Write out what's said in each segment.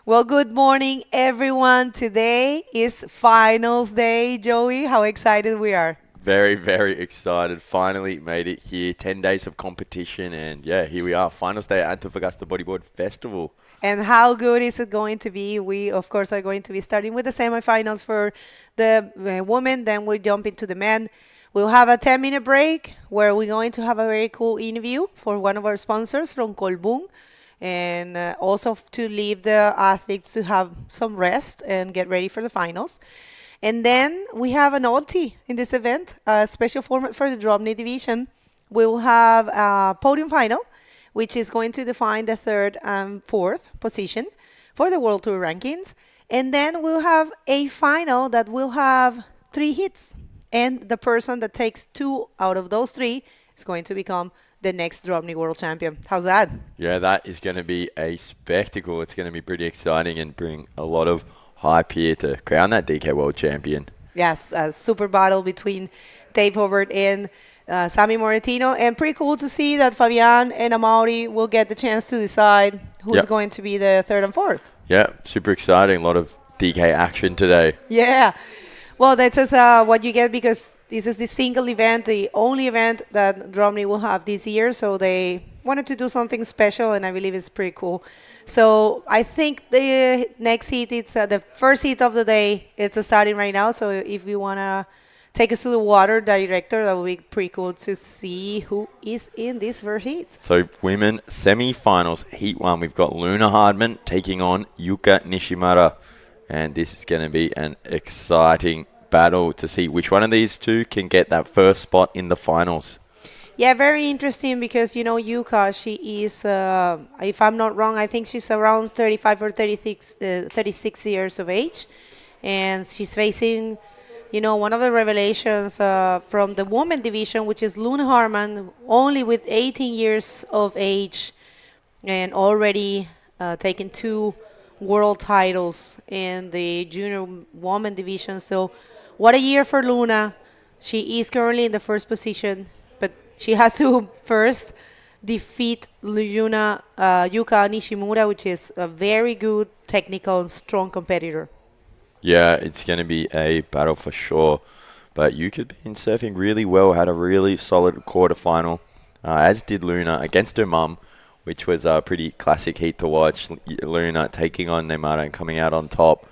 Well, good morning, everyone. Today is finals day, Joey. How excited we are. Very, very excited. Finally made it here. 10 days of competition. And yeah, here we are. Finals day at Antofagasta Bodyboard Festival. And how good is it going to be? We, of course, are going to be starting with the semifinals for the women. Then we'll jump into the men. We'll have a 10-minute break where we're going to have a very cool interview for one of our sponsors from Colbún. And also to leave the athletes to have some rest and get ready for the finals. And then we have a novelty in this event, a special format for the Drobny division. We will have a podium final, which is going to define the third and fourth position for the World Tour rankings. And then we'll have a final that will have 3 hits. And the person that takes 2 out of those 3 is going to become the next Drobny World Champion. How's that? Yeah, that is going to be a spectacle. It's going to be pretty exciting and bring a lot of hype here to crown that DK World Champion. Yes, a super battle between Dave Hobart and Sammy Moratino. And pretty cool to see that Fabian and Amaury will get the chance to decide who's going to be the third and fourth. Yeah, super exciting. A lot of DK action today. Yeah. Well, that's just what you get because this is the single event, the only event that Drobny will have this year. So they wanted to do something special, and I believe it's pretty cool. So I think the next heat, it's the first heat of the day. It's starting right now. So if you want to take us to the water director, that would be pretty cool to see who is in this first heat. So women semi-finals, heat 1. We've got Luna Hardman taking on Yuka Nishimura. And this is going to be an exciting battle to see which one of these two can get that first spot in the finals. Yeah, very interesting because, you know, Yuka, she is, if I'm not wrong, I think she's around 35 or 36 years of age. And she's facing, you know, one of the revelations from the women division, which is Luna Harman, only with 18 years of age and already taken 2 world titles in the junior woman division. So what a year for Luna. She is currently in the first position, but she has to first defeat Yuka Nishimura, which is a very good technical and strong competitor. Yeah, it's going to be a battle for sure. But Yuka's been surfing really well, had a really solid quarterfinal, as did Luna against her mum, which was a pretty classic heat to watch. Luna taking on Neymar and coming out on top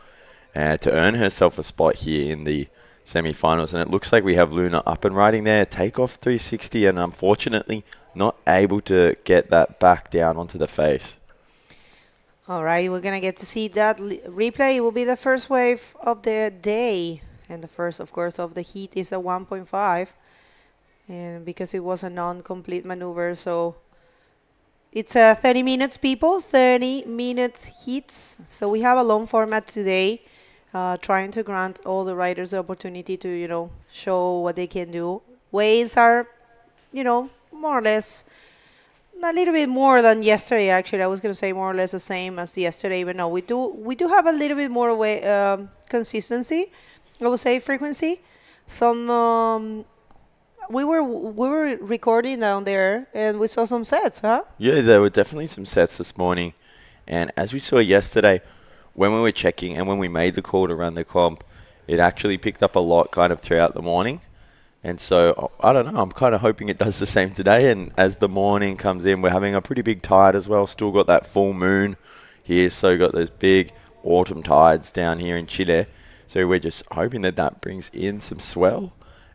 to earn herself a spot here in the semi-finals. And it looks like we have Luna up and riding there, takeoff 360, and unfortunately not able to get that back down onto the face. All right, we're going to get to see that replay. It will be the first wave of the day. And the first, of course, of the heat is a 1.5. And because it was a non-complete maneuver, so it's 30 minutes, people, 30 minutes heats. So we have a long format today, trying to grant all the riders the opportunity to, you know, show what they can do. Waves are, you know, more or less a little bit more than yesterday. Actually, I was going to say more or less the same as yesterday, but no, we do have a little bit more consistency. I would say frequency. Some. We were recording down there, and we saw some sets, huh? Yeah, there were definitely some sets this morning. And as we saw yesterday, when we were checking and when we made the call to run the comp, it actually picked up a lot kind of throughout the morning. And so, I don't know, I'm kind of hoping it does the same today. And as the morning comes in, we're having a pretty big tide as well. Still got that full moon here, so got those big autumn tides down here in Chile. So we're just hoping that that brings in some swell.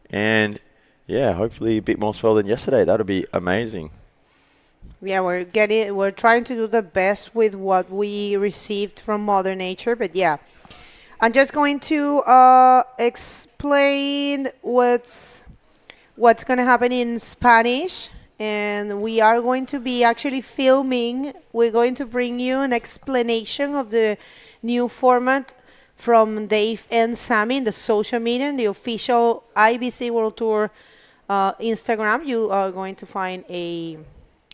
And yeah, hopefully a bit more swell than yesterday. That'll be amazing. Yeah, we're trying to do the best with what we received from Mother Nature, but yeah. I'm just going to explain what's going to happen in Spanish, and we are going to be actually filming. We're going to bring you an explanation of the new format from Dave and Sammy in the social media, in the official IBC World Tour Instagram. You are going to find a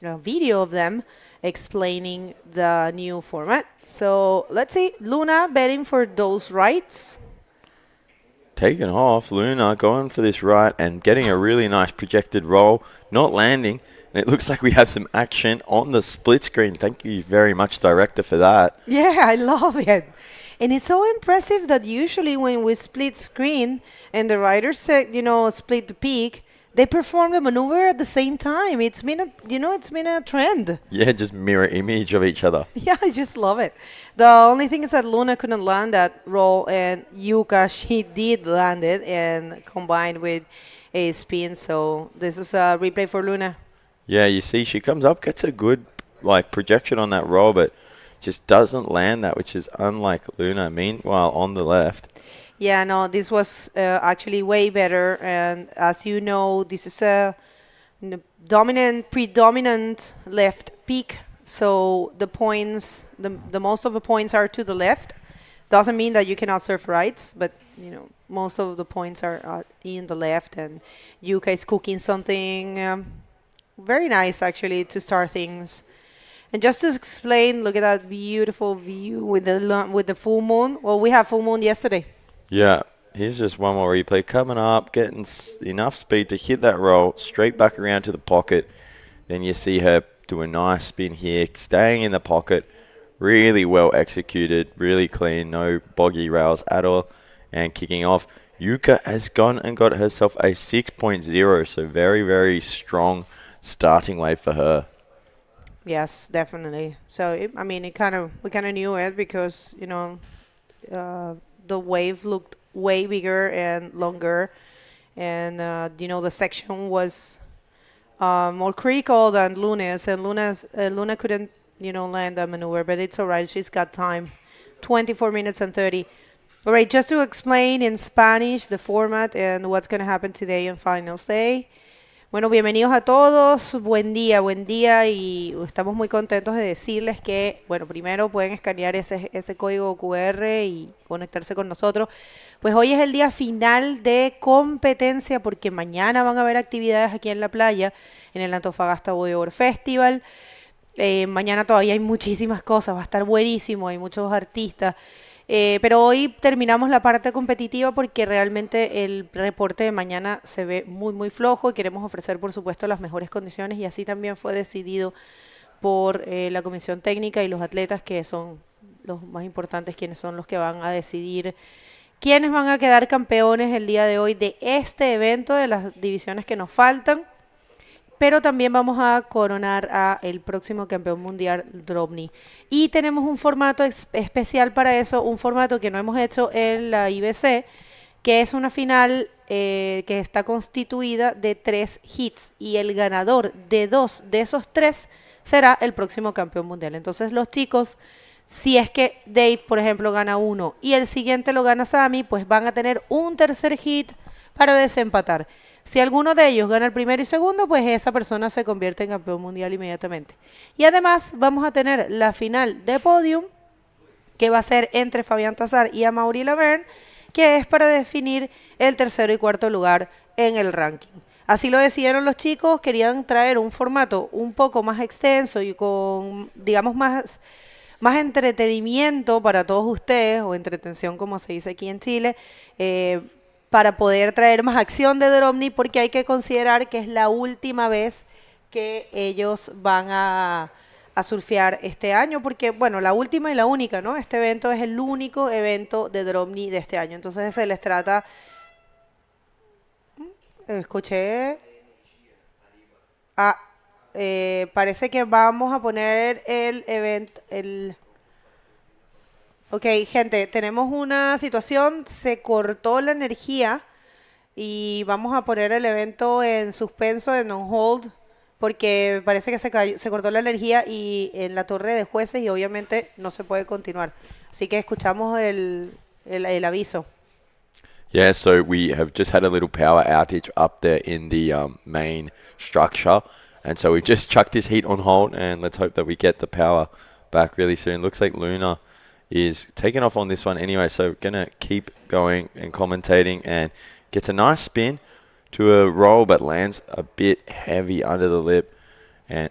video of them explaining the new format. So let's see, Luna betting for those rights. taken off. Luna going for this right and getting a really nice projected roll, not landing. And it looks like we have some action on the split screen. Thank you very much, director, for that. Yeah, I love it. And it's so impressive that usually when we split screen and the riders, split the peak, they perform the maneuver at the same time. It's been a trend. Yeah, just mirror image of each other. Yeah, I just love it. The only thing is that Luna couldn't land that roll, and Yuka, she did land it and combined with a spin. So this is a replay for Luna. Yeah, you see, she comes up, gets a good projection on that roll, but just doesn't land that, which is unlike Luna. Meanwhile, on the left. Yeah, no, this was actually way better. And as you know, this is a predominant left peak. So the points, the most of the points are to the left. Doesn't mean that you cannot serve rights, but most of the points are in the left. And Yuka is cooking something very nice actually to start things. And just to explain, look at that beautiful view with the full moon. Well, we had full moon yesterday. Yeah, here's just one more replay. Coming up, getting enough speed to hit that roll, straight back around to the pocket. Then you see her do a nice spin here, staying in the pocket. Really well executed, really clean, no boggy rails at all. And kicking off, Yuka has gone and got herself a 6.0, so very, very strong starting wave for her. Yes, definitely. So, we kind of knew it because, the wave looked way bigger and longer. And, the section was more critical than Luna's. And Luna couldn't, land that maneuver, but it's all right. She's got time. 24 minutes and 30. All right, just to explain in Spanish the format and what's going to happen today on Finals Day. Bueno, bienvenidos a todos, buen día y estamos muy contentos de decirles que, bueno, primero pueden escanear ese código QR y conectarse con nosotros. Pues hoy es el día final de competencia porque mañana van a haber actividades aquí en la playa, en el Antofagasta Bodyboard Festival. Mañana todavía hay muchísimas cosas, va a estar buenísimo, hay muchos artistas. Pero hoy terminamos la parte competitiva porque realmente el reporte de mañana se ve muy, muy flojo y queremos ofrecer, por supuesto, las mejores condiciones y así también fue decidido por la comisión técnica y los atletas, que son los más importantes, quienes son los que van a decidir quiénes van a quedar campeones el día de hoy de este evento, de las divisiones que nos faltan. Pero también vamos a coronar a el próximo campeón mundial, Drobny. Y tenemos un formato especial para eso, un formato que no hemos hecho en la IBC, que es una final que está constituida de 3 hits. Y el ganador de 2 de esos 3 será el próximo campeón mundial. Entonces los chicos, si es que Dave, por ejemplo, gana 1 y el siguiente lo gana Sammy, pues van a tener un tercer hit para desempatar. Si alguno de ellos gana el primero y segundo, pues esa persona se convierte en campeón mundial inmediatamente. Y además vamos a tener la final de podium, que va a ser entre Fabián Tazar y Amaury Laverne, que es para definir el tercero y cuarto lugar en el ranking. Así lo decidieron los chicos, querían traer un formato un poco más extenso y con, digamos, más entretenimiento para todos ustedes, o entretención como se dice aquí en Chile, para poder traer más acción de Drobny, porque hay que considerar que es la última vez que ellos van a surfear este año, porque, bueno, la última y la única, ¿no? Este evento es el único evento de Drobny de este año, entonces se les trata... Escuché... parece que vamos a poner el evento... Ok, gente, tenemos una situación, se cortó la energía y vamos a poner el evento en suspenso, en on hold, porque parece que se cortó la energía y en la torre de jueces y obviamente no se puede continuar. Así que escuchamos el aviso. Yeah, so we have just had a little power outage up there in the main structure. And so we've just chucked this heat on hold and let's hope that we get the power back really soon. Looks like Luna is taking off on this one anyway, so gonna keep going and commentating, and gets a nice spin to a roll but lands a bit heavy under the lip. And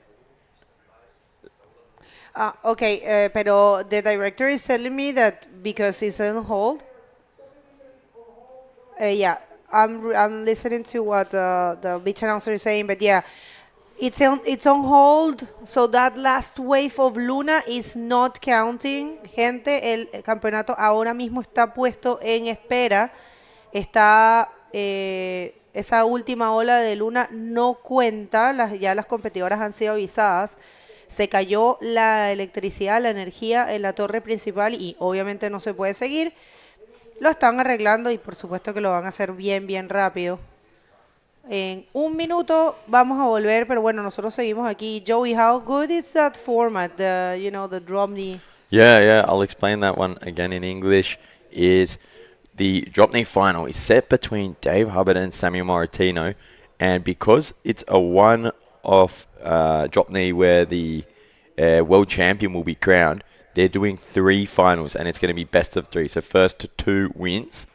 Okay, pero the director is telling me that because it's on hold, Yeah, I'm listening to what the beach announcer is saying, but yeah, it's on hold. So that last wave of Luna is not counting. Gente, el campeonato ahora mismo está puesto en espera. Está esa última ola de Luna no cuenta. Ya las competidoras han sido avisadas. Se cayó la electricidad, la energía en la torre principal y obviamente no se puede seguir. Lo están arreglando y por supuesto que lo van a hacer bien, bien rápido. En un minuto vamos a volver, pero bueno, nosotros seguimos aquí. Joey, how good is that format? The drop knee. Yeah, I'll explain that one again in English. Is the drop knee final is set between Dave Hubbard and Samuel Moratino, and because it's a one-off drop knee where the world champion will be crowned, they're doing 3 finals, and it's going to be best of 3. So first to 2 wins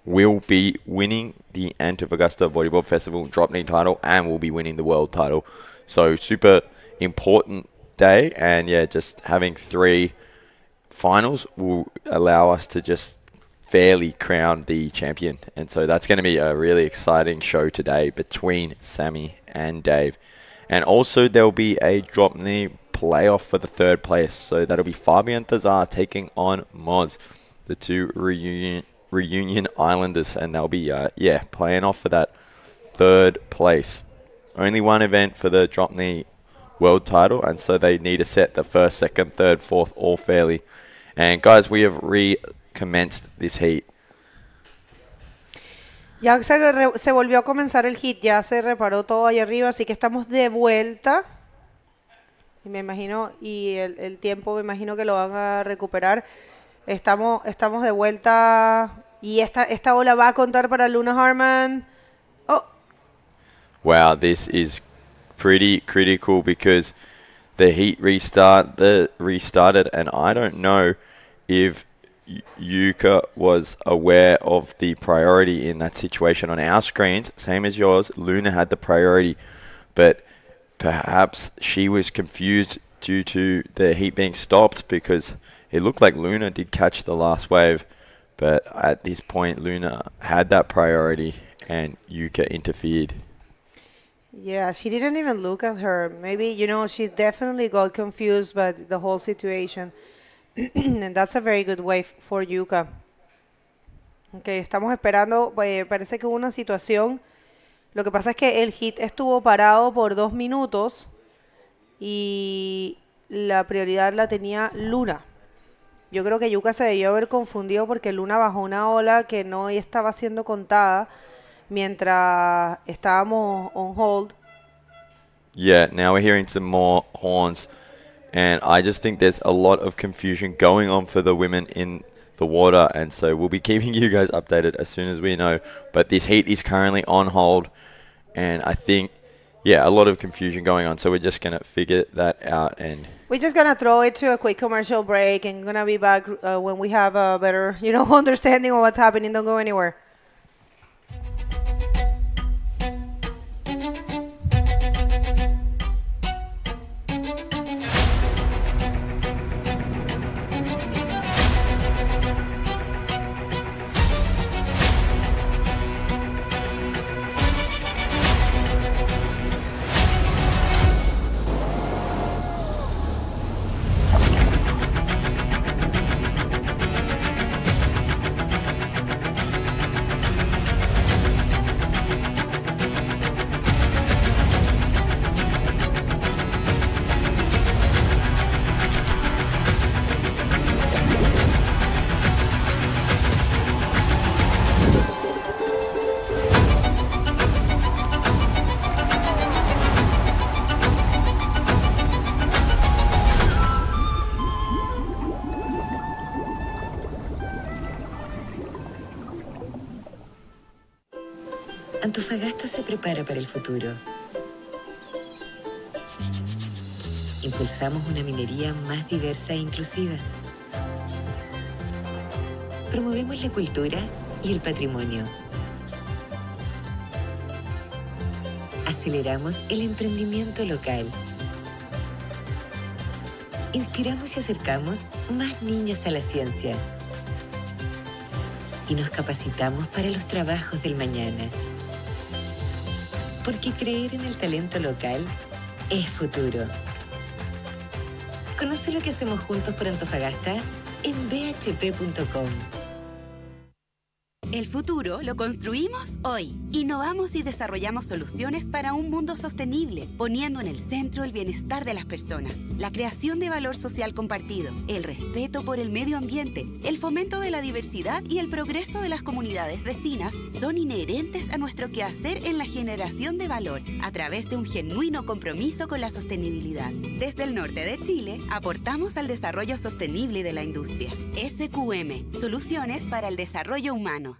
will be winning the Antofagasta Bodyboard Festival drop knee title and will be winning the world title. So super important day, and yeah, just having 3 finals will allow us to just fairly crown the champion. And so that's going to be a really exciting show today between Sammy and Dave. And also there'll be a drop knee playoff for the 3rd place. So that'll be Fabian Tazar taking on Moz, the 2 reunion islanders, and they'll be playing off for that 3rd place. Only one event for the drop knee world title, and so they need to set the 1st, 2nd, 3rd, 4th all fairly. And guys, we have recommenced this heat. Ya se volvió a comenzar el hit, ya se reparó todo ahí arriba, así que estamos de vuelta. Y me imagino, y el tiempo me imagino que lo van a recuperar. Estamos de vuelta y esta ola va a contar para Luna Harman. Oh. Wow, this is pretty critical because the heat restarted, and I don't know if Yuka was aware of the priority in that situation. On our screens, same as yours, Luna had the priority, but perhaps she was confused due to the heat being stopped, because it looked like Luna did catch the last wave, but at this point Luna had that priority and Yuka interfered. Yeah, she didn't even look at her. Maybe, she definitely got confused by the whole situation. And that's a very good way for Yuka. Okay, estamos esperando. Parece que hubo una situación. Lo que pasa es que el hit estuvo parado por 2 minutos y la prioridad la tenía Luna. Yo creo que Yuka se debió haber confundido porque Luna bajó una ola que no estaba siendo contada mientras estábamos on hold. Yeah, now we're hearing some more horns, and I just think there's a lot of confusion going on for the women in the water, and so we'll be keeping you guys updated as soon as we know. But this heat is currently on hold, and I think, a lot of confusion going on, so we're just going to figure that out. And we're just going to throw it to a quick commercial break and going to be back when we have a better, understanding of what's happening. Don't go anywhere. Antofagasta se prepara para el futuro. Impulsamos una minería más diversa e inclusiva. Promovemos la cultura y el patrimonio. Aceleramos el emprendimiento local. Inspiramos y acercamos más niños a la ciencia. y nos capacitamos para los trabajos del mañana. Porque creer en el talento local es futuro. Conoce lo que hacemos juntos por Antofagasta en bhp.com. El futuro lo construimos hoy. Innovamos y desarrollamos soluciones para un mundo sostenible, poniendo en el centro el bienestar de las personas, la creación de valor social compartido, el respeto por el medio ambiente, el fomento de la diversidad y el progreso de las comunidades vecinas son inherentes a nuestro quehacer en la generación de valor, a través de un genuino compromiso con la sostenibilidad. Desde el norte de Chile, aportamos al desarrollo sostenible de la industria. SQM, Soluciones para el Desarrollo Humano.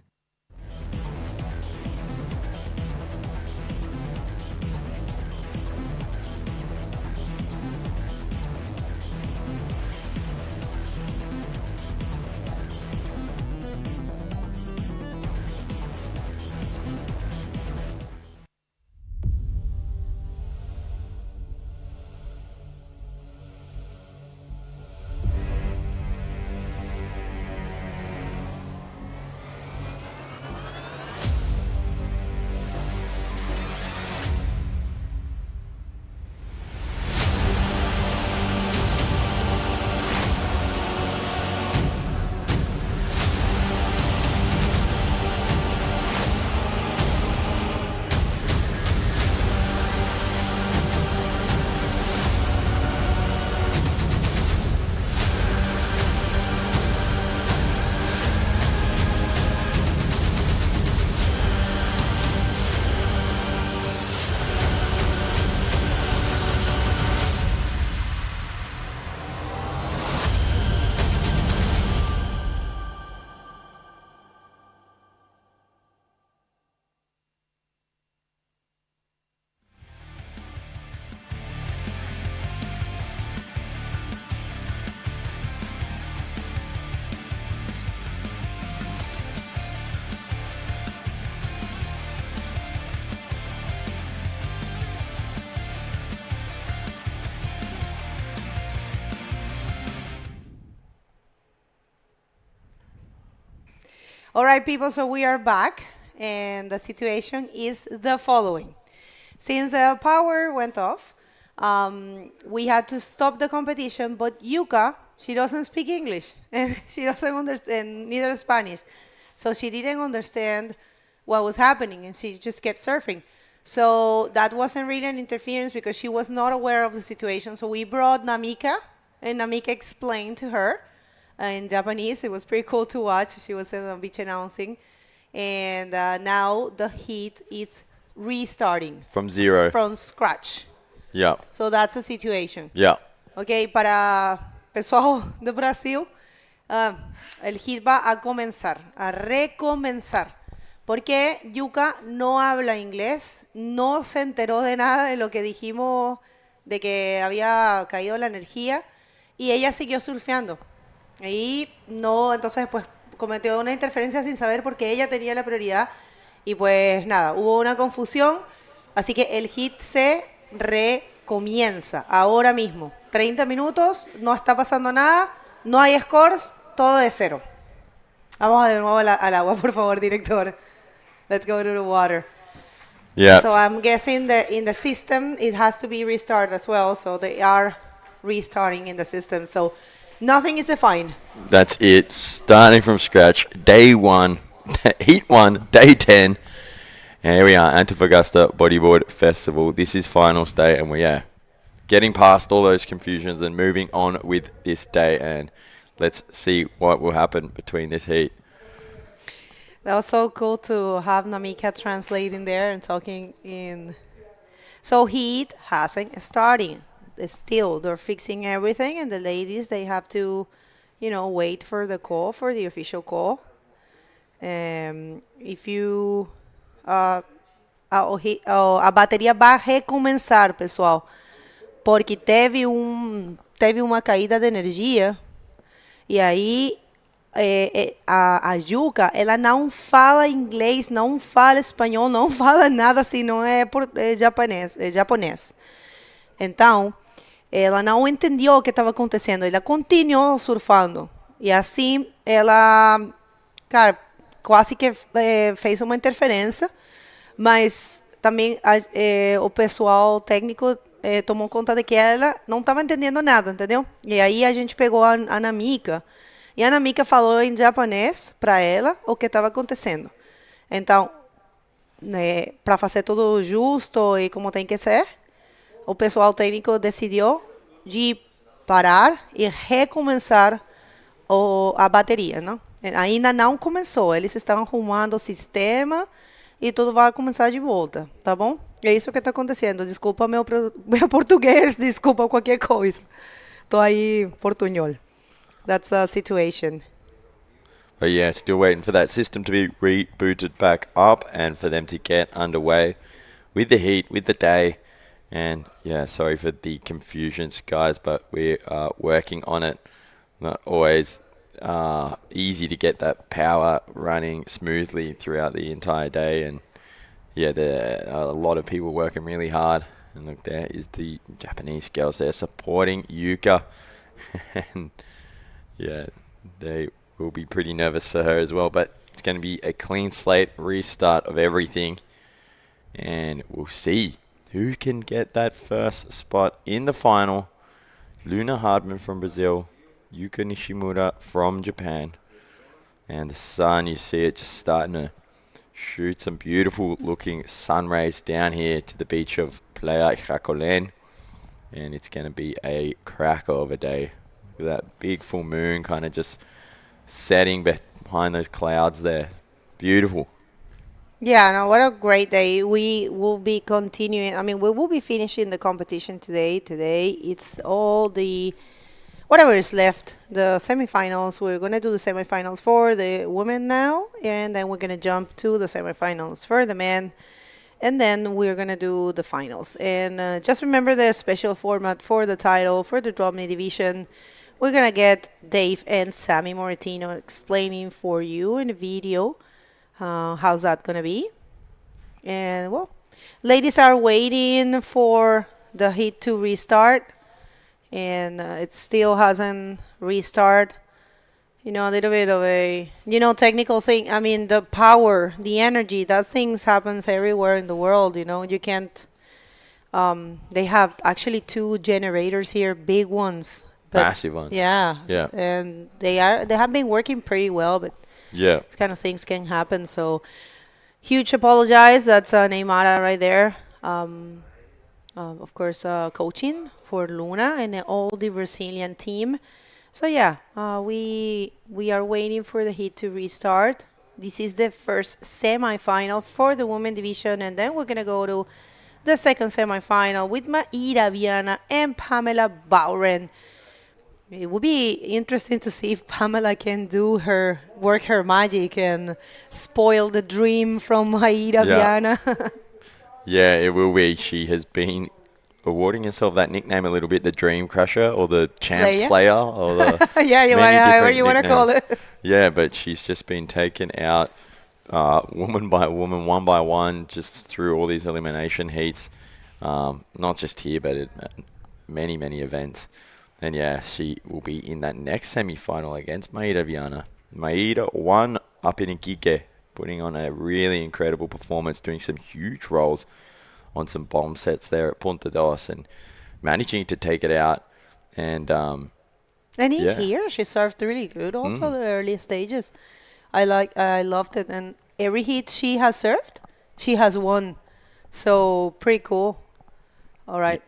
All right, people, so we are back, and the situation is the following. Since the power went off, we had to stop the competition, but Yuka, she doesn't speak English, and she doesn't understand neither Spanish. So she didn't understand what was happening, and she just kept surfing. So that wasn't really an interference because she was not aware of the situation. So we brought Namika, and Namika explained to her in Japanese. It was pretty cool to watch. She was on the beach announcing. And now the heat is restarting. From zero. From scratch. Yeah. So that's the situation. Yeah. Ok, para pessoal do Brasil, el hit va a comenzar, a recomenzar. Porque Yuka no habla inglés, no se enteró de nada de lo que dijimos de que había caído la energía y ella siguió surfeando. Y no, entonces pues cometió una interferencia sin saber porque ella tenía la prioridad y pues nada, hubo una confusión, así que el hit se recomienza ahora mismo. 30 minutos, no está pasando nada, no hay scores, todo de cero. Vamos de nuevo al agua, por favor, director. Let's go to the water. Yeah. So I'm guessing that in the system, it has to be restarted as well. So they are restarting in the system. So nothing is defined. That's it. Starting from scratch. Day 1. Heat 1. Day 10. And here we are. Antofagasta Bodyboard Festival. This is finals day. And we are getting past all those confusions and moving on with this day. And let's see what will happen between this heat. That was so cool to have Namika translating there and talking in. So heat hasn't started. Still, they're fixing everything, and the ladies, they have to, wait for the call, for the official call. If you, a bateria vai recomeçar, pessoal, porque teve uma caída de energia e aí a Yuka, ela não fala inglês, não fala espanhol, não fala nada assim, não é japonês. Então, ela não entendeu o que estava acontecendo. Ela continuou surfando. E assim, ela, cara, quase que fez uma interferência, mas também o pessoal técnico tomou conta de que ela não estava entendendo nada, entendeu? E aí a gente pegou a Namika, e a Namika falou em japonês para ela o que estava acontecendo. Então, para fazer tudo justo e como tem que ser, o pessoal técnico decidiu de parar e recomeçar a bateria, não? Ainda não começou, eles estão arrumando o sistema e tudo vai começar de volta, tá bom? É isso que está acontecendo. Desculpa meu português, desculpa qualquer coisa. Tô aí portunhol. That's a situation. But yeah, still waiting for that system to be rebooted back up and for them to get underway with the heat, with the day. And yeah, sorry for the confusions, guys, but we are working on it. Not always easy to get that power running smoothly throughout the entire day. And yeah, there are a lot of people working really hard. And look, there is the Japanese girls there supporting Yuka. And yeah, they will be pretty nervous for her as well. But it's going to be a clean slate, restart of everything. And we'll see who can get that first spot in the final. Luna Hardman from Brazil, Yuka Nishimura from Japan. And the sun, you see it just starting to shoot some beautiful looking sun rays down here to the beach of Playa Jacolen. And it's going to be a cracker of a day. Look at that big full moon kind of just setting behind those clouds there. Beautiful. Yeah, no, what a great day. We will be continuing. I mean, we will be finishing the competition today. Today, it's all the whatever is left. The semifinals. We're going to do the semifinals for the women now, and then we're going to jump to the semifinals for the men, and then we're going to do the finals. And just remember the special format for the title, for the Drobny division. We're going to get Dave and Sammy Moratino explaining for you in the video. How's that gonna be? And well, ladies are waiting for the heat to restart, and it still hasn't restarted. You know, a little bit of a technical thing. I mean, the power, the energy, that things happens everywhere in the world. You know, you can't. They have actually 2 generators here, big ones, Massive ones. Yeah, Yeah. and they have been working pretty well, but. Yeah. These kind of things can happen. So, huge apologize. That's Neymar right there. Of course, coaching for Luna and all the Brazilian team. So, yeah, we are waiting for the heat to restart. This is the first semifinal for the women division. And then we're going to go to the second semifinal with Maida Viana and Pamela Bowren. It would be interesting to see if Pamela can work her magic and spoil the dream from Maida Viana. Yeah, it will be. She has been awarding herself that nickname a little bit, the Dream Crusher or the Champ Slayer or the however you want to call it. Yeah, but she's just been taken out woman by woman, one by one, just through all these elimination heats. Not just here, but at many, many events. And yeah, she will be in that next semi-final against Maida Viana. Maida won up in Iquique, putting on a really incredible performance, doing some huge rolls on some bomb sets there at Punta Dos and managing to take it out. And here, she served really good also the early stages. I loved it. And every hit she has served, she has won. So pretty cool. All right.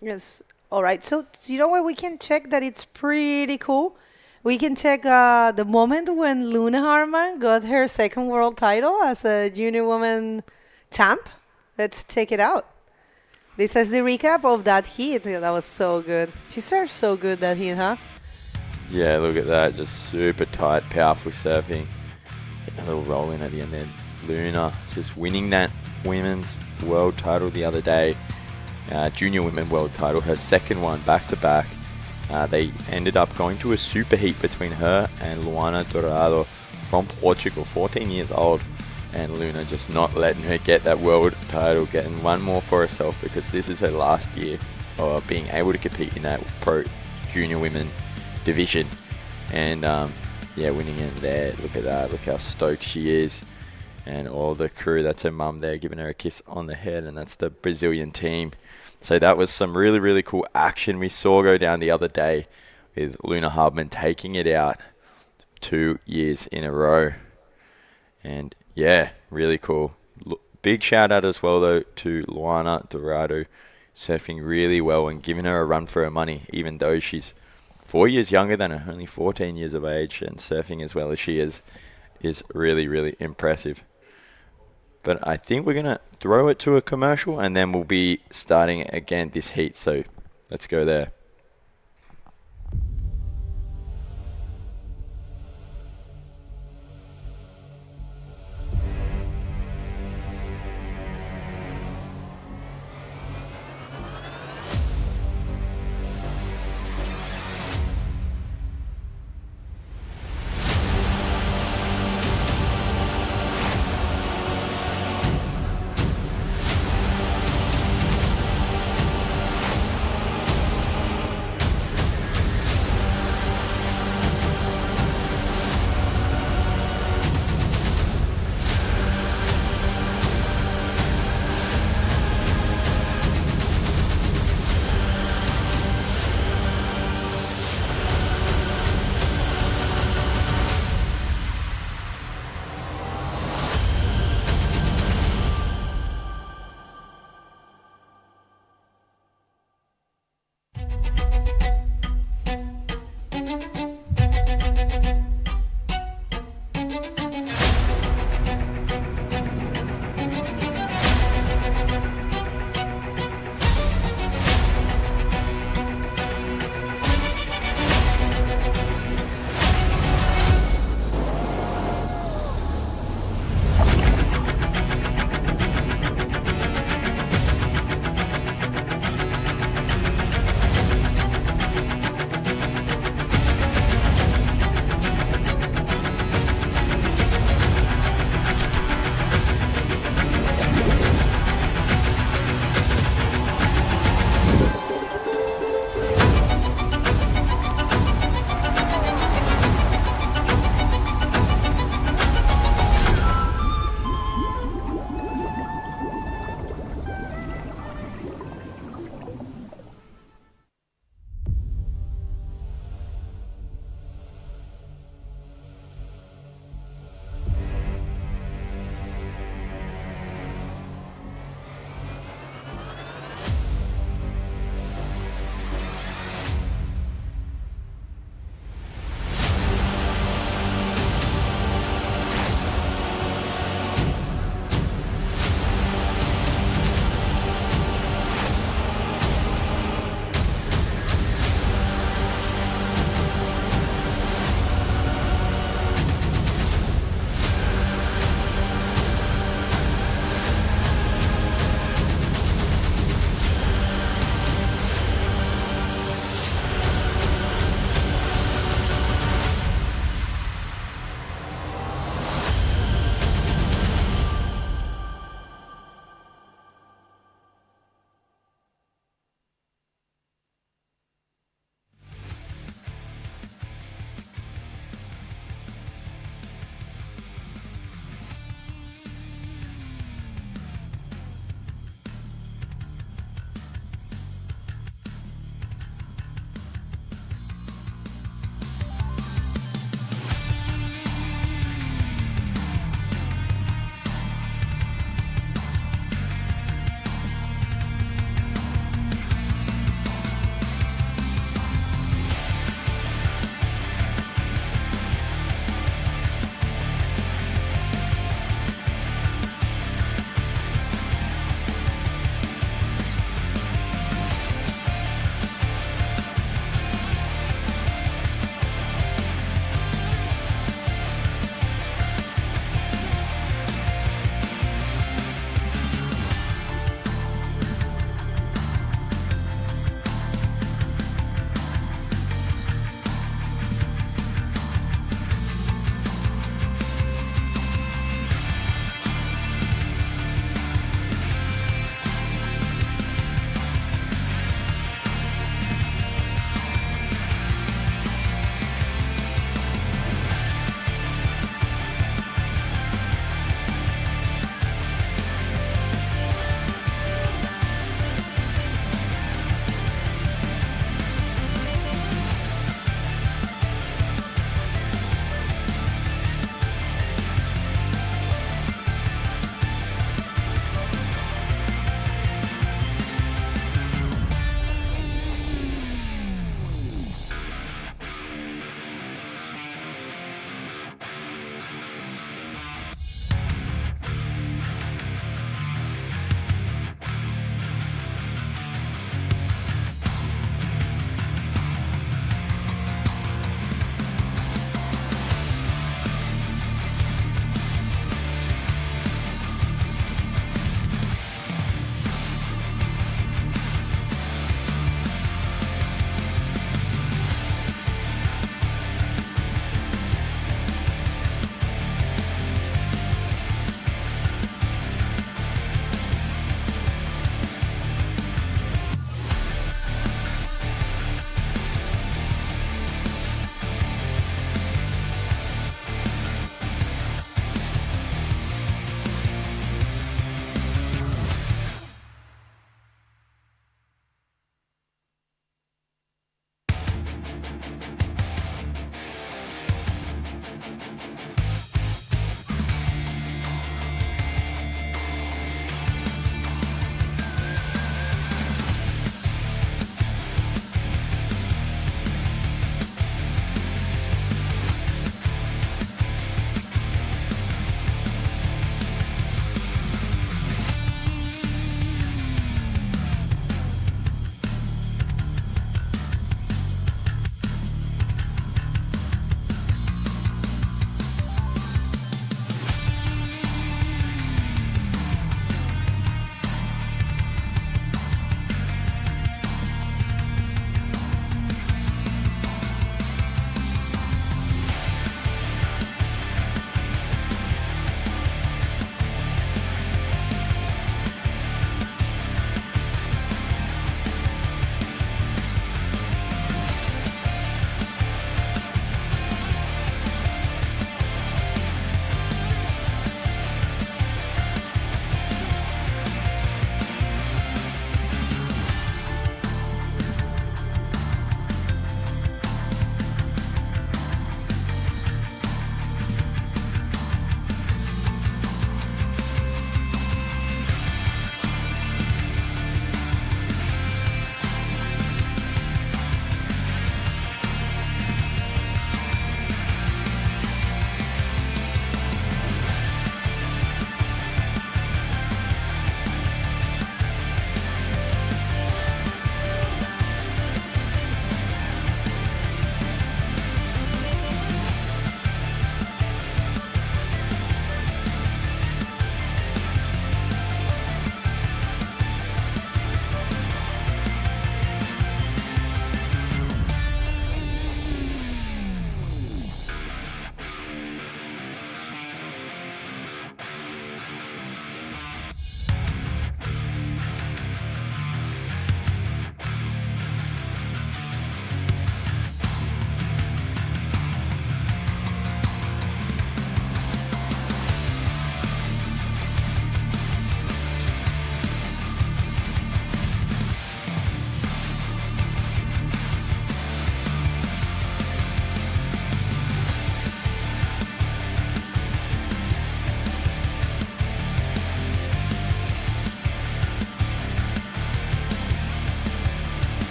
Yes. All right. So you know what? We can check that it's pretty cool. We can check the moment when Luna Harman got her second world title as a junior woman champ. Let's check it out. This is the recap of that heat. That was so good. She served so good that heat, huh? Yeah, look at that. Just super tight, powerful surfing. Getting a little roll in at the end there. Luna just winning that women's world title the other day. Junior women world title, her second one back-to-back. They ended up going to a super heat between her and Luana Dourado from Portugal, 14 years old. And Luna just not letting her get that world title, getting one more for herself because this is her last year of being able to compete in that pro junior women division. and yeah, winning in there. Look at that. Look how stoked she is. And all the crew. That's her mum there giving her a kiss on the head, and that's the Brazilian team. So that was some really, really cool action we saw go down the other day with Luna Hardman taking it out 2 years in a row. And yeah, really cool. Big shout out as well though to Luana Dorado, surfing really well and giving her a run for her money, even though she's 4 years younger than her, only 14 years of age, and surfing as well as she is really, really impressive. But I think we're going to throw it to a commercial and then we'll be starting again this heat. So let's go there.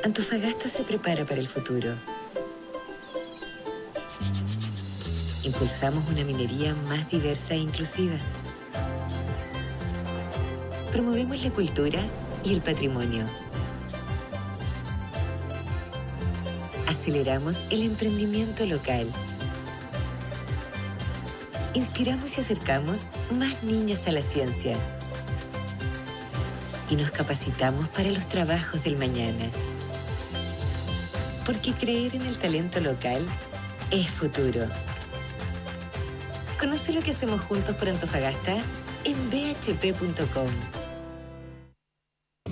Antofagasta se prepara para el futuro. Impulsamos una minería más diversa e inclusiva. Promovemos la cultura y el patrimonio. Aceleramos el emprendimiento local. Inspiramos y acercamos más niños a la ciencia. Y nos capacitamos para los trabajos del mañana. Porque creer en el talento local es futuro. Conoce lo que hacemos juntos por Antofagasta en bhp.com.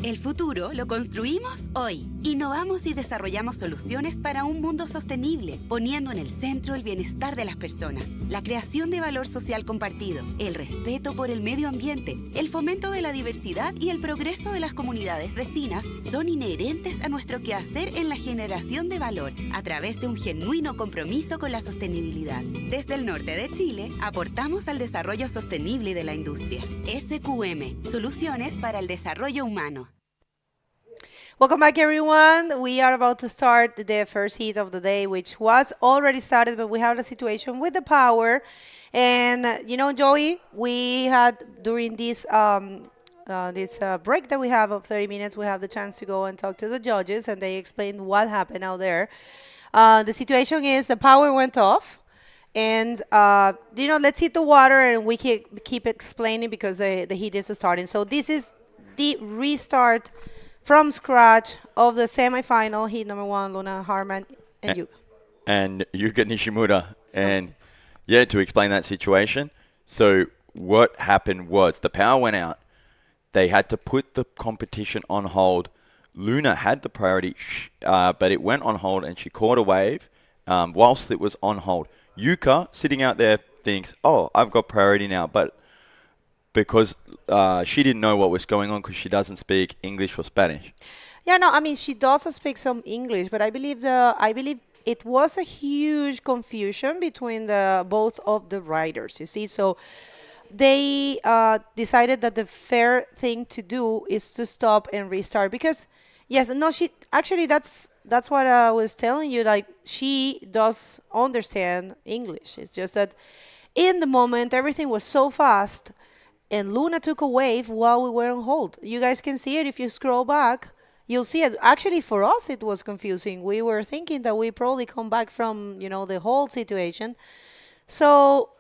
El futuro lo construimos hoy. Innovamos y desarrollamos soluciones para un mundo sostenible, poniendo en el centro el bienestar de las personas, la creación de valor social compartido, el respeto por el medio ambiente, el fomento de la diversidad y el progreso de las comunidades vecinas son inherentes a nuestro quehacer en la generación de valor a través de un genuino compromiso con la sostenibilidad. Desde el norte de Chile, aportamos al desarrollo sostenible de la industria. SQM, Soluciones para el Desarrollo Humano. Welcome back, everyone. We are about to start the first heat of the day, which was already started, but we have a situation with the power. And, you know, Joey, we had during this break that we have of 30 minutes, we have the chance to go and talk to the judges, and they explained what happened out there. The situation is the power went off. And, you know, let's hit the water, and we keep explaining because the heat is starting. So this is the restart from scratch of the semifinal, heat number 1, Luna Harman and Yuka. And Yuka Nishimura. And yeah, to explain that situation. So what happened was the power went out. They had to put the competition on hold. Luna had the priority, but it went on hold and she caught a wave whilst it was on hold. Yuka, sitting out there, thinks, oh, I've got priority now. But because she didn't know what was going on because she doesn't speak English or Spanish. Yeah, no, I mean, she does speak some English, but I believe it was a huge confusion between both of the riders, you see. So they decided that the fair thing to do is to stop and restart because, yes, no, that's what I was telling you. Like, she does understand English. It's just that in the moment, everything was so fast. And Luna took a wave while we were on hold. You guys can see it if you scroll back. You'll see it. Actually, for us, it was confusing. We were thinking that we probably come back from, you know, the whole situation. So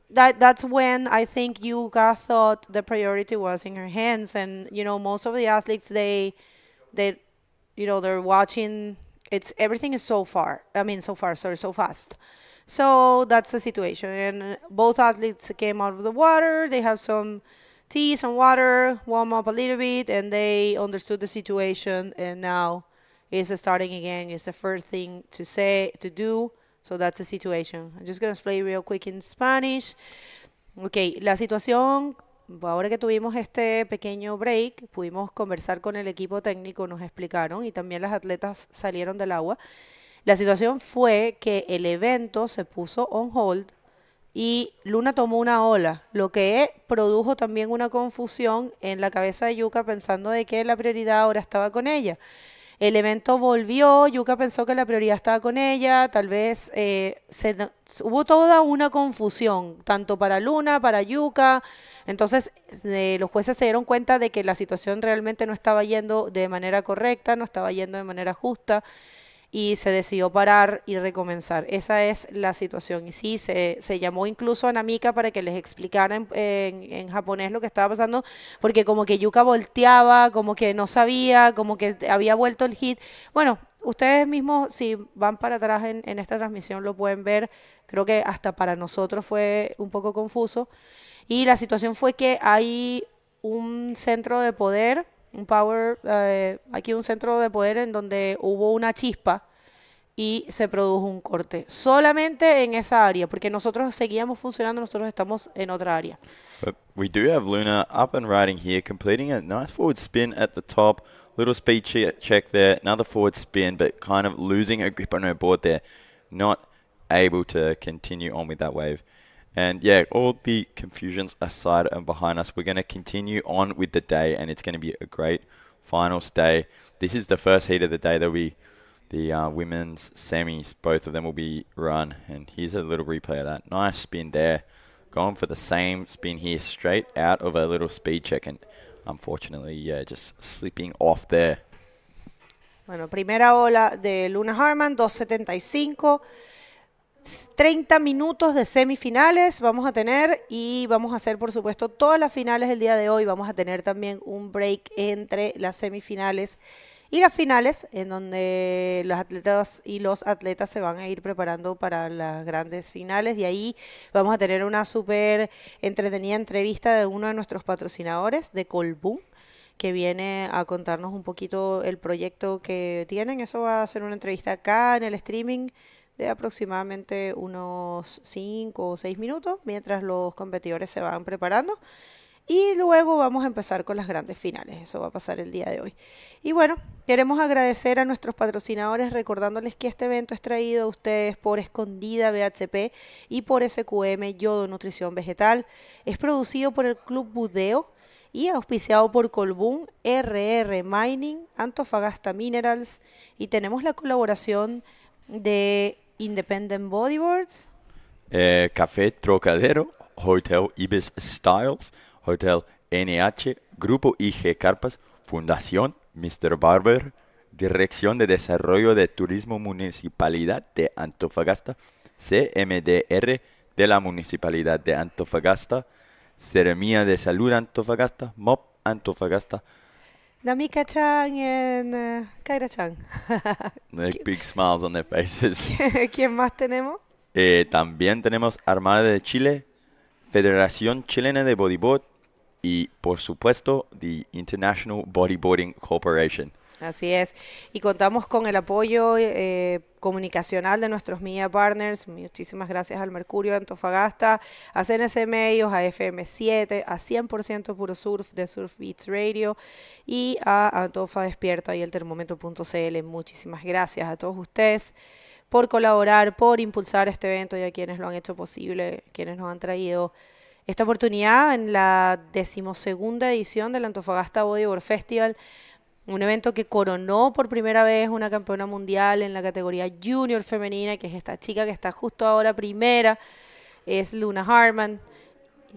that's when I think Yuka thought the priority was in her hands. And, you know, most of the athletes, they you know, they're watching. Everything is so fast. So that's the situation. And both athletes came out of the water. They have some tea, some water, warm up a little bit, and they understood the situation. And now it's starting again. It's the first thing to do. So that's the situation. I'm just going to explain real quick in Spanish. Okay, la situación, ahora que tuvimos este pequeño break, pudimos conversar con el equipo técnico, nos explicaron, y también las atletas salieron del agua. La situación fue que el evento se puso on hold y Luna tomó una ola, lo que produjo también una confusión en la cabeza de Yuka pensando de que la prioridad ahora estaba con ella. El evento volvió, Yuka pensó que la prioridad estaba con ella, tal vez hubo toda una confusión, tanto para Luna, para Yuka. Entonces los jueces se dieron cuenta de que la situación realmente no estaba yendo de manera correcta, no estaba yendo de manera justa. Y se decidió parar y recomenzar. Esa es la situación. Y sí, se llamó incluso a Namika para que les explicara en japonés lo que estaba pasando, porque como que Yuka volteaba, como que no sabía, como que había vuelto el hit. Bueno, ustedes mismos, si van para atrás en esta transmisión, lo pueden ver. Creo que hasta para nosotros fue un poco confuso. Y la situación fue que hay un centro de poder, aquí un centro de poder en donde hubo una chispa y se produjo un corte. Solamente en esa área, porque nosotros seguíamos funcionando, nosotros estamos en otra área. But we do have Luna up and riding here, completing a nice forward spin at the top. Little speed check there, another forward spin, but kind of losing her grip on her board there. Not able to continue on with that wave. And yeah, all the confusions aside and behind us, we're going to continue on with the day, and it's going to be a great finals day. This is the first heat of the day. There'll be the women's semis. Both of them will be run. And here's a little replay of that. Nice spin there. Going for the same spin here, straight out of a little speed check. And unfortunately, yeah, just slipping off there. Bueno, primera ola de Luna Harman, 2.75. 30 minutos de semifinales vamos a tener y vamos a hacer, por supuesto, todas las finales el día de hoy. Vamos a tener también un break entre las semifinales y las finales, en donde las atletas y los atletas se van a ir preparando para las grandes finales. Y ahí vamos a tener una súper entretenida entrevista de uno de nuestros patrocinadores, de Colbún, que viene a contarnos un poquito el proyecto que tienen. Eso va a ser una entrevista acá en el streaming de aproximadamente unos 5 o 6 minutos, mientras los competidores se van preparando. Y luego vamos a empezar con las grandes finales. Eso va a pasar el día de hoy. Y bueno, queremos agradecer a nuestros patrocinadores, recordándoles que este evento es traído a ustedes por Escondida BHP y por SQM Yodo Nutrición Vegetal. Es producido por el Club Budeo y auspiciado por Colbún, RR Mining, Antofagasta Minerals, y tenemos la colaboración de Independent Bodyboards, Café Trocadero, Hotel Ibis Styles, Hotel NH, Grupo IG Carpas, Fundación Mr. Barber, Dirección de Desarrollo de Turismo Municipalidad de Antofagasta, CMDR de la Municipalidad de Antofagasta, Seremía de Salud Antofagasta, MOP Antofagasta. Namika Chan y Kaira Chan. Big smiles on their faces. ¿Quién más tenemos? También tenemos Armada de Chile, Federación Chilena de Bodyboard y, por supuesto, the International Bodyboarding Corporation. Así es. Y contamos con el apoyo comunicacional de nuestros media partners. Muchísimas gracias al Mercurio de Antofagasta, a CNC Medios, a FM7, a 100% Puro Surf de Surf Beats Radio y a Antofa Despierta y el termómetro.cl. Muchísimas gracias a todos ustedes por colaborar, por impulsar este evento y a quienes lo han hecho posible, quienes nos han traído esta oportunidad en la 12ª edición del Antofagasta Bodyboard Festival. Un evento que coronó por primera vez una campeona mundial en la categoría junior femenina, que es esta chica que está justo ahora primera, es Luna Harman,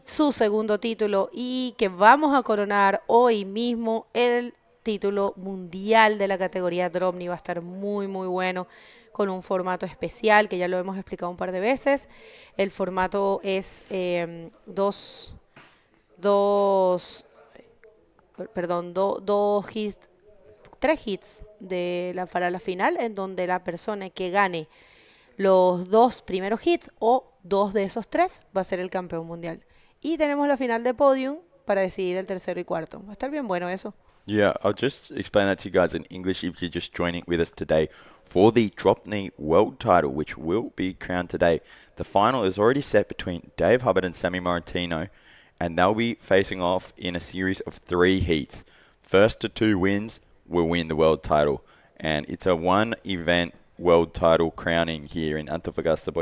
su segundo título, y que vamos a coronar hoy mismo el título mundial de la categoría Dromni. Va a estar muy muy bueno, con un formato especial que ya lo hemos explicado un par de veces. El formato es dos hits, 3 hits para la final, en donde la persona que gane los 2 primeros hits o 2 de esos 3 va a ser el campeón mundial. Y tenemos la final de podium para decidir el tercero y cuarto. Va a estar bien bueno eso. Yeah, I'll just explain that to you guys in English if you're just joining with us today. For the drop knee world title, which will be crowned today, the final is already set between Dave Hubbard and Sammy Martino, and they'll be facing off in a series of 3 heats. First to 2 wins will win the world title, and it's a 1-event world title crowning here in Antofagasta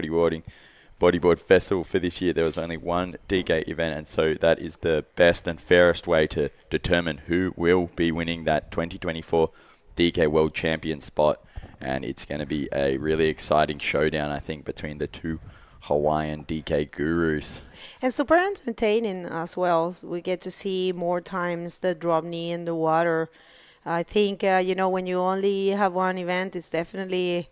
Bodyboard Festival for this year. There was only one DK event, and so that is the best and fairest way to determine who will be winning that 2024 DK World Champion spot, and it's going to be a really exciting showdown, I think, between the 2 Hawaiian DK gurus. And super entertaining as well. So we get to see more times the drop knee in the water. I think, when you only have one event, it's definitely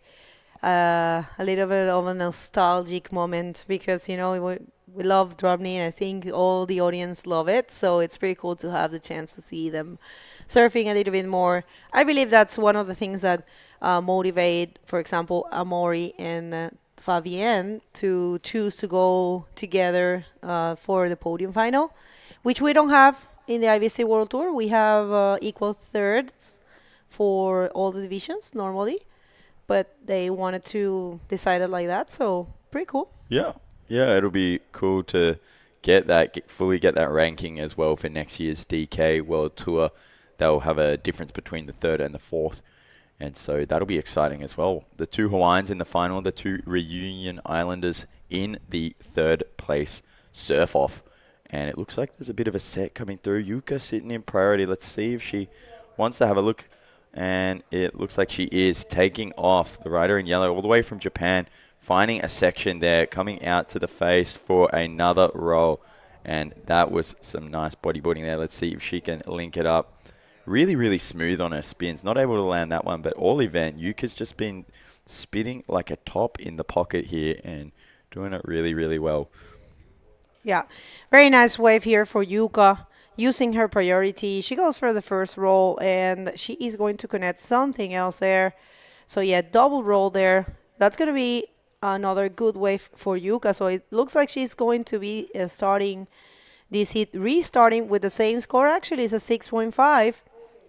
a little bit of a nostalgic moment because, we love drop knee, and I think all the audience love it. So it's pretty cool to have the chance to see them surfing a little bit more. I believe that's one of the things that motivate, for example, Amori and Fabienne to choose to go together for the podium final, which we don't have in the IBC World Tour. We have equal thirds for all the divisions normally, but they wanted to decide it like that, so pretty cool. Yeah, it'll be cool to fully get that ranking as well for next year's DK World Tour. They'll have a difference between the 3rd and the 4th. And so that'll be exciting as well. The 2 Hawaiians in the final, the 2 Reunion Islanders in the 3rd place surf-off. And it looks like there's a bit of a set coming through. Yuka sitting in priority. Let's see if she wants to have a look, and it looks like she is taking off. The rider in yellow all the way from Japan, finding a section there, coming out to the face for another roll. And that was some nice bodyboarding there. Let's see if she can link it up. Really, really smooth on her spins. Not able to land that one, but all event, Yuka's just been spinning like a top in the pocket here and doing it really, really well. Yeah, very nice wave here for Yuka. Using her priority, she goes for the first roll, and she is going to connect something else there. So yeah, double roll there. That's going to be another good wave for Yuka. So it looks like she's going to be starting this hit, restarting with the same score. Actually, it's a 6.5.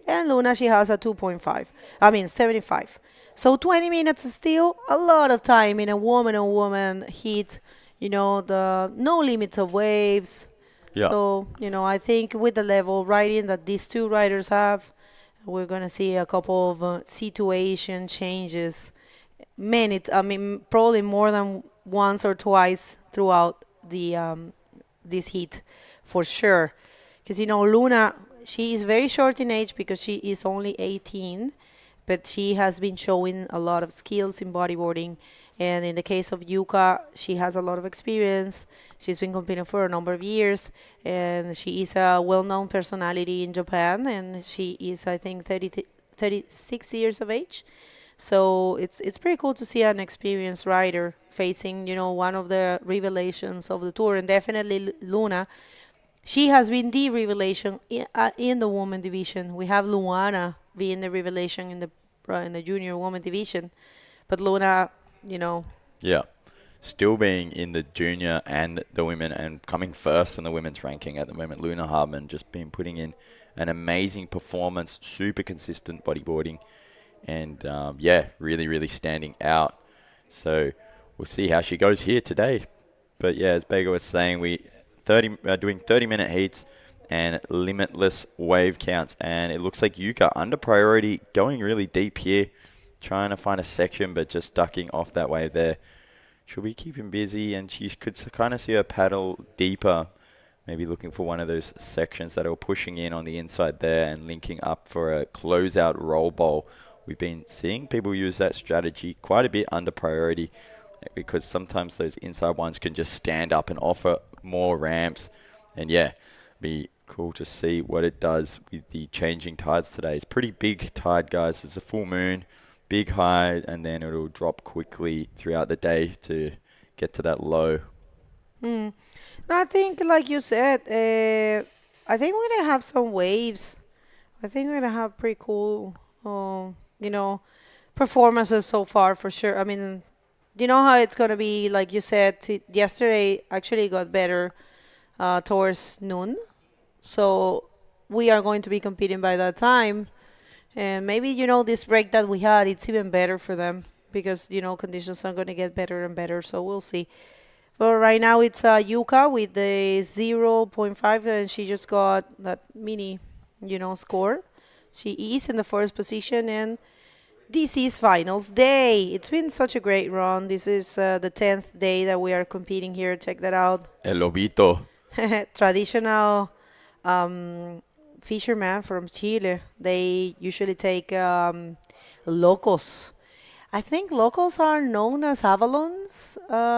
And Luna, she has a 2.5. I mean, 75. So 20 minutes is still a lot of time in a woman-on-woman hit. You know, the no limits of waves. Yeah. So, you know, I think with the level riding that these two riders have, we're going to see a couple of situation changes. Probably more than once or twice throughout the this heat, for sure. Because, you know, Luna, she is very short in age because she is only 18, but she has been showing a lot of skills in bodyboarding. And in the case of Yuka, she has a lot of experience. She's been competing for a number of years, and she is a well-known personality in Japan, and she is, I think, 36 years of age. So it's pretty cool to see an experienced rider facing, you know, one of the revelations of the tour, and definitely Luna. She has been the revelation in the woman division. We have Luana being the revelation in the junior woman division, but Luna, you know. Yeah. Still being in the junior and the women and coming first in the women's ranking at the moment. Luna Hartman just been putting in an amazing performance, super consistent bodyboarding, and yeah, really, really standing out. So we'll see how she goes here today. But yeah, as Bega was saying, we doing 30-minute heats and limitless wave counts, and it looks like Yuka under priority, going really deep here, trying to find a section, but just ducking off that wave there. She'll be keeping busy, and she could kind of see her paddle deeper, maybe looking for one of those sections that are pushing in on the inside there and linking up for a closeout roll bowl. We've been seeing people use that strategy quite a bit under priority, because sometimes those inside ones can just stand up and offer more ramps. And yeah, be cool to see what it does with the changing tides today. It's pretty big tide, guys. It's a full moon, big high, and then it'll drop quickly throughout the day to get to that low. No, I think, like you said, I think we're going to have some waves. I think we're going to have pretty cool, you know, performances so far, for sure. I mean, you know how it's going to be, like you said, yesterday actually got better towards noon. So we are going to be competing by that time. And maybe, you know, this break that we had, it's even better for them because, you know, conditions are going to get better and better. So we'll see. But right now it's Yuka with the 0.5, and she just got that mini, you know, score. She is in the first position, and this is finals day. It's been such a great run. This is the 10th day that we are competing here. Check that out. El Lobito. Traditional fisherman from Chile. They usually take locos. I think locals are known as avalons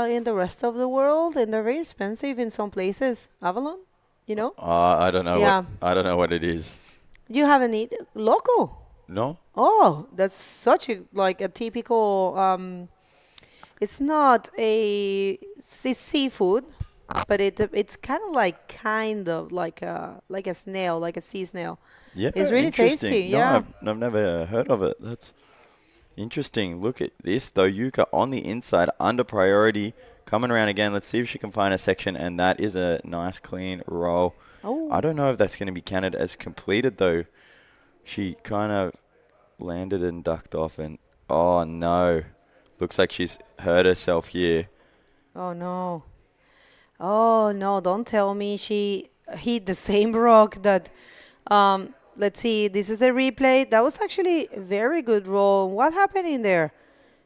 in the rest of the world, and they're very expensive in some places. Avalon, you know? I don't know. Yeah. I don't know what it is. You haven't eaten loco? No. Oh, that's such a typical. It's not it's seafood, but it's kind of like a snail, like a sea snail. Yeah, it's really interesting. tasty. No, Yeah. I've never heard of it. That's interesting. Look at this though. Yuka on the inside, under priority, coming around again. Let's see if she can find a section, and that is a nice clean roll. Oh. I don't know if that's going to be counted as completed though. She kind of landed and ducked off, and oh no, looks like she's hurt herself here. Oh no. Oh no, don't tell me she hit the same rock that let's see, this is the replay. That was actually a very good roll. What happened in there?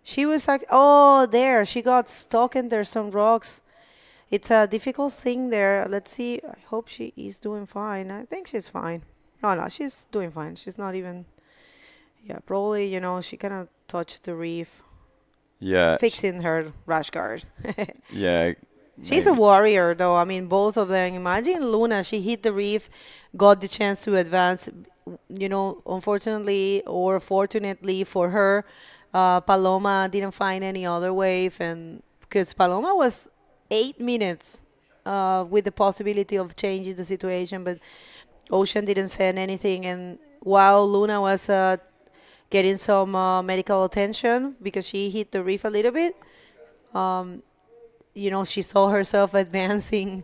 She was like, oh, there, she got stuck and there's some rocks. It's a difficult thing there. Let's see. I hope she is doing fine. I think she's fine. No, she's doing fine. She's not even. Yeah, probably, she kind of touched the reef, Yeah, fixing her rash guard. yeah. She's a Maybe. warrior, though. I mean, both of them. Imagine Luna, she hit the reef, got the chance to advance. Unfortunately or fortunately for her, Paloma didn't find any other wave, and because Paloma was 8 minutes with the possibility of changing the situation, but Ocean didn't say anything. And while Luna was getting some medical attention because she hit the reef a little bit, um, she saw herself advancing.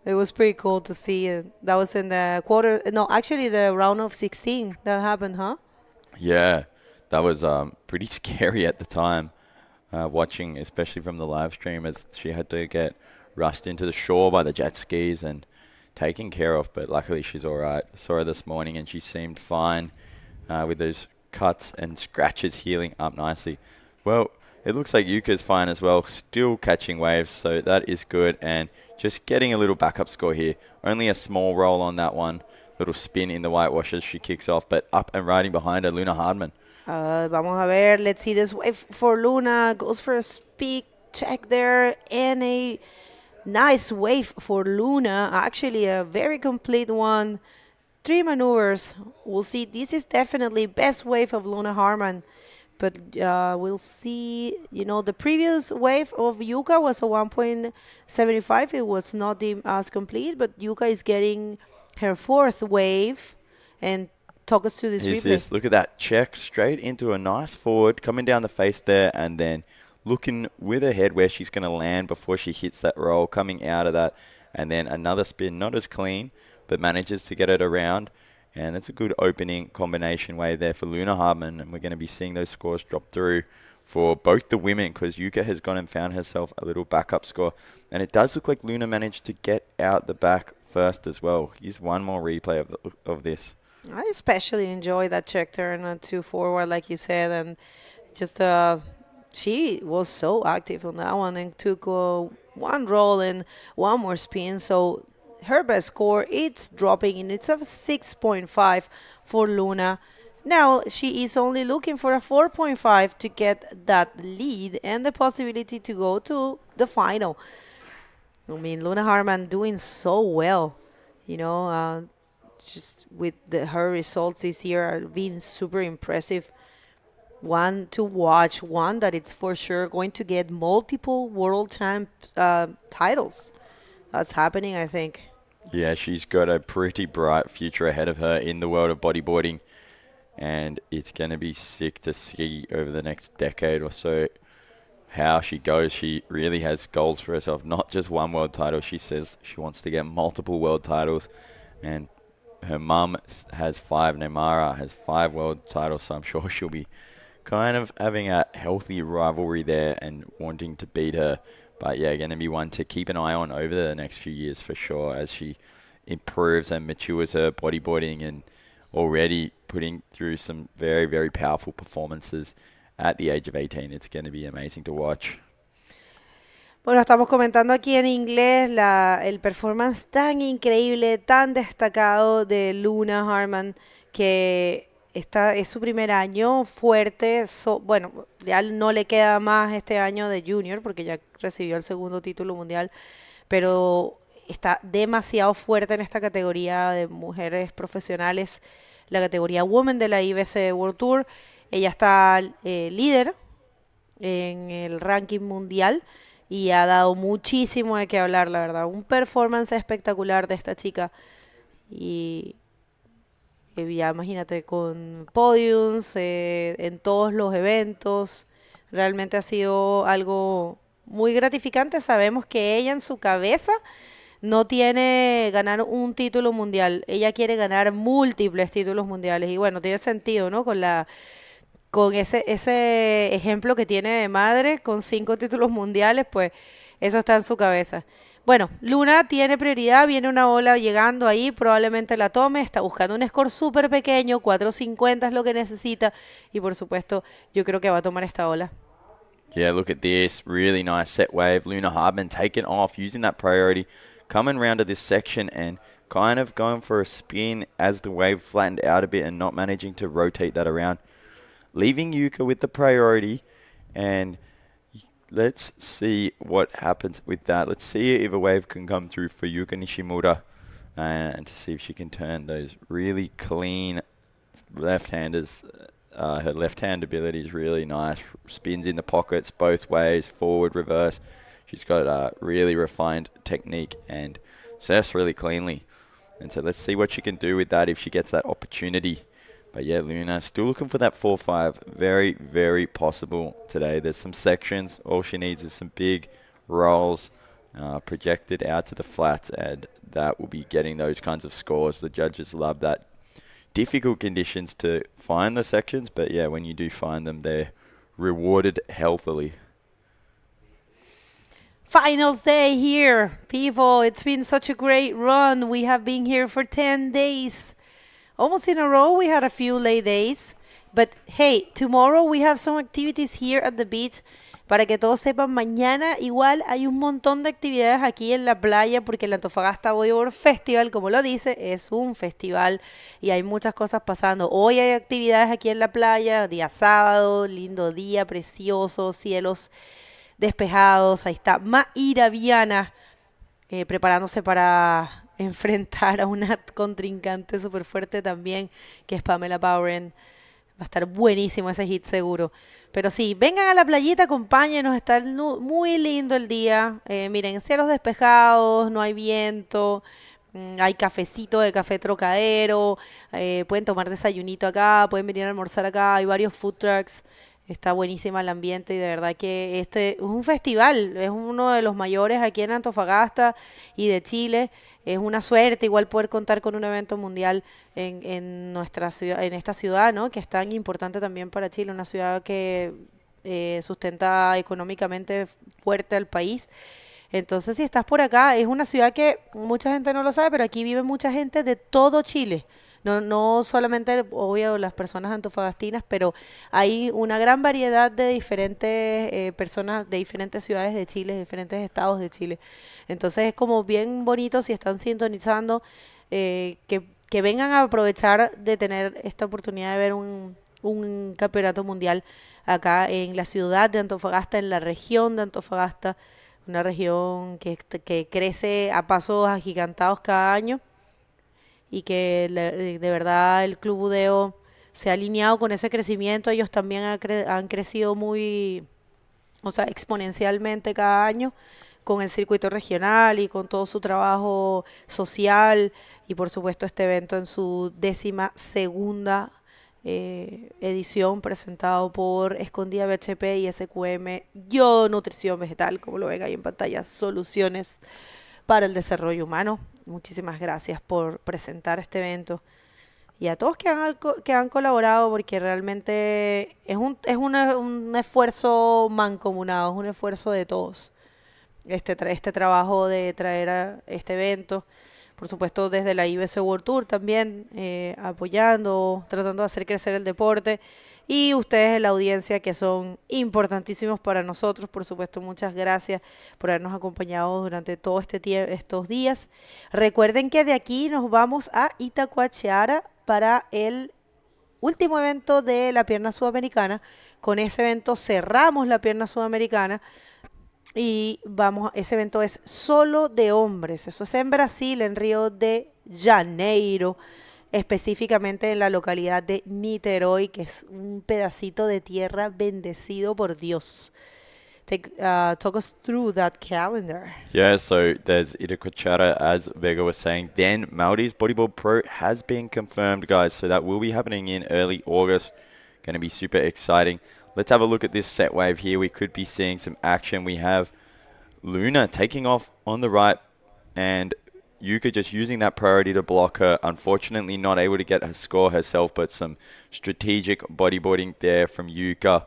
It was pretty cool to see. That was in the quarter. No, actually, the round of 16 that happened, huh? Yeah, that was pretty scary at the time, watching, especially from the live stream, as she had to get rushed into the shore by the jet skis and taken care of. But luckily, she's all right. Saw her this morning, and she seemed fine with those cuts and scratches healing up nicely. Well, it looks like Yuka's fine as well, still catching waves, so that is good. And just getting a little backup score here. Only a small roll on that one. Little spin in the whitewash as she kicks off, but up and riding behind her, Luna Hardman. Vamos a ver. Let's see this wave for Luna. Goes for a speed check there, and a nice wave for Luna. Actually, a very complete one. 3 maneuvers. We'll see. This is definitely best wave of Luna Harman. But we'll see. The previous wave of Yuka was a 1.75. It was not deemed as complete, but Yuka is getting her fourth wave. And talk us through this Here's replay. this. Look at that check straight into a nice forward, coming down the face there, and then looking with her head where she's going to land before she hits that roll, coming out of that, and then another spin, not as clean, but manages to get it around. And that's a good opening combination wave there for Luna Hardman. And we're going to be seeing those scores drop through for both the women, because Yuka has gone and found herself a little backup score. And it does look like Luna managed to get out the back first as well. Here's one more replay of this. I especially enjoy that check turn to forward, like you said. And just she was so active on that one and took one roll and one more spin. So her best score, it's dropping, and it's a 6.5 for Luna. Now she is only looking for a 4.5 to get that lead and the possibility to go to the final. I mean, Luna Harman doing so well, just with her results this year are being super impressive. One to watch, one that it's for sure going to get multiple world titles. That's happening, I think. Yeah, she's got a pretty bright future ahead of her in the world of bodyboarding, and it's going to be sick to see over the next decade or so how she goes. She really has goals for herself, not just one world title. She says she wants to get multiple world titles, and her mum has 5, Neymara has 5 world titles, so I'm sure she'll be kind of having a healthy rivalry there and wanting to beat her. But yeah, going to be one to keep an eye on over the next few years for sure, as she improves and matures her bodyboarding and already putting through some very, very powerful performances at the age of 18. It's going to be amazing to watch. Bueno, estamos comentando aquí en inglés el performance tan increíble, tan destacado de Luna Harman, que es su primer año fuerte. Bueno, ya no le queda más este año de junior porque ya recibió el segundo título mundial, pero está demasiado fuerte en esta categoría de mujeres profesionales, la categoría Women de la IBC World Tour. Ella está líder en el ranking mundial y ha dado muchísimo de qué hablar, la verdad. Un performance espectacular de esta chica. Y ya imagínate, con podiums en todos los eventos. Realmente ha sido algo muy gratificante. Sabemos que ella en su cabeza no tiene ganar un título mundial. Ella quiere ganar múltiples títulos mundiales. Y bueno, tiene sentido, ¿no? Con ese ejemplo que tiene de madre, con 5 títulos mundiales, pues eso está en su cabeza. Bueno, Luna tiene prioridad, viene una ola llegando ahí, probablemente la tome, está buscando un score súper pequeño, 4.50 es lo que necesita, y por supuesto yo creo que va a tomar esta ola. Yeah, look at this, really nice set wave. Luna Hardman taking off, using that priority, coming round to this section and kind of going for a spin as the wave flattened out a bit and not managing to rotate that around, leaving Yuka with the priority. And let's see what happens with that. Let's see if a wave can come through for Yuka Nishimura and to see if she can turn those really clean left-handers. Her left-hand ability is really nice. Spins in the pockets both ways, forward, reverse. She's got a really refined technique and surfs really cleanly. And so let's see what she can do with that if she gets that opportunity. But yeah, Luna still looking for that 4-5. Very, very possible today. There's some sections. All she needs is some big rolls projected out to the flats, and that will be getting those kinds of scores. The judges love that. Difficult conditions to find the sections, but yeah, when you do find them, they're rewarded healthily. Finals day here, people. It's been such a great run. We have been here for 10 days. Almost in a row. We had a few late days. But hey, tomorrow we have some activities here at the beach. Para que todos sepan, mañana igual hay un montón de actividades aquí en la playa porque el Antofagasta Bodyboard Festival, como lo dice, es un festival y hay muchas cosas pasando. Hoy hay actividades aquí en la playa, día sábado, lindo día, precioso, cielos despejados. Ahí está Maíra Viana preparándose para enfrentar a una contrincante súper fuerte también, que es Pamela Bowren. Va a estar buenísimo ese hit seguro. Pero sí, vengan a la playita, acompáñenos, está muy lindo el día. Miren, cielos despejados, no hay viento, hay cafecito de café Trocadero, pueden tomar desayunito acá, pueden venir a almorzar acá, hay varios food trucks. Está buenísima el ambiente y de verdad que este es un festival, es uno de los mayores aquí en Antofagasta y de Chile. Es una suerte igual poder contar con un evento mundial en nuestra ciudad, en esta ciudad, ¿no? Que es tan importante también para Chile, una ciudad que sustenta económicamente fuerte al país. Entonces, si estás por acá, es una ciudad que mucha gente no lo sabe, pero aquí vive mucha gente de todo Chile. No solamente, obvio, las personas antofagastinas, pero hay una gran variedad de diferentes personas de diferentes ciudades de Chile, de diferentes estados de Chile. Entonces es como bien bonito si están sintonizando, que vengan a aprovechar de tener esta oportunidad de ver un campeonato mundial acá en la ciudad de Antofagasta, en la región de Antofagasta, una región que crece a pasos agigantados cada año. Y que de verdad el Club Budeo se ha alineado con ese crecimiento. Ellos también han crecido exponencialmente cada año con el circuito regional y con todo su trabajo social y por supuesto este evento en su 12ª edición presentado por Escondida BHP y SQM Yodo Nutrición Vegetal, como lo ven ahí en pantalla, soluciones para el desarrollo humano. Muchísimas gracias por presentar este evento y a todos que han colaborado, porque realmente es un esfuerzo mancomunado, es un esfuerzo de todos este trabajo de traer a este evento. Por supuesto desde la IBC World Tour también apoyando, tratando de hacer crecer el deporte, y ustedes en la audiencia que son importantísimos para nosotros. Por supuesto, muchas gracias por habernos acompañado durante todo estos días. Recuerden que de aquí nos vamos a Itacoatiara para el último evento de la pierna sudamericana. Con ese evento cerramos la pierna sudamericana y ese evento es solo de hombres. Eso es en Brasil, en Río de Janeiro, específicamente en la localidad de Niterói, que es un pedacito de tierra bendecido por Dios. Talk us through that calendar. Yeah, so there's Itacoatiara, as Vega was saying. Then Maldives Bodyboard Pro has been confirmed, guys, so that will be happening in early August. Going to be super exciting. Let's have a look at this set wave here. We could be seeing some action. We have Luna taking off on the right and Yuka just using that priority to block her. Unfortunately, not able to get her score herself, but some strategic bodyboarding there from Yuka,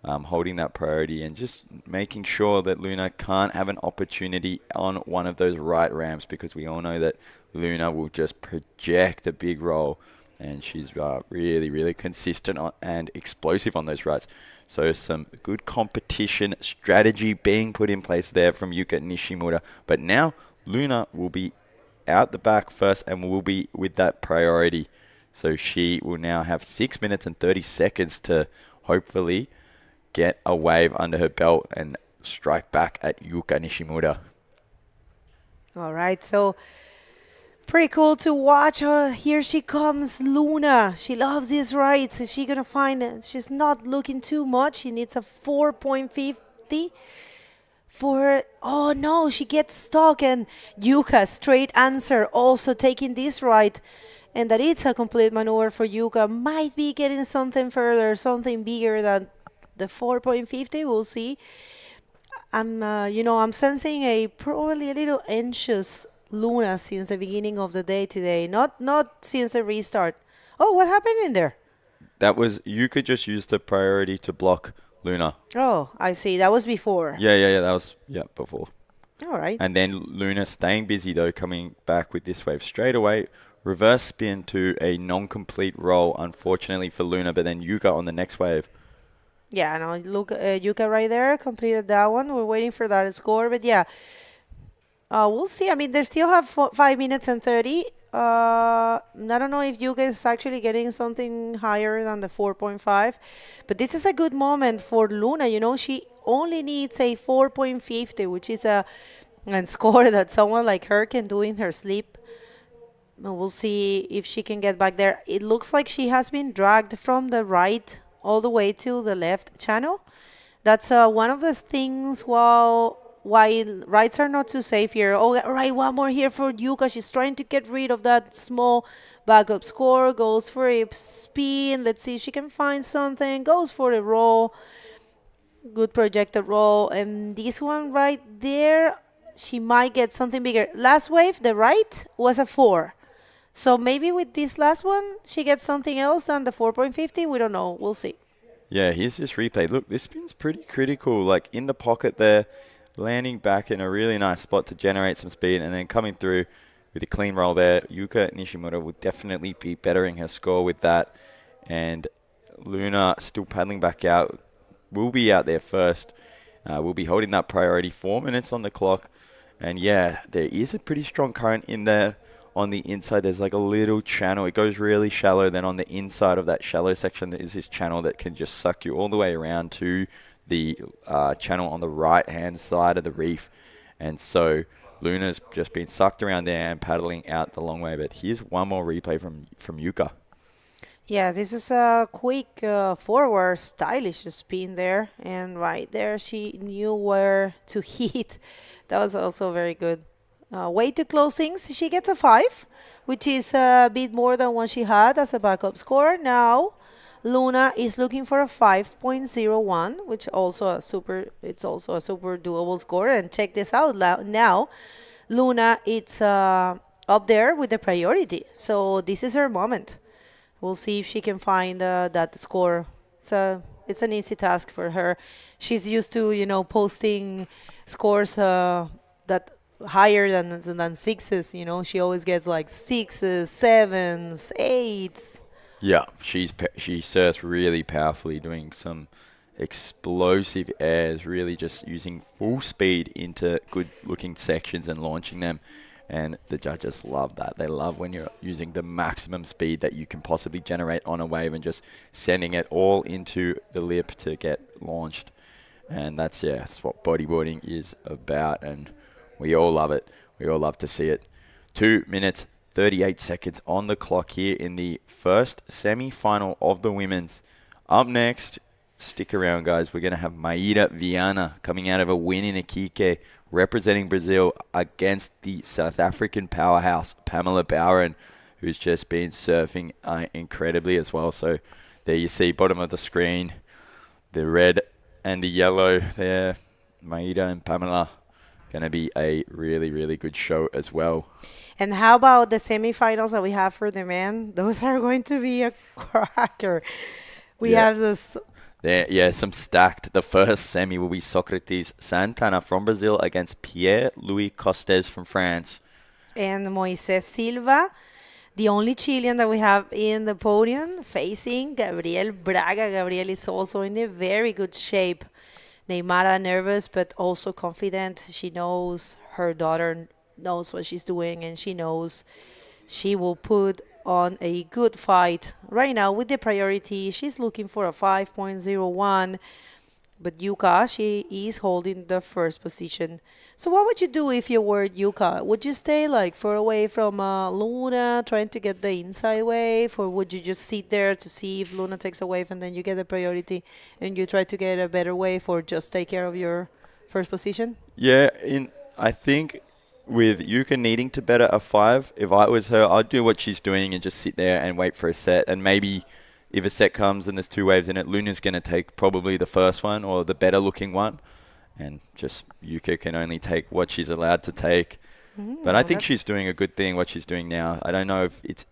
holding that priority and just making sure that Luna can't have an opportunity on one of those right ramps, because we all know that Luna will just project a big roll, and she's really, really consistent and explosive on those rights. So some good competition strategy being put in place there from Yuka Nishimura. But now Luna will be out the back first and will be with that priority. So she will now have 6 minutes and 30 seconds to hopefully get a wave under her belt and strike back at Yuka Nishimura. All right, so pretty cool to watch her. Here she comes, Luna. She loves these rides. Is she going to find it? She's not looking too much. She needs a 4.50 for, oh no, she gets stuck. And Yuka, straight answer, also taking this ride. And that it's a complete maneuver for Yuka. Might be getting something further, something bigger than the 4.50. We'll see. I'm sensing probably a little anxious Luna since the beginning of the day today. Not since the restart. Oh, what happened in there? That was, Yuka just used the priority to block Luna. Oh, I see. That was before. Yeah, that was, before. All right. And then Luna staying busy though, coming back with this wave straight away. Reverse spin to a non-complete roll, unfortunately for Luna, but then Yuka on the next wave. Yeah, no, look, Yuka right there completed that one. We're waiting for that score, but yeah. We'll see. I mean, they still have 5 minutes and 30. I don't know if Yuka is actually getting something higher than the 4.5, but this is a good moment for Luna. She only needs a 4.50, which is a score that someone like her can do in her sleep. We'll see if she can get back there. It looks like she has been dragged from the right all the way to the left channel. That's one of the things why rights are not too safe here. Oh, right, one more here for Yuka. She's trying to get rid of that small backup score. Goes for a spin. Let's see if she can find something. Goes for a roll. Good projected roll. And this one right there, she might get something bigger. Last wave, the right, was a 4. So maybe with this last one, she gets something else than the 4.50. We don't know. We'll see. Yeah, here's this replay. Look, this spin's pretty critical. Like in the pocket there, landing back in a really nice spot to generate some speed, and then coming through with a clean roll there. Yuka Nishimura will definitely be bettering her score with that. And Luna still paddling back out. Will be out there first. We'll be holding that priority. 4 minutes on the clock. And yeah, there is a pretty strong current in there. On the inside, there's like a little channel. It goes really shallow. Then on the inside of that shallow section, there is this channel that can just suck you all the way around to the channel on the right-hand side of the reef. And so Luna's just been sucked around there and paddling out the long way. But here's one more replay from Yuka. Yeah, this is a quick forward, stylish spin there. And right there, she knew where to hit. That was also very good. Way to close things. She gets a 5, which is a bit more than what she had as a backup score. Now, Luna is looking for a 5.01, which it's also a super doable score. And check this out now. Luna, it's up there with the priority. So this is her moment. We'll see if she can find that score. It's an easy task for her. She's used to, posting scores that higher than sixes. She always gets like 6s, 7s, 8s. Yeah, she surfs really powerfully, doing some explosive airs, really just using full speed into good-looking sections and launching them. And the judges love that. They love when you're using the maximum speed that you can possibly generate on a wave and just sending it all into the lip to get launched. And that's what bodyboarding is about. And we all love it. We all love to see it. 2 minutes, 38 seconds on the clock here in the first semi-final of the women's. Up next, stick around, guys. We're going to have Maíra Viana coming out of a win in Iquique, representing Brazil against the South African powerhouse, Pamela Bowren, who's just been surfing incredibly as well. So there you see, bottom of the screen, the red and the yellow there. Maíra and Pamela. Going to be a really, really good show as well. And how about the semifinals that we have for the men? Those are going to be a cracker. We have this. Some stacked. The first semi will be Socrates Santana from Brazil against Pierre-Louis Costes from France. And Moises Silva, the only Chilean that we have in the podium, facing Gabriel Braga. Gabriel is also in a very good shape. Neymara nervous, but also confident. She knows her daughter knows what she's doing, and she knows she will put on a good fight. Right now, with the priority, she's looking for a 5.01, but Yuka, she is holding the first position. So what would you do if you were Yuka? Would you stay like far away from Luna, trying to get the inside wave, or would you just sit there to see if Luna takes a wave and then you get the priority and you try to get a better wave, or just take care of your first position? Yeah, I think with Yuka needing to bet at a 5, if I was her, I'd do what she's doing and just sit there and wait for a set. And maybe if a set comes and there's 2 waves in it, Luna's going to take probably the first one or the better looking one. And just Yuka can only take what she's allowed to take. But I think she's doing a good thing, what she's doing now. I don't know if it's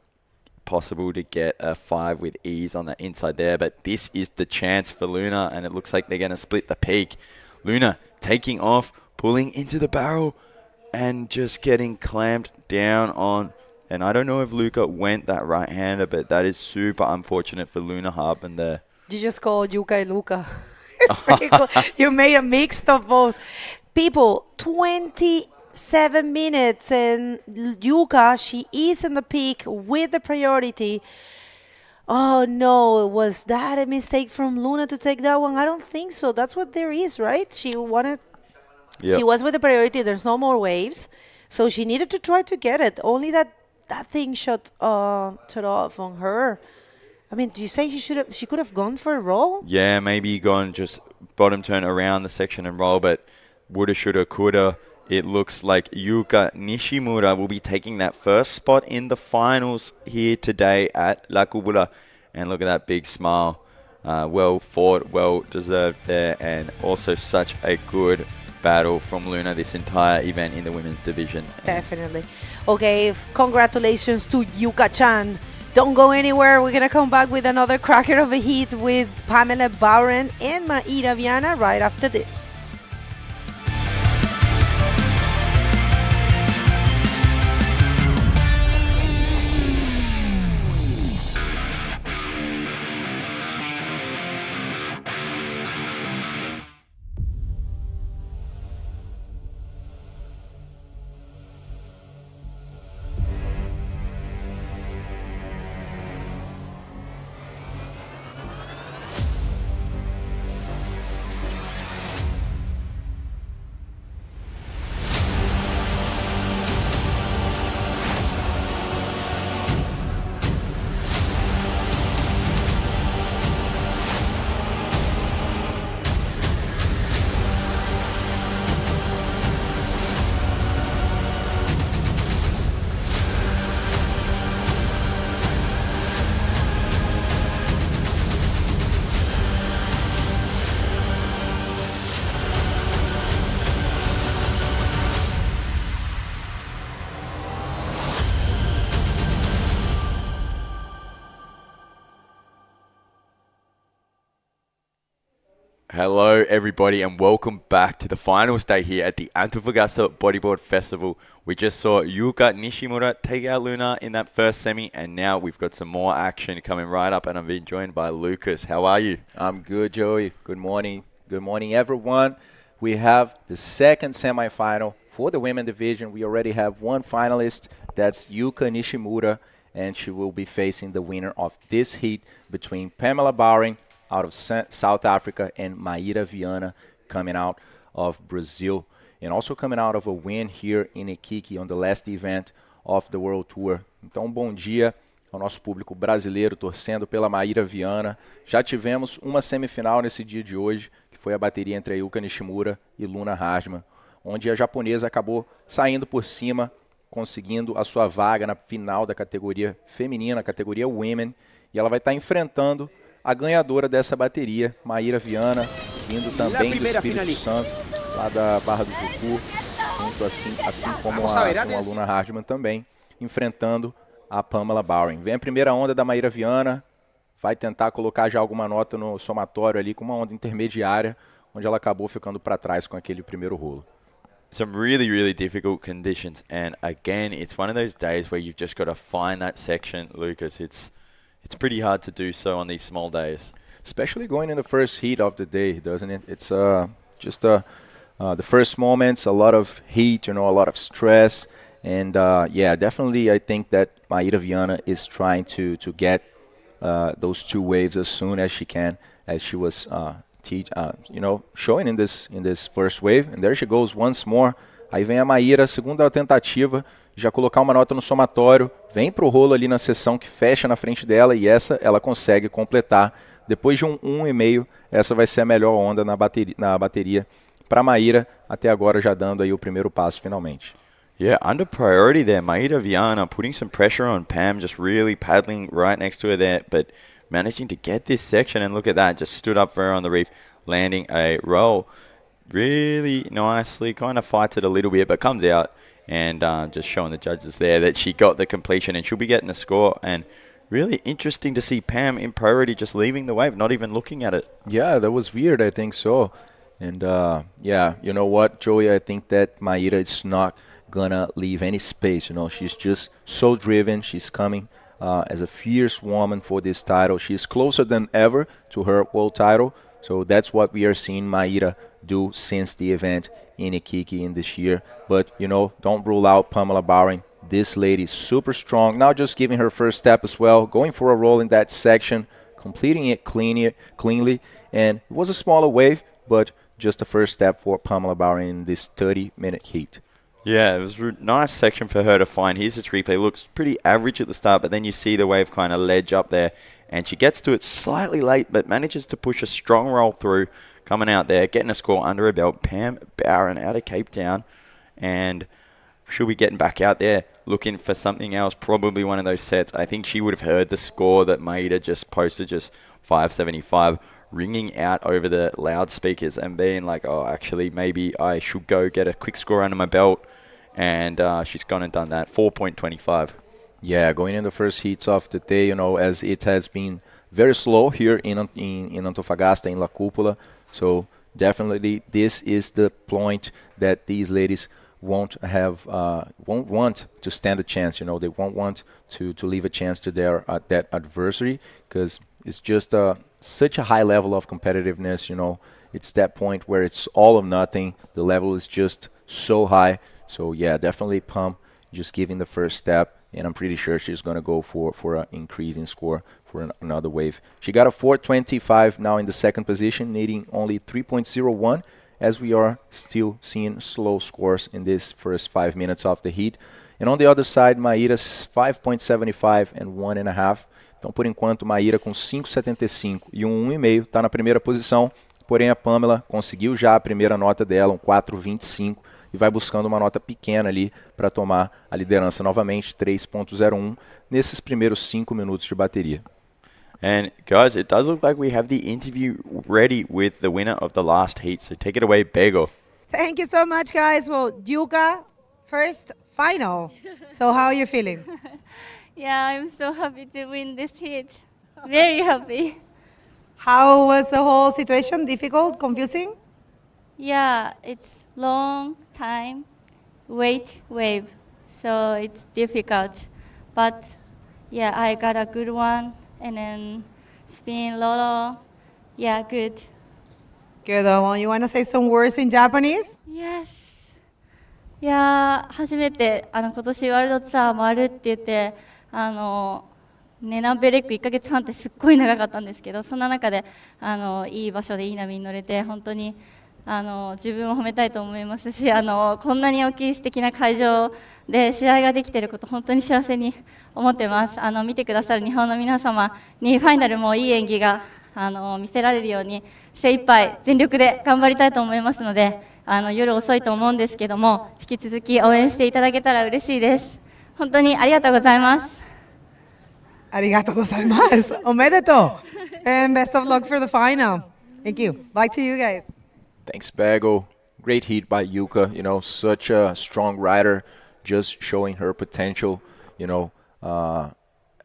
possible to get a 5 with ease on the inside there, but this is the chance for Luna, and it looks like they're going to split the peak. Luna taking off, pulling into the barrel, and just getting clamped down on. And I don't know if Luca went that right-hander, but that is super unfortunate for Luna Harbin there. You just called Yuka and Luca. It's pretty cool. You made a mix of both. People, 27 minutes, and Yuka, she is in the peak with the priority. Oh, no, was that a mistake from Luna to take that one? I don't think so. That's what there is, right? She wanted... Yep. She was with the priority. There's no more waves. So she needed to try to get it. Only that thing shut off on her. I mean, do you say she could have gone for a roll? Yeah, maybe gone just bottom turn around the section and roll, but woulda, shoulda, coulda. It looks like Yuka Nishimura will be taking that first spot in the finals here today at La Cúpula. And look at that big smile. Well fought, well deserved there, and also such a good battle from Luna this entire event in the women's division. Definitely. Okay, congratulations to Yuka-chan. Don't go anywhere. We're going to come back with another cracker of a heat with Pamela Bowren and Maida Viana right after this. Hello, everybody, and welcome back to the finals day here at the Antofagasta Bodyboard Festival. We just saw Yuka Nishimura take out Luna in that first semi, and now we've got some more action coming right up, and I'm being joined by Lucas. How are you? I'm good, Joey. Good morning. Good morning, everyone. We have the second semifinal for the women division. We already have one finalist. That's Yuka Nishimura, and she will be facing the winner of this heat between Pamela Bowren out of South Africa and Maida Viana coming out of Brazil, and also coming out of a win here in Iquique on the last event of the World Tour. Então, bom dia ao nosso público brasileiro torcendo pela Maida Viana. Já tivemos uma semifinal nesse dia de hoje, que foi a bateria entre a Yuka Nishimura e Luna Harsman, onde a japonesa acabou saindo por cima, conseguindo a sua vaga na final da categoria feminina, categoria Women, e ela vai estar enfrentando a ganhadora dessa bateria, Maida Viana, vindo também do Espírito Santo, lá da Barra do Jucu, junto assim como a Luna Harsman também, enfrentando a Pamela Bowren. Vem a primeira onda da Maida Viana, vai tentar colocar já alguma nota no somatório ali, com uma onda intermediária, onde ela acabou ficando para trás com aquele primeiro rolo. Some really, really difficult conditions, and again, it's one of those days where you've just got to find that section, Lucas. It's pretty hard to do so on these small days. Especially going in the first heat of the day, doesn't it? It's just the first moments, a lot of heat, a lot of stress. And yeah, definitely I think that Maíra Viana is trying to get those two waves as soon as she can, as she was showing in this first wave. And there she goes once more. Aí vem a Maíra, segunda tentativa, já colocar uma nota no somatório, vem pro rolo ali na seção que fecha na frente dela e essa ela consegue completar. Depois de um 1,5, essa vai ser a melhor onda na bateria para Maíra, até agora já dando aí o primeiro passo finalmente. Yeah, under priority there, Maíra Viana putting some pressure on Pam, just really paddling right next to her there, but managing to get this section, and look at that, just stood up for her on the reef, landing a roll really nicely, kind of fights it a little bit, but comes out and just showing the judges there that she got the completion and she'll be getting a score. And really interesting to see Pam in priority just leaving the wave, not even looking at it. Yeah, that was weird, I think so. And yeah, you know what, Joey, I think that Maíra is not gonna leave any space. She's just so driven. She's coming as a fierce woman for this title. She's closer than ever to her world title. So that's what we are seeing Maíra do since the event in Iquique in this year. But, don't rule out Pamela Bowring. This lady is super strong. Now just giving her first step as well, going for a roll in that section, completing it cleanly. And it was a smaller wave, but just a first step for Pamela Bowring in this 30-minute heat. Yeah, it was a nice section for her to find. Here's its replay. Looks pretty average at the start, but then you see the wave kind of ledge up there. And she gets to it slightly late, but manages to push a strong roll through, coming out there, getting a score under her belt. Pam Bowring out of Cape Town. And she'll be getting back out there looking for something else, probably one of those sets. I think she would have heard the score that Maíra just posted, just 575, ringing out over the loudspeakers and being like, oh, actually, maybe I should go get a quick score under my belt. And she's gone and done that, 4.25. Yeah, going in the first heats of the day, as it has been very slow here in Antofagasta, in La Cúpula. So definitely this is the point that these ladies won't want to stand a chance. They won't want to leave a chance to that adversary, because it's just such a high level of competitiveness. It's that point where it's all or nothing. The level is just so high. So yeah, definitely Pam just giving the first step, and I'm pretty sure she's going to go for an increase in score for another wave. She got a 425 now in the second position, needing only 3.01, as we are still seeing slow scores in this first 5 minutes of the heat. And on the other side, Maíra's 5.75 and 1.5. Então, por enquanto, Maíra com 5.75 e 1,5 está na primeira posição. Porém, a Pamela conseguiu já a primeira nota dela, um 4.25, e vai buscando uma nota pequena ali para tomar a liderança novamente, 3.01, nesses primeiros 5 minutos de bateria. And guys, it does look like we have the interview ready with the winner of the last heat. So take it away, Bego. Thank you so much, guys. Well, Yuka, first final. So how are you feeling? Yeah, I'm so happy to win this heat. Very happy. How was the whole situation? Difficult? Confusing? Yeah, it's long time, wait wave, so it's difficult. But yeah, I got a good one, and then spin Lolo. Yeah, good. Good. You want to say some words in Japanese? Yes. いやー、初めて今年ワールドツアー回るって言ってネナンベレック1ヶ月半ってすっごい長かったんですけど、そんな中でいい場所でいい波に乗れて本当に自分を褒めたいと思いますし、こんなに大きい素敵な会場で試合ができていること本当に幸せに思ってます。見てくださる日本の皆様にファイナルもいい演技が見せられるように精一杯全力で頑張りたいと思いますので、夜遅いと思うんですけども引き続き応援していただけたら嬉しいです。本当にありがとうございます。Arigato gozaimasu. Omedeto. And best of luck for the final. Thank you. Back to you guys. Thanks, Bago. Great heat by Yuka. Such a strong rider, just showing her potential.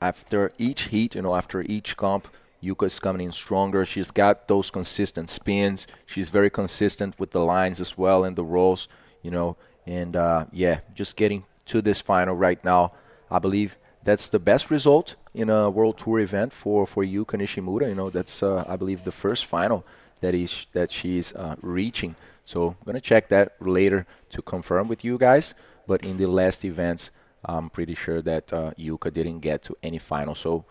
After each heat, after each comp, Yuka is coming in stronger. She's got those consistent spins. She's very consistent with the lines as well and the rolls, And yeah, just getting to this final right now. I believe that's the best result in a World Tour event for Yuka Nishimura. That's, I believe, the first final that she's reaching. So I'm going to check that later to confirm with you guys. But in the last events, I'm pretty sure that Yuka didn't get to any final. So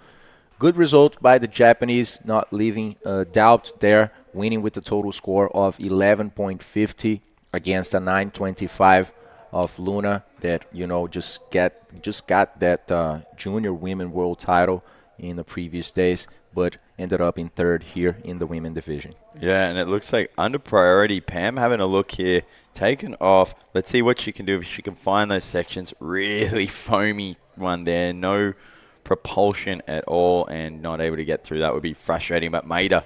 good result by the Japanese, not leaving doubt there, winning with a total score of 11.50 against a 9.25 of Luna that, just got that junior women world title in the previous days, but ended up in third here in the women division. Yeah, and it looks like under priority, Pam having a look here, taken off. Let's see what she can do if she can find those sections. Really foamy one there, no propulsion at all, and not able to get through. That would be frustrating, but Maíra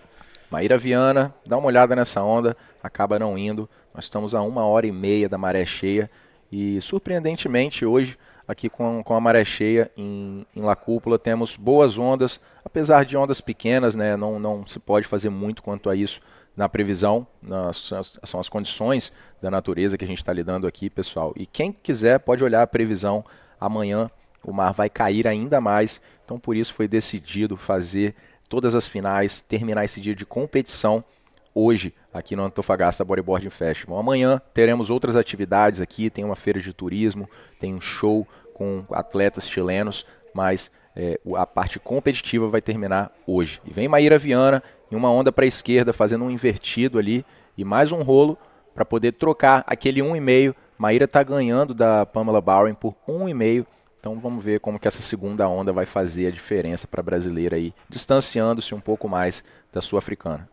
Viana, dá uma olhada nessa onda, acaba não indo. Nós estamos a 1h30 da maré cheia e, surpreendentemente, hoje, aqui com a maré cheia em La Cúpula, temos boas ondas, apesar de ondas pequenas, né? Não se pode fazer muito quanto a isso na previsão, são as condições da natureza que a gente está lidando aqui, pessoal. E quem quiser pode olhar a previsão, amanhã o mar vai cair ainda mais, então por isso foi decidido fazer todas as finais, terminar esse dia de competição hoje aqui no Antofagasta Bodyboarding Festival. Amanhã teremos outras atividades aqui, tem uma feira de turismo, tem um show com atletas chilenos, mas a parte competitiva vai terminar hoje. E vem Maíra Viana em uma onda para a esquerda, fazendo um invertido ali e mais um rolo para poder trocar aquele 1,5. Maíra está ganhando da Pamela Bowring por 1,5. Então vamos ver como que essa segunda onda vai fazer a diferença para a brasileira aí, distanciando-se um pouco mais da sul-africana.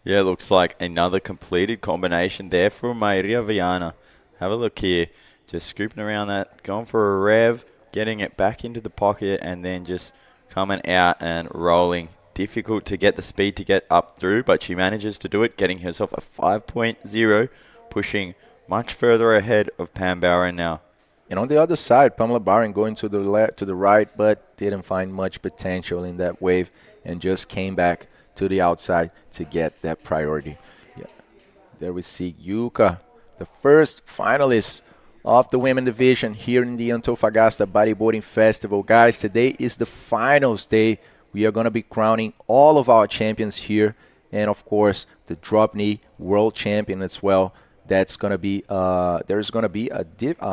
Yeah, looks like another completed combination there for Maíra Viana. Have a look here. Just scooping around that, going for a rev, getting it back into the pocket, and then just coming out and rolling. Difficult to get the speed to get up through, but she manages to do it, getting herself a 5.0, pushing much further ahead of Pam Bowring now. And on the other side, Pamela Bowring going to the right, but didn't find much potential in that wave and just came back to the outside to get that priority. Yeah. There we see Yuka, the first finalist of the women division here in the Antofagasta Bodyboarding Festival. Guys, today is the finals day. We are going to be crowning all of our champions here, and of course the drop knee world champion as well. That's going to be there's going to be a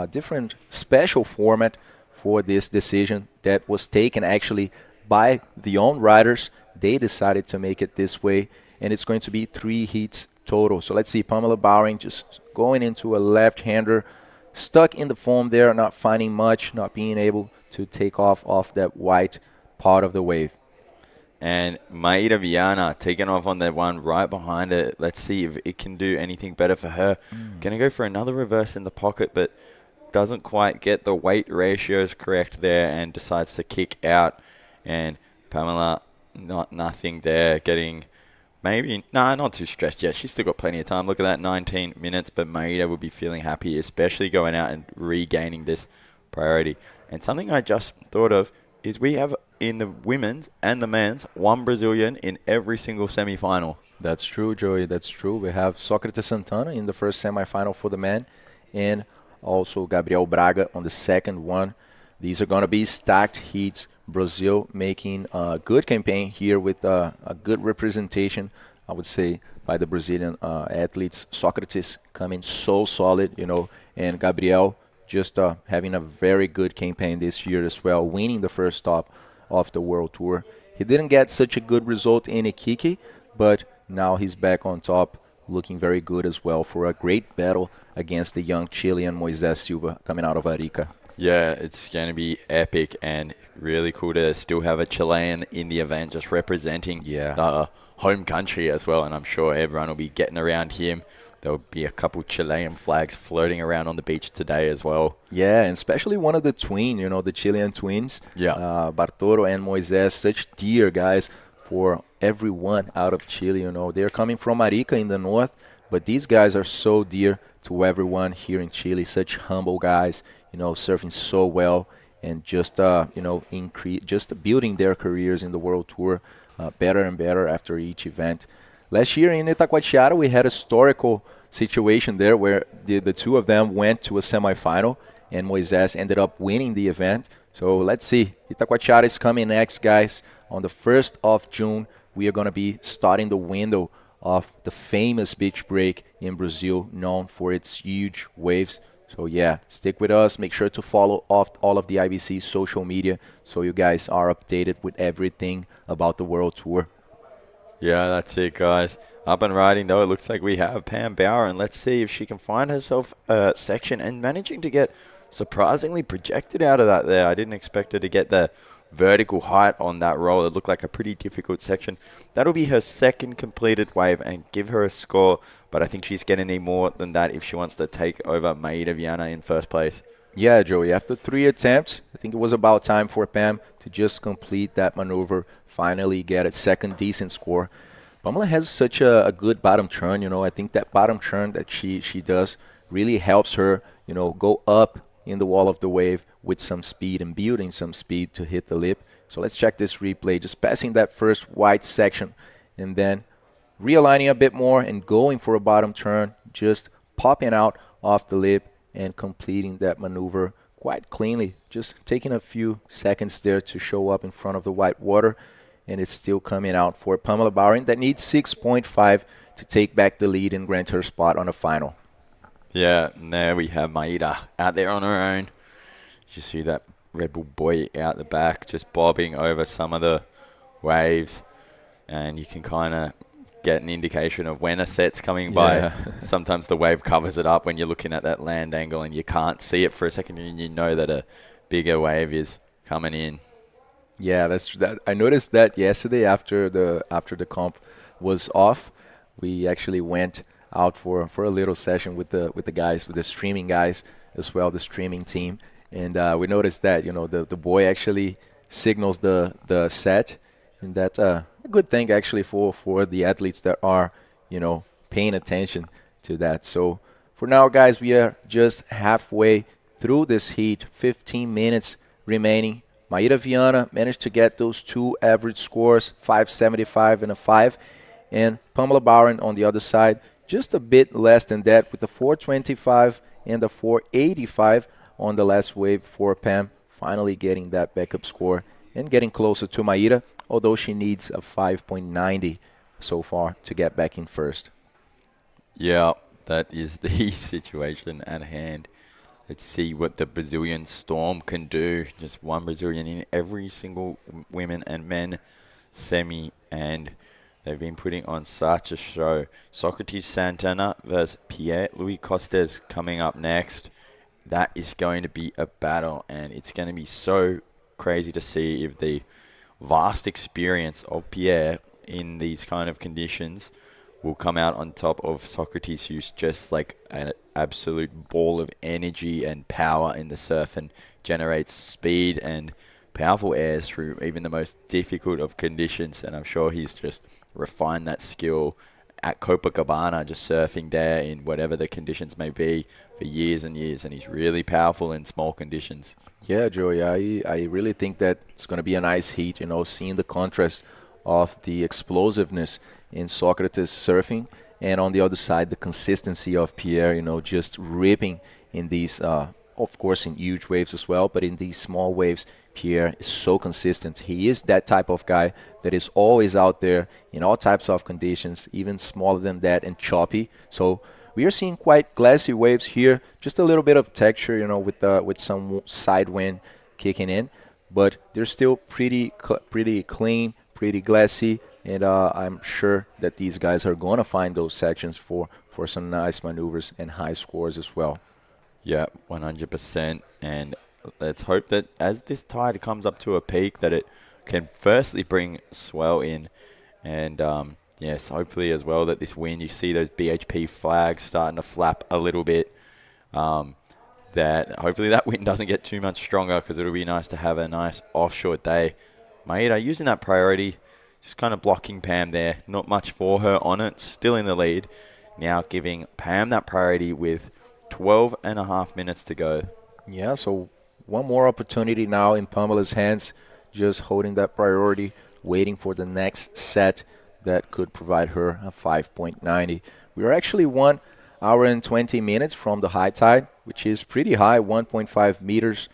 different special format for this decision that was taken actually by the own riders. They decided to make it this way, and it's going to be 3 heats total. So let's see, Pamela Bowring just going into a left-hander, stuck in the foam there, not finding much, not being able to take off that white part of the wave. And Maíra Viana taking off on the one right behind it. Let's see if it can do anything better for her. Going to go for another reverse in the pocket, but doesn't quite get the weight ratios correct there and decides to kick out. And Pamela, nothing there, getting not too stressed yet. She's still got plenty of time. Look at that, 19 minutes, but Maíra will be feeling happy, especially going out and regaining this priority. And something I just thought of is we have in the women's and the men's one Brazilian in every single semi-final. That's true, Joey. That's true. We have Sócrates Santana in the first semi-final for the men, and also Gabriel Braga on the second one. These are going to be stacked heats. Brazil making a good campaign here with a good representation, I would say, by the Brazilian athletes. Sócrates coming so solid, and Gabriel just having a very good campaign this year as well, winning the first stop of the World Tour. He didn't get such a good result in Iquique, but now he's back on top, looking very good as well for a great battle against the young Chilean Moisés Silva coming out of Arica. Yeah, it's going to be epic and really cool to still have a Chilean in the event, just representing the home country as well. And I'm sure everyone will be getting around him. There'll be a couple Chilean flags floating around on the beach today as well. Yeah, and especially one of the the Chilean twins. Yeah. Bartolo and Moisés, such dear guys for everyone out of Chile. They're coming from Arica in the north, but these guys are so dear to everyone here in Chile. Such humble guys, surfing so well and just just building their careers in the World Tour better and better after each event. Last year in Itacoatiara, we had a historical situation there where the two of them went to a semifinal, and Moisés ended up winning the event. So let's see. Itacoatiara is coming next, guys. On the 1st of June, we are going to be starting the window of the famous beach break in Brazil, known for its huge waves. So yeah, stick with us. Make sure to follow all of the IBC social media so you guys are updated with everything about the World Tour. Yeah, that's it, guys. Up and riding, though, it looks like we have Pam Bauer, and let's see if she can find herself a section and managing to get surprisingly projected out of that there. I didn't expect her to get the vertical height on that roll. It looked like a pretty difficult section. That'll be her second completed wave and give her a score, but I think she's going to need more than that if she wants to take over Maida Viana in first place. Yeah, Joey, after 3 attempts, I think it was about time for Pam to just complete that maneuver, finally get a second decent score. Pamela has such a good bottom turn, you know. I think that bottom turn that she does really helps her, you know, go up in the wall of the wave with some speed and building some speed to hit the lip. So let's check this replay, just passing that first white section and then realigning a bit more and going for a bottom turn, just popping out off the lip and completing that maneuver quite cleanly. Just taking a few seconds there to show up in front of the white water, and it's still coming out for Pamela Bauer that needs 6.5 to take back the lead and grant her spot on the final. Yeah, and there we have Maida out there on her own. You see that Red Bull boy out the back just bobbing over some of the waves, and you can kind of get an indication of when a set's coming by. Sometimes the wave covers it up when you're looking at that land angle and you can't see it for a second, and you know that a bigger wave is coming in. Yeah, that's that. I noticed that yesterday after the comp was off, we actually went out for a little session with the guys, with the streaming guys as well, the streaming team, and we noticed that, you know, the boy actually signals the set, and that's a good thing actually for the athletes that are, you know, paying attention to that. So for now, guys, we are just halfway through this heat, 15 minutes remaining. Maida Viana managed to get those two average scores, 575 and a 5. And Pamela Bauer on the other side, just a bit less than that with the 425 and the 485 on the last wave for Pam, finally getting that backup score and getting closer to Maida, although she needs a 5.90 so far to get back in first. Yeah, that is the situation at hand. Let's see what the Brazilian Storm can do. Just one Brazilian in every single women and men semi, and they've been putting on such a show. Socrates Santana versus Pierre-Louis Costes coming up next. That is going to be a battle, and it's going to be so crazy to see if the vast experience of Pierre in these kind of conditions will come out on top of Socrates, who's just like an absolute ball of energy and power in the surf and generates speed and powerful airs through even the most difficult of conditions. And I'm sure he's just refined that skill at Copacabana, just surfing there in whatever the conditions may be for years and years, and he's really powerful in small conditions. Yeah, Joey, I really think that it's going to be a nice heat, you know, seeing the contrast of the explosiveness in Socrates surfing, and on the other side, the consistency of Pierre, you know, just ripping in these, of course, in huge waves as well, but in these small waves, Pierre is so consistent. He is that type of guy that is always out there in all types of conditions, even smaller than that and choppy. So we are seeing quite glassy waves here, just a little bit of texture, you know, with some side wind kicking in, but they're still pretty clean, pretty glassy, and I'm sure that these guys are going to find those sections for some nice maneuvers and high scores as well. Yeah, 100%. And let's hope that as this tide comes up to a peak, that it can firstly bring swell in, and yes, hopefully as well that this wind, you see those BHP flags starting to flap a little bit, that hopefully that wind doesn't get too much stronger, because it'll be nice to have a nice offshore day. Maida using that priority, just kind of blocking Pam there. Not much for her on it, still in the lead. Now giving Pam that priority with 12 and a half minutes to go. Yeah, so one more opportunity now in Pamela's hands, just holding that priority, waiting for the next set that could provide her a 5.90. We are actually 1 hour and 20 minutes from the high tide, which is pretty high, 1.5 meters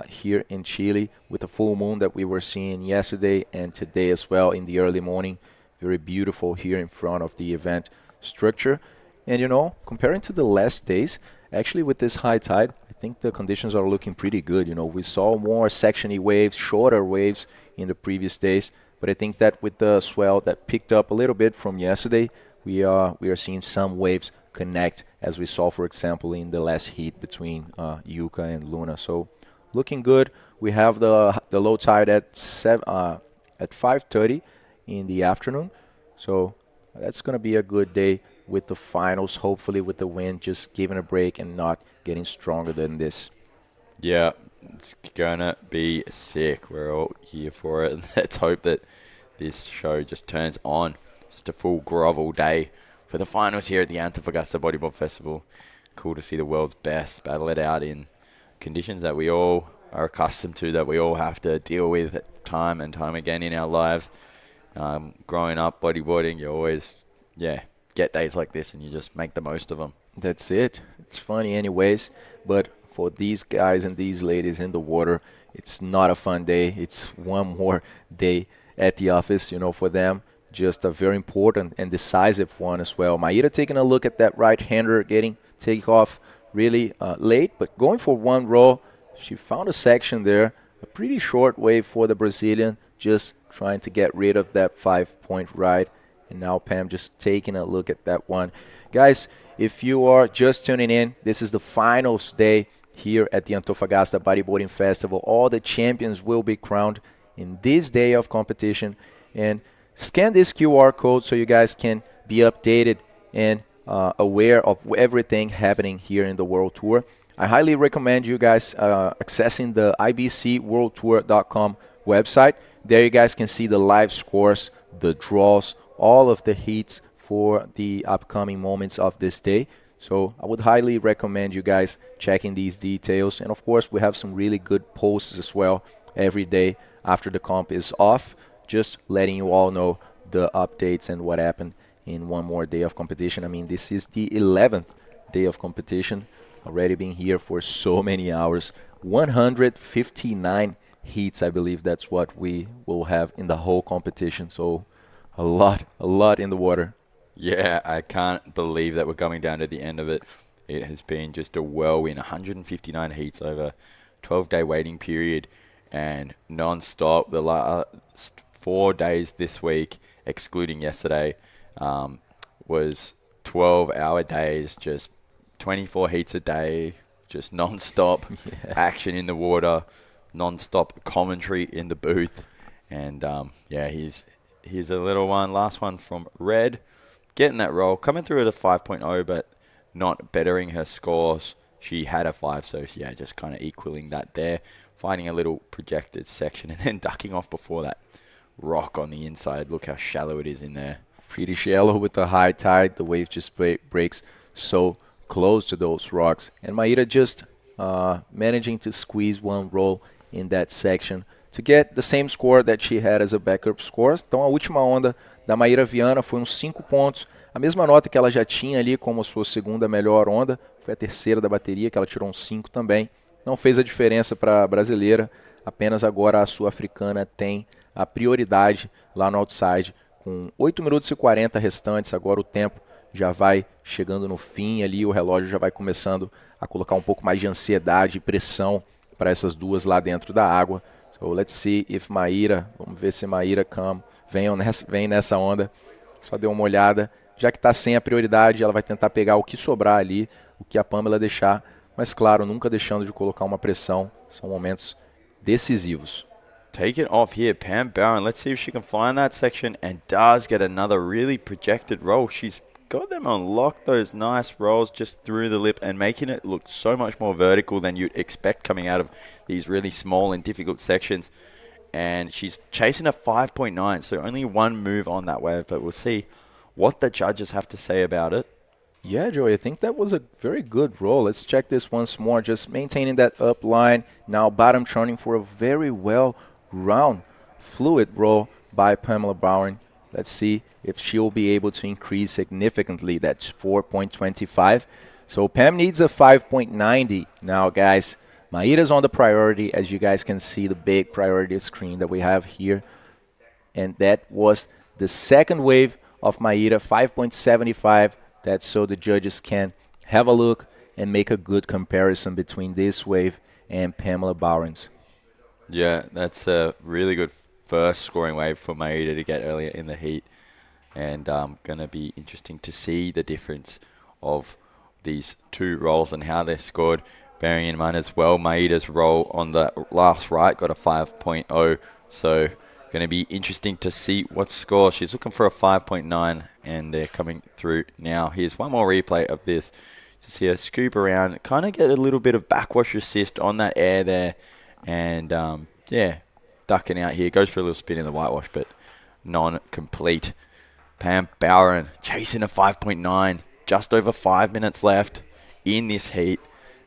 here in Chile, with the full moon that we were seeing yesterday and today as well in the early morning. very beautiful here in front of the event structure. And, you know, comparing to the last days, actually with this high tide, I think the conditions are looking pretty good. You know, we saw more section-y waves, shorter waves in the previous days, but I think that with the swell that picked up a little bit from yesterday, we are seeing some waves connect, as we saw, for example, in the last heat between Yuka and Luna. So looking good. We have the low tide at 5:30 in the afternoon. So that's going to be a good day with the finals, hopefully with the wind just giving a break and not getting stronger than this. Yeah, it's going to be sick. We're all here for it. Let's hope that this show just turns on. Just a full grovel day for the finals here at the Antofagasta Bodyboard Festival. Cool to see the world's best battle it out in conditions that we all are accustomed to, that we all have to deal with time and time again in our lives. Growing up, bodyboarding, you always, get days like this and you just make the most of them. That's it. It's funny anyways, but for these guys and these ladies in the water, it's not a fun day. It's one more day at the office, you know, for them. Just a very important and decisive one as well. Maíra taking a look at that right-hander getting take off really late, but going for one roll. She found a section there, a pretty short wave for the Brazilian, just trying to get rid of that 5-point ride. And now Pam just taking a look at that one. Guys, if you are just tuning in, this is the finals day here at the Antofagasta Bodyboarding Festival. All the champions will be crowned in this day of competition. And scan this QR code so you guys can be updated and aware of everything happening here in the World Tour. I highly recommend you guys accessing the ibcworldtour.com website. There you guys can see the live scores, the draws, all of the heats for the upcoming moments of this day. So I would highly recommend you guys checking these details. And of course, we have some really good posts as well every day after the comp is off, just letting you all know the updates and what happened in one more day of competition. I mean, this is the 11th day of competition, already been here for so many hours. 159 heats, I believe that's what we will have in the whole competition. So a lot in the water. Yeah, I can't believe that we're coming down to the end of it. It has been just a whirlwind, 159 heats over 12-day waiting period and non-stop. The last 4 days this week, excluding yesterday, was 12-hour days, just 24 heats a day, just non-stop action in the water, non-stop commentary in the booth. And, here's a little one. Last one from Red. Getting that roll. Coming through at a 5.0, but not bettering her scores. She had a 5, so yeah, just kind of equaling that there. Finding a little projected section and then ducking off before that rock on the inside. Look how shallow it is in there. Pretty shallow with the high tide. The wave just breaks so close to those rocks. And Maíra just managing to squeeze one roll in that section to get the same score that she had as a backup score. Então a última onda da Maíra Viana foi uns 5 pontos. A mesma nota que ela já tinha ali como sua segunda melhor onda. Foi a terceira da bateria, que ela tirou uns 5 também. Não fez a diferença para a brasileira. Apenas agora a sul-africana tem a prioridade lá no outside. Com 8 minutos e 40 restantes, agora o tempo já vai chegando no fim ali. O relógio já vai começando a colocar um pouco mais de ansiedade e pressão para essas duas lá dentro da água. So let's see if Maíra, vamos ver se Maíra vem nessa onda. Só deu uma olhada. Já que está sem a prioridade, ela vai tentar pegar o que sobrar ali, o que a Pamela deixar. Mas claro, nunca deixando de colocar uma pressão. São momentos decisivos. Take it off here, Pam Barron. Let's see if she can find that section and does get another really projected roll. She's got them on lock, those nice rolls just through the lip and making it look so much more vertical than you'd expect coming out of these really small and difficult sections. And she's chasing a 5.9, so only one move on that wave, but we'll see what the judges have to say about it. Yeah, Joey, I think that was a very good roll. Let's check this once more, just maintaining that up line. Now bottom turning for a very well-round fluid roll by Pamela Bowen. Let's see if she'll be able to increase significantly. That's 4.25. So Pam needs a 5.90 now, guys. Maíra's on the priority, as you guys can see the big priority screen that we have here. And that was the second wave of Maíra, 5.75. That's so the judges can have a look and make a good comparison between this wave and Pamela Bowring's. Yeah, that's a really good first scoring wave for Maeda to get earlier in the heat. And going to be interesting to see the difference of these two rolls and how they're scored. Bearing in mind as well, Maeda's roll on the last right got a 5.0. So going to be interesting to see what score. She's looking for a 5.9 and they're coming through now. Here's one more replay of this. To see her scoop around, kind of get a little bit of backwash assist on that air there. And yeah, ducking out here. Goes for a little spin in the whitewash, but non-complete. Pam Bowron chasing a 5.9. Just over 5 minutes left in this heat.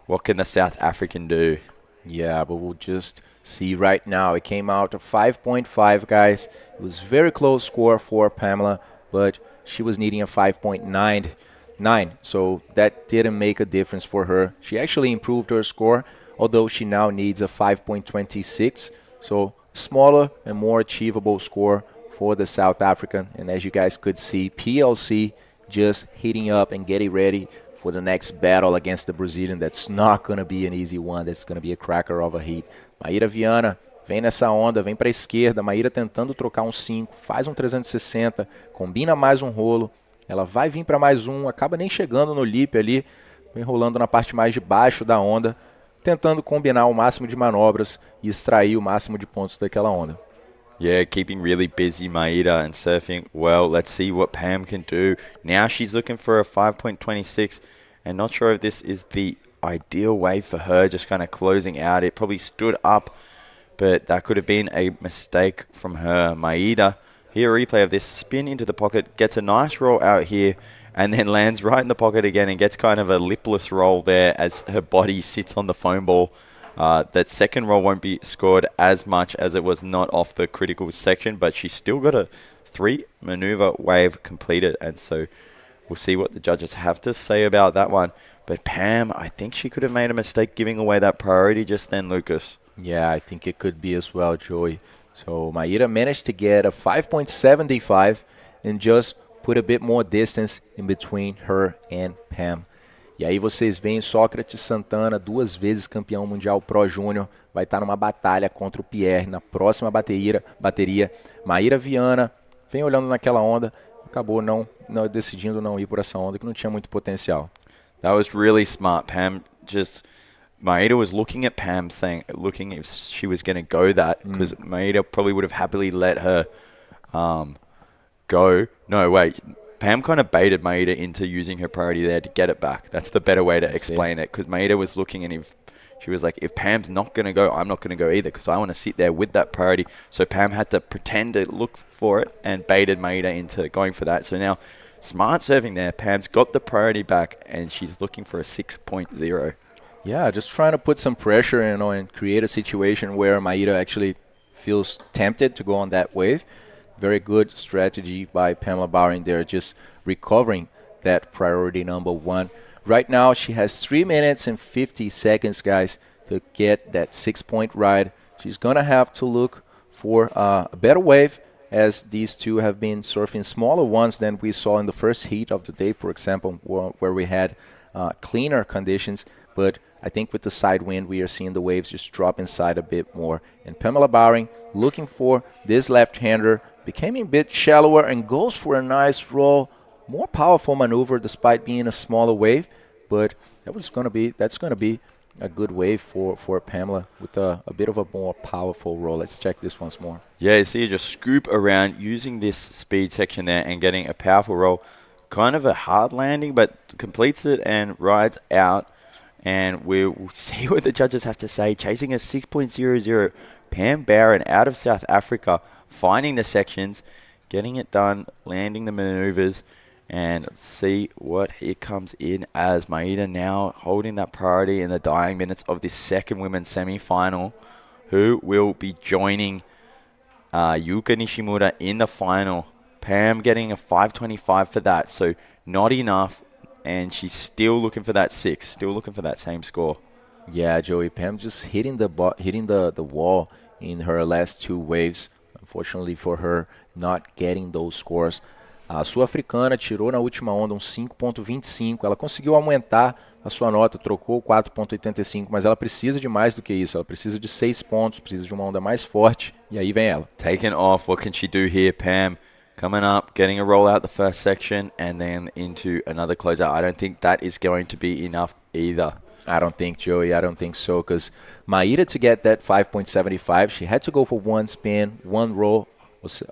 What can the South African do? Yeah, but we'll just see right now. It came out to 5.5, guys. It was very close score for Pamela, but she was needing a 5.99. So that didn't make a difference for her. She actually improved her score, although she now needs a 5.26. So smaller and more achievable score for the South African. And as you guys could see, PLC just heating up and getting ready for the next battle against the Brazilian. That's not going to be an easy one. That's going to be a cracker of a heat. Maíra Viana vem nessa onda, vem para a esquerda. Maíra tentando trocar um 5, faz um 360, combina mais um rolo. Ela vai vir para mais um, acaba nem chegando no lip ali, vem rolando na parte mais de baixo da onda, tentando combinar o máximo de manobras e extrair o máximo de pontos daquela onda. Yeah, keeping really busy, Maeda, and surfing well. Let's see what Pam can do. Now she's looking for a 5.26, and not sure if this is the ideal way for her, just kind of closing out. It probably stood up, but that could have been a mistake from her. Maeda, here a replay of this, spin into the pocket, gets a nice roll out here, and then lands right in the pocket again and gets kind of a lipless roll there as her body sits on the foam ball. That second roll won't be scored as much as it was not off the critical section, but she's still got a 3 maneuver wave completed, and so we'll see what the judges have to say about that one. But Pam, I think she could have made a mistake giving away that priority just then, Lucas. Yeah, I think it could be as well, Joey. So Maíra managed to get a 5.75 and just put a bit more distance in between her and Pam. E aí vocês veem Sócrates Santana, 2 vezes campeão mundial Pro Júnior, vai estar numa batalha contra o Pierre na próxima bateria. Maíra Viana vem olhando naquela onda, acabou decidindo não ir por essa onda, que não tinha muito potencial. That was really smart. Pam Maeda was looking at Pam, looking if she was going to go that, because Maeda probably would have happily let her go. No, wait. Pam kind of baited Maeda into using her priority there to get it back. That's the better way to explain it, because Maeda was looking, and if she was like, if Pam's not going to go, I'm not going to go either, because I want to sit there with that priority. So Pam had to pretend to look for it and baited Maeda into going for that. So now, smart serving there. Pam's got the priority back, and she's looking for a 6.0. Yeah, just trying to put some pressure, and create a situation where Maeda actually feels tempted to go on that wave. Very good strategy by Pamela Bowring there, just recovering that priority number 1. Right now, she has 3 minutes and 50 seconds, guys, to get that 6-point ride. She's going to have to look for a better wave, as these two have been surfing smaller ones than we saw in the first heat of the day, for example, where we had cleaner conditions. But I think with the side wind, we are seeing the waves just drop inside a bit more. And Pamela Bowring looking for this left-hander, became a bit shallower and goes for a nice roll. More powerful maneuver despite being a smaller wave. But that's going to be a good wave for Pamela with a bit of a more powerful roll. Let's check this once more. Yeah, you see you just scoop around using this speed section there and getting a powerful roll. Kind of a hard landing, but completes it and rides out. And we'll see what the judges have to say. Chasing a 6.00. Pam Bowring out of South Africa, finding the sections, getting it done, landing the maneuvers, and let's see what here comes in as Maeda now holding that priority in the dying minutes of this second women's semi-final, who will be joining Yuka Nishimura in the final. Pam getting a 5.25 for that, so not enough, and she's still looking for that 6, still looking for that same score. Yeah, Joey, Pam just hitting the wall in her last 2 waves. unfortunately for her, not getting those scores. A sul-africana tirou na última onda um 5.25, ela conseguiu aumentar a sua nota, trocou 4.85, mas ela precisa de mais do que isso, ela precisa de 6 pontos, precisa de uma onda mais forte, e aí vem ela. Taking off, what can she do here, Pam? Coming up, getting a roll out the first section, and then into another closeout. I don't think that is going to be enough either. I don't think, Joey, I don't think so, because Maíra, to get that 5.75, she had to go for one spin, one roll,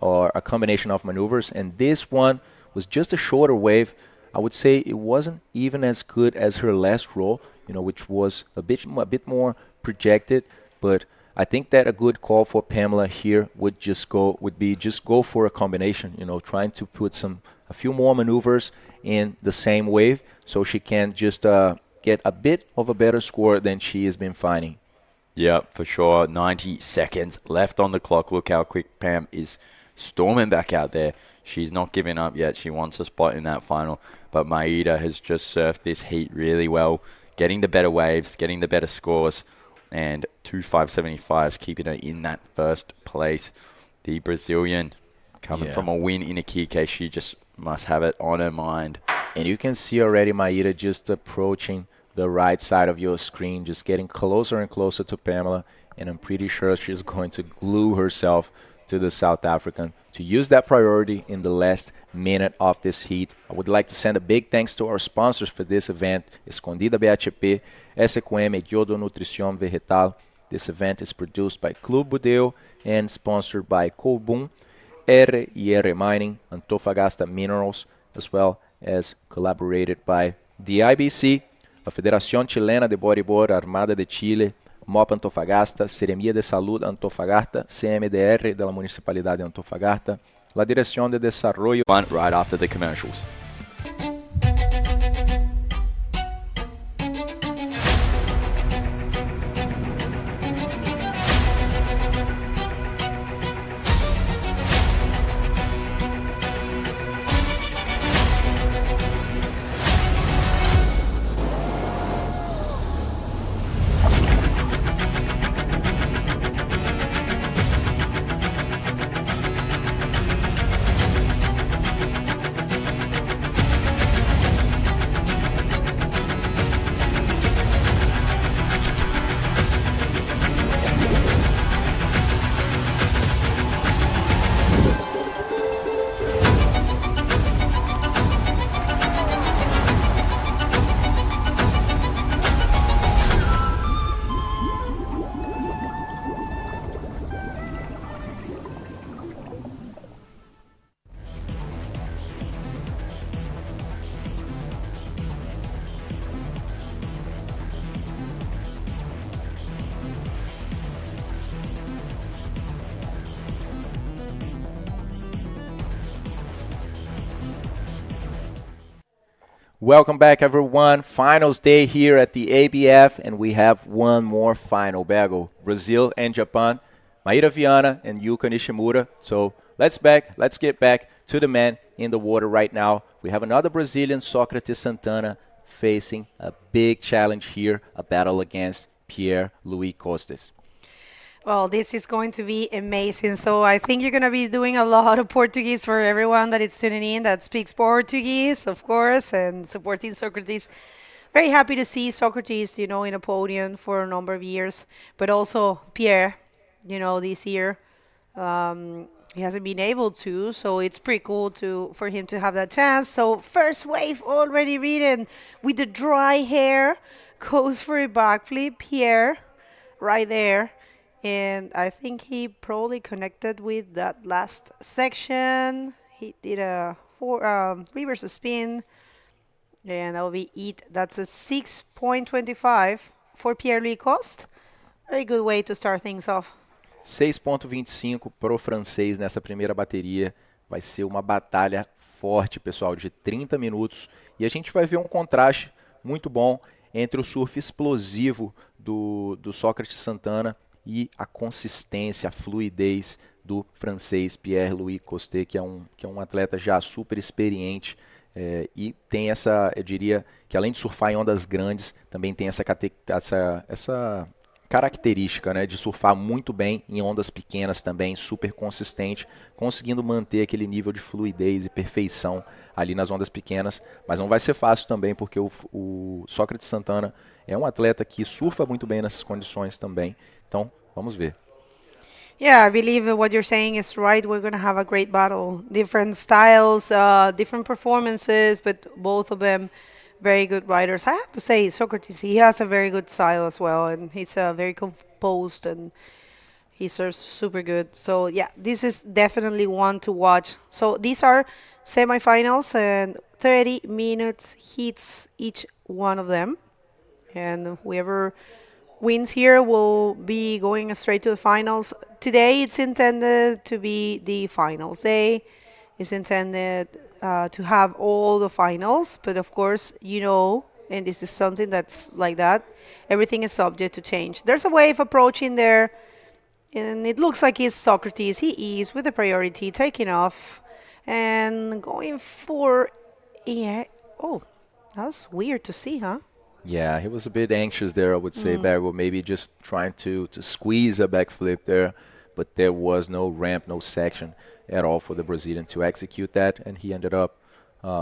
or a combination of maneuvers, and this one was just a shorter wave. I would say it wasn't even as good as her last roll, which was a bit more projected, but I think that a good call for Pamela here would be go for a combination, trying to put a few more maneuvers in the same wave so she can just get a bit of a better score than she has been finding. Yeah, for sure. 90 seconds left on the clock. Look how quick Pam is storming back out there. She's not giving up yet. She wants a spot in that final. But Maíra has just surfed this heat really well, getting the better waves, getting the better scores, and 2.575s keeping her in that first place. The Brazilian coming from a win in Iquique. She just must have it on her mind. And you can see already Maíra just approaching the right side of your screen, just getting closer and closer to Pamela, and I'm pretty sure she's going to glue herself to the South African to use that priority in the last minute of this heat. I would like to send a big thanks to our sponsors for this event, Escondida BHP, SQM e Yodo Nutrición Vegetal. This event is produced by Club Budeo and sponsored by Colbún, R&R Mining, Antofagasta Minerals, as well as collaborated by the IBC, a Federación Chilena de Bodyboard, Armada de Chile, MOP Antofagasta, Seremia de Salud Antofagasta, CMDR de la Municipalidad de Antofagasta, la Dirección de Desarrollo. Right after the commercials. Welcome back, everyone. Finals day here at the ABF, and we have one more final battle. Brazil and Japan, Maíra Viana and Yuka Nishimura. So let's get back to the men in the water right now. We have another Brazilian, Sócrates Santana, facing a big challenge here, a battle against Pierre-Louis Costes. Well, this is going to be amazing. So I think you're going to be doing a lot of Portuguese for everyone that is tuning in that speaks Portuguese, of course, and supporting Socrates. Very happy to see Socrates, in a podium for a number of years, but also Pierre, this year. He hasn't been able to, so it's pretty cool for him to have that chance. So first wave already ridden with the dry hair, goes for a backflip, Pierre, right there. And I think he probably connected with that last section. He did a reverse spin, and that will be it. That's a 6.25 for Pierre-Louis Coste. Very good way to start things off. 6.25 para o francês nessa primeira bateria. Vai ser uma batalha forte, pessoal, de 30 minutos. E a gente vai ver um contraste muito bom entre o surf explosivo do Sócrates Santana e a consistência, a fluidez do francês Pierre-Louis Costes, que é um atleta já super experiente e tem essa, eu diria, que além de surfar em ondas grandes, também tem essa característica, né, de surfar muito bem em ondas pequenas também, super consistente, conseguindo manter aquele nível de fluidez e perfeição ali nas ondas pequenas, mas não vai ser fácil também, porque o Sócrates Santana é um atleta que surfa muito bem nessas condições também, então vamos ver. Yeah, I believe what you're saying is right. We're going to have a great battle. Different styles, different performances, but both of them very good riders. I have to say, Socrates, he has a very good style as well, and he's very composed, and he serves super good. So, yeah, this is definitely one to watch. So, these are semifinals, and 30 minutes heats each one of them. And whoever wins here will be going straight to the finals. Today it's intended to be the finals day. It's intended to have all the finals, but of course, you know, and this is something that's like that, everything is subject to change. There's a wave approaching there, and it looks like it's Socrates. He is with the priority, taking off and going for, yeah, oh, that was weird to see, huh? Yeah, he was a bit anxious there, I would say, Bergo, maybe just trying to squeeze a backflip there, but there was no ramp, no section at all for the Brazilian to execute that, and he ended up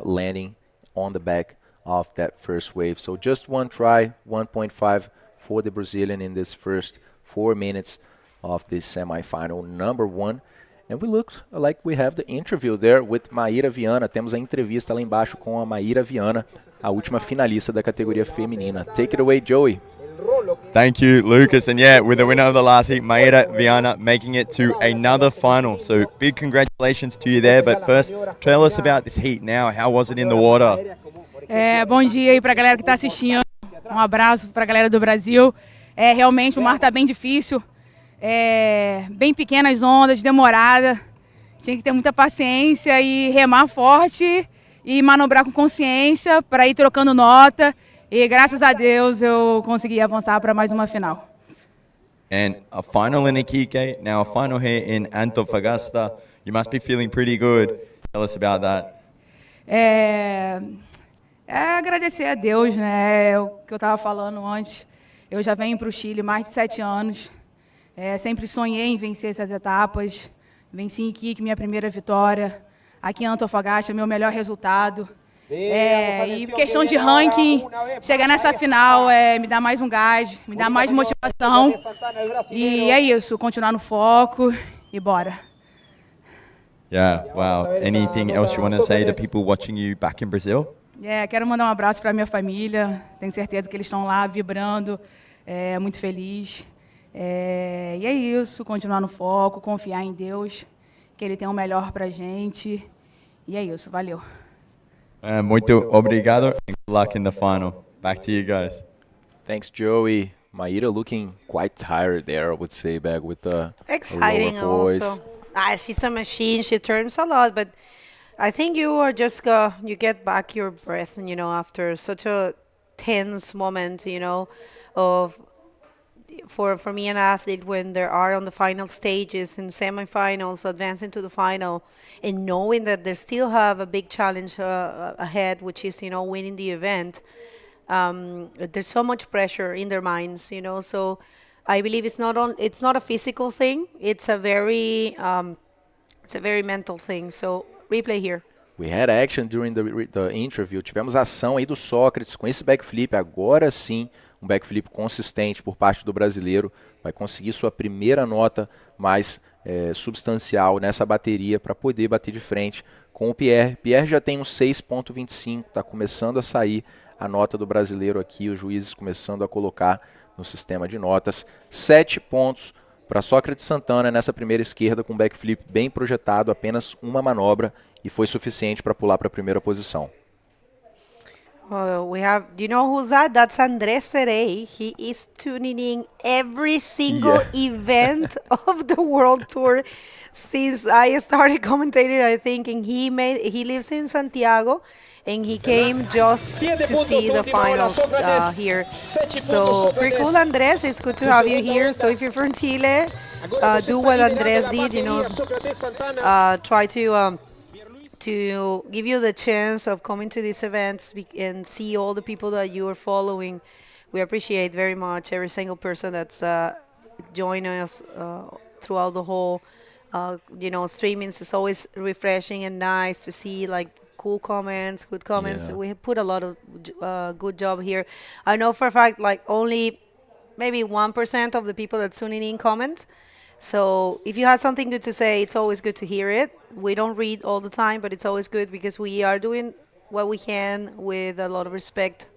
landing on the back of that first wave. So just one try, 1.5 for the Brazilian in this first 4 minutes of this semifinal number one. And we looked like we have the interview there with Maíra Viana. Temos a entrevista lá embaixo com a Maíra Viana, a última finalista da categoria feminina. Take it away, Joey. Thank you, Lucas. And yeah, with the winner of the last heat, Maíra Viana, making it to another final. So big congratulations to you there. But first, tell us about this heat now. How was it in the water? Bom dia aí para a galera que está assistindo. Abraço para a galera do Brasil. Realmente o mar está bem difícil. Bem pequenas ondas, demorada. Tinha que ter muita paciência e remar forte e manobrar com consciência para ir trocando nota. E graças a Deus eu consegui avançar para mais uma final. And a final in Iquique, now a final here in Antofagasta. You must be feeling pretty good. Tell us about that. Agradecer a Deus, né? O que eu estava falando antes. Eu já venho para o Chile mais de 7 anos. Sempre sonhei em vencer essas etapas. Venci em Iquique, minha primeira vitória. Aqui em Antofagasta, meu melhor resultado. E questão de ranking, chegar nessa final me dá mais um gás, me dá mais motivação. E é isso, continuar no foco e bora. Yeah, wow. Anything else you want to say to people watching you back in Brazil? Quero mandar um abraço para a minha família. Tenho certeza que eles estão lá vibrando, muito feliz. E é isso, continuar no foco, confiar em Deus, que Ele tem o melhor para a gente. E é isso, valeu. Muito obrigado and good luck in the final. Back to you guys. Thanks, Joey. Maíra looking quite tired there, I would say, back with the exciting lower voice. Also. She's a machine. She turns a lot, but I think you are just you get back your breath, you know, after such a tense moment, you know, of for me an athlete when they are on the final stages in semifinals, advancing to the final, and knowing that they still have a big challenge ahead, which is, you know, winning the event. There's so much pressure in their minds, you know. So I believe it's not a physical thing. It's a very mental thing. So replay here. We had action during the interview. Tivemos ação aí do Sócrates com esse backflip. Agora sim, um backflip consistente por parte do brasileiro. Vai conseguir sua primeira nota mais substancial nessa bateria para poder bater de frente com o Pierre. Pierre já tem um 6.25, está começando a sair a nota do brasileiro aqui. Os juízes começando a colocar no sistema de notas. 7 pontos para Sócrates Santana nessa primeira esquerda com backflip bem projetado, apenas uma manobra e foi suficiente para pular para a primeira posição. We have, do you know who's that? That's Andrés Serey. He is tuning in every single event of the World Tour since I started commentating, I think, and he lives in Santiago, and he came just to see the finals here. So, pretty cool, Andrés. It's good to have you here. So, if you're from Chile, do what Andrés did, you know, try to give you the chance of coming to these events and see all the people that you are following we appreciate very much every single person that's joining us throughout the whole, streamings. It's always refreshing and nice to see like cool comments, good comments. Yeah. We have put a lot of good job here. I know for a fact like only maybe 1% of the people that tuning in comment. So if you have something good to say, it's always good to hear it. We don't read all the time, but it's always good because we are doing what we can with a lot of respect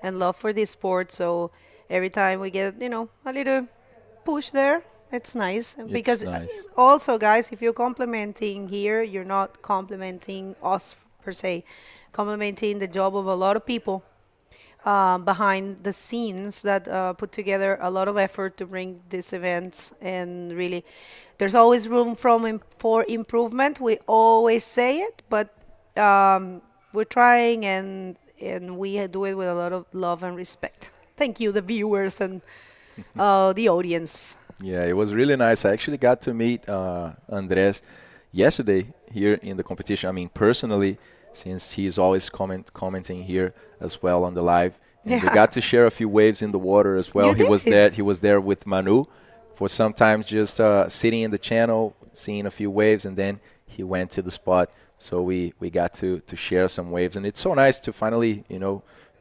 and love for this sport. So every time we get, a little push there, it's nice. Because nice. also, guys, if you're complimenting here, you're not complimenting us per se, complimenting the job of a lot of people behind the scenes that put together a lot of effort to bring these events. And really, there's always room for improvement. We always say it, but we're trying, and we do it with a lot of love and respect. Thank you, the viewers and the audience. Yeah, it was really nice. I actually got to meet Andres yesterday here in the competition. I mean, personally, since he's always commenting here as well on the live. And we got to share a few waves in the water as well. He was there with Manu for sometimes just sitting in the channel, seeing a few waves, and then he went to the spot. So we got to share some waves. And it's so nice to finally,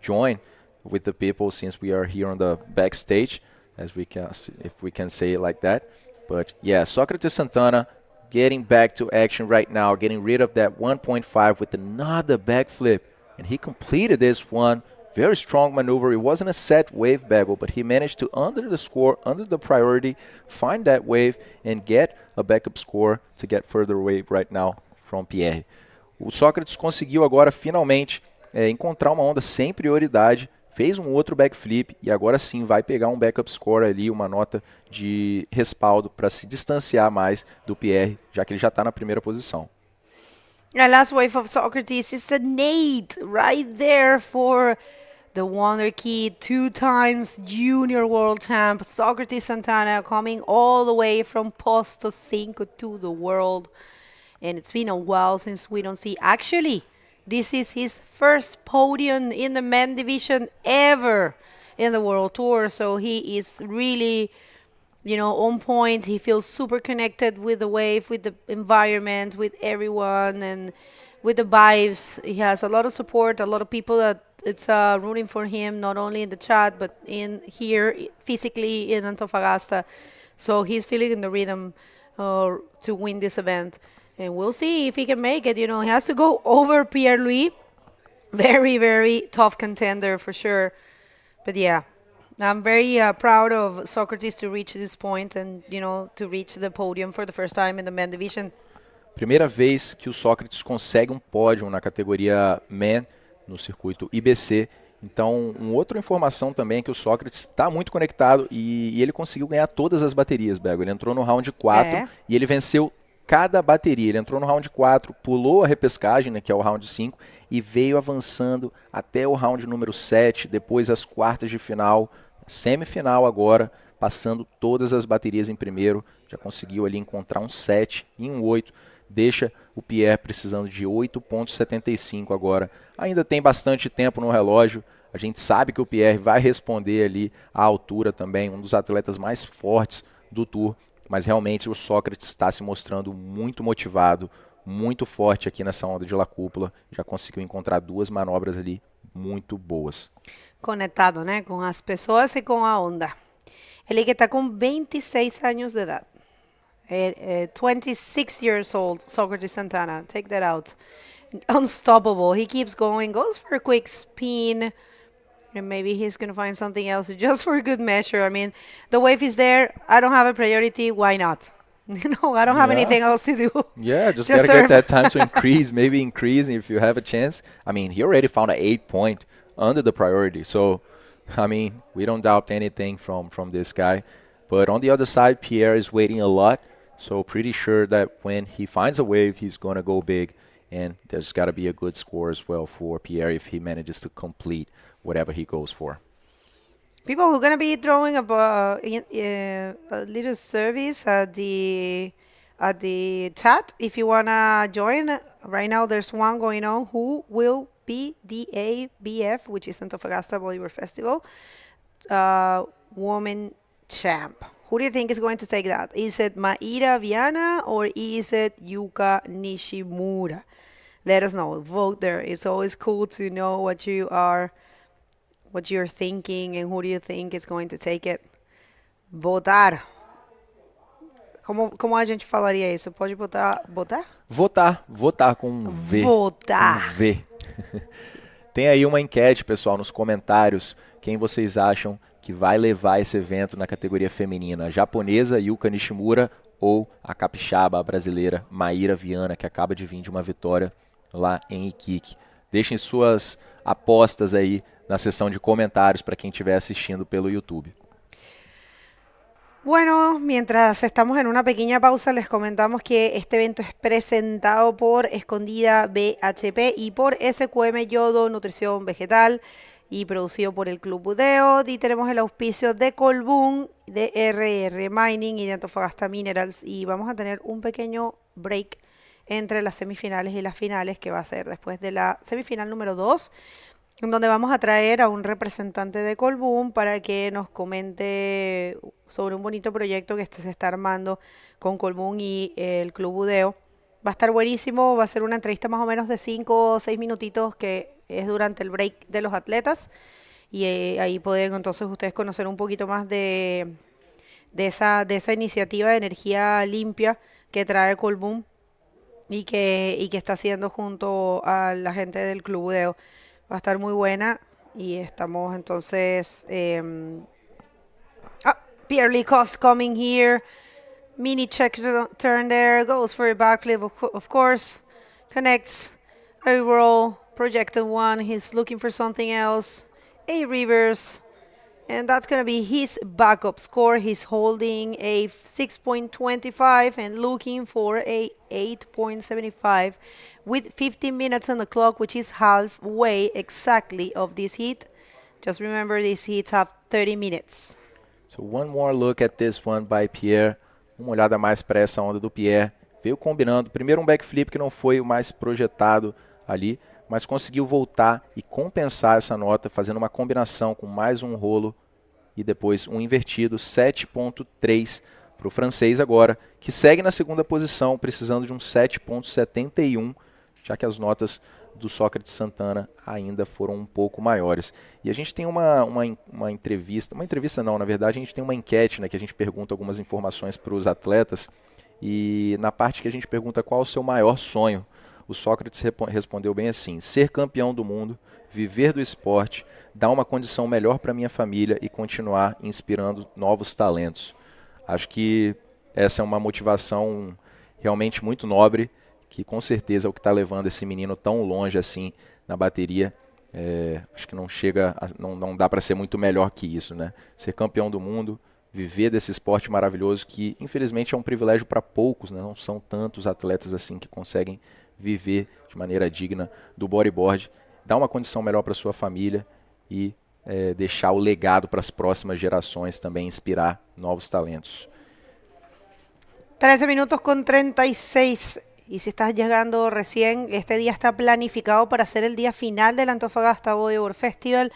join with the people since we are here on the backstage, as we can, if we can say it like that. But yeah, Socrates Santana getting back to action right now, getting rid of that 1.5 with another backflip. And he completed this one. Very strong maneuver. It wasn't a set wave bagel, but he managed to, under the score, under the priority, find that wave and get a backup score to get further away right now from Pierre. O Sócrates conseguiu agora, finalmente, encontrar uma onda sem prioridade, fez um outro backflip e agora sim vai pegar um backup score ali, uma nota de respaldo para se distanciar mais do Pierre, já que ele já está na primeira posição. And last wave of Socrates is a nade right there for the Wonder Kid, 2 times junior world champ, Socrates Santana, coming all the way from Posto Cinco to the world. And it's been a while since we don't see. Actually, this is his first podium in the men division ever in the World Tour. So he is really, on point. He feels super connected with the wave, with the environment, with everyone, and with the vibes. He has a lot of support, a lot of people that it's rooting for him, not only in the chat, but in here, physically in Antofagasta. So he's feeling in the rhythm to win this event. And we'll see if he can make it. He has to go over Pierre-Louis. Very, very tough contender for sure. But yeah, I'm very proud of Socrates to reach this point and, to reach the podium for the first time in the men division. Primeira vez que o Sócrates consegue um pódio na categoria Men no circuito IBC. Então, uma outra informação também é que o Sócrates está muito conectado e ele conseguiu ganhar todas as baterias, Bego. Ele entrou no round 4 e ele venceu cada bateria. Ele entrou no round 4, pulou a repescagem, né, que é o round 5, e veio avançando até o round número 7, depois as quartas de final, semifinal agora, passando todas as baterias em primeiro. Já conseguiu ali encontrar um 7 e um 8. Deixa o Pierre precisando de 8.75 agora. Ainda tem bastante tempo no relógio. A gente sabe que o Pierre vai responder ali à altura também, um dos atletas mais fortes do Tour. Mas realmente o Sócrates está se mostrando muito motivado, muito forte aqui nessa onda de La Cúpula. Já conseguiu encontrar 2 manobras ali muito boas. Conectado, né? Com as pessoas e com a onda. Ele que está com 26 anos de idade. 26 years old, Socrates Santana. Take that out. Unstoppable. He keeps going, goes for a quick spin. And maybe he's going to find something else just for good measure. I mean, the wave is there. I don't have a priority. Why not? I don't have anything else to do. Yeah, just got to get that time to increase, maybe increase if you have a chance. I mean, he already found an 8-point under the priority. So, I mean, we don't doubt anything from this guy. But on the other side, Pierre is waiting a lot. So pretty sure that when he finds a wave, he's going to go big. And there's got to be a good score as well for Pierre if he manages to complete whatever he goes for. People who are going to be throwing a little service at the chat. If you want to join, right now there's one going on. Who will be the ABF, which is Antofagasta Bodyboard Festival. woman champ. Who do you think is going to take that? Is it Maira Viana or is it Yuka Nishimura? Let us know. Vote there. It's always cool to know what you're thinking and who do you think is going to take it. Votar. Como a gente falaria isso? Pode botar... Votar? Votar com um V. Votar. Um V. Tem aí uma enquete, pessoal, nos comentários. Quem vocês acham que vai levar esse evento na categoria feminina? A japonesa Yuka Nishimura ou a capixaba, a brasileira Maíra Viana, que acaba de vir de uma vitória lá em Iquique. Deixem suas apostas aí na seção de comentários para quem estiver assistindo pelo YouTube. Bueno, mientras estamos en una pequeña pausa, les comentamos que este evento es presentado por Escondida BHP y por SQM Yodo Nutrición Vegetal y producido por el Club Budeo. Y tenemos el auspicio de Colbún, de RR Mining y de Antofagasta Minerals. Y vamos a tener un pequeño break entre las semifinales y las finales, que va a ser después de la semifinal número 2, en donde vamos a traer a un representante de Colbún para que nos comente sobre un bonito proyecto que se está armando con Colbún y el Club Budeo. Va a estar buenísimo, va a ser una entrevista más o menos de 5 o 6 minutitos que es durante el break de los atletas y ahí pueden entonces ustedes conocer un poquito más de esa iniciativa de energía limpia que trae Colbún y que está haciendo junto a la gente del Club Budeo. Va a estar muy buena y estamos entonces... Pierre Lee Cost coming here. Mini check turn there. Goes for a backflip, of course. Connects. A roll. Projected one. He's looking for something else. A reverse. And that's going to be his backup score. He's holding a 6.25 and looking for a 8.75 with 15 minutes on the clock, which is halfway exactly of this heat. Just remember, these heats have 30 minutes. So one more look at this one by Pierre. Uma olhada mais para essa onda do Pierre. Veio combinando. Primeiro um backflip que não foi o mais projetado ali, mas conseguiu voltar e compensar essa nota, fazendo uma combinação com mais um rolo e depois um invertido, 7.3 para o francês agora, que segue na segunda posição, precisando de um 7.71, já que as notas do Sócrates Santana ainda foram um pouco maiores. E a gente tem uma entrevista não, na verdade a gente tem uma enquete, né, que a gente pergunta algumas informações para os atletas, e na parte que a gente pergunta qual é o seu maior sonho, o Sócrates respondeu bem assim: ser campeão do mundo, viver do esporte, dar uma condição melhor para minha família e continuar inspirando novos talentos. Acho que essa é uma motivação realmente muito nobre, que com certeza é o que está levando esse menino tão longe assim na bateria. Acho que não dá para ser muito melhor que isso, né? Ser campeão do mundo, viver desse esporte maravilhoso que infelizmente é um privilégio para poucos, né? Não são tantos atletas assim que conseguem viver de maneira digna do bodyboard, dar uma condição melhor para sua família e deixar o legado para as próximas gerações, também inspirar novos talentos. 13 minutos con 36. Y si estás llegando recién, este día está planificado para ser el día final del Antofagasta Bodyboard Festival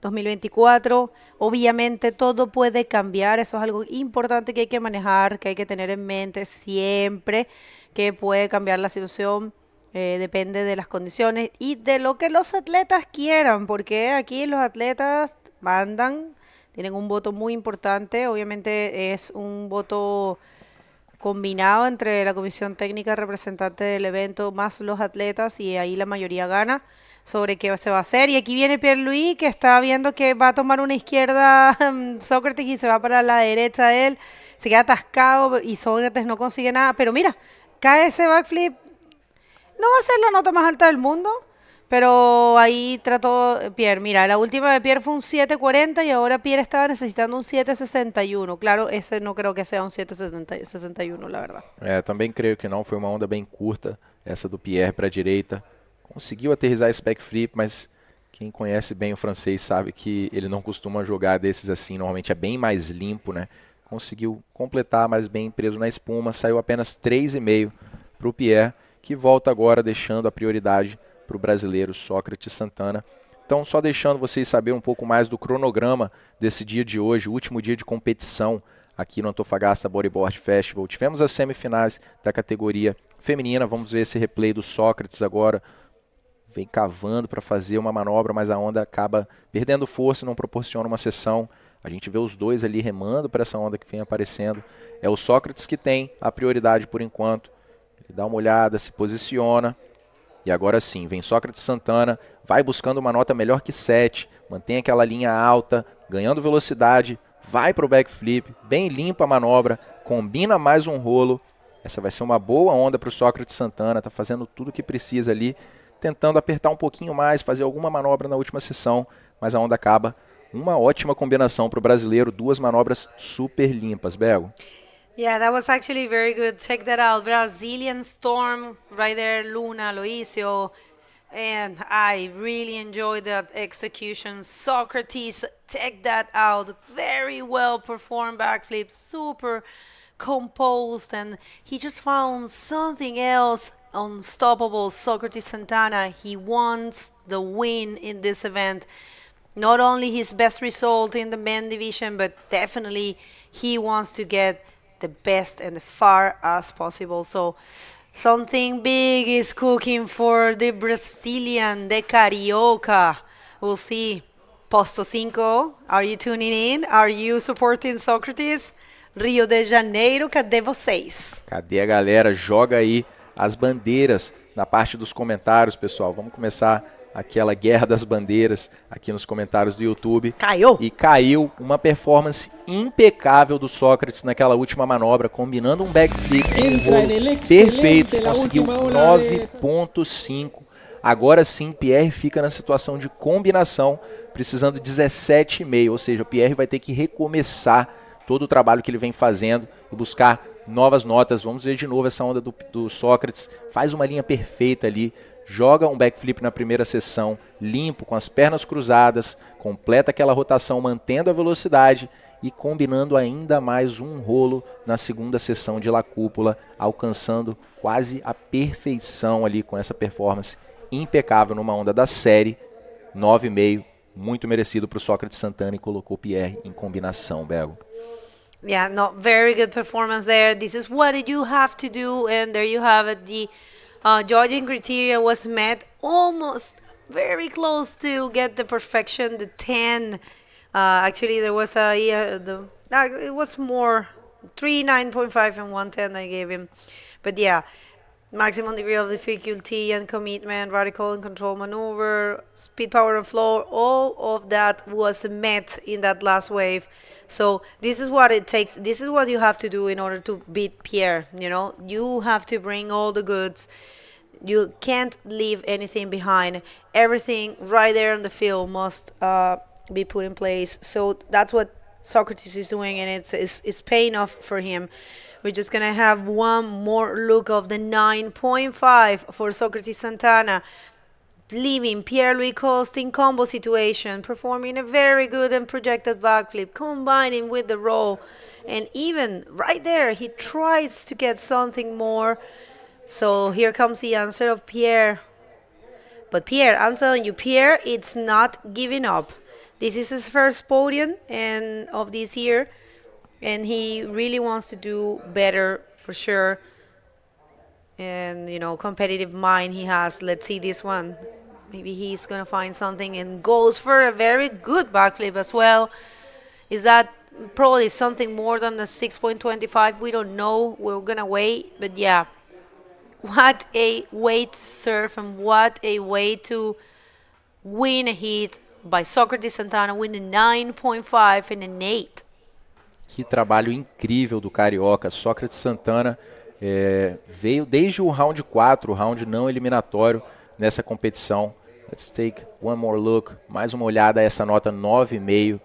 2024. Obviamente todo puede cambiar, eso es algo importante que hay que manejar, que hay que tener en mente siempre, que puede cambiar la situación, depende de las condiciones y de lo que los atletas quieran, porque aquí los atletas mandan, tienen un voto muy importante, obviamente es un voto combinado entre la comisión técnica representante del evento más los atletas y ahí la mayoría gana sobre qué se va a hacer. Y aquí viene Pierre-Louis que está viendo que va a tomar una izquierda Sócrates y se va para la derecha de él, se queda atascado y Sócrates no consigue nada, pero mira, cae ese backflip, no va a ser la nota más alta del mundo, pero ahí trató Pierre. Mira, la última de Pierre fue un 7.40 y ahora Pierre estaba necesitando un 7.61. Claro, esse não creo que sea um 7.61, la verdad. Também creio que não, foi uma onda bem curta, essa do Pierre para a direita. Conseguiu aterrissar esse backflip, mas quem conhece bem o francês sabe que ele não costuma jogar desses assim, normalmente é bem mais limpo, né? Conseguiu completar, mas bem preso na espuma, saiu apenas 3,5 para o Pierre, que volta agora deixando a prioridade para o brasileiro Sócrates Santana. Então, só deixando vocês saberem um pouco mais do cronograma desse dia de hoje, o último dia de competição aqui no Antofagasta Bodyboard Festival. Tivemos as semifinais da categoria feminina. Vamos ver esse replay do Sócrates agora. Vem cavando para fazer uma manobra, mas a onda acaba perdendo força e não proporciona uma sessão. A gente vê os dois ali remando para essa onda que vem aparecendo. É o Sócrates que tem a prioridade por enquanto. Ele dá uma olhada, se posiciona. E agora sim, vem Sócrates Santana, vai buscando uma nota melhor que 7, mantém aquela linha alta, ganhando velocidade, vai para o backflip, bem limpa a manobra, combina mais um rolo. Essa vai ser uma boa onda para o Sócrates Santana, está fazendo tudo o que precisa ali, tentando apertar um pouquinho mais, fazer alguma manobra na última sessão, mas a onda acaba. Uma ótima combinação para o brasileiro, 2 manobras super limpas, Bego. Yeah, that was actually very good. Check that out. Brazilian Storm right there, Luna, Loisio. And I really enjoyed that execution. Socrates, check that out. Very well performed backflip. Super composed. And he just found something else. Unstoppable. Socrates Santana. He wants the win in this event. Not only his best result in the men division, but definitely he wants to get the best and the far as possible. So something big is cooking for the Brazilian, the Carioca. We'll see. Posto 5, are you tuning in? Are you supporting Socrates? Rio de Janeiro, cadê vocês? Cadê a galera? Joga aí as bandeiras na parte dos comentários, pessoal. Vamos começar aquela guerra das bandeiras aqui nos comentários do YouTube. Caiu! E caiu uma performance impecável do Sócrates naquela última manobra, combinando um backflip com um rolo perfeito, conseguiu 9.5. Agora sim, Pierre fica na situação de combinação, precisando de 17,5, ou seja, o Pierre vai ter que recomeçar todo o trabalho que ele vem fazendo e buscar novas notas. Vamos ver de novo essa onda do Sócrates, faz uma linha perfeita ali, joga um backflip na primeira sessão, limpo, com as pernas cruzadas, completa aquela rotação mantendo a velocidade e combinando ainda mais um rolo na segunda sessão de La Cúpula, alcançando quase a perfeição ali com essa performance impecável numa onda da série, 9,5, muito merecido para o Sócrates Santana e colocou Pierre em combinação, Bego. Yeah, no, very good performance there. This is what you have to do, and there you have it. The judging criteria was met almost very close to get the perfection, the 10. Actually, there was it was more 3, 9.5 and 110 I gave him. But yeah, maximum degree of difficulty and commitment, radical and control maneuver, speed, power and flow, all of that was met in that last wave. So this is what it takes. This is what you have to do in order to beat Pierre. You know, you have to bring all the goods. You can't leave anything behind. Everything right there on the field must be put in place. So that's what Socrates is doing, and it's paying off for him. We're just going to have one more look of the 9.5 for Socrates Santana, leaving Pierre-Louis Coste in combo situation, performing a very good and projected backflip, combining with the roll. And even right there, he tries to get something more. So here comes the answer of Pierre. But Pierre, I'm telling you, Pierre, it's not giving up. This is his first podium and of this year, and he really wants to do better for sure. And, you know, competitive mind he has. Let's see this one. Maybe he's going to find something and goes for a very good backflip as well. Is that probably something more than the 6.25? We don't know. We're going to wait. But yeah, what a way to surf and what a way to win a heat by Socrates Santana, winning 9.5 and an 8. Que trabalho incrível do Carioca. Sócrates Santana veio desde o round 4, o round não eliminatório nessa competição. Let's take one more look. Mais uma olhada a essa nota 9,5.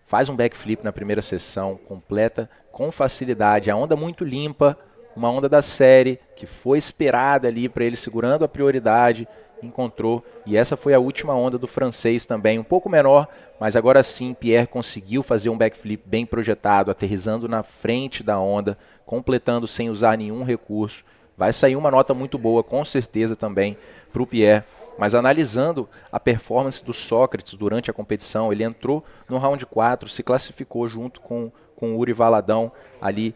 Faz um backflip na primeira sessão, completa com facilidade. A onda muito limpa, uma onda da série que foi esperada ali para ele segurando a prioridade. Encontrou, e essa foi a última onda do francês também, um pouco menor, mas agora sim Pierre conseguiu fazer um backflip bem projetado, aterrissando na frente da onda, completando sem usar nenhum recurso. Vai sair uma nota muito boa, com certeza também, para o Pierre. Mas analisando a performance do Sócrates durante a competição, ele entrou no round 4, se classificou junto com o Uri Valadão ali,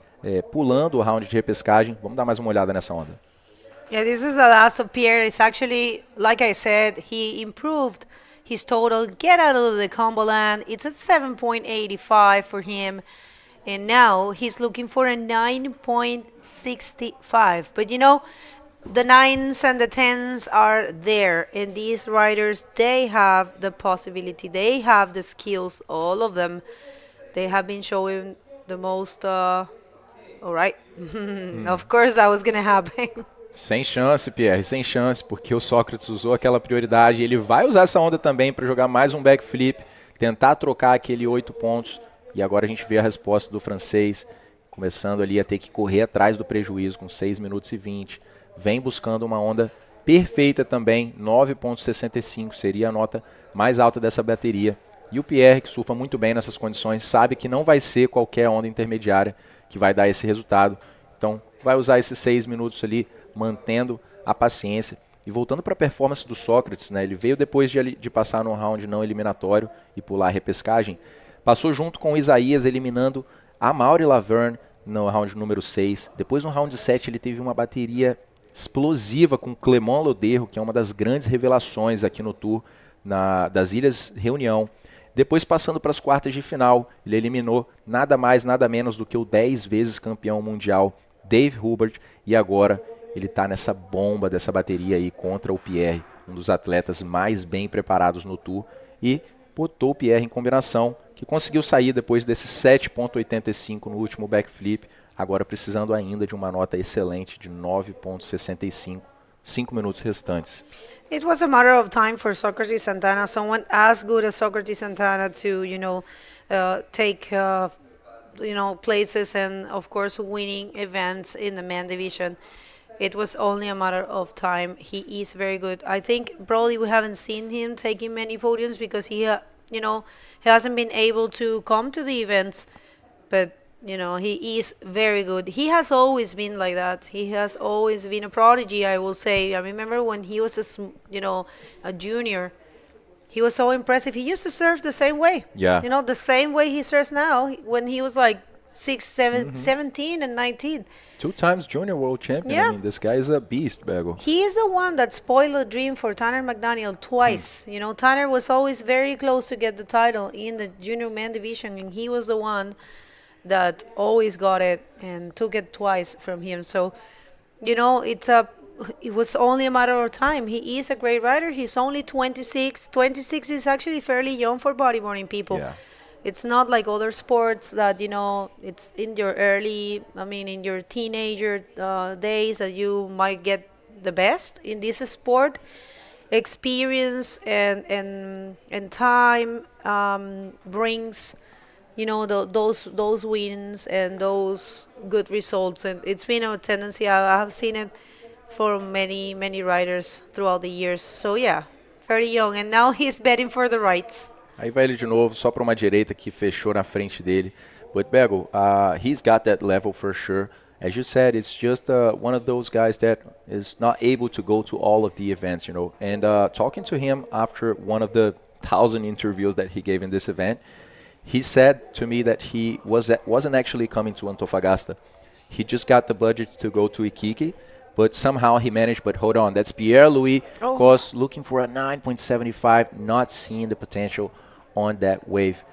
pulando o round de repescagem. Vamos dar mais uma olhada nessa onda. Yeah, this is the last of Pierre. It's actually, like I said, he improved his total. Get out of the combo land. It's at 7.85 for him. And now he's looking for a 9.65. But you know, the 9s and the 10s are there. And these riders, they have the possibility. They have the skills, all of them. They have been showing the most... all right. Of course that was going to happen. Sem chance, Pierre, sem chance, porque o Sócrates usou aquela prioridade. Ele vai usar essa onda também para jogar mais um backflip, tentar trocar aquele 8 pontos. E agora a gente vê a resposta do francês, começando ali a ter que correr atrás do prejuízo com 6 minutos e 20. Vem buscando uma onda perfeita também, 9.65, seria a nota mais alta dessa bateria. E o Pierre, que surfa muito bem nessas condições, sabe que não vai ser qualquer onda intermediária que vai dar esse resultado. Então vai usar esses 6 minutos ali, mantendo a paciência. E voltando para a performance do Sócrates, né, ele veio depois de passar num round não eliminatório e pular a repescagem, passou junto com o Isaías, eliminando a Maury Laverne no round número 6. Depois no round 7 ele teve uma bateria explosiva com Clément Loderro, que é uma das grandes revelações aqui no Tour das Ilhas Reunião. Depois, passando para as quartas de final, ele eliminou nada mais, nada menos do que o 10 vezes campeão mundial Dave Hubert, e agora ele está nessa bomba dessa bateria aí contra o Pierre, um dos atletas mais bem preparados no Tour, e botou o Pierre em combinação, que conseguiu sair depois desse 7.85 no último backflip, agora precisando ainda de uma nota excelente de 9.65, 5 minutos restantes. It was a matter of time for Socrates Santana, someone as good as Socrates Santana, to, take, places and, of course, winning events in the men division. It was only a matter of time. He is very good. I think probably we haven't seen him taking many podiums because he hasn't been able to come to the events, but he is very good. He has always been like that. He has always been a prodigy, I will say. I remember when he was a junior, he was so impressive. He used to surf the same way. Yeah. The same way he surfs now when he was like 17 and 19. 2 times junior world champion. Yeah. I mean, this guy is a beast, Bego. He is the one that spoiled the dream for Tanner McDaniel twice. Tanner was always very close to get the title in the junior men division, and he was the one that always got it and took it twice from him. So, it was only a matter of time. He is a great rider. He's only 26. 26 is actually fairly young for bodyboarding people. Yeah. It's not like other sports that, it's in your teenager days that you might get the best. In this sport, experience and time brings, those wins and those good results. And it's been a tendency. I have seen it for many, many riders throughout the years. So, yeah, very young. And now he's betting for the rights. Aí vai ele de novo, só para uma direita que fechou na frente dele. But Bego, he's got that level for sure. As you said, it's just one of those guys that is not able to go to all of the events, And talking to him after one of the 1,000 interviews that he gave in this event, he said to me that he wasn't actually coming to Antofagasta. He just got the budget to go to Iquique, but somehow he managed. But hold on, that's Pierre-Louis, of course, looking for a 9.75, not seeing the potential on that wave.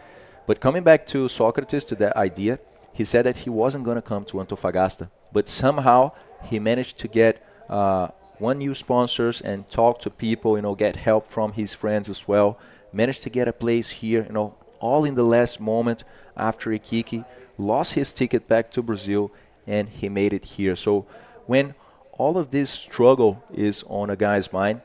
But coming back to Socrates, to that idea, he said that he wasn't going to come to Antofagasta, but somehow he managed to get one new sponsors and talk to people, get help from his friends as well, managed to get a place here, all in the last moment after Iquique, lost his ticket back to Brazil, and he made it here. So when all of this struggle is on a guy's mind,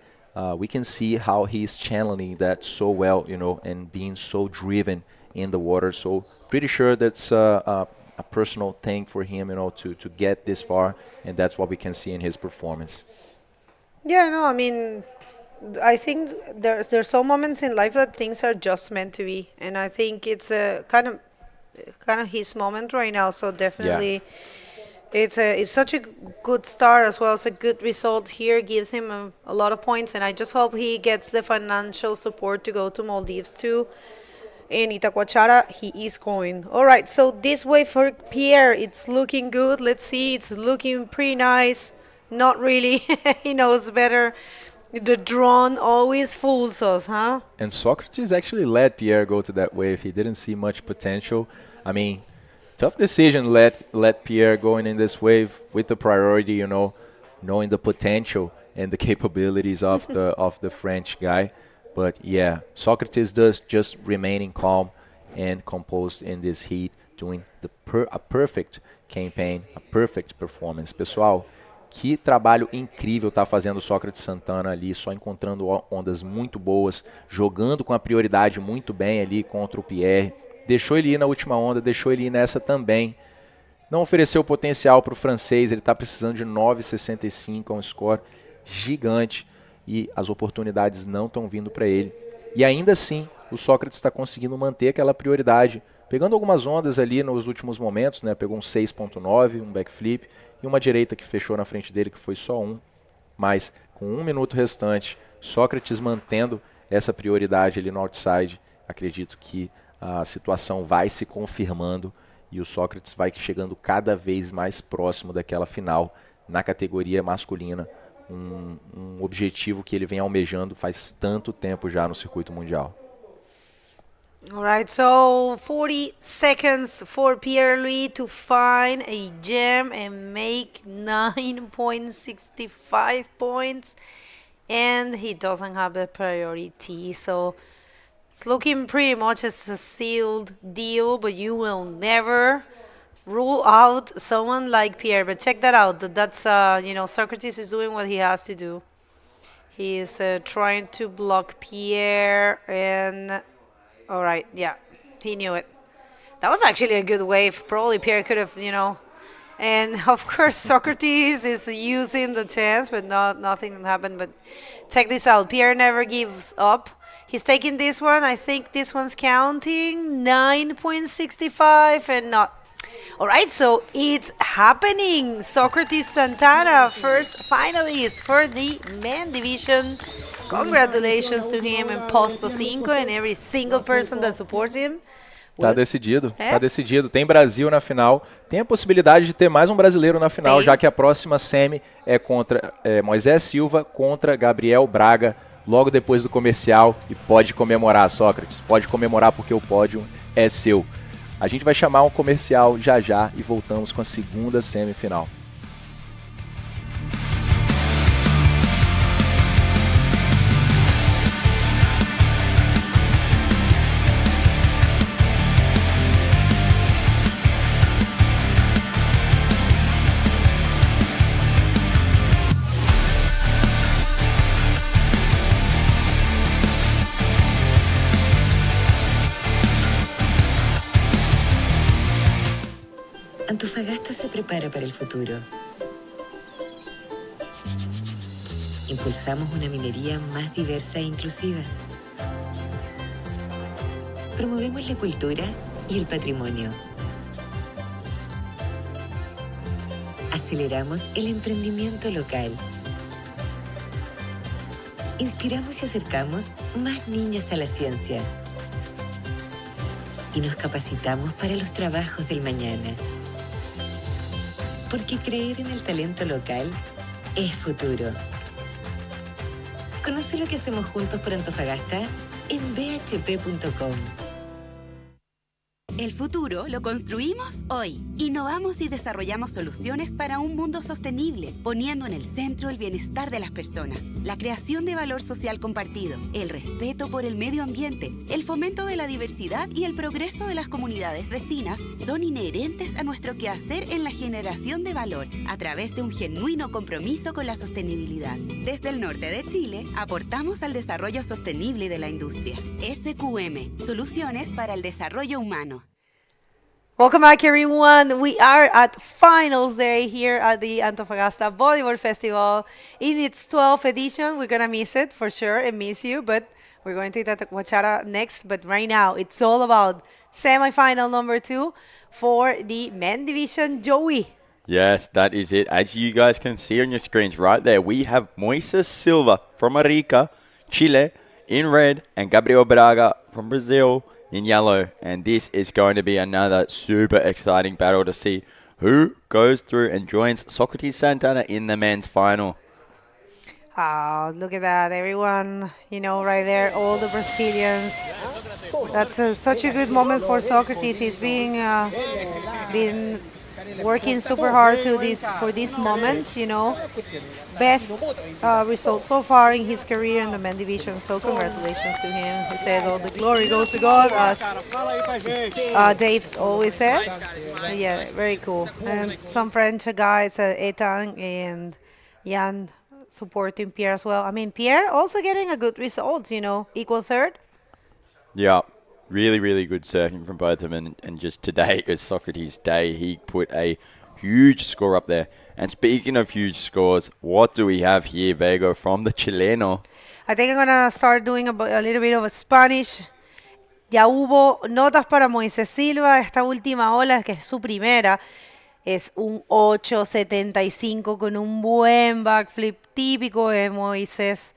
we can see how he's channeling that so well, and being so driven in the water. So pretty sure that's a personal thing for him, to get this far, and that's what we can see in his performance. Yeah, no, I mean, I think there's some moments in life that things are just meant to be, and I think it's a kind of his moment right now. So definitely, It's such a good start as well as a good result here. Gives him a lot of points, and I just hope he gets the financial support to go to Maldives too. In Itacoachara, he is going. All right, so this way for Pierre, it's looking good. Let's see, it's looking pretty nice. Not really. He knows better. The drone always fools us, huh? And Socrates actually let Pierre go to that wave. He didn't see much potential. I mean, tough decision let Pierre go in this wave with the priority, you know, knowing the potential and the capabilities of the French guy. But yeah, Socrates does just remaining calm and composed in this heat, doing a perfect campaign, a perfect performance. Pessoal, que trabalho incrível tá fazendo o Sócrates Santana ali, só encontrando ondas muito boas, jogando com a prioridade muito bem ali contra o Pierre. Deixou ele ir na última onda, deixou ele ir nessa também. Não ofereceu potencial para o francês, ele está precisando de 9,65, é um score gigante. E as oportunidades não estão vindo para ele. E ainda assim, o Sócrates está conseguindo manter aquela prioridade, pegando algumas ondas ali nos últimos momentos, né? Pegou um 6.9, um backflip, e uma direita que fechou na frente dele, que foi só um. Mas com 1 minuto restante, Sócrates mantendo essa prioridade ali no outside, acredito que a situação vai se confirmando e o Sócrates vai chegando cada vez mais próximo daquela final na categoria masculina. Um objetivo que ele vem almejando faz tanto tempo já no circuito mundial. All right, so 40 seconds for Pierre-Louis to find a gem and make 9.65 points, and he doesn't have the priority, so it's looking pretty much as a sealed deal, but you will never rule out someone like Pierre. But check that out. That's you know, Socrates is doing what he has to do. He is trying to block Pierre, and all right, yeah, he knew it. That was actually a good wave. Probably Pierre could have, you know, and of course Socrates is using the chance, but nothing happened. But check this out. Pierre never gives up. He's taking this one. I think this one's counting 9.65 and not. All right, so it's happening. Socrates Santana, first finalist for the men division. Congratulations to him and Posto 5 and every single person that supports him. Tá decidido, tá decidido. Tem Brasil na final. Tem a possibilidade de ter mais um brasileiro na final, já que a próxima semi é contra Moisés Silva contra Gabriel Braga, logo depois do comercial. E pode comemorar, Sócrates. Pode comemorar porque o pódio é seu. A gente vai chamar um comercial já já e voltamos com a segunda semifinal. Antofagasta se prepara para el futuro. Impulsamos una minería más diversa e inclusiva. Promovemos la cultura y el patrimonio. Aceleramos el emprendimiento local. Inspiramos y acercamos más niños a la ciencia. Y nos capacitamos para los trabajos del mañana. Porque creer en el talento local es futuro. Conoce lo que hacemos juntos por Antofagasta en bhp.com. El futuro lo construimos hoy. Innovamos y desarrollamos soluciones para un mundo sostenible, poniendo en el centro el bienestar de las personas, la creación de valor social compartido, el respeto por el medio ambiente, el fomento de la diversidad y el progreso de las comunidades vecinas son inherentes a nuestro quehacer en la generación de valor a través de un genuino compromiso con la sostenibilidad. Desde el norte de Chile, aportamos al desarrollo sostenible de la industria. SQM, soluciones para el desarrollo humano. Welcome back, everyone. We are at finals day here at the Antofagasta Bodyboard Festival in its 12th edition. We're going to miss it for sure and miss you, but we're going to Itacoachara next. But right now, it's all about semifinal number 2 for the men division. Joey. Yes, that is it. As you guys can see on your screens right there, we have Moises Silva from Arica, Chile, in red, and Gabriel Braga from Brazil in yellow. And this is going to be another super exciting battle to see who goes through and joins Socrates Santana in the men's final. Oh, look at that. Everyone, right there, all the Brazilians. That's such a good moment for Socrates. He's been working super hard for this moment, Best result so far in his career in the men division. So congratulations to him. He said all the glory goes to God, as Dave always says. Yeah, very cool. And some French guys, Ethan and Jan, supporting Pierre as well. I mean, Pierre also getting a good result, equal third. Yeah, really, really good surfing from both of them. And just today is Socrates' day. He put a huge score up there. And speaking of huge scores, what do we have here, Vego, from the Chileno? I think I'm going to start doing a little bit of a Spanish. Ya hubo notas para Moises Silva, esta última ola, que es su primera. Es un 8.75 con un buen backflip típico de Moises.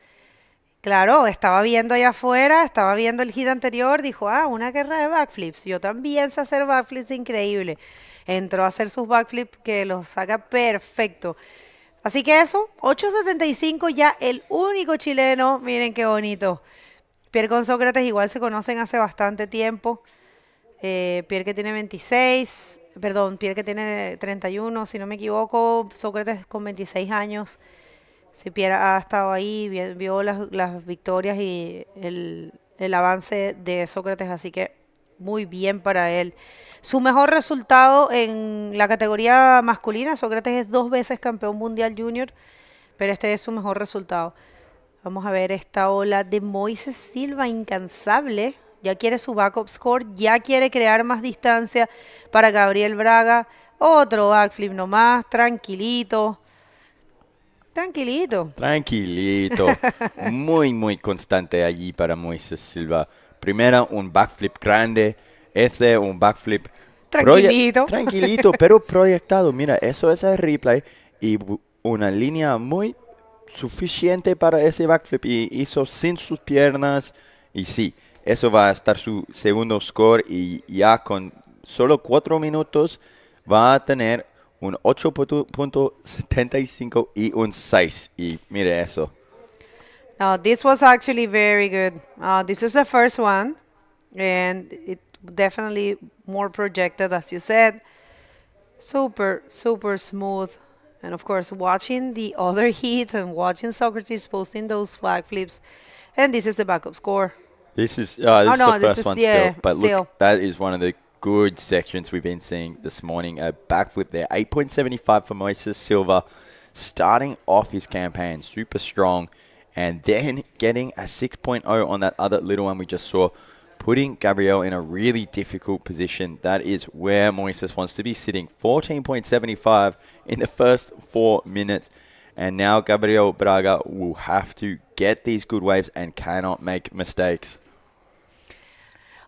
Claro, estaba viendo allá afuera, estaba viendo el hit anterior, dijo, una guerra de backflips. Yo también sé hacer backflips increíble. Entró a hacer sus backflips que los saca perfecto. Así que eso, 8.75 ya el único chileno. Miren qué bonito. Pierre con Sócrates igual se conocen hace bastante tiempo. Pierre que tiene 26, Pierre que tiene 31, si no me equivoco. Sócrates con 26 años. Si Pierre ha estado ahí, vio las victorias y el avance de Sócrates, así que muy bien para él. Su mejor resultado en la categoría masculina, Sócrates es 2 veces campeón mundial junior, pero este es su mejor resultado. Vamos a ver esta ola de Moises Silva, incansable. Ya quiere su backup score, ya quiere crear más distancia para Gabriel Braga. Otro backflip nomás, tranquilito. Tranquilito. Muy, muy constante allí para Moises Silva. Primero un backflip grande, un backflip tranquilito, pero proyectado. Mira, eso es el replay y una línea muy suficiente para ese backflip y hizo sin sus piernas. Y sí, eso va a estar su segundo score y ya con solo 4 minutos va a tener un 8.75 y un 6. Y mire eso. Now, this was actually very good. This is the first one, and it definitely more projected, as you said. Super, super smooth. And of course, watching the other heats and watching Socrates posting those flag flips. And this is the backup score. This is the first one still. But still. Look, that is one of the good sections we've been seeing this morning. A backflip there. 8.75 for Moises Silva. Starting off his campaign super strong. And then getting a 6.0 on that other little one we just saw. Putting Gabriel in a really difficult position. That is where Moises wants to be sitting. 14.75 in the first 4 minutes. And now Gabriel Braga will have to get these good waves and cannot make mistakes.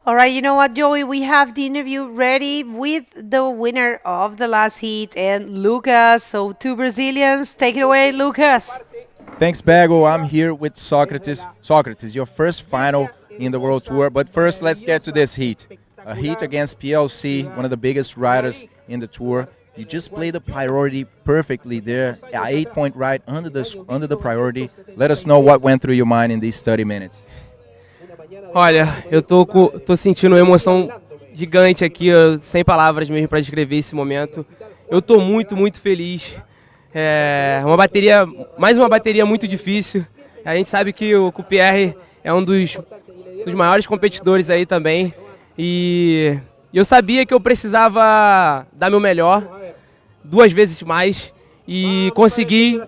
All right, you know what, Joey? We have the interview ready with the winner of the last heat and Lucas. So 2 Brazilians. Take it away, Lucas. Thanks, Bago. I'm here with Socrates. Socrates, your first final in the World Tour. But first, let's get to this heat. A heat against PLC, one of the biggest riders in the Tour. You just played the priority perfectly there. 8-point ride under the priority. Let us know what went through your mind in these 30 minutes. Olha, eu tô sentindo uma emoção gigante aqui, sem palavras mesmo para descrever esse momento. Eu tô muito, muito feliz. Mais uma bateria muito difícil. A gente sabe que o Pierre é um dos maiores competidores aí também. E eu sabia que eu precisava dar meu melhor, 2 vezes mais, e consegui,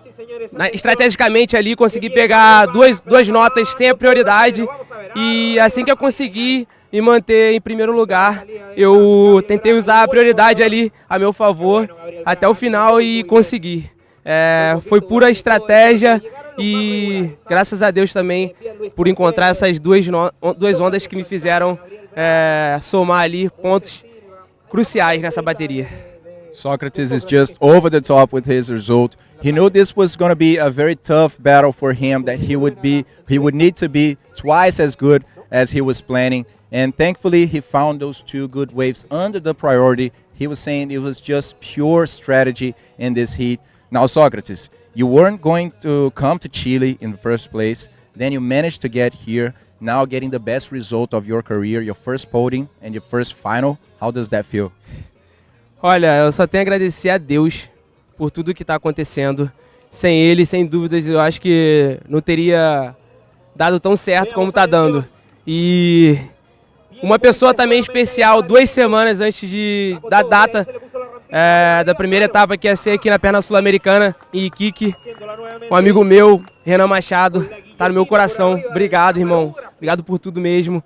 estrategicamente ali, consegui pegar duas notas sem a prioridade. E assim que eu consegui me manter em primeiro lugar, eu tentei usar a prioridade ali a meu favor até o final e consegui. Foi pura estratégia e graças a Deus também por encontrar essas duas ondas que me fizeram somar ali pontos cruciais nessa bateria. Socrates is just over the top with his result. He knew this was going to be a very tough battle for him, that he would need to be twice as good as he was planning. And thankfully, he found those two good waves under the priority. He was saying it was just pure strategy in this heat. Now, Socrates, you weren't going to come to Chile in the first place. Then you managed to get here, now getting the best result of your career, your first podium and your first final. How does that feel? Olha, eu só tenho a agradecer a Deus por tudo que está acontecendo. Sem ele, sem dúvidas, eu acho que não teria dado tão certo como está dando. E uma pessoa também especial, 2 semanas antes da data da primeira etapa, que ia ser aqui na perna sul-americana, em Iquique, um amigo meu, Renan Machado, tá no meu coração. Obrigado, irmão. Obrigado por tudo mesmo.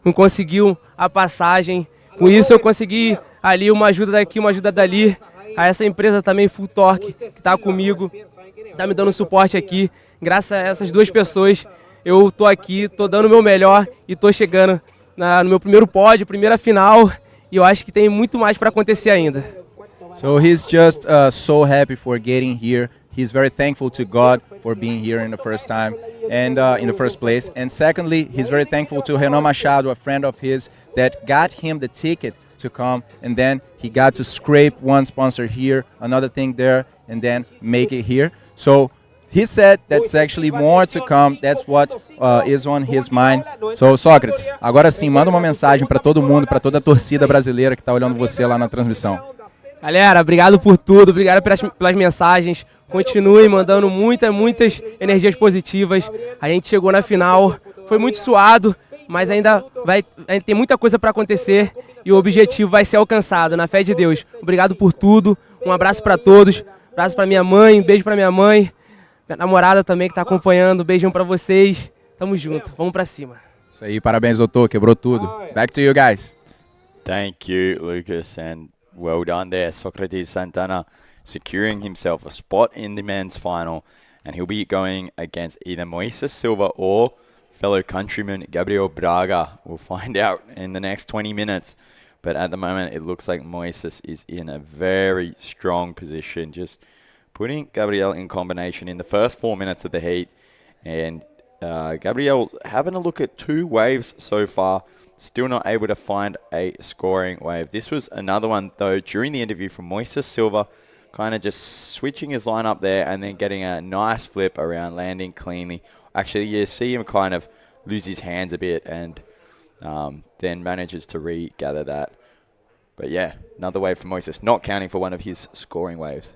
Não conseguiu a passagem. Com isso eu consegui ali uma ajuda daqui, uma ajuda dali. A essa empresa também, Full Torque, que está comigo, está me dando suporte aqui. Graças a essas 2 pessoas, eu tô aqui, tô dando o meu melhor e tô chegando no meu primeiro pódio, primeira final. E eu acho que tem muito mais para acontecer ainda. So he's just so happy for getting here. He's very thankful to God for being here in the first time and in the first place. And secondly, he's very thankful to Renan Machado, a friend of his, that got him the ticket to come. And then he got to scrape one sponsor here, another thing there, and then make it here. So he said that's actually more to come. That's what is on his mind. So, Sócrates, agora sim, manda uma mensagem para todo mundo, para toda a torcida brasileira que está olhando você lá na transmissão. Galera, obrigado por tudo, obrigado pelas mensagens. Continuem mandando muitas energias positivas. A gente chegou na final, foi muito suado, mas ainda tem muita coisa para acontecer e o objetivo vai ser alcançado, na fé de Deus. Obrigado por tudo, um abraço para todos, um abraço para minha mãe, um beijo para minha mãe. Minha namorada também que tá acompanhando, beijão pra vocês. Tamo junto, vamos pra cima. Isso aí, parabéns, doutor, quebrou tudo. Back to you guys. Thank you, Lucas, and well done there. Socrates Santana securing himself a spot in the men's final, and he'll be going against either Moises Silva or fellow countryman Gabriel Braga. We'll find out in the next 20 minutes. But at the moment, it looks like Moises is in a very strong position, just putting Gabriel in combination in the first 4 minutes of the heat. And Gabriel having a look at 2 waves so far, still not able to find a scoring wave. This was another one, though, during the interview from Moises Silva, kind of just switching his lineup there and then getting a nice flip around, landing cleanly. Actually, you see him kind of lose his hands a bit and then manages to regather that. But yeah, another wave for Moises, not counting for one of his scoring waves.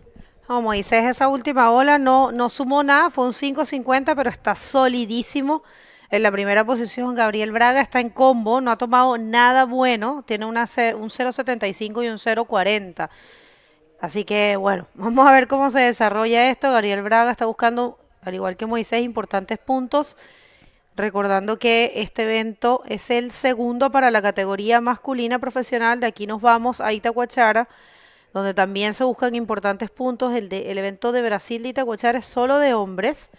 No, Moisés, esa última ola no sumó nada, fue un 5.50, pero está solidísimo. En la primera posición, Gabriel Braga está en combo, no ha tomado nada bueno, tiene un 0.75 y un 0.40. Así que, bueno, vamos a ver cómo se desarrolla esto. Gabriel Braga está buscando, al igual que Moisés, importantes puntos. Recordando que este evento es el segundo para la categoría masculina profesional. De aquí nos vamos a Itacoachara, donde también se buscan importantes puntos. El evento de Brasil de Itacoachara es solo de hombres.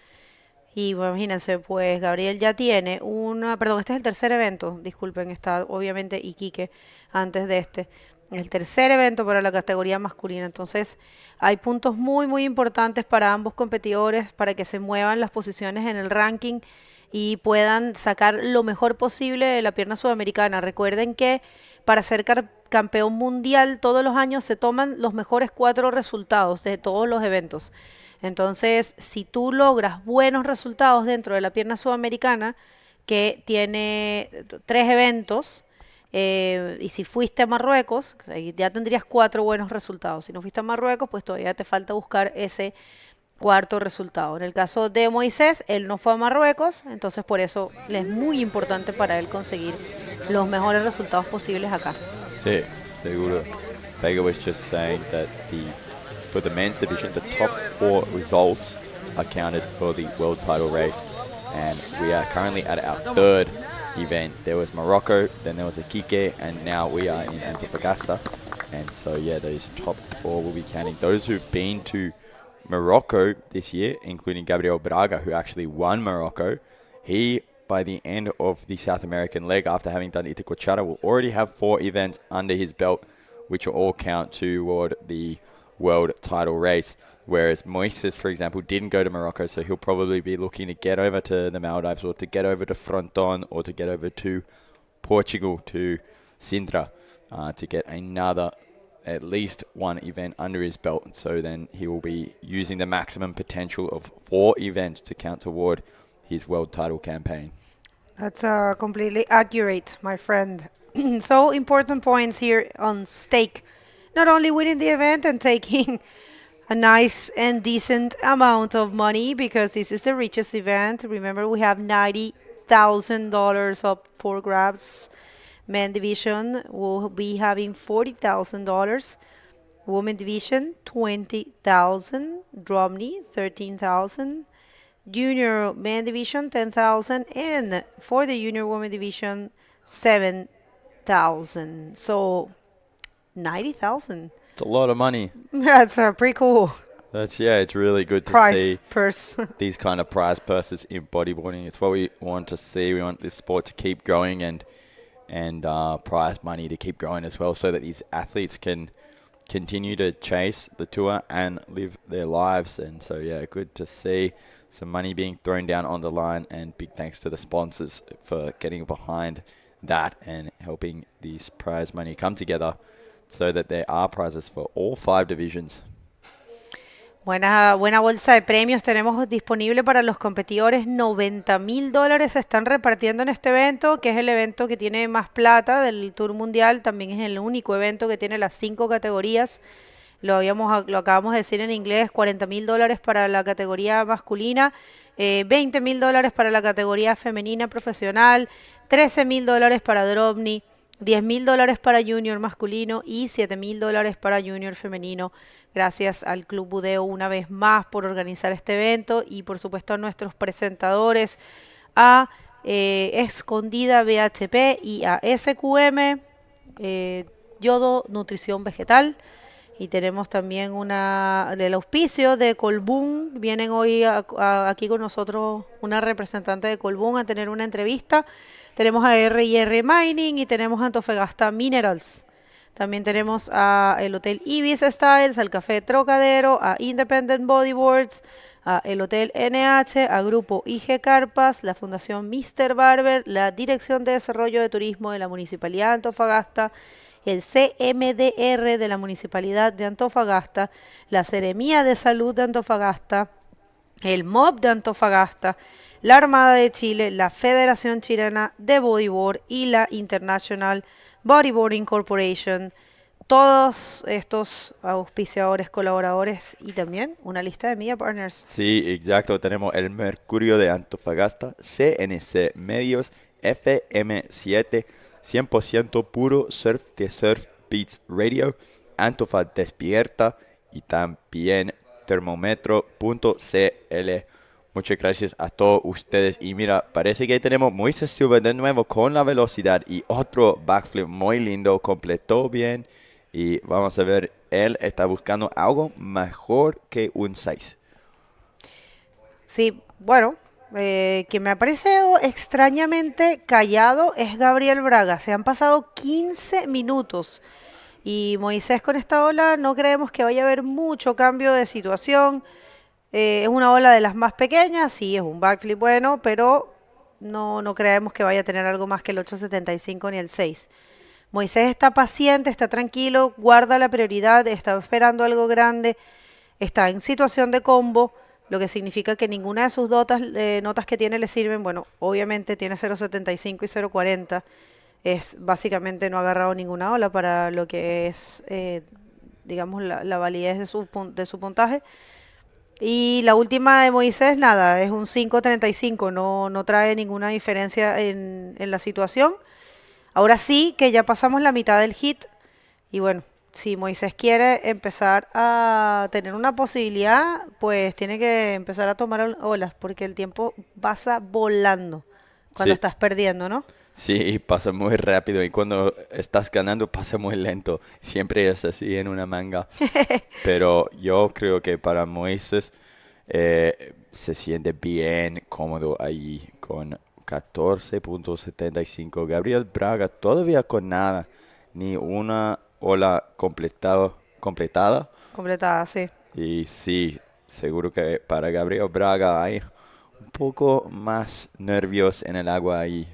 Y bueno, imagínense, pues Gabriel ya tiene este es el tercer evento, disculpen, está obviamente Iquique antes de este. El tercer evento para la categoría masculina. Entonces hay puntos muy importantes para ambos competidores para que se muevan las posiciones en el ranking y puedan sacar lo mejor posible de la pierna sudamericana. Recuerden que para ser campeón mundial todos los años se toman los mejores 4 resultados de todos los eventos. Entonces, si tú logras buenos resultados dentro de la pierna sudamericana, que tiene 3 eventos, y si fuiste a Marruecos, ya tendrías 4 buenos resultados. Si no fuiste a Marruecos, pues todavía te falta buscar ese 4º resultado. En el caso de Moisés, él no fue a Marruecos, entonces por eso es muy importante para él conseguir los mejores resultados posibles acá. Sí, seguro. Vega was just saying that for the men's division, the top 4 results are counted for the world title race, and we are currently at our 3rd event. There was Morocco, then there was Iquique, and now we are in Antofagasta. And so yeah, those top 4 will be counting. Those who've been to Morocco this year, including Gabriel Braga, who actually won Morocco, he, by the end of the South American leg, after having done Itacoachara, will already have 4 events under his belt, which will all count toward the world title race. Whereas Moises, for example, didn't go to Morocco, so he'll probably be looking to get over to the Maldives or to get over to Fronton or to get over to Portugal, to Sintra, to get another, at least one event under his belt. So then he will be using the maximum potential of 4 events to count toward his world title campaign. That's completely accurate, my friend. So important points here on stake. Not only winning the event and taking a nice and decent amount of money, because this is the richest event. Remember, we have $90,000 up for grabs. Men division will be having $40,000. Women division, $20,000. Dromney, $13,000. Junior men division, $10,000. And for the junior women division, $7,000. So, $90,000. It's a lot of money. That's pretty cool. It's really good to Prize see purse. these kind of prize purses in bodyboarding. It's what we want to see. We want this sport to keep growing and prize money to keep growing as well, so that these athletes can continue to chase the tour and live their lives. And so, good to see some money being thrown down on the line, and big thanks to the sponsors for getting behind that and helping these prize money come together so that there are prizes for all 5 divisions. Buena bolsa de premios tenemos disponible para los competidores. $90,000 se están repartiendo en este evento, que es el evento que tiene más plata del Tour Mundial. También es el único evento que tiene las 5 categorías. Lo acabamos de decir en inglés. $40,000 para la categoría masculina, $20,000 para la categoría femenina profesional, $13,000 para Drobny, $10,000 para junior masculino y $7,000 para junior femenino. Gracias al Club Budeo una vez más por organizar este evento, y por supuesto a nuestros presentadores, a Escondida BHP y a SQM, Yodo Nutrición Vegetal. Y tenemos también del auspicio de Colbún. Vienen hoy aquí con nosotros una representante de Colbún a tener una entrevista. Tenemos a R&R Mining y tenemos a Antofagasta Minerals. También tenemos el Hotel Ibis Styles, al Café Trocadero, a Independent Bodyboards, a el Hotel NH, a Grupo IG Carpas, la Fundación Mr. Barber, la Dirección de Desarrollo de Turismo de la Municipalidad de Antofagasta, el CMDR de la Municipalidad de Antofagasta, la Seremía de Salud de Antofagasta, el MOB de Antofagasta, la Armada de Chile, la Federación Chilena de Bodyboard y la International Bodyboarding Corporation. Todos estos auspiciadores, colaboradores y también una lista de media partners. Sí, exacto. Tenemos el Mercurio de Antofagasta, CNC Medios, FM7, 100% puro surf de Surf Beats Radio, Antofa Despierta y también termómetro.cl. Muchas gracias a todos ustedes. Y mira, parece que tenemos Moises Silva de nuevo con la velocidad y otro backflip muy lindo. Completó bien. Y vamos a ver, él está buscando algo mejor que un 6. Sí, bueno, que me ha parecido extrañamente callado es Gabriel Braga. Se han pasado 15 minutos. Y Moisés con esta ola no creemos que vaya a haber mucho cambio de situación. Es una ola de las más pequeñas, sí, es un backflip bueno, pero no creemos que vaya a tener algo más que el 8.75 ni el 6. Moisés está paciente, está tranquilo, guarda la prioridad, está esperando algo grande, está en situación de combo, lo que significa que ninguna de sus notas que tiene le sirven. Bueno, obviamente tiene 0.75 y 0.40, es básicamente no ha agarrado ninguna ola para lo que es, digamos, la validez de su puntaje. Y la última de Moisés, nada, es un 5.35, no trae ninguna diferencia en la situación. Ahora sí que ya pasamos la mitad del hit y bueno, si Moisés quiere empezar a tener una posibilidad, pues tiene que empezar a tomar olas, porque el tiempo pasa volando cuando estás perdiendo, ¿no? Sí, pasa muy rápido, y cuando estás ganando pasa muy lento. Siempre es así en una manga. Pero yo creo que para Moises se siente bien cómodo ahí con 14.75. Gabriel Braga todavía con nada ni una ola completada. Completada, sí. Y sí, seguro que para Gabriel Braga hay un poco más nervios en el agua ahí.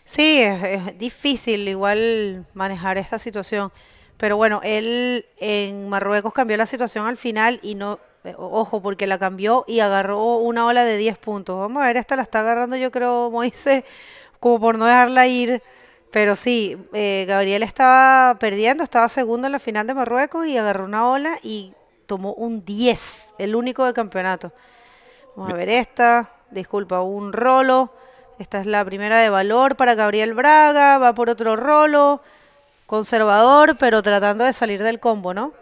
Sí, es difícil igual manejar esta situación. Pero bueno, él en Marruecos cambió la situación al final y no, ojo, porque la cambió y agarró una ola de 10 puntos. Vamos a ver, esta la está agarrando yo creo Moisés, como por no dejarla ir. Pero sí, Gabriel estaba perdiendo, estaba segundo en la final de Marruecos y agarró una ola y tomó un 10, el único de campeonato. Vamos a ver esta, disculpa, un rolo. Esta es la primera de valor para Gabriel Braga, va por otro rolo, conservador, pero tratando de salir del combo, ¿no?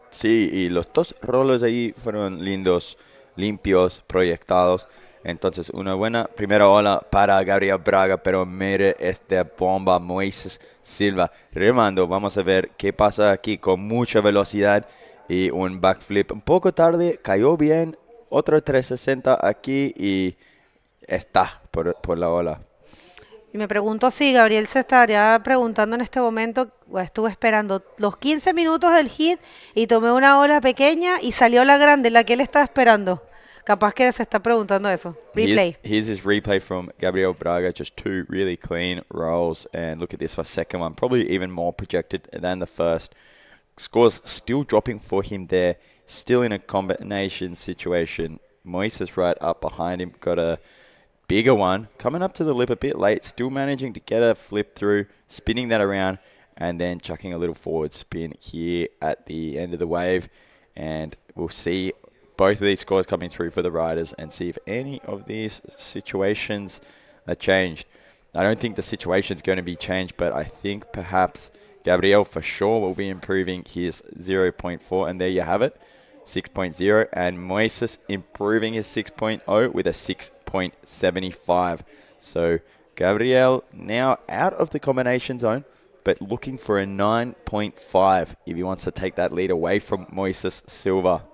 Sí, y los dos rolos ahí fueron lindos, limpios, proyectados. Entonces, una buena primera ola para Gabriel Braga, pero mire esta bomba, Moisés Silva remando. Vamos a ver qué pasa aquí con mucha velocidad y un backflip un poco tarde, cayó bien, otro 360 aquí y está por la ola. Y me pregunto si Gabriel se estaría preguntando en este momento, estuve esperando los 15 minutos del hit y tomé una ola pequeña y salió la grande, la que él estaba esperando. Capaz que se está preguntando eso. Replay. Here's his replay from Gabriel Braga. Just two really clean rolls. And look at this for second one. Probably even more projected than the first. Scores still dropping for him there. Still in a combination situation. Moises right up behind him. Got a bigger one. Coming up to the lip a bit late. Still managing to get a flip through. Spinning that around. And then chucking a little forward spin here at the end of the wave. And we'll see both of these scores coming through for the riders and see if any of these situations are changed. I don't think the situation's going to be changed, but I think perhaps Gabriel for sure will be improving his 0.4, and there you have it, 6.0, and Moises improving his 6.0 with a 6.75. So Gabriel now out of the combination zone, but looking for a 9.5 if he wants to take that lead away from Moises Silva.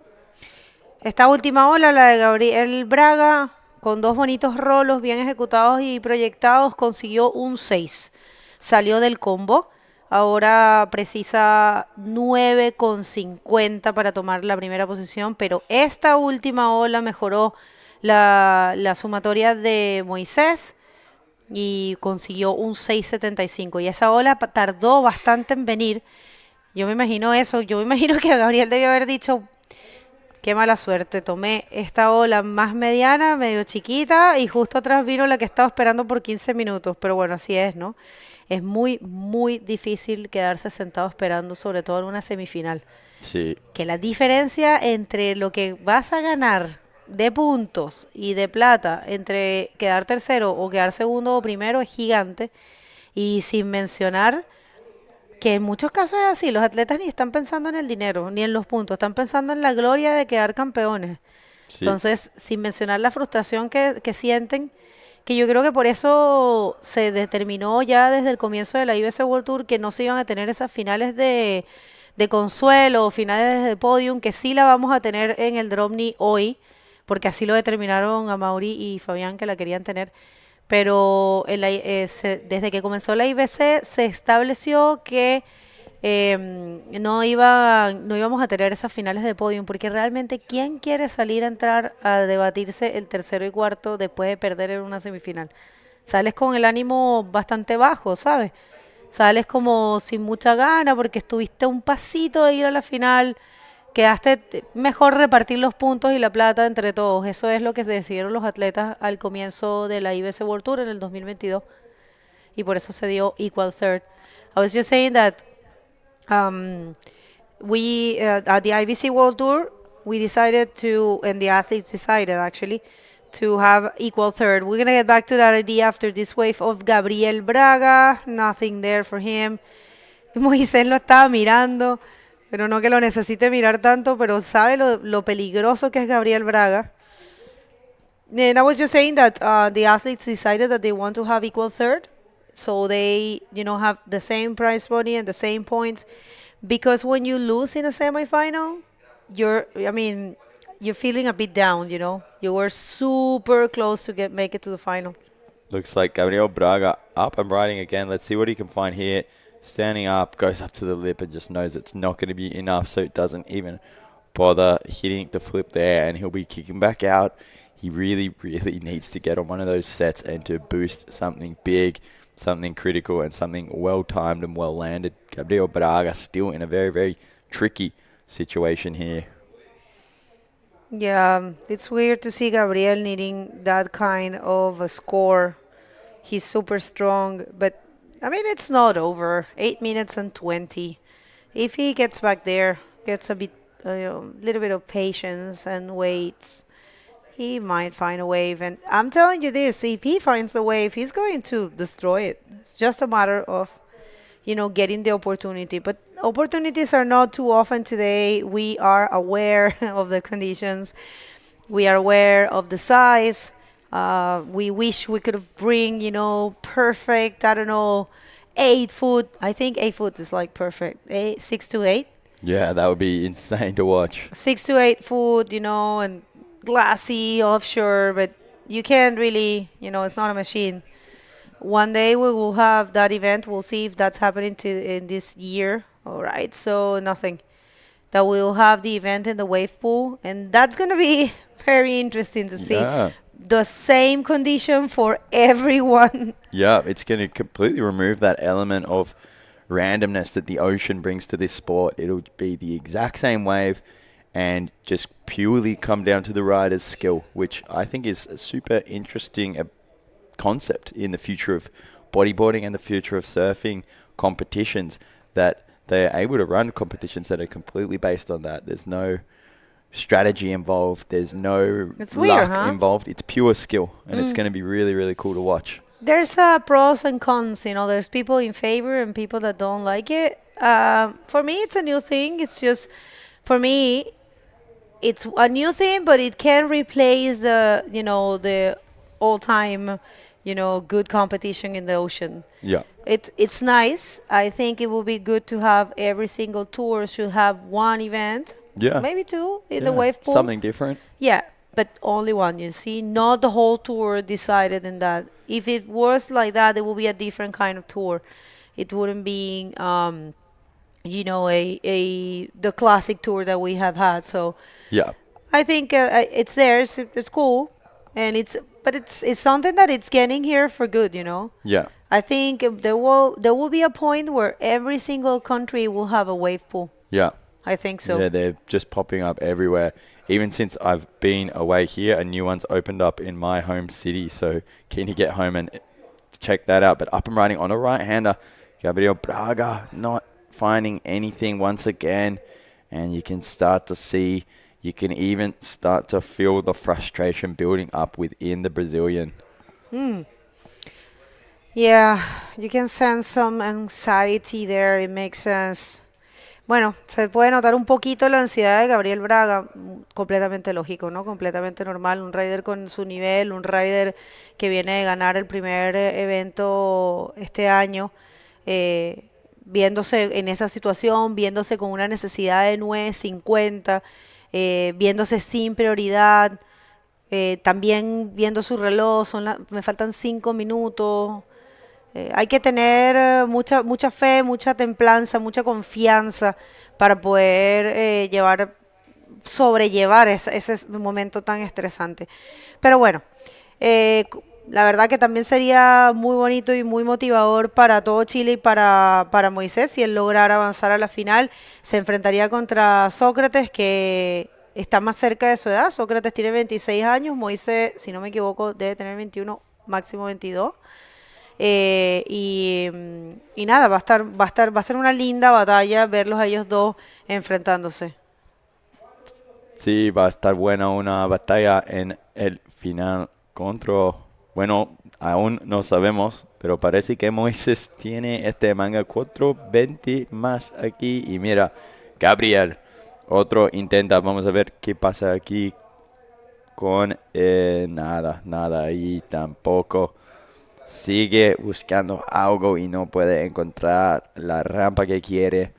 Esta última ola, la de Gabriel Braga, con dos bonitos rolos bien ejecutados y proyectados, consiguió un 6. Salió del combo. Ahora precisa 9,50 para tomar la primera posición, pero esta última ola mejoró la sumatoria de Moisés y consiguió un 6,75. Y esa ola tardó bastante en venir. Yo me imagino eso. Yo me imagino que Gabriel debió haber dicho: qué mala suerte, tomé esta ola más mediana, medio chiquita, y justo atrás vino la que estaba esperando por 15 minutos. Pero bueno, así es, ¿no? Es muy, muy difícil quedarse sentado esperando, sobre todo en una semifinal. Sí. Que la diferencia entre lo que vas a ganar de puntos y de plata, entre quedar tercero o quedar segundo o primero, es gigante. Y sin mencionar que en muchos casos es así, los atletas ni están pensando en el dinero, ni en los puntos, están pensando en la gloria de quedar campeones. Sí. Entonces, sin mencionar la frustración que sienten, que yo creo que por eso se determinó ya desde el comienzo de la IBC World Tour que no se iban a tener esas finales de consuelo, finales de podium, que sí la vamos a tener en el Dromni hoy, porque así lo determinaron a Mauri y Fabián, que la querían tener. Pero desde que comenzó la IBC se estableció que no íbamos a tener esas finales de podium, porque realmente ¿quién quiere salir a entrar a debatirse el tercero y cuarto después de perder en una semifinal? Sales con el ánimo bastante bajo, ¿sabes? Sales como sin mucha gana porque estuviste un pasito de ir a la final, quedaste mejor repartir los puntos y la plata entre todos. Eso es lo que se decidieron los atletas al comienzo de la IBC World Tour en el 2022 y por eso se dio equal third. I was just saying that we at the IBC World Tour we decided to, and the athletes decided actually, to have equal third. We're gonna get back to that idea after this wave of Gabriel Braga. Nothing there for him. Moisés lo estaba mirando, pero no que lo necesite mirar tanto, pero sabe lo peligroso que es Gabriel Braga. And I was just saying that the athletes decided that they want to have equal third, so they, have the same prize money and the same points, because when you lose in a semifinal, you're feeling a bit down, You were super close to make it to the final. Looks like Gabriel Braga up and riding again. Let's see what he can find here. standing up, goes up to the lip and just knows it's not going to be enough, so it doesn't even bother hitting the flip there, and he'll be kicking back out. He really, really needs to get on one of those sets and to boost something big, something critical, and something well-timed and well-landed. Gabriel Braga still in a very, very tricky situation here. Yeah, it's weird to see Gabriel needing that kind of a score. He's super strong, but I mean, it's not over. 8 minutes and 20. If he gets back there, gets a little bit of patience and waits, he might find a wave. And I'm telling you this, if he finds the wave, he's going to destroy it. It's just a matter of, getting the opportunity. But opportunities are not too often today. We are aware of the conditions. We are aware of the size. We wish we could bring, perfect, 8 foot. I think 8 foot is like perfect. 6 to 8. Yeah, that would be insane to watch. 6 to 8 foot, and glassy offshore, but you can't really, it's not a machine. One day we will have that event. We'll see if that's happening in this year. All right, so nothing. That we'll have the event in the wave pool, and that's going to be very interesting to see. Yeah. The same condition for everyone. Yeah, it's going to completely remove that element of randomness that the ocean brings to this sport. It'll be the exact same wave and just purely come down to the rider's skill, which I think is a super interesting concept in the future of bodyboarding and the future of surfing competitions, that they're able to run competitions that are completely based on that. There's no strategy involved. There's no luck involved. It's pure skill, and it's going to be really, really cool to watch. There's pros and cons. There's people in favor and people that don't like it. For me, it's a new thing. It's just, for me, it's a new thing, but it can replace the all-time, good competition in the ocean. Yeah. It's nice. I think it will be good to have every single tour should have one event. Yeah. Maybe 2 in the wave pool. Something different. Yeah, but only one, not the whole tour decided in that. If it was like that, it would be a different kind of tour. It wouldn't be, the classic tour that we have had. So yeah, I think it's there. It's cool, and it's something that it's getting here for good. Yeah. I think there will be a point where every single country will have a wave pool. Yeah. I think so. Yeah, they're just popping up everywhere. Even since I've been away here, a new one's opened up in my home city. So keen to get home and check that out. But up and running on a right-hander, Gabriel Braga not finding anything once again. And you can start to see, you can even start to feel the frustration building up within the Brazilian. Yeah, you can sense some anxiety there. It makes sense. Bueno, se puede notar un poquito la ansiedad de Gabriel Braga, completamente lógico, ¿no? Completamente normal, un rider con su nivel, un rider que viene de ganar el primer evento este año, viéndose en esa situación, viéndose con una necesidad de 9.50, viéndose sin prioridad, también viendo su reloj, me faltan 5 minutos. Hay que tener mucha fe, mucha templanza, mucha confianza para poder sobrellevar ese momento tan estresante. Pero bueno, la verdad que también sería muy bonito y muy motivador para todo Chile y para Moisés si él lograra avanzar a la final. Se enfrentaría contra Sócrates, que está más cerca de su edad. Sócrates tiene 26 años, Moisés, si no me equivoco, debe tener 21, máximo 22. Y nada, va a ser una linda batalla verlos a ellos dos enfrentándose. Sí, va a estar buena una batalla en el final contra, bueno, aún no sabemos, pero parece que Moisés tiene manga 4.20 más aquí. Y mira, Gabriel, otro intenta, vamos a ver qué pasa aquí con nada ahí tampoco. Sigue buscando algo y no puede encontrar la rampa que quiere.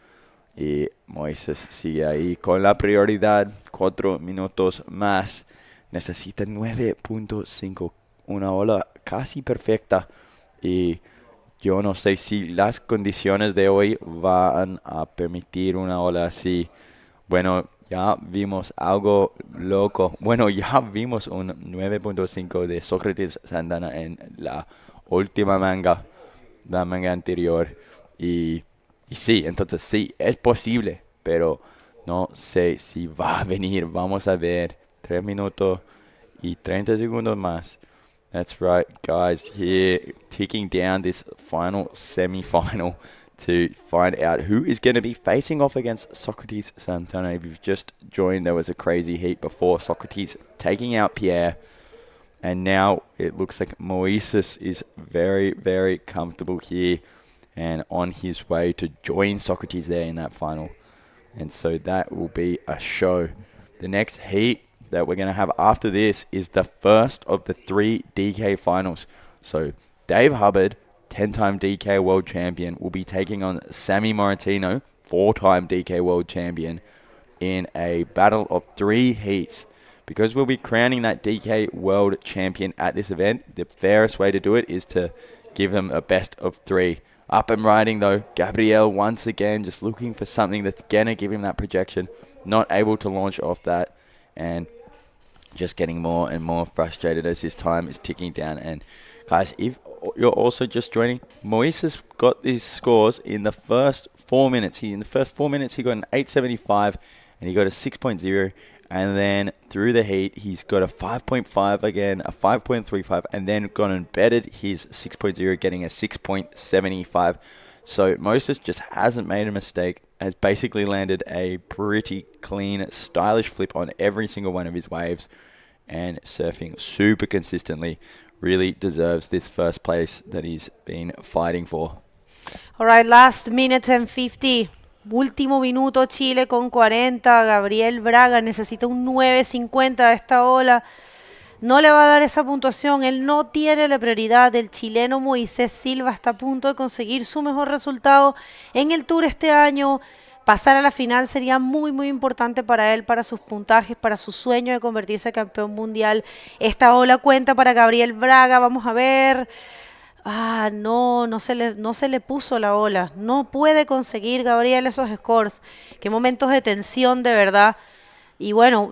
Y Moisés sigue ahí con la prioridad. 4 minutos más. Necesita 9.5. Una ola casi perfecta. Y yo no sé si las condiciones de hoy van a permitir una ola así. Bueno, ya vimos algo loco. Bueno, ya vimos un 9.5 de Sócrates Santana en la última manga, la manga anterior. Y sí, entonces sí, es posible, pero no sé si va a venir. Vamos a ver. 3 minutos y 30 segundos más. That's right, guys. Here, ticking down this final semi-final to find out who is going to be facing off against Socrates Santana. If you've just joined, there was a crazy heat before. Socrates taking out Pierre. And now it looks like Moises is very, very comfortable here and on his way to join Socrates there in that final. And so that will be a show. The next heat that we're going to have after this is the first of the 3 DK finals. So Dave Hubbard, 10-time DK world champion, will be taking on Sammy Moratino, 4-time DK world champion, in a battle of 3 heats. Because we'll be crowning that DK world champion at this event, the fairest way to do it is to give them a best of 3. Up and riding though, Gabriel once again just looking for something that's going to give him that projection. Not able to launch off that, and just getting more and more frustrated as his time is ticking down. And guys, if you're also just joining, Moises got these scores in the first 4 minutes. In the first 4 minutes, he got an 8.75 and he got a 6.0. And then through the heat, he's got a 5.5 again, a 5.35, and then gone and betted his 6.0, getting a 6.75. So Moses just hasn't made a mistake, has basically landed a pretty clean, stylish flip on every single one of his waves, and surfing super consistently. Really deserves this first place that he's been fighting for. All right, last minute and 50. Último minuto, Chile con 40. Gabriel Braga necesita un 9.50 de esta ola. No le va a dar esa puntuación. Él no tiene la prioridad. El chileno Moisés Silva está a punto de conseguir su mejor resultado en el Tour este año. Pasar a la final sería muy, muy importante para él, para sus puntajes, para su sueño de convertirse en campeón mundial. Esta ola cuenta para Gabriel Braga. Vamos a ver. No se le puso la ola. No puede conseguir Gabriel esos scores. Qué momentos de tensión, de verdad. Y bueno,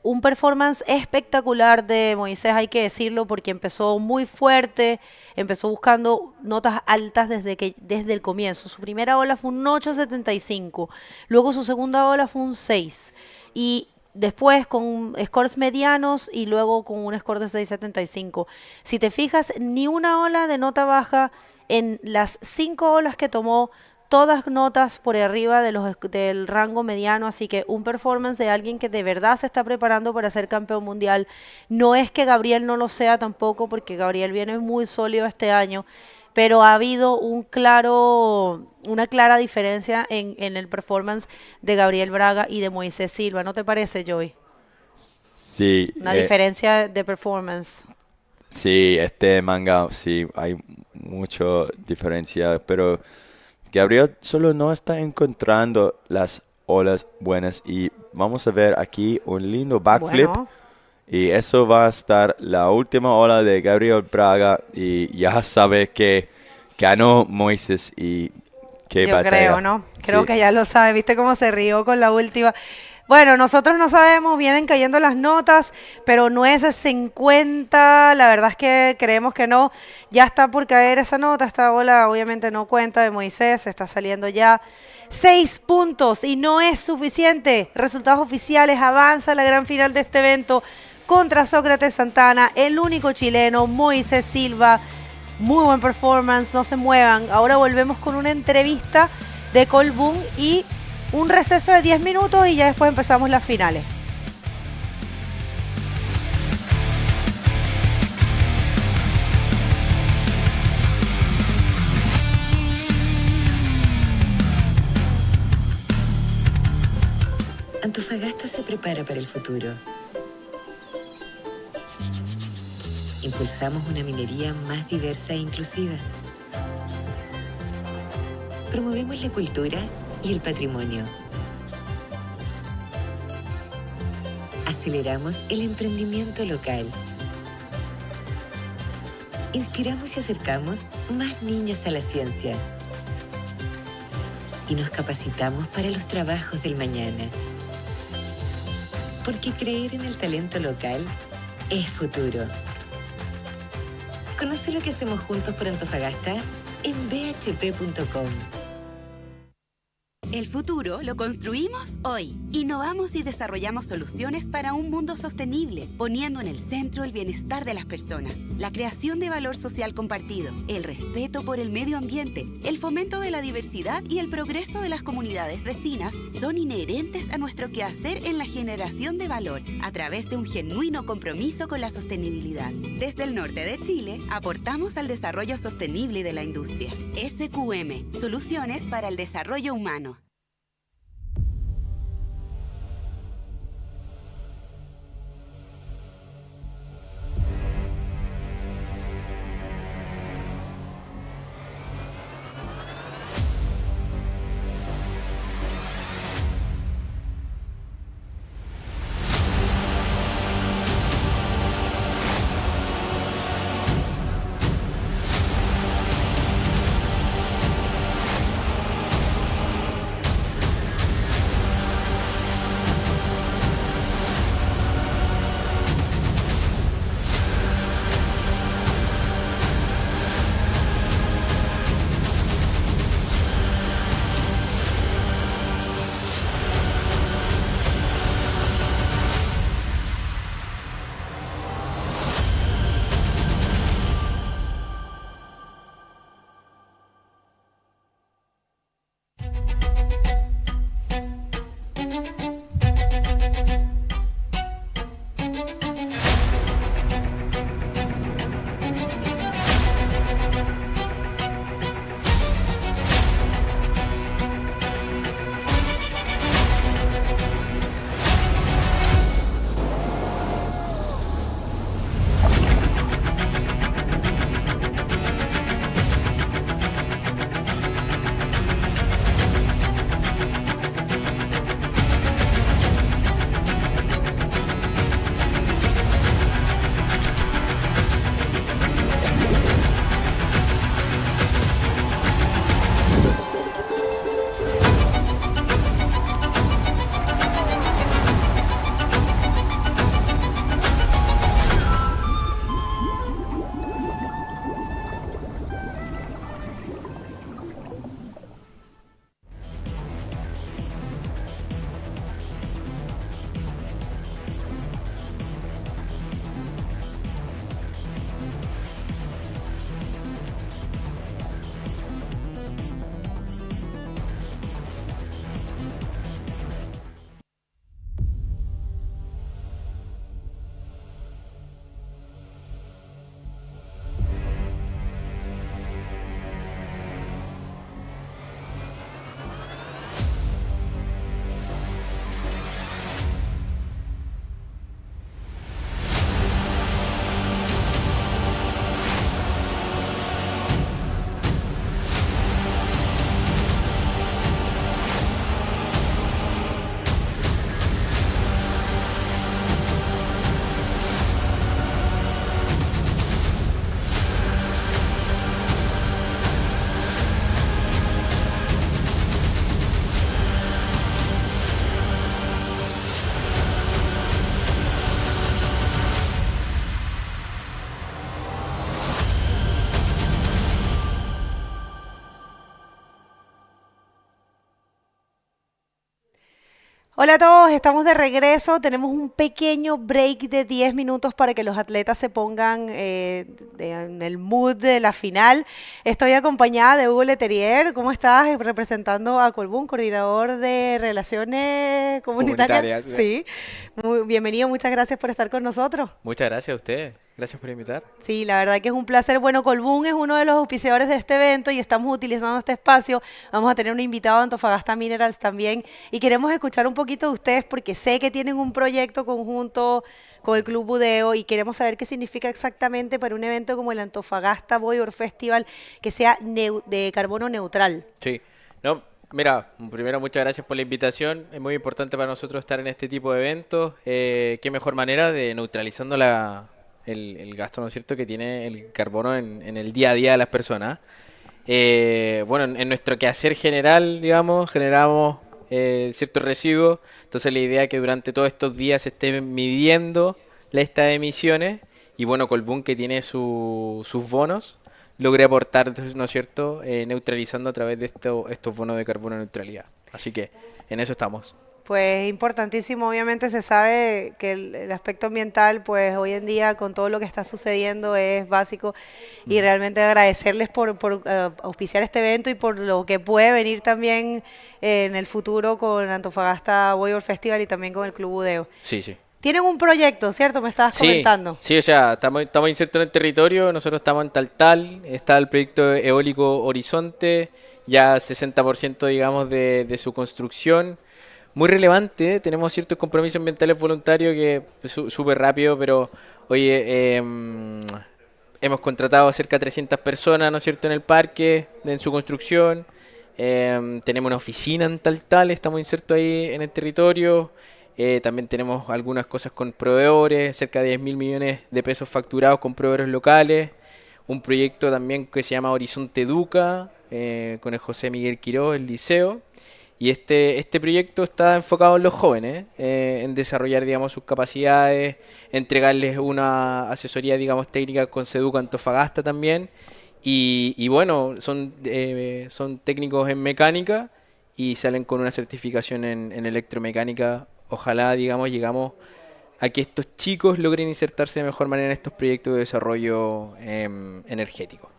un performance espectacular de Moisés, hay que decirlo, porque empezó muy fuerte, empezó buscando notas altas desde el comienzo. Su primera ola fue un 8.75, luego su segunda ola fue un 6, y después con scores medianos y luego con un score de 6.75. Si te fijas, ni una ola de nota baja en las 5 olas que tomó, todas notas por arriba del rango mediano, así que un performance de alguien que de verdad se está preparando para ser campeón mundial. No es que Gabriel no lo sea tampoco, porque Gabriel viene muy sólido este año, pero ha habido una clara diferencia en el performance de Gabriel Braga y de Moisés Silva. ¿No te parece, Joey? Sí. Una diferencia de performance. Sí, este manga, sí, hay mucha diferencia, pero Gabriel solo no está encontrando las olas buenas, y vamos a ver aquí un lindo backflip. Bueno. Y eso va a estar la última ola de Gabriel Braga, y ya sabe que ganó Moises y qué batalla. Yo creo, ¿no? Creo que ya lo sabe. ¿Viste cómo se rió con la última? Bueno, nosotros no sabemos, vienen cayendo las notas, pero no es de 50, la verdad es que creemos que no. Ya está por caer esa nota, esta ola obviamente no cuenta de Moisés, está saliendo ya. 6 puntos y no es suficiente. Resultados oficiales, avanza a la gran final de este evento contra Sócrates Santana, el único chileno, Moisés Silva. Muy buen performance, no se muevan. Ahora volvemos con una entrevista de Colboom y un receso de 10 minutos y ya después empezamos las finales. Antofagasta se prepara para el futuro. Impulsamos una minería más diversa e inclusiva. Promovemos la cultura y el patrimonio. Aceleramos el emprendimiento local. inspiramos y acercamos más niños a la ciencia. Y nos capacitamos para los trabajos del mañana. Porque creer en el talento local es futuro. Conoce lo que hacemos juntos por Antofagasta en bhp.com. El futuro lo construimos hoy. Innovamos y desarrollamos soluciones para un mundo sostenible, poniendo en el centro el bienestar de las personas, la creación de valor social compartido, el respeto por el medio ambiente, el fomento de la diversidad y el progreso de las comunidades vecinas son inherentes a nuestro quehacer en la generación de valor a través de un genuino compromiso con la sostenibilidad. Desde el norte de Chile, aportamos al desarrollo sostenible de la industria. SQM, Soluciones para el Desarrollo Humano. Hola a todos, estamos de regreso. Tenemos un pequeño break de 10 minutos para que los atletas se pongan en el mood de la final. Estoy acompañada de Hugo Leterrier. ¿Cómo estás? Representando a Colbún, coordinador de Relaciones Comunitarias. Sí, muy bienvenido, muchas gracias por estar con nosotros. Muchas gracias a ustedes. Gracias por invitar. Sí, la verdad que es un placer. Bueno, Colbún es uno de los auspiciadores de este evento y estamos utilizando este espacio. Vamos a tener un invitado de Antofagasta Minerals también y queremos escuchar un poquito de ustedes porque sé que tienen un proyecto conjunto con el Club Budeo y queremos saber qué significa exactamente para un evento como el Antofagasta Bodyboard Festival que sea de carbono neutral. Sí, no, mira, primero muchas gracias por la invitación. Es muy importante para nosotros estar en este tipo de eventos. Qué mejor manera de neutralizando el gasto, ¿no es cierto?, que tiene el carbono en el día a día de las personas. Bueno, en nuestro quehacer general, digamos, generamos ciertos residuos. Entonces la idea es que durante todos estos días se esté midiendo estas emisiones y bueno, Colbún, que tiene sus bonos, logre aportar, ¿no es cierto?, neutralizando a través de estos bonos de carbono neutralidad. Así que en eso estamos. Pues importantísimo, obviamente se sabe que el aspecto ambiental, pues hoy en día con todo lo que está sucediendo es básico y realmente agradecerles por auspiciar este evento y por lo que puede venir también en el futuro con Antofagasta Bodyboard Festival y también con el Club Budeo. Sí, sí. Tienen un proyecto, ¿cierto? Me estabas comentando. Sí, o sea, estamos insertos en el territorio, nosotros estamos en Taltal, está el proyecto eólico Horizonte, ya 60% digamos de su construcción. Muy relevante, tenemos ciertos compromisos ambientales voluntarios que súper rápido, pero oye, hemos contratado a cerca de 300 personas, ¿no es cierto?, en el parque, en su construcción. Tenemos una oficina en Taltal, estamos insertos ahí en el territorio. También tenemos algunas cosas con proveedores, cerca de 10.000 millones de pesos facturados con proveedores locales. Un proyecto también que se llama Horizonte Educa, con el José Miguel Quiró, el liceo. Y este proyecto está enfocado en los jóvenes, en desarrollar, digamos, sus capacidades, entregarles una asesoría, digamos, técnica con Seduca Antofagasta también. Y bueno, son técnicos en mecánica y salen con una certificación en electromecánica. Ojalá, digamos, llegamos a que estos chicos logren insertarse de mejor manera en estos proyectos de desarrollo energético.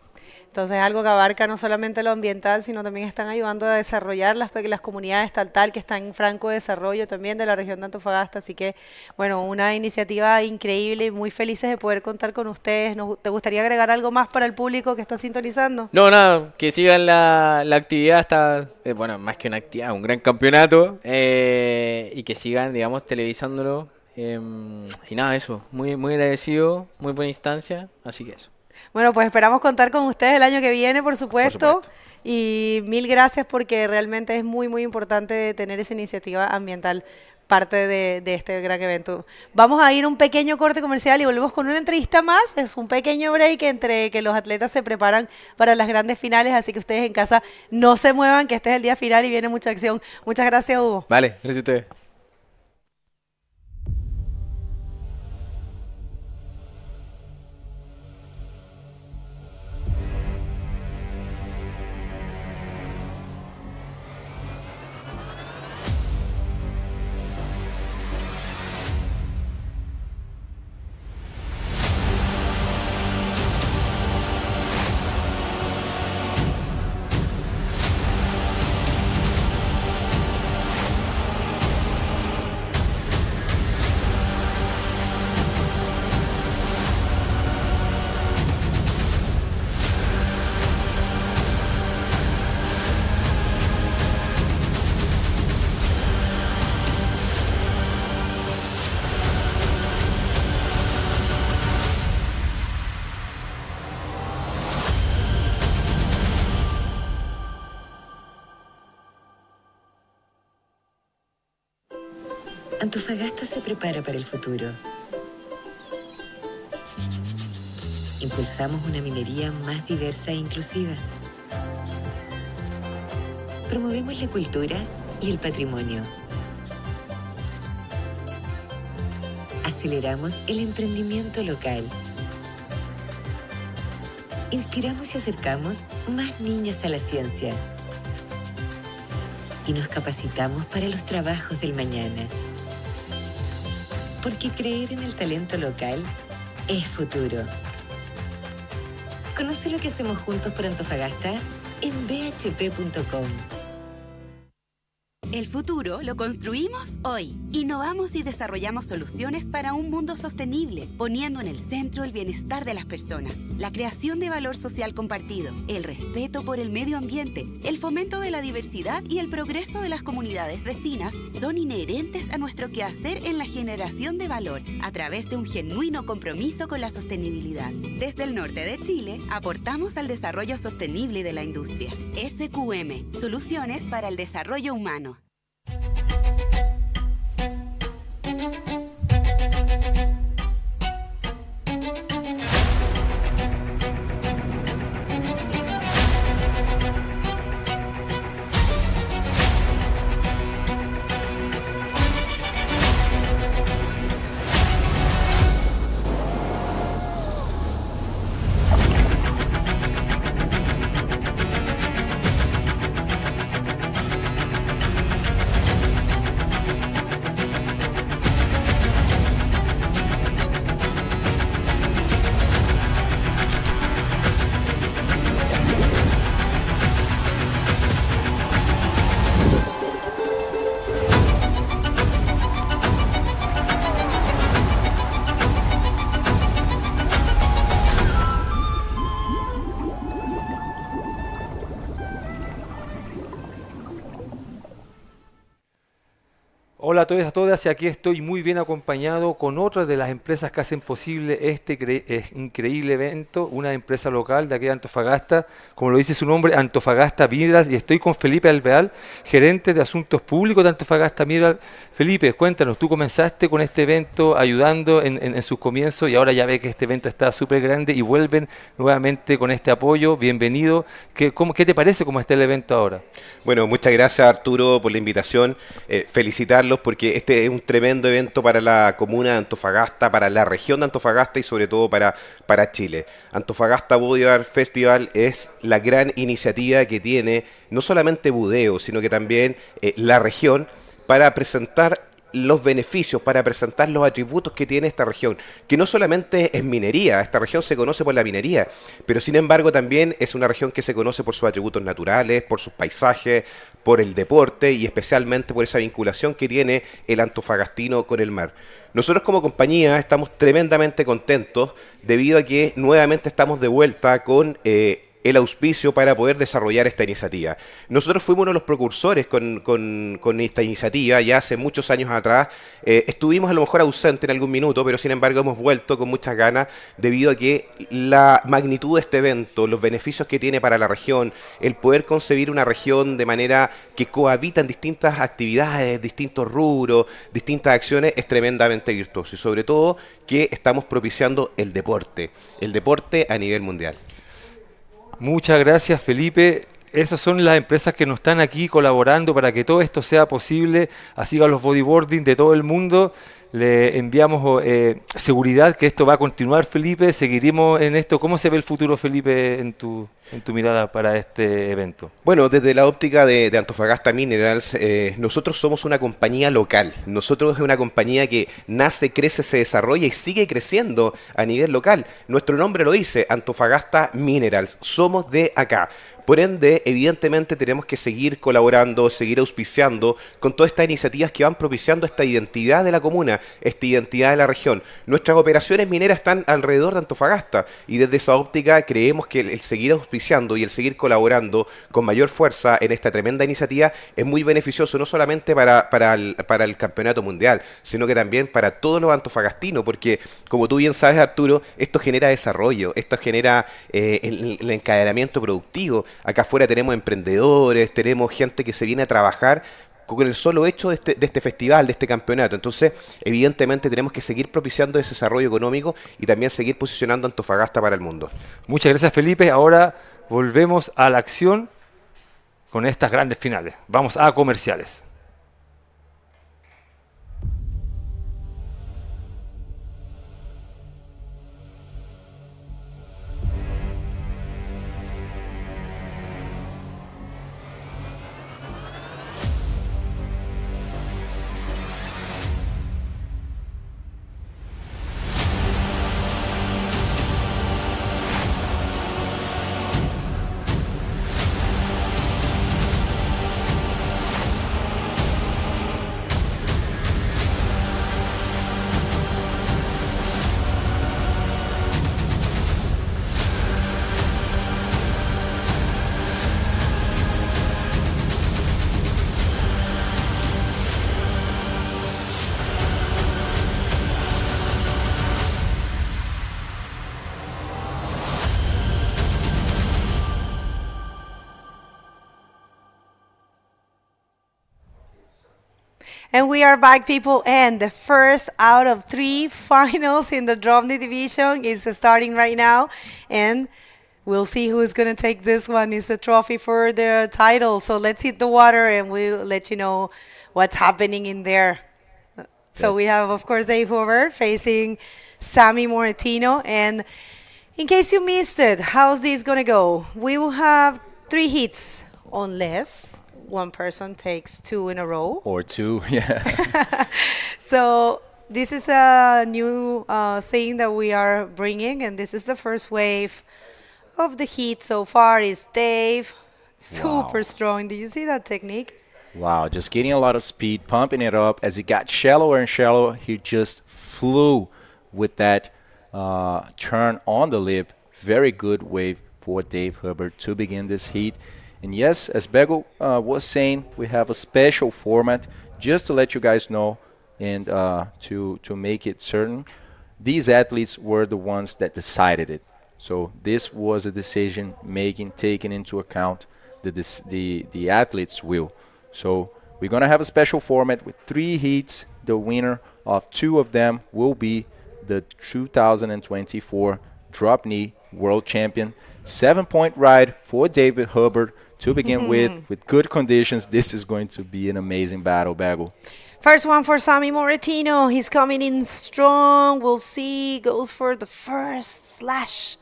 Entonces algo que abarca no solamente lo ambiental, sino también están ayudando a desarrollar las comunidades tal que están en franco desarrollo también de la región de Antofagasta. Así que, bueno, una iniciativa increíble y muy felices de poder contar con ustedes. ¿Te gustaría agregar algo más para el público que está sintonizando? No, nada, que sigan la actividad, está, bueno, más que una actividad, un gran campeonato, y que sigan, digamos, televisándolo. Y nada, eso, muy, muy agradecido, muy buena instancia, así que eso. Bueno, pues esperamos contar con ustedes el año que viene, por supuesto. Y mil gracias porque realmente es muy, muy importante tener esa iniciativa ambiental parte de este gran evento. Vamos a ir a un pequeño corte comercial y volvemos con una entrevista más. Es un pequeño break entre que los atletas se preparan para las grandes finales, así que ustedes en casa no se muevan, que este es el día final y viene mucha acción. Muchas gracias, Hugo. Vale, gracias a ustedes. Antofagasta se prepara para el futuro. Impulsamos una minería más diversa e inclusiva. Promovemos la cultura y el patrimonio. Aceleramos el emprendimiento local. Inspiramos y acercamos más niños a la ciencia. Y nos capacitamos para los trabajos del mañana. Porque creer en el talento local es futuro. Conoce lo que hacemos juntos por Antofagasta en bhp.com. El futuro lo construimos hoy. Innovamos y desarrollamos soluciones para un mundo sostenible, poniendo en el centro el bienestar de las personas, la creación de valor social compartido, el respeto por el medio ambiente, el fomento de la diversidad y el progreso de las comunidades vecinas son inherentes a nuestro quehacer en la generación de valor a través de un genuino compromiso con la sostenibilidad. Desde el norte de Chile, aportamos al desarrollo sostenible de la industria. SQM, Soluciones para el Desarrollo Humano. Hola a todos y a todas, y aquí estoy muy bien acompañado con otra de las empresas que hacen posible este increíble evento, una empresa local de aquí de Antofagasta, como lo dice su nombre, Antofagasta Mineral, y estoy con Felipe Alvear, gerente de Asuntos Públicos de Antofagasta Mineral. Felipe, cuéntanos, tú comenzaste con este evento ayudando en sus comienzos y ahora ya ve que este evento está súper grande y vuelven nuevamente con este apoyo. Bienvenido. ¿Qué te parece cómo está el evento ahora? Bueno, muchas gracias Arturo por la invitación. Felicitarlos porque este es un tremendo evento para la comuna de Antofagasta, para la región de Antofagasta y sobre todo para Chile. Antofagasta Bodyboard Festival es la gran iniciativa que tiene no solamente Budeo, sino que también la región para presentar los beneficios, para presentar los atributos que tiene esta región, que no solamente es minería, esta región se conoce por la minería, pero sin embargo también es una región que se conoce por sus atributos naturales, por sus paisajes, por el deporte y especialmente por esa vinculación que tiene el antofagastino con el mar. Nosotros como compañía estamos tremendamente contentos debido a que nuevamente estamos de vuelta con el auspicio para poder desarrollar esta iniciativa. Nosotros fuimos uno de los precursores con esta iniciativa ya hace muchos años atrás. Estuvimos a lo mejor ausentes en algún minuto, pero sin embargo hemos vuelto con muchas ganas debido a que la magnitud de este evento, los beneficios que tiene para la región, el poder concebir una región de manera que cohabitan distintas actividades, distintos rubros, distintas acciones, es tremendamente virtuoso y sobre todo que estamos propiciando el deporte a nivel mundial. Muchas gracias, Felipe. Esas son las empresas que nos están aquí colaborando para que todo esto sea posible. Así que a los bodyboarding de todo el mundo le enviamos seguridad que esto va a continuar, Felipe. Seguiremos en esto. ¿Cómo se ve el futuro, Felipe, en tu mirada para este evento? Bueno, desde la óptica de Antofagasta Minerals, nosotros somos una compañía local. Nosotros es una compañía que nace, crece, se desarrolla y sigue creciendo a nivel local. Nuestro nombre lo dice, Antofagasta Minerals. Somos de acá. Por ende, evidentemente tenemos que seguir colaborando, seguir auspiciando con todas estas iniciativas que van propiciando esta identidad de la comuna, esta identidad de la región. Nuestras operaciones mineras están alrededor de Antofagasta y desde esa óptica creemos que el seguir auspiciando y el seguir colaborando con mayor fuerza en esta tremenda iniciativa es muy beneficioso, no solamente para el campeonato mundial, sino que también para todos los antofagastinos, porque como tú bien sabes, Arturo, esto genera desarrollo, esto genera el encadenamiento productivo. Acá afuera tenemos emprendedores, tenemos gente que se viene a trabajar con el solo hecho de este festival, de este campeonato. Entonces, evidentemente tenemos que seguir propiciando ese desarrollo económico y también seguir posicionando a Antofagasta para el mundo. Muchas gracias, Felipe. Ahora volvemos a la acción con estas grandes finales. Vamos a comerciales. And we are back, people, and the first out of 3 finals in the Dromney division is starting right now, and we'll see who's going to take this one. It's a trophy for the title, so let's hit the water and we'll let you know what's happening in there. So we have, of course, Dave Hoover facing Sammy Moratino, and in case you missed it, how's this going to go? We will have 3 hits, unless one person takes 2 in a row. Or 2, yeah. So this is a new thing that we are bringing, and this is the first wave of the heat so far. Is Dave, super strong. Did you see that technique? Wow, just getting a lot of speed, pumping it up. As it got shallower and shallower, he just flew with that turn on the lip. Very good wave for Dave Hubbard to begin this heat. And yes, as Bego was saying, we have a special format just to let you guys know and to make it certain. These athletes were the ones that decided it. So this was a decision taken into account the athletes' will. So we're going to have a special format with 3 heats. The winner of 2 of them will be the 2024 drop knee world champion. 7-point ride for David Hubbard to begin with good conditions. This is going to be an amazing battle, Bagel. First one for Sammy Moretino. He's coming in strong. We'll see. Goes for the first slash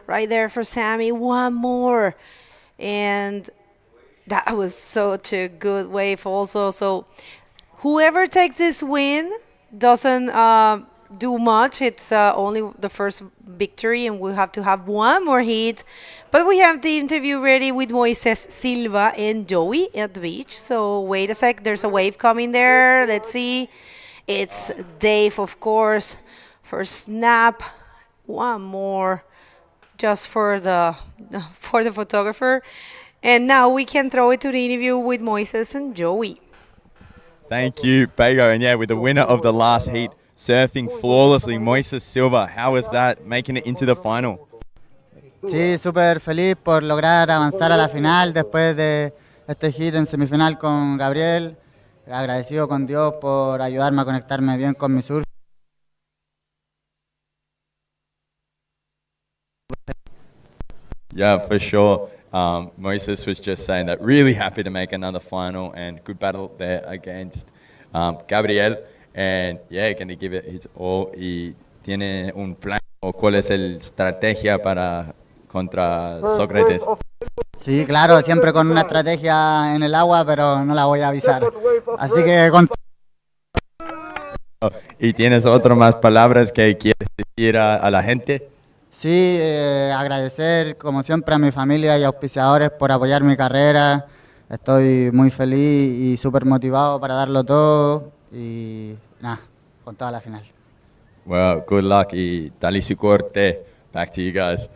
right there for Sammy. One more. And that was such a good wave also. So whoever takes this win doesn't do much. It's only the first victory, and we'll have to have one more hit. But we have the interview ready with Moises Silva and Joey at the beach. So wait a sec, there's a wave coming there. Let's see. It's Dave, of course, for snap. One more just for the photographer. And now we can throw it to the interview with Moises and Joey. Thank you, Bego. And yeah, with the winner of the last heat, surfing flawlessly, Moises Silva. How was that, making it into the final? Sí, súper feliz por lograr avanzar a la final después de este hit en semifinal con Gabriel. Agradecido con Dios por ayudarme a conectarme bien con mi surf. Yeah, for sure. Moises was just saying that really happy to make another final, and good battle there against Gabriel. And yeah, going to give it his all. Y tiene un plan o cuál es la estrategia para contra Sócrates. Sí, claro, siempre con una estrategia en el agua, pero no la voy a avisar. Así que ¿Y tienes otras más palabras que quieres decir a la gente? sí, agradecer como siempre a mi familia y auspiciadores por apoyar mi carrera. Estoy muy feliz y súper motivado para darlo todo y nada, con toda la final. Well, good luck y dale su corte. Back to you guys.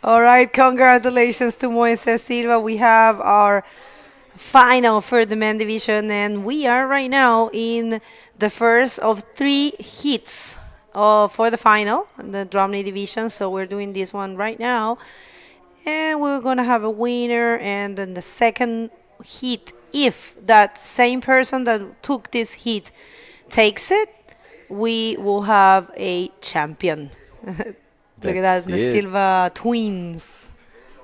All right, congratulations to Moises Silva. We have our final for the men division, and we are right now in the first of 3 hits for the final, the drum knee division. So we're doing this one right now, and we're gonna have a winner, and then the second hit, if that same person that took this hit takes it, we will have a champion. Look at that, the Silva twins.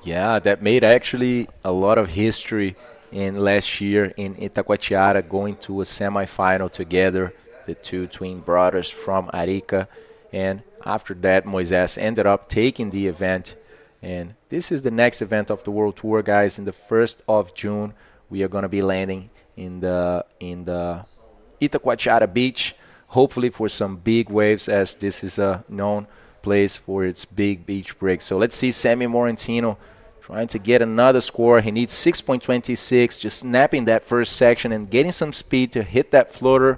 Yeah, that made actually a lot of history in last year in Itacoatiara, going to a semifinal together, the 2 twin brothers from Arica. And after that, Moises ended up taking the event. And this is the next event of the World Tour, guys. In the 1st of June, we are going to be landing in the Itacoatiara beach, hopefully for some big waves, as this is a known place for its big beach break. So let's see Sammy Morentino trying to get another score. He needs 6.26, just snapping that first section and getting some speed to hit that floater,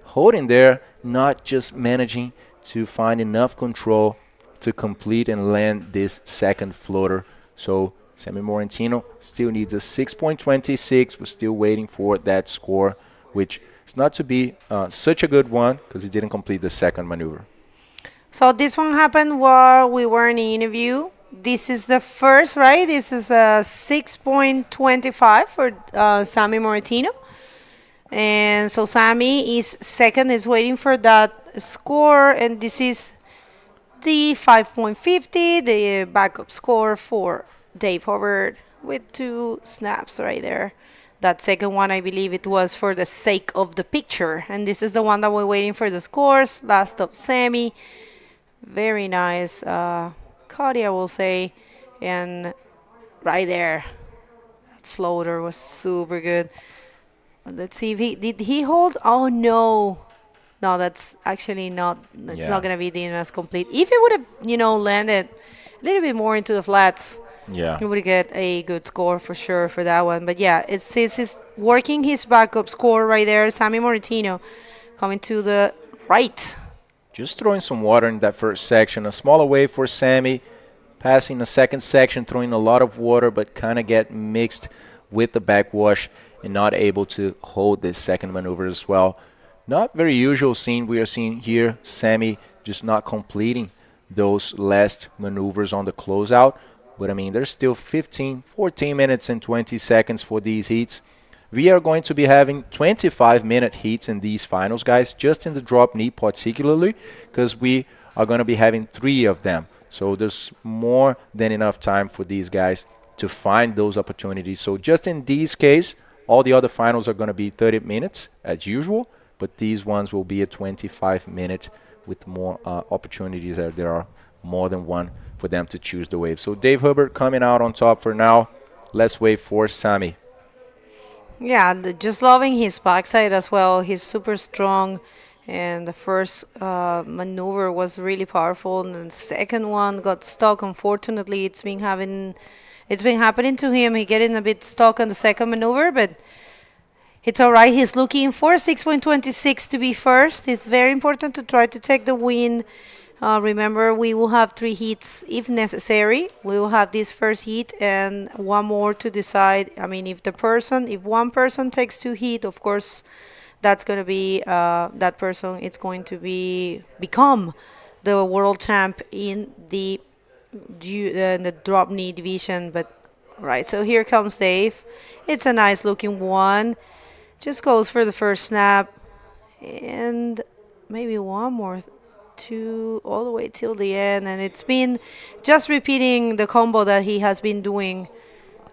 holding there, not just managing to find enough control to complete and land this second floater. So Sammy Morentino still needs a 6.26. We're still waiting for that score, which is not to be such a good one because he didn't complete the second maneuver. So this one happened while we were in the interview. This is the first, right? This is a 6.25 for Sammy Moretino. And so Sammy is second, is waiting for that score. And this is the 5.50, the backup score for Dave Hubbard with 2 snaps right there. That second one, I believe it was for the sake of the picture. And this is the one that we're waiting for the scores. Last of Sammy. Very nice cut, I will say. And right there, that floater was super good. Let's see if did he hold? Oh no, that's actually not. It's not gonna be the DNS complete. If it would have, landed a little bit more into the flats, he would get a good score for sure for that one. But yeah, it's working his backup score right there. Sammy Moretino coming to the right. Just throwing some water in that first section. A smaller wave for Sammy. passing the second section, throwing a lot of water, but kind of get mixed with the backwash and not able to hold this second maneuver as well. Not very usual scene we are seeing here. Sammy just not completing those last maneuvers on the closeout. But I mean, there's still 14 minutes and 20 seconds for these heats. We are going to be having 25-minute heats in these finals, guys, just in the drop knee particularly, because we are going to be having 3 of them. So there's more than enough time for these guys to find those opportunities. So just in this case, all the other finals are going to be 30 minutes as usual, but these ones will be a 25-minute with more opportunities. There are more than one for them to choose the wave. So Dave Hubbard coming out on top for now. Let's wait for Sammy. Yeah, just loving his backside as well. He's super strong, and the first maneuver was really powerful, and the second one got stuck. Unfortunately, it's been happening to him. He getting a bit stuck on the second maneuver, but it's all right. He's looking for 6.26 to be first. It's very important to try to take the win. Remember, we will have 3 heats if necessary. We will have this first heat and one more to decide. I mean, if one person takes 2 heat, of course, that's going to be that person. It's going to become the world champ in the drop knee division. But right, so here comes Dave. It's a nice looking one. Just goes for the first snap, and maybe one more. 2 all the way till the end, and it's been just repeating the combo that he has been doing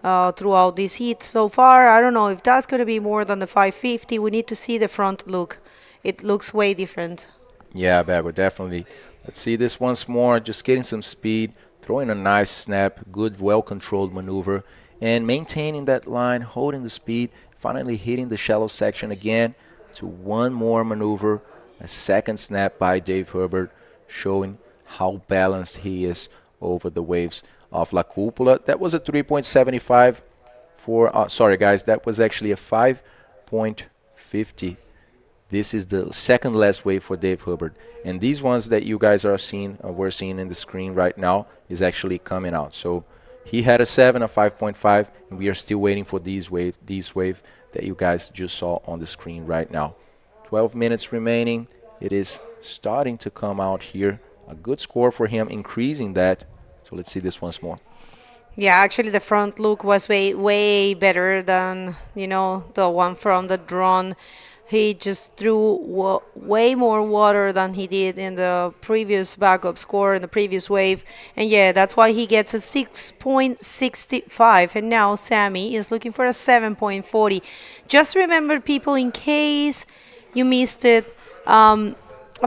throughout this heat so far. I don't know if that's going to be more than the 550. We need to see the front look. It looks way different. Yeah, Bago, definitely. Let's see this once more. Just getting some speed, throwing a nice snap, good, well-controlled maneuver, and maintaining that line, holding the speed, finally hitting the shallow section again to one more maneuver. A second snap by Dave Hubbard, showing how balanced he is over the waves of La Cupola. That was a 3.75 for, sorry guys, that was actually a 5.50. This is the second last wave for Dave Hubbard. And these ones that you guys are seeing, we're seeing in the screen right now, is actually coming out. So he had a 7, a 5.5, and we are still waiting for these wave that you guys just saw on the screen right now. 12 minutes remaining. It is starting to come out here. A good score for him, increasing that. So let's see this once more. Yeah, actually the front look was way better than, the one from the drone. He just threw way more water than he did in the previous backup score in the previous wave. And yeah, that's why he gets a 6.65. And now Sammy is looking for a 7.40. Just remember, people, in case you missed it, a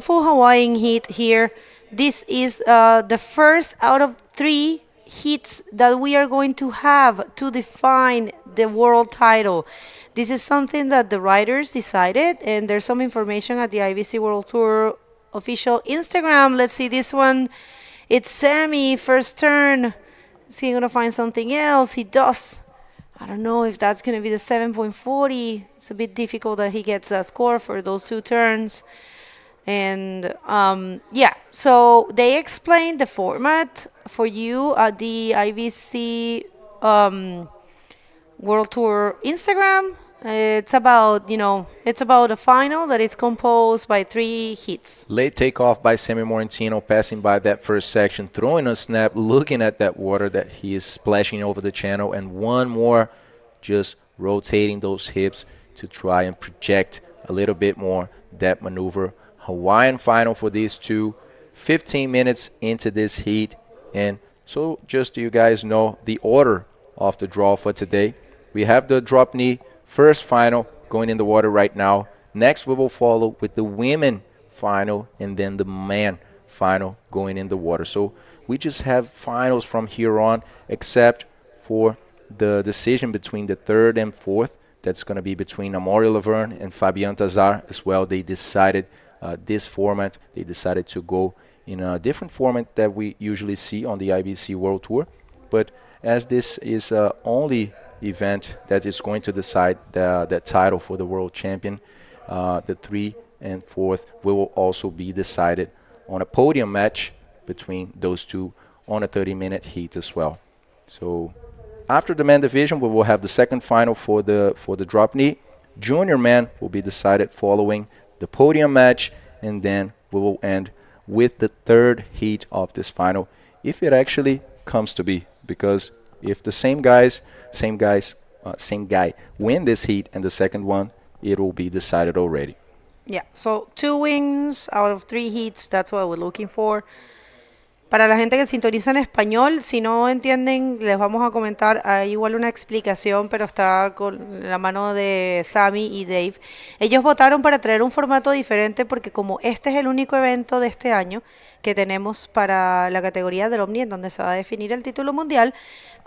full Hawaiian heat here. This is the first out of 3 heats that we are going to have to define the world title. This is something that the riders decided, and there's some information at the IBC World Tour official Instagram. Let's see this one. It's Sammy, first turn. Is he going to find something else? He does. I don't know if that's going to be the 7.40. It's a bit difficult that he gets a score for those 2 turns. And yeah, so they explained the format for you at the IBC World Tour Instagram. It's about, it's about a final that is composed by 3 heats. Late takeoff by Sammy Morantino, passing by that first section, throwing a snap, looking at that water that he is splashing over the channel, and one more just rotating those hips to try and project a little bit more that maneuver. Hawaiian final for these 2, 15 minutes into this heat. And so just so you guys know the order of the draw for today, we have the drop knee first final going in the water right now. Next we will follow with the women final and then the man final going in the water. So we just have finals from here on, except for the decision between the 3rd and 4th. That's going to be between Amaury Laverne and Fabian Tazar as well. They decided this format. They decided to go in a different format that we usually see on the IBC World Tour. But as this is only event that is going to decide that title for the world champion, the 3 and 4th will also be decided on a podium match between those 2 on a 30-minute heat as well. So after the men division, we will have the second final for the drop knee. Junior men will be decided following the podium match, and then we will end with the third heat of this final, if it actually comes to be. Because if the same guy win this heat and the second one, it will be decided already. Yeah, so 2 wins out of 3 heats, that's what we're looking for. Para la gente que sintoniza en español, si no entienden, les vamos a comentar, hay igual una explicación, pero está con la mano de Sammy y Dave. Ellos votaron para traer un formato diferente porque como este es el único evento de este año que tenemos para la categoría del Omni, en donde se va a definir el título mundial,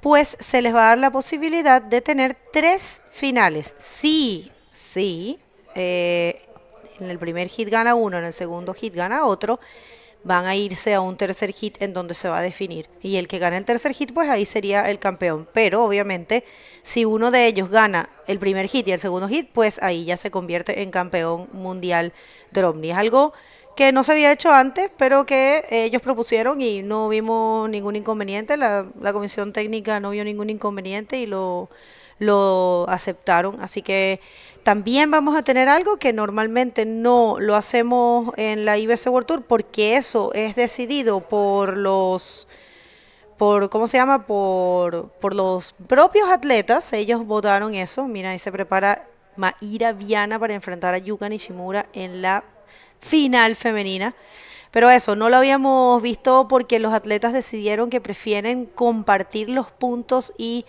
pues se les va a dar la posibilidad de tener 3 finales. Sí, en el primer hit gana uno, en el segundo hit gana otro, van a irse a un tercer hit en donde se va a definir. Y el que gane el tercer hit, pues ahí sería el campeón. Pero obviamente, si uno de ellos gana el primer hit y el segundo hit, pues ahí ya se convierte en campeón mundial de Omni. Es algo que no se había hecho antes, pero que ellos propusieron y no vimos ningún inconveniente. La comisión técnica no vio ningún inconveniente y lo aceptaron. Así que también vamos a tener algo que normalmente no lo hacemos en la IBC World Tour, porque eso es decidido por los propios atletas. Ellos votaron eso. Mira, ahí se prepara Maira Viana para enfrentar a Yuka Nishimura en la final femenina. Pero eso, no lo habíamos visto porque los atletas decidieron que prefieren compartir los puntos y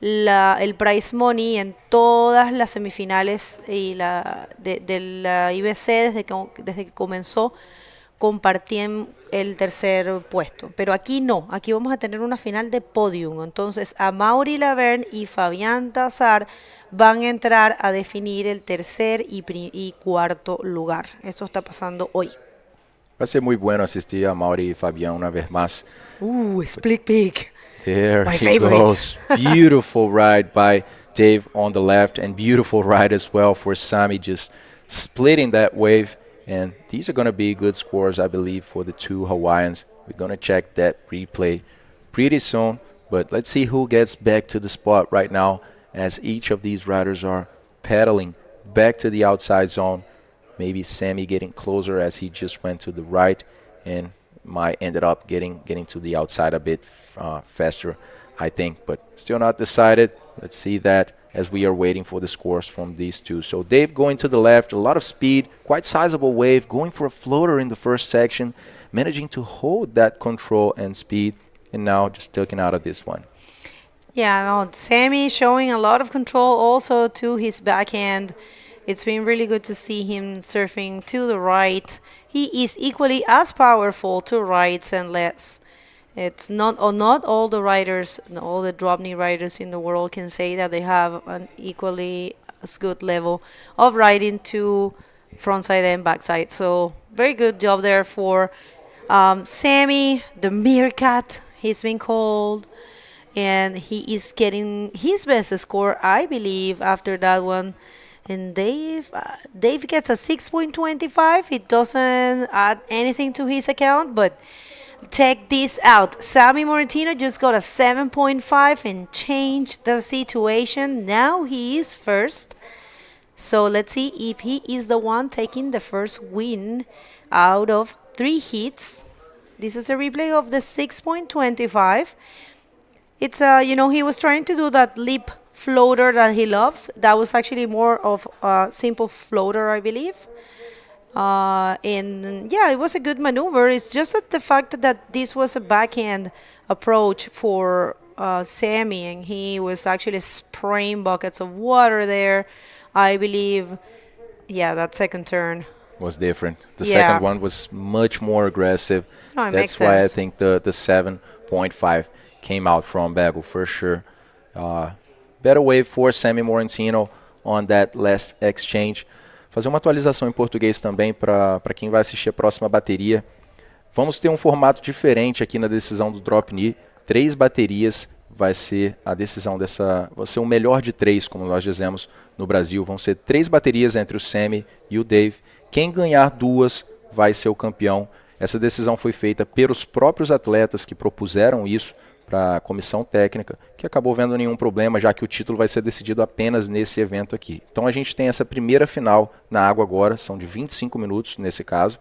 el prize money en todas las semifinales y de la IBC desde que comenzó, compartían el tercer puesto. Pero aquí no, aquí vamos a tener una final de podium. Entonces Amaury Laverne y Fabián Tazar van a entrar a definir el tercer y cuarto lugar. Esto está pasando hoy. Va a ser muy bueno asistir a Amaury y Fabián una vez más. Split pick. There My he favorite. goes. Beautiful ride by Dave on the left, and beautiful ride as well for Sami, just splitting that wave. And these are going to be good scores, I believe, for the 2 Hawaiians. We're going to check that replay pretty soon. But let's see who gets back to the spot right now, as each of these riders are pedaling back to the outside zone. Maybe Sami getting closer as he just went to the right, and might ended up getting to the outside a bit faster, I think, but still not decided. Let's see that as we are waiting for the scores from these 2. So Dave going to the left, a lot of speed, quite sizable wave, going for a floater in the first section, managing to hold that control and speed, and now just taking out of this one. Yeah, no, Sammy showing a lot of control also to his backhand. It's been really good to see him surfing to the right. He is equally as powerful to rights and lefts. It's not all the riders, all the drop knee riders in the world can say that they have an equally as good level of riding to frontside and backside. So very good job there for Sammy, the meerkat, he's been called. And he is getting his best score, I believe, after that one. And Dave gets a 6.25. It doesn't add anything to his account, but check this out. Sammy Mortino just got a 7.5 and changed the situation. Now he is first. So let's see if he is the one taking the first win out of 3 hits. This is a replay of the 6.25. It's he was trying to do that lip floater that he loves. That was actually more of a simple floater, I believe. And yeah, it was a good maneuver. It's just that the fact that this was a backhand approach for Sammy, and he was actually spraying buckets of water there. I believe, yeah, that second turn was different. The second one was much more aggressive. Oh, it That's makes why sense. I think the 7.5 came out from Bagel for sure. Better wave for Sammy Mortino on that last exchange. Fazer uma atualização em português também para quem vai assistir a próxima bateria. Vamos ter um formato diferente aqui na decisão do drop knee. 3 baterias vai ser a decisão dessa. Vai ser o melhor de 3, como nós dizemos no Brasil. Vão ser 3 baterias entre o Sammy e o Dave. Quem ganhar 2 vai ser o campeão. Essa decisão foi feita pelos próprios atletas que propuseram isso para a comissão técnica, que acabou vendo nenhum problema, já que o título vai ser decidido apenas nesse evento aqui. Então a gente tem essa primeira final na água agora, são de 25 minutos nesse caso.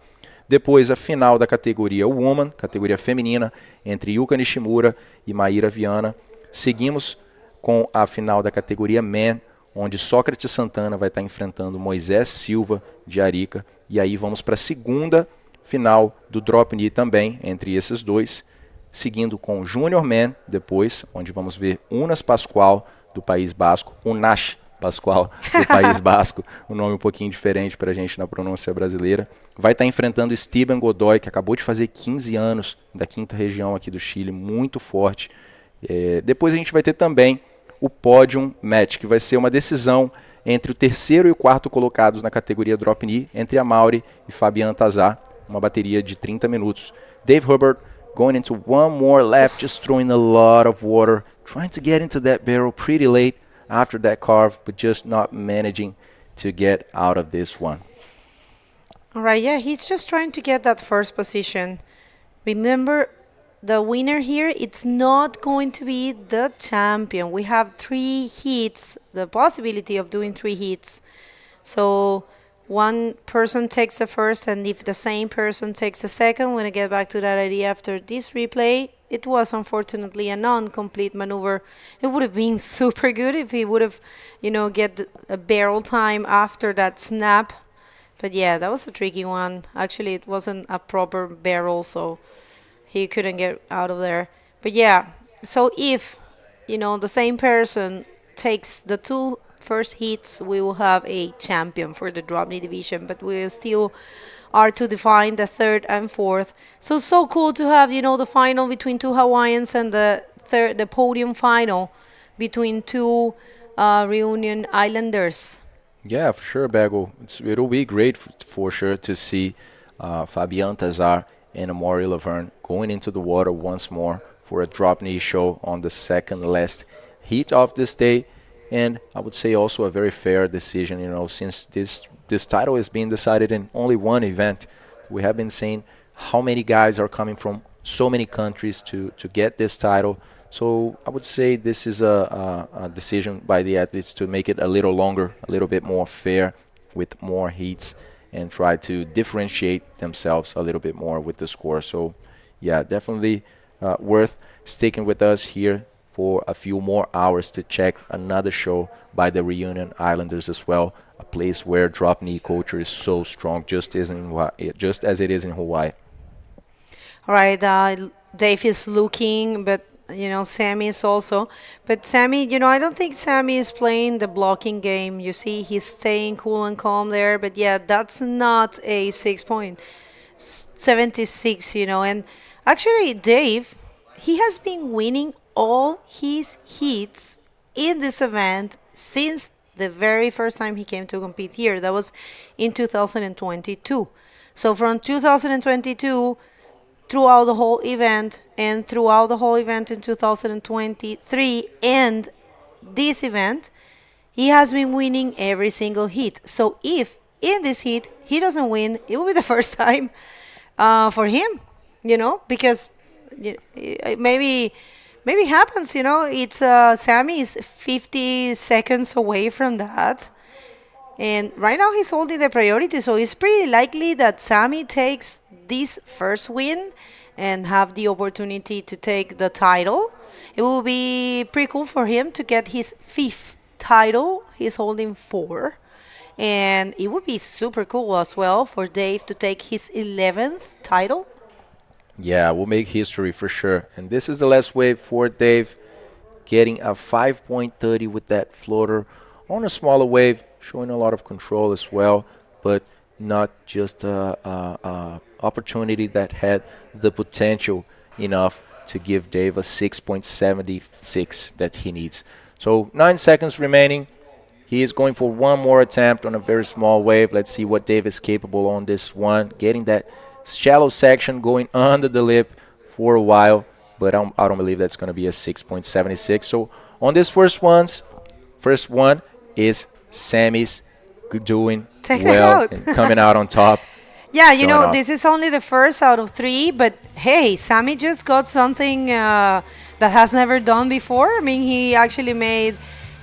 Depois a final da categoria Woman, categoria feminina, entre Yuka Nishimura e Maíra Viana. Seguimos com a final da categoria Man, onde Sócrates Santana vai estar enfrentando Moisés Silva de Arica. E aí vamos para a segunda final do Drop Knee também, entre esses dois. Seguindo com o Junior Man depois, onde vamos ver Unas Pascual do País Basco, Unash Pascual do País Basco, um nome um pouquinho diferente para a gente na pronúncia brasileira. Vai estar enfrentando Esteban Godoy, que acabou de fazer 15 anos, da 5ª região aqui do Chile, muito forte. Depois a gente vai ter também o Podium Match, que vai ser uma decisão entre o 3º e o 4º colocados na categoria Drop Knee, entre a Mauri e Fabian Tazar, uma bateria de 30 minutos. Dave Hubbard going into one more left, just throwing a lot of water, trying to get into that barrel pretty late after that carve, but just not managing to get out of this one. All right, yeah, he's just trying to get that first position. Remember, the winner here, it's not going to be the champion. We have 3 hits, the possibility of doing 3 hits. So one person takes the first, and if the same person takes the second, we're going to get back to that idea after this replay. It was unfortunately a non-complete maneuver. It would have been super good if he would have, get a barrel time after that snap. But yeah, that was a tricky one. Actually, it wasn't a proper barrel, so he couldn't get out of there. But yeah, so if, the same person takes the 2 first hits, we will have a champion for the drop knee division, but we still are to define the 3rd and 4th. So cool to have, the final between 2 Hawaiians and the podium final between 2 Reunion Islanders. Yeah, for sure, Bagel. It'll be great for sure to see Fabian Tazar and Amaury Laverne going into the water once more for a drop knee show on the second last heat of this day. And I would say also a very fair decision, since this title is being decided in only one event. We have been seeing how many guys are coming from so many countries to get this title. So I would say this is a decision by the athletes to make it a little longer, a little bit more fair with more heats, and try to differentiate themselves a little bit more with the score. So yeah, definitely worth sticking with us here for a few more hours to check another show by the Reunion Islanders as well, a place where drop knee culture is so strong, just as it is in Hawaii. All right, Dave is looking, but Sammy is also. But Sammy, I don't think Sammy is playing the blocking game. You see, he's staying cool and calm there. But yeah, that's not a 6.76, And actually, Dave, he has been winning all his heats in this event since the very first time he came to compete here. That was in 2022. So from 2022 throughout the whole event, and throughout the whole event in 2023 and this event, he has been winning every single heat. So if in this heat he doesn't win, it will be the first time for him, because maybe happens, it's Sammy is 50 seconds away from that, and right now he's holding the priority, so it's pretty likely that Sammy takes this first win and have the opportunity to take the title. It will be pretty cool for him to get his 5th title. He's holding 4, and it would be super cool as well for Dave to take his 11th title. Yeah, we'll make history for sure. And this is the last wave for Dave, getting a 5.30 with that floater on a smaller wave, showing a lot of control as well, but not just a opportunity that had the potential enough to give Dave a 6.76 that he needs. So 9 seconds remaining. He is going for one more attempt on a very small wave. Let's see what Dave is capable on this one, getting that shallow section going under the lip for a while, but I don't believe that's going to be a 6.76. So on this first one is Sammy's doing well and coming out on top. Yeah, you showing know, off. this is only the first out of 3, but hey, Sammy just got something that has never done before. I mean, he actually made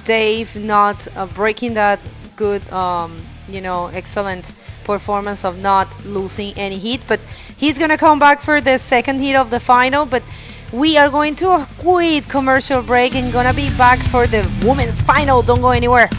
Dave not breaking that good, excellent performance of not losing any heat. But he's going to come back for the second heat of the final. But we are going to a quick commercial break and going to be back for the women's final. Don't go anywhere.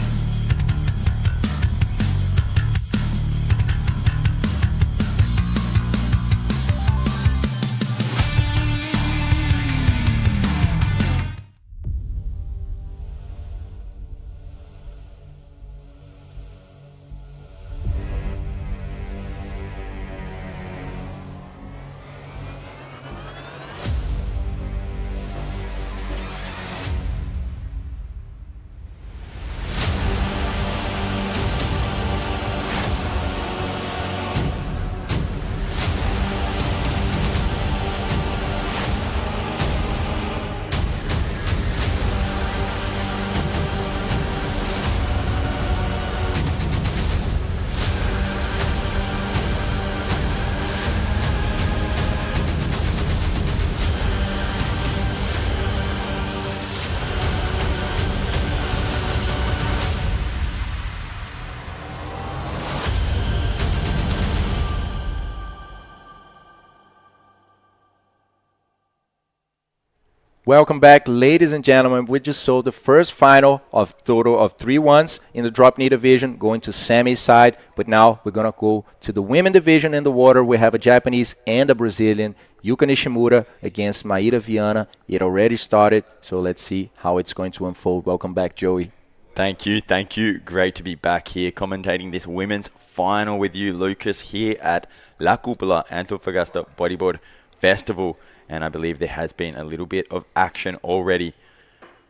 Welcome back, ladies and gentlemen. We just saw the first final of total of 3 ones in the drop knee division, going to Sammy's side. But now we're going to go to the women division in the water. We have a Japanese and a Brazilian, Yuka Nishimura against Maíra Viana. It already started, so let's see how it's going to unfold. Welcome back, Joey. Thank you. Great to be back here commentating this women's final with you, Lucas, here at La Cupola Antofagasta Bodyboard Festival. And I believe there has been a little bit of action already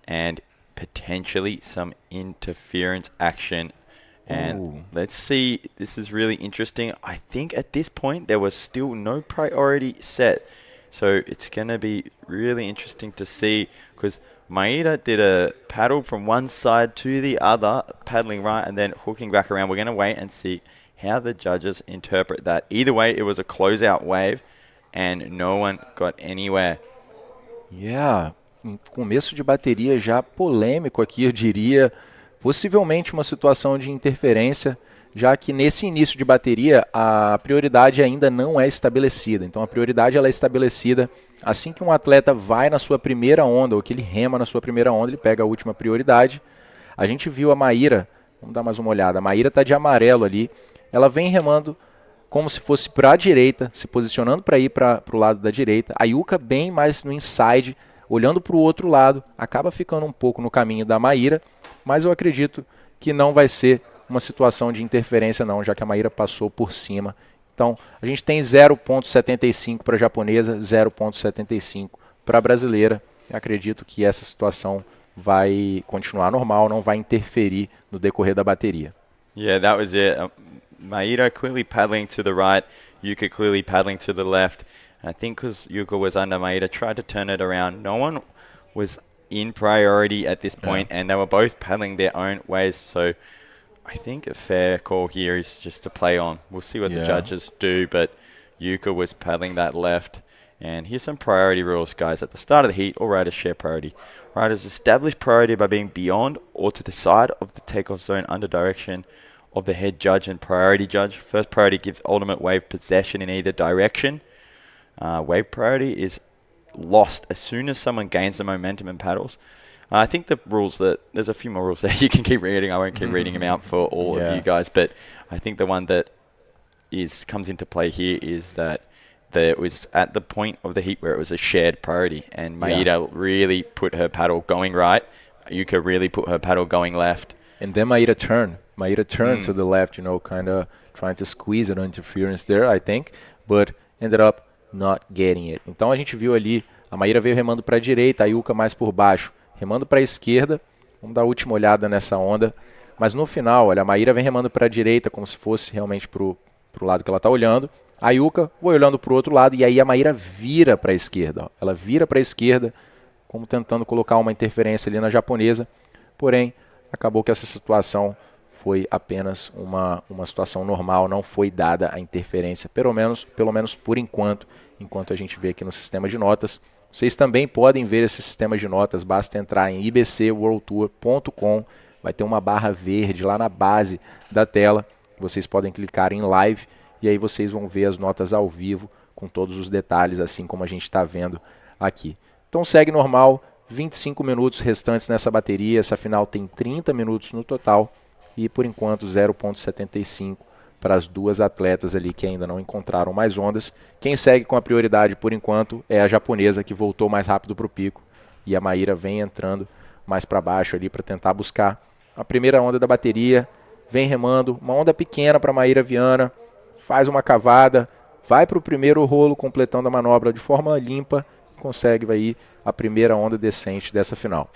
and potentially some interference action. And let's see, this is really interesting. I think at this point there was still no priority set. So it's going to be really interesting to see, because Maíra did a paddle from one side to the other, paddling right and then hooking back around. We're going to wait and see how the judges interpret that. Either way, it was a closeout wave. And no one got anywhere. Yeah, começo de bateria já polêmico aqui, eu diria. Possivelmente uma situação de interferência, já que nesse início de bateria a prioridade ainda não é estabelecida. Então a prioridade ela é estabelecida assim que um atleta vai na sua primeira onda, ou que ele rema na sua primeira onda, ele pega a última prioridade. A gente viu a Maíra, vamos dar mais uma olhada, a Maíra está de amarelo ali, ela vem remando como se fosse para a direita, se posicionando para ir para o lado da direita. A Yuka bem mais no inside, olhando para o outro lado, acaba ficando um pouco no caminho da Maíra, mas eu acredito que não vai ser uma situação de interferência não, já que a Maíra passou por cima. Então, a gente tem 0,75 para a japonesa, 0,75 para a brasileira. Eu acredito que essa situação vai continuar normal, não vai interferir no decorrer da bateria. Yeah, that was it. Maíra clearly paddling to the right, Yuka clearly paddling to the left. And I think because Yuka was under, Maíra tried to turn it around. No one was in priority at this point, and they were both paddling their own ways. So I think a fair call here is just to play on. We'll see what the judges do, but Yuka was paddling that left. And here's some priority rules, guys. At the start of the heat, all riders share priority. Riders establish priority by being beyond or to the side of the takeoff zone under direction of the head judge and priority judge. First priority gives ultimate wave possession in either direction. Wave priority is lost as soon as someone gains the momentum and paddles. I think the rules there's a few more rules there you can keep reading. I won't keep reading them out for all of you guys, but I think the one that comes into play here is that it was at the point of the heat where it was a shared priority, and Maíra really put her paddle going right. Yuka really put her paddle going left. And then Maíra turned to the left, kind of trying to squeeze an interference there, I think, but ended up not getting it. Então a gente viu ali, a Maíra veio remando para a direita, a Yuka mais por baixo, remando para a esquerda. Vamos dar a última olhada nessa onda. Mas no final, olha, a Maíra vem remando para a direita, como se fosse realmente pro lado que ela está olhando. A Yuka vai olhando para o outro lado, e aí a Maíra vira para a esquerda. Ó. Ela vira para a esquerda, como tentando colocar uma interferência ali na japonesa. Porém, acabou que essa situação foi apenas uma situação normal, não foi dada a interferência, pelo menos por enquanto a gente vê aqui no sistema de notas. Vocês também podem ver esse sistema de notas, basta entrar em ibcworldtour.com, vai ter uma barra verde lá na base da tela, vocês podem clicar em live e aí vocês vão ver as notas ao vivo com todos os detalhes, assim como a gente está vendo aqui. Então segue normal, 25 minutos restantes nessa bateria, essa final tem 30 minutos no total e por enquanto 0.75 para as duas atletas ali que ainda não encontraram mais ondas. Quem segue com a prioridade por enquanto é a japonesa, que voltou mais rápido para o pico, e a Maíra vem entrando mais para baixo ali para tentar buscar a primeira onda da bateria, vem remando, uma onda pequena para a Maíra Viana, faz uma cavada, vai para o primeiro rolo completando a manobra de forma limpa, consegue aí a primeira onda decente dessa final.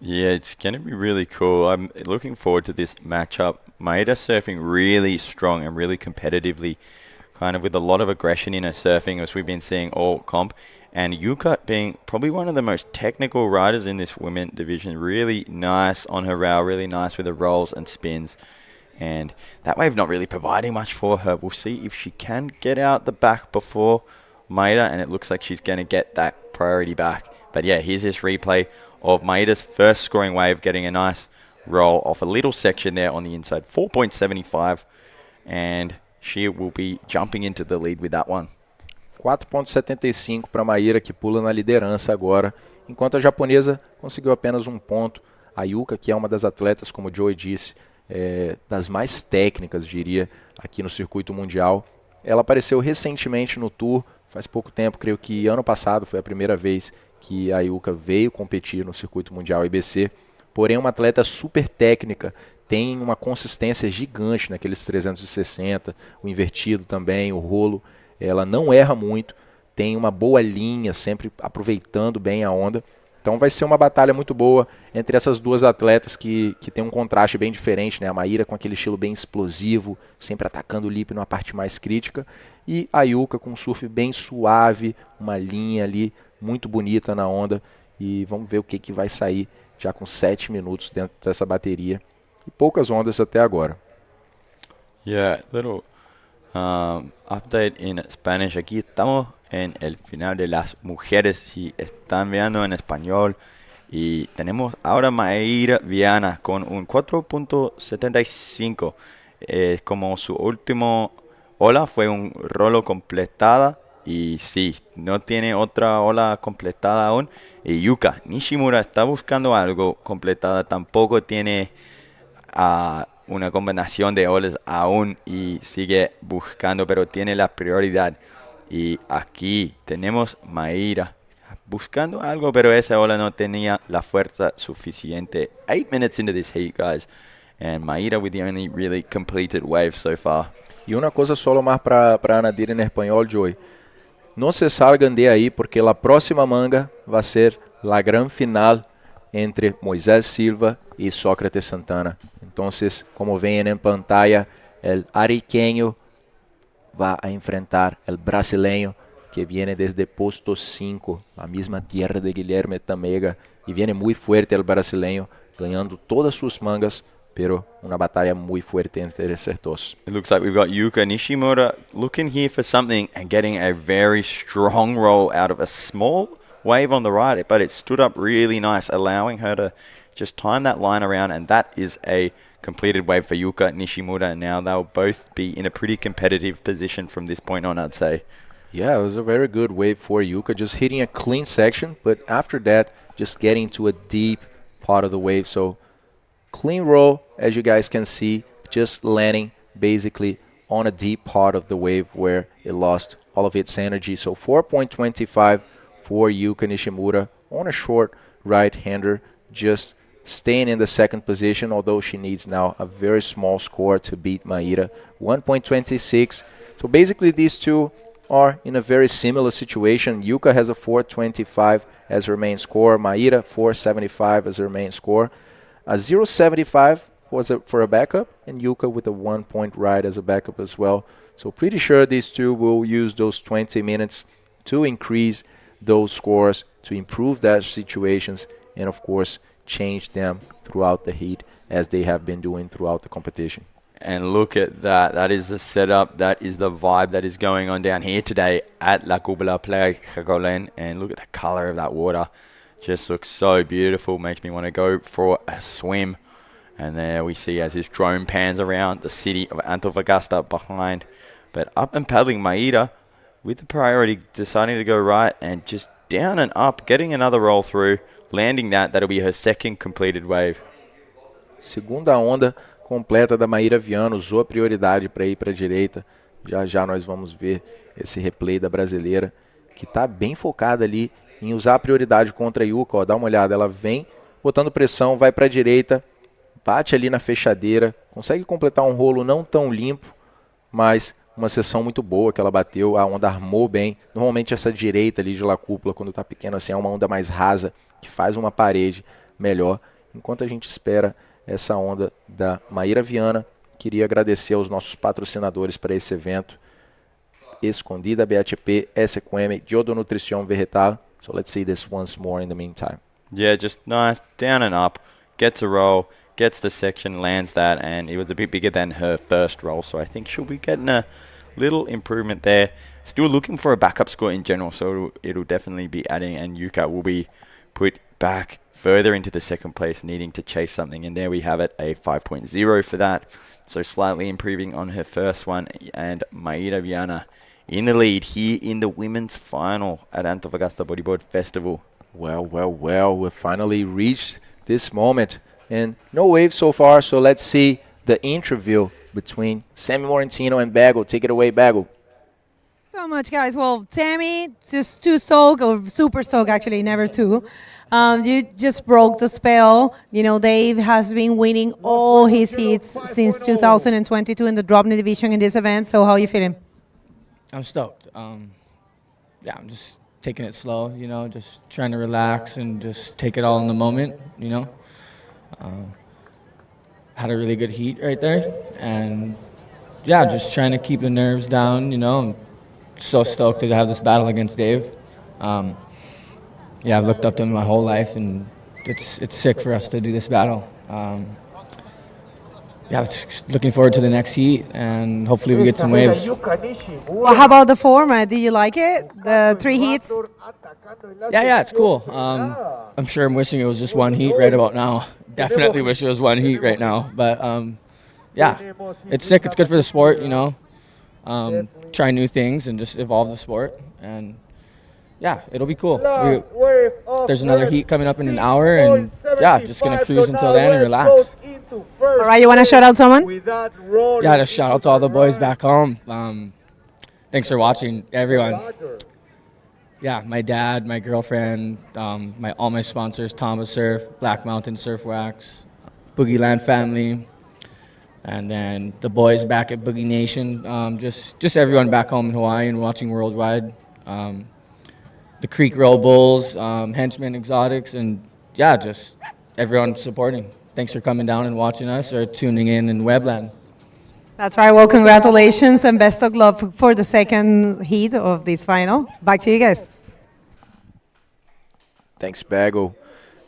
Yeah, it's going to be really cool. I'm looking forward to this matchup. Maida surfing really strong and really competitively, kind of with a lot of aggression in her surfing, as we've been seeing all comp. And Yuka being probably one of the most technical riders in this women division. Really nice on her rail, really nice with her rolls and spins. And that wave not really providing much for her. We'll see if she can get out the back before Maida, and it looks like she's going to get that priority back. But yeah, here's this replay of Maida's first scoring wave, getting a nice roll off a little section there on the inside, 4.75, and she will be jumping into the lead with that one. 4.75 para a Maíra, que pula na liderança agora, enquanto a japonesa conseguiu apenas um ponto. A Yuka, que é uma das atletas, como o Joey disse, das mais técnicas, diria, aqui no circuito mundial. Ela apareceu recentemente no Tour, faz pouco tempo, creio que ano passado foi a primeira vez que a Yuka veio competir no circuito mundial IBC, porém uma atleta super técnica, tem uma consistência gigante naqueles 360, o invertido também, o rolo, ela não erra muito, tem uma boa linha, sempre aproveitando bem a onda, então vai ser uma batalha muito boa entre essas duas atletas que tem um contraste bem diferente, né? A Maíra com aquele estilo bem explosivo, sempre atacando o lip numa parte mais crítica, e a Yuka com um surf bem suave, uma linha ali muito bonita na onda, e vamos ver o que vai sair já com 7 minutos dentro dessa bateria e poucas ondas até agora. Yeah, little update in Spanish. Aquí estamos en el final de las mujeres, si están viendo en español, y tenemos ahora Maíra Viana con un 4.75. Como su último ola fue un rolo completada. Y sí, no tiene otra ola completada aún. Y Yuka Nishimura está buscando algo completada. Tampoco tiene una combinación de olas aún y sigue buscando, pero tiene la prioridad. Y aquí tenemos Maíra buscando algo, pero esa ola no tenía la fuerza suficiente. 8 minutes into this heat, guys. And Maíra with the only really completed wave so far. E uma coisa solo mais para Ana Dira em espanhol, Joey. No se salgan de ahí porque la próxima manga va a ser la gran final entre Moisés Silva y Sócrates Santana. Entonces, como ven en pantalla, el ariqueño va a enfrentar el brasileño que viene desde puesto 5, la misma tierra de Guilherme Tamega, y viene muy fuerte el brasileño, ganando todas sus mangas, pero una batalla muy fuerte entre esos dos. It looks like we've got Yuka Nishimura looking here for something and getting a very strong roll out of a small wave on the right, but it stood up really nice, allowing her to just time that line around, and that is a completed wave for Yuka Nishimura. Now they'll both be in a pretty competitive position from this point on, I'd say. Yeah, it was a very good wave for Yuka, just hitting a clean section, but after that, just getting to a deep part of the wave, so clean roll, as you guys can see, just landing basically on a deep part of the wave where it lost all of its energy. So 4.25 for Yuka Nishimura on a short right-hander, just staying in the second position, although she needs now a very small score to beat Maíra, 1.26. So basically these two are in a very similar situation. Yuka has a 4.25 as her main score, Maíra 4.75 as her main score. A 0.75 was for a backup, and Yuka with a 1 point ride as a backup as well. So pretty sure these two will use those 20 minutes to increase those scores, to improve their situations, and of course change them throughout the heat as they have been doing throughout the competition. And look at that. That is the setup. That is the vibe that is going on down here today at La Cúpula Playa Jacolén. And look at the color of that water. Just looks so beautiful. Makes me want to go for a swim. And there we see as this drone pans around the city of Antofagasta behind. But up and paddling Maida with the priority, deciding to go right and just down and up, getting another roll through, landing that. That'll be her second completed wave. Segunda onda completa da Maíra Viana, usou a prioridade para ir para a direita. Já já nós vamos ver esse replay da brasileira, que está bem focada ali em usar a prioridade contra a Yuka. Ó, dá uma olhada, ela vem botando pressão, vai para a direita, bate ali na fechadeira, consegue completar um rolo não tão limpo, mas uma sessão muito boa que ela bateu, a onda armou bem. Normalmente essa direita ali de La Cúpula, quando está pequena assim, é uma onda mais rasa, que faz uma parede melhor. Enquanto a gente espera essa onda da Maíra Viana, queria agradecer aos nossos patrocinadores para esse evento. Escondida BHP, SQM, Diodo Nutrición Vegetal. So let's see this once more in the meantime. Yeah, just nice, down and up, gets a roll, gets the section, lands that, and it was a bit bigger than her first roll, so I think she'll be getting a little improvement there. Still looking for a backup score in general, so it'll definitely be adding, and Yuka will be put back further into the second place, needing to chase something, and there we have it, a 5.0 for that. So slightly improving on her first one, and Maíra Viana in the lead here in the women's final at Antofagasta Bodyboard Festival. Well, we finally reached this moment, and no waves so far, so let's see the interview between Sammy Morentino and Bagel. Take it away, Bagel. So much, guys. Well, Tammy, just too soaked, or super soaked, actually, never two. You just broke the spell. You know, Dave has been winning all his heats since 2022 in the drop division in this event. So how are you feeling? I'm stoked. Yeah, I'm just taking it slow, you know, just trying to relax and just take it all in the moment, you know. Had a really good heat right there. And, yeah, just trying to keep the nerves down, you know. I'm so stoked to have this battle against Dave. Yeah, I've looked up to him my whole life, and it's sick for us to do this battle. Yeah, looking forward to the next heat, and hopefully we get some waves. Well, how about the format? Do you like it? The 3 heats? Yeah, it's cool. I'm sure I'm wishing it was just one heat right about now. Definitely wish it was one heat right now. But, yeah, it's sick. It's good for the sport, you know. Try new things and just evolve the sport. And, yeah, it'll be cool. There's another heat coming up in an hour, and, yeah, just going to cruise until then and relax. All right, you want to shout out someone? Yeah, just shout out to all the boys back home. Thanks for watching, everyone. Yeah, my dad, my girlfriend, all my sponsors, Tamba Surf, Black Mountain Surf Wax, Boogie Land family, and then the boys back at Boogie Nation. Just everyone back home in Hawaii and watching worldwide. The Creek Roll Bulls, Henchmen Exotics, and yeah, just everyone supporting. Thanks for coming down and watching us or tuning in Webland. That's right. Well, congratulations and best of luck for the second heat of this final. Back to you guys. Thanks, Bagel.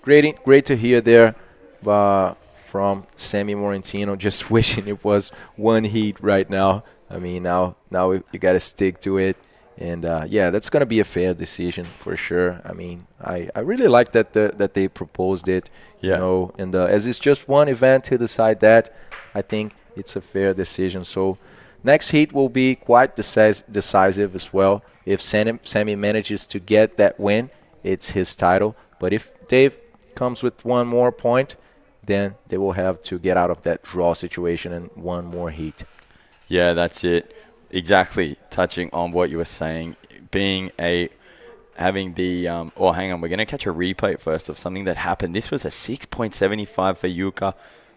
Great to hear there from Sammy Morentino. Just wishing it was one heat right now. I mean, now you got to stick to it. And, yeah, that's going to be a fair decision for sure. I mean, I really like that they proposed it, you know, and as it's just one event to decide that, I think it's a fair decision. So next heat will be quite decisive as well. If Sammy manages to get that win, it's his title. But if Dave comes with one more point, then they will have to get out of that draw situation and one more heat. Yeah, that's it. Exactly, touching on what you were saying, having the, hang on, we're going to catch a replay first of something that happened. This was a 6.75 for Yuka.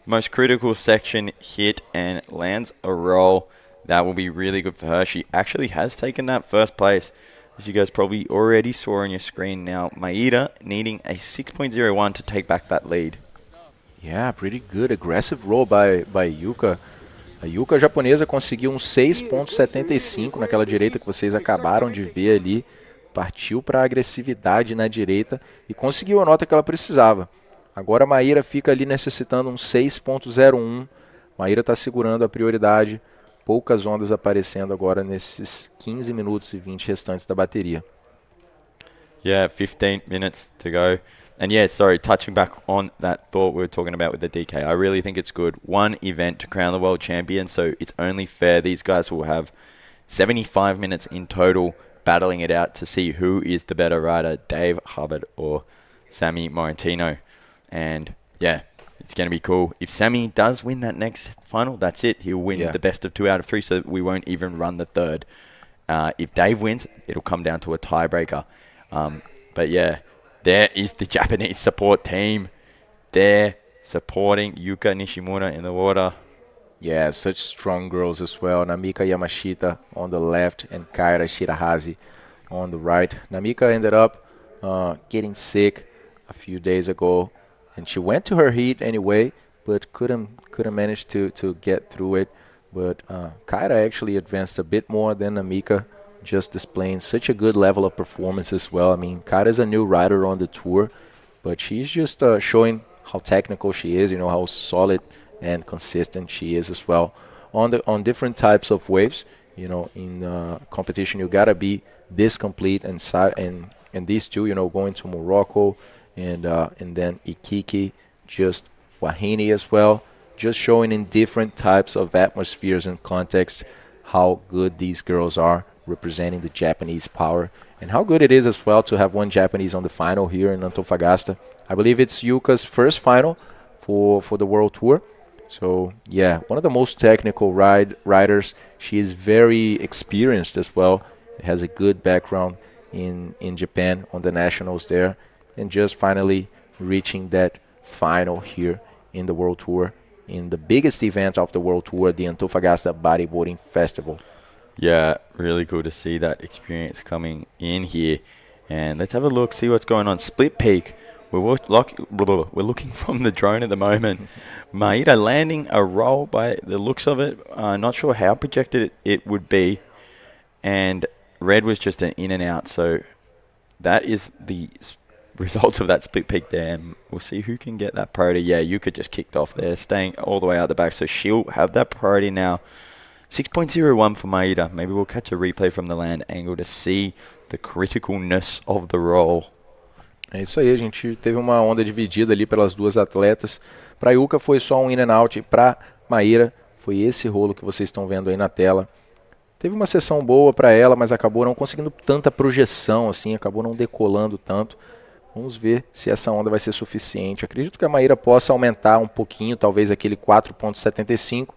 Most critical section hit and lands a roll. That will be really good for her. She actually has taken that first place, as you guys probably already saw on your screen now. Maida needing a 6.01 to take back that lead. Yeah, pretty good. Aggressive roll by Yuka. A Yuka japonesa conseguiu um 6.75 naquela direita que vocês acabaram de ver ali. Partiu para a agressividade na direita e conseguiu a nota que ela precisava. Agora a Maíra fica ali necessitando um 6.01. Maíra está segurando a prioridade. Poucas ondas aparecendo agora nesses 15 minutos e 20 restantes da bateria. Yeah, 15 minutes to go. And yeah, sorry, touching back on that thought we were talking about with the DK, I really think it's good. One event to crown the world champion, so it's only fair these guys will have 75 minutes in total battling it out to see who is the better rider, Dave Hubbard or Sammy Morantino. And yeah, it's going to be cool. If Sammy does win that next final, that's it. He'll win the best of 2 out of 3, so that we won't even run the third. If Dave wins, it'll come down to a tiebreaker. But yeah, there is the Japanese support team. They're supporting Yuka Nishimura in the water. Yeah, such strong girls as well. Namika Yamashita on the left and Kaira Shirahazi on the right. Namika ended up getting sick a few days ago, and she went to her heat anyway, but couldn't manage to get through it. But Kaira actually advanced a bit more than Namika, just displaying such a good level of performance as well. I mean, Kaira is a new rider on the tour, but she's just showing how technical she is, you know, how solid and consistent she is as well on different types of waves. You know, in competition you gotta be this complete, and these two, you know, going to Morocco and then Ikiki, just Wahine as well, just showing in different types of atmospheres and contexts how good these girls are, representing the Japanese power, and how good it is as well to have one Japanese on the final here in Antofagasta. I believe it's Yuka's first final for the World Tour. So yeah, one of the most technical riders. She is very experienced as well. Has a good background in Japan on the nationals there, and just finally reaching that final here in the World Tour, in the biggest event of the World Tour, the Antofagasta Bodyboarding Festival. Yeah, really cool to see that experience coming in here. And let's have a look, see what's going on. Split peak. We're looking from the drone at the moment. Maeda landing a roll by the looks of it. Not sure how projected it would be. And red was just an in and out. So that is the results of that split peak there. And we'll see who can get that priority. Yeah, Yuka just kicked off there, staying all the way out the back. So she'll have that priority now. 6.01 for Maeda. Maybe we'll catch a replay from the land angle to see the criticalness of the roll. É isso aí, a gente teve uma onda dividida ali pelas duas atletas. Para Yuka foi só um in and out, e para Maíra foi esse rolo que vocês estão vendo aí na tela. Teve uma sessão boa para ela, mas acabou não conseguindo tanta projeção, assim, acabou não decolando tanto. Vamos ver se essa onda vai ser suficiente. Acredito que a Maíra possa aumentar um pouquinho, talvez aquele 4.75.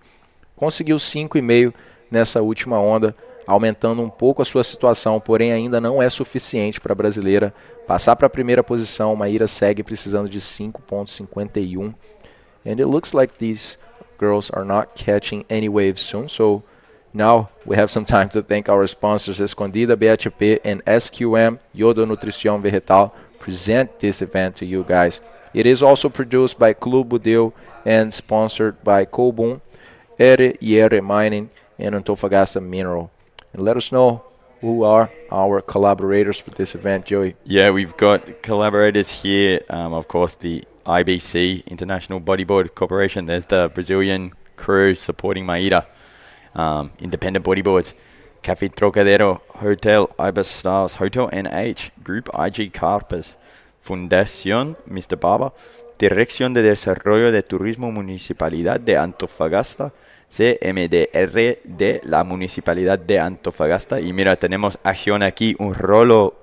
Conseguiu 5,5 nessa última onda, aumentando um pouco a sua situação, porém ainda não é suficiente para a brasileira passar para a primeira posição. Maíra segue precisando de 5.51. And it looks like these girls are not catching any waves soon, so now we have some time to thank our sponsors. Escondida, BHP, and SQM, Yodo Nutrición Vegetal, present this event to you guys. It is also produced by Club Budeu and sponsored by Kobun, Ere Yere Mining, and Antofagasta Mineral. And let us know who are our collaborators for this event, Joey. Yeah, we've got collaborators here. Of course, the IBC, International Bodyboard Corporation. There's the Brazilian crew supporting Maeda. Independent Bodyboards. Café Trocadero, Hotel Ibis Styles, Hotel NH, Group IG Carpas, Fundación Mr. Baba, Dirección de Desarrollo de Turismo Municipalidad de Antofagasta, CMDR de la Municipalidad de Antofagasta. Y mira, tenemos acción aquí, un rolo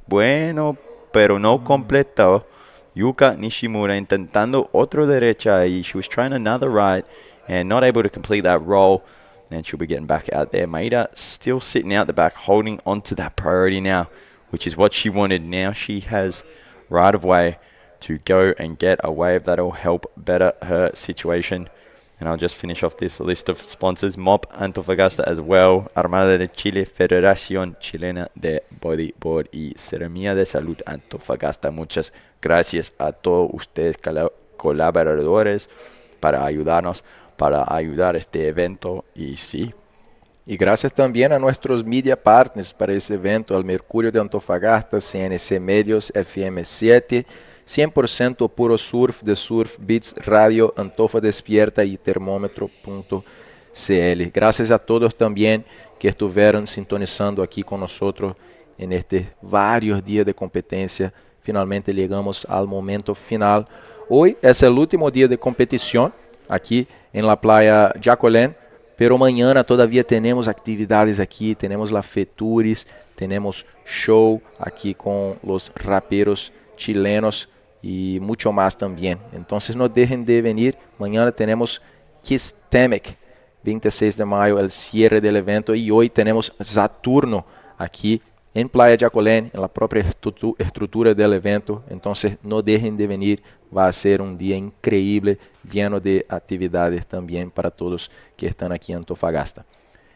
bueno, pero no completo. Yuka Nishimura intentando otro derecha, y she was trying another right and not able to complete that roll. And she'll be getting back out there. Maeda still sitting out the back, holding on to that priority now, which is what she wanted. Now she has right of way to go and get a wave that'll help better her situation. And I'll just finish off this list of sponsors. MOP Antofagasta as well, Armada de Chile, Federación Chilena de Bodyboard y Seremía de Salud Antofagasta. Muchas gracias a todos ustedes colaboradores para ayudarnos, para ayudar este evento. Y sí. Y gracias también a nuestros media partners para ese evento, al Mercurio de Antofagasta, CNC Medios, FM7, 100% puro surf de Surf Beats Radio, Antofa Despierta y Termómetro.cl. Gracias a todos también que estuvieron sintonizando aquí con nosotros en estos varios días de competencia. Finalmente llegamos al momento final. Hoy es el último día de competición aquí en la playa Jacolén, pero mañana todavía tenemos actividades aquí, tenemos la Feturis, tenemos show aquí con los raperos chilenos y mucho más también. Entonces no dejen de venir. Mañana tenemos Kistemec, 26 de mayo, el cierre del evento, y hoy tenemos Saturno aquí en Playa Jacolén, en la propia estructura del evento. Entonces no dejen de venir, va a ser un día increíble, lleno de actividades también para todos que están aquí en Antofagasta.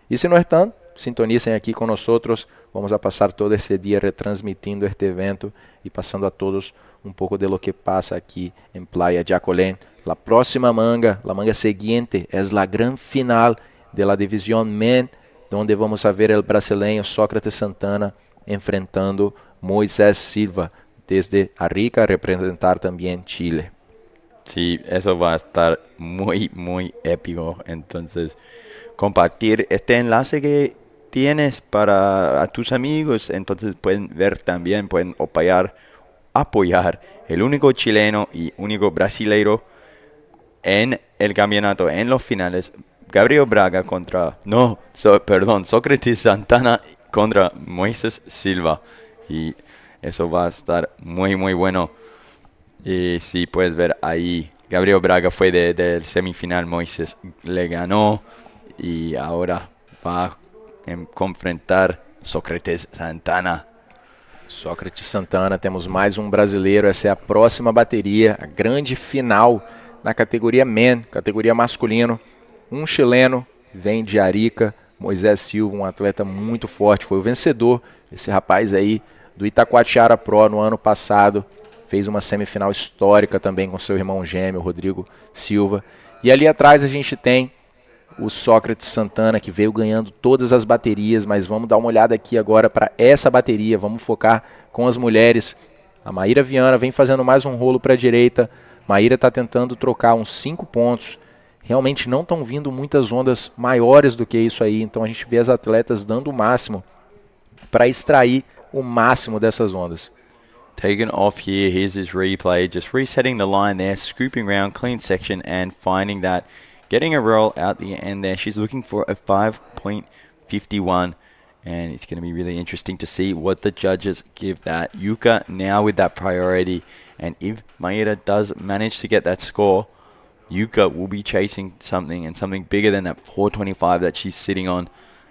Y si no están, sintonicen aquí con nosotros, vamos a pasar todo ese día retransmitiendo este evento y pasando a todos un poco de lo que pasa aquí en Playa Jacolén. La próxima manga, la manga siguiente, es la gran final de la división Men, donde vamos a ver el brasileño Sócrates Santana enfrentando Moisés Silva desde Arica a representar también Chile. Sí, eso va a estar muy, muy épico. Entonces, compartir este enlace que tienes para a tus amigos, entonces pueden ver también, pueden apoyar el único chileno y único brasileiro en el campeonato, en los finales. Gabriel Braga Sócrates Santana contra Moisés Silva. Y eso va a estar muy, muy bueno. Y sí, puedes ver ahí, Gabriel Braga fue del semifinal, Moisés le ganó y ahora va a confrontar Sócrates Santana. Sócrates Santana, temos mais um brasileiro, essa é a próxima bateria, a grande final na categoria Men, categoria masculino. Um chileno, vem de Arica, Moisés Silva, um atleta muito forte, foi o vencedor, esse rapaz aí do Itacoatiara Pro no ano passado, fez uma semifinal histórica também com seu irmão gêmeo, Rodrigo Silva. E ali atrás a gente tem o Sócrates Santana, que veio ganhando todas as baterias, mas vamos dar uma olhada aqui agora para essa bateria, vamos focar com as mulheres. A Maíra Viana vem fazendo mais um rolo para a direita, Maíra está tentando trocar uns 5 pontos, realmente não estão vindo muitas ondas maiores do que isso aí, então a gente vê as atletas dando o máximo para extrair o máximo dessas ondas. Taken off here, here's his replay, just resetting the line there, scooping around, clean section and finding that, getting a roll out the end there. She's looking for a 5.51 and it's going to be really interesting to see what the judges give that. Yuka now with that priority, and if Maeda does manage to get that score, Yuka will be chasing something and something bigger than that 425 that she's sitting on.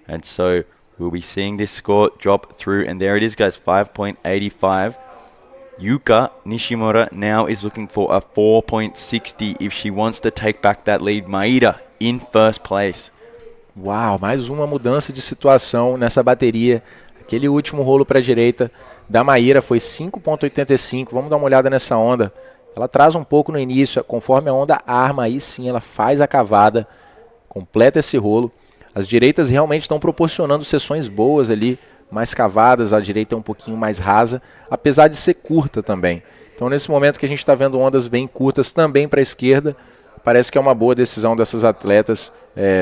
And so we'll be seeing this score drop through, and there it is, guys, 5.85. Yuka Nishimura now is looking for a 4.60 if she wants to take back that lead. Maeda in first place. Uau, mais uma mudança de situação nessa bateria. Aquele último rolo para a direita da Maíra foi 5.85. Vamos dar uma olhada nessa onda. Ela traz um pouco no início, conforme a onda arma, aí sim ela faz a cavada, completa esse rolo. As direitas realmente estão proporcionando sessões boas ali, mais cavadas, a direita é um pouquinho mais rasa, apesar de ser curta também. Então nesse momento que a gente está vendo ondas bem curtas também para a esquerda, parece que é uma boa decisão dessas atletas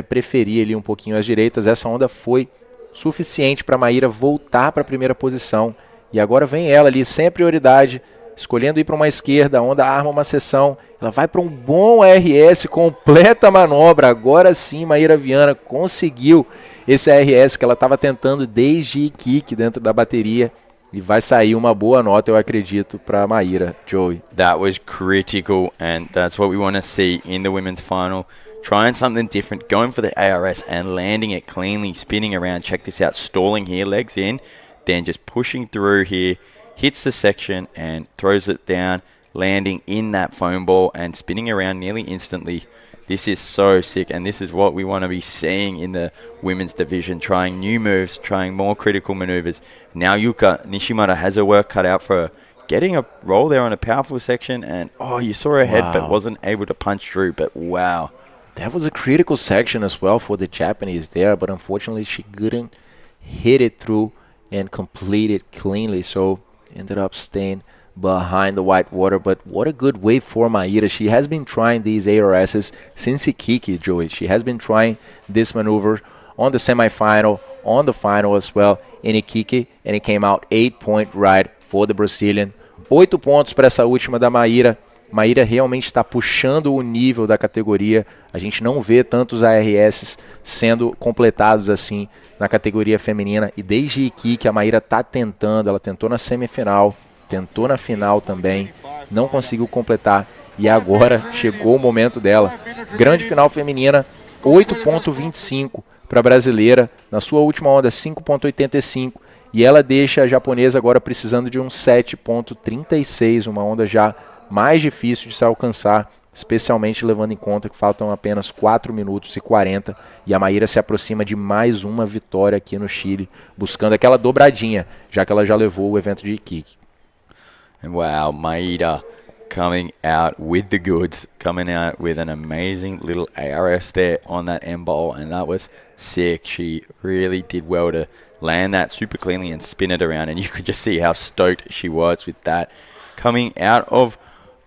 preferir ali um pouquinho as direitas. Essa onda foi suficiente para a Maíra voltar para a primeira posição. E agora vem ela ali, sem a prioridade, escolhendo ir para uma esquerda, a onda arma uma sessão, ela vai para um bom RS, completa a manobra. Agora sim, Maíra Viana conseguiu esse RS que ela estava tentando desde kick dentro da bateria. E vai sair uma boa nota, eu acredito, para a Maíra, Joey. That was critical, and that's what we want to see in the women's final. Trying something different, going for the ARS and landing it cleanly, spinning around. Check this out, stalling here, legs in, then just pushing through here. Hits the section and throws it down, landing in that foam ball and spinning around nearly instantly. This is so sick, and this is what we want to be seeing in the women's division, trying new moves, trying more critical maneuvers. Now Yuka Nishimura has her work cut out for her. Getting a roll there on a powerful section, and you saw her head but wasn't able to punch through, but wow. That was a critical section as well for the Japanese there, but unfortunately she couldn't hit it through and complete it cleanly, so ended up staying behind the white water. But what a good wave for Maíra. She has been trying these ARSs since Iquique, Joey. She has been trying this maneuver on the semifinal, on the final as well in Iquique, and it came out 8-point ride for the Brazilian. 8 pontos para essa última da Maíra. Maíra realmente está puxando o nível da categoria. A gente não vê tantos ARS sendo completados assim na categoria feminina. E desde Iquique a Maíra está tentando. Ela tentou na semifinal, tentou na final também, não conseguiu completar. E agora chegou o momento dela. Grande final feminina, 8.25 para a brasileira. Na sua última onda, 5.85. E ela deixa a japonesa agora precisando de um 7.36, uma onda já mais difícil de se alcançar, especialmente levando em conta que faltam apenas 4 minutos e 40, e a Maíra se aproxima de mais uma vitória aqui no Chile, buscando aquela dobradinha, já que ela já levou o evento de Iquique. Wow, Maíra coming out with the goods, coming out with an amazing little ARS there on that end bowl, and that was sick. She really did well to land that super cleanly and spin it around, and you could just see how stoked she was with that. Coming out of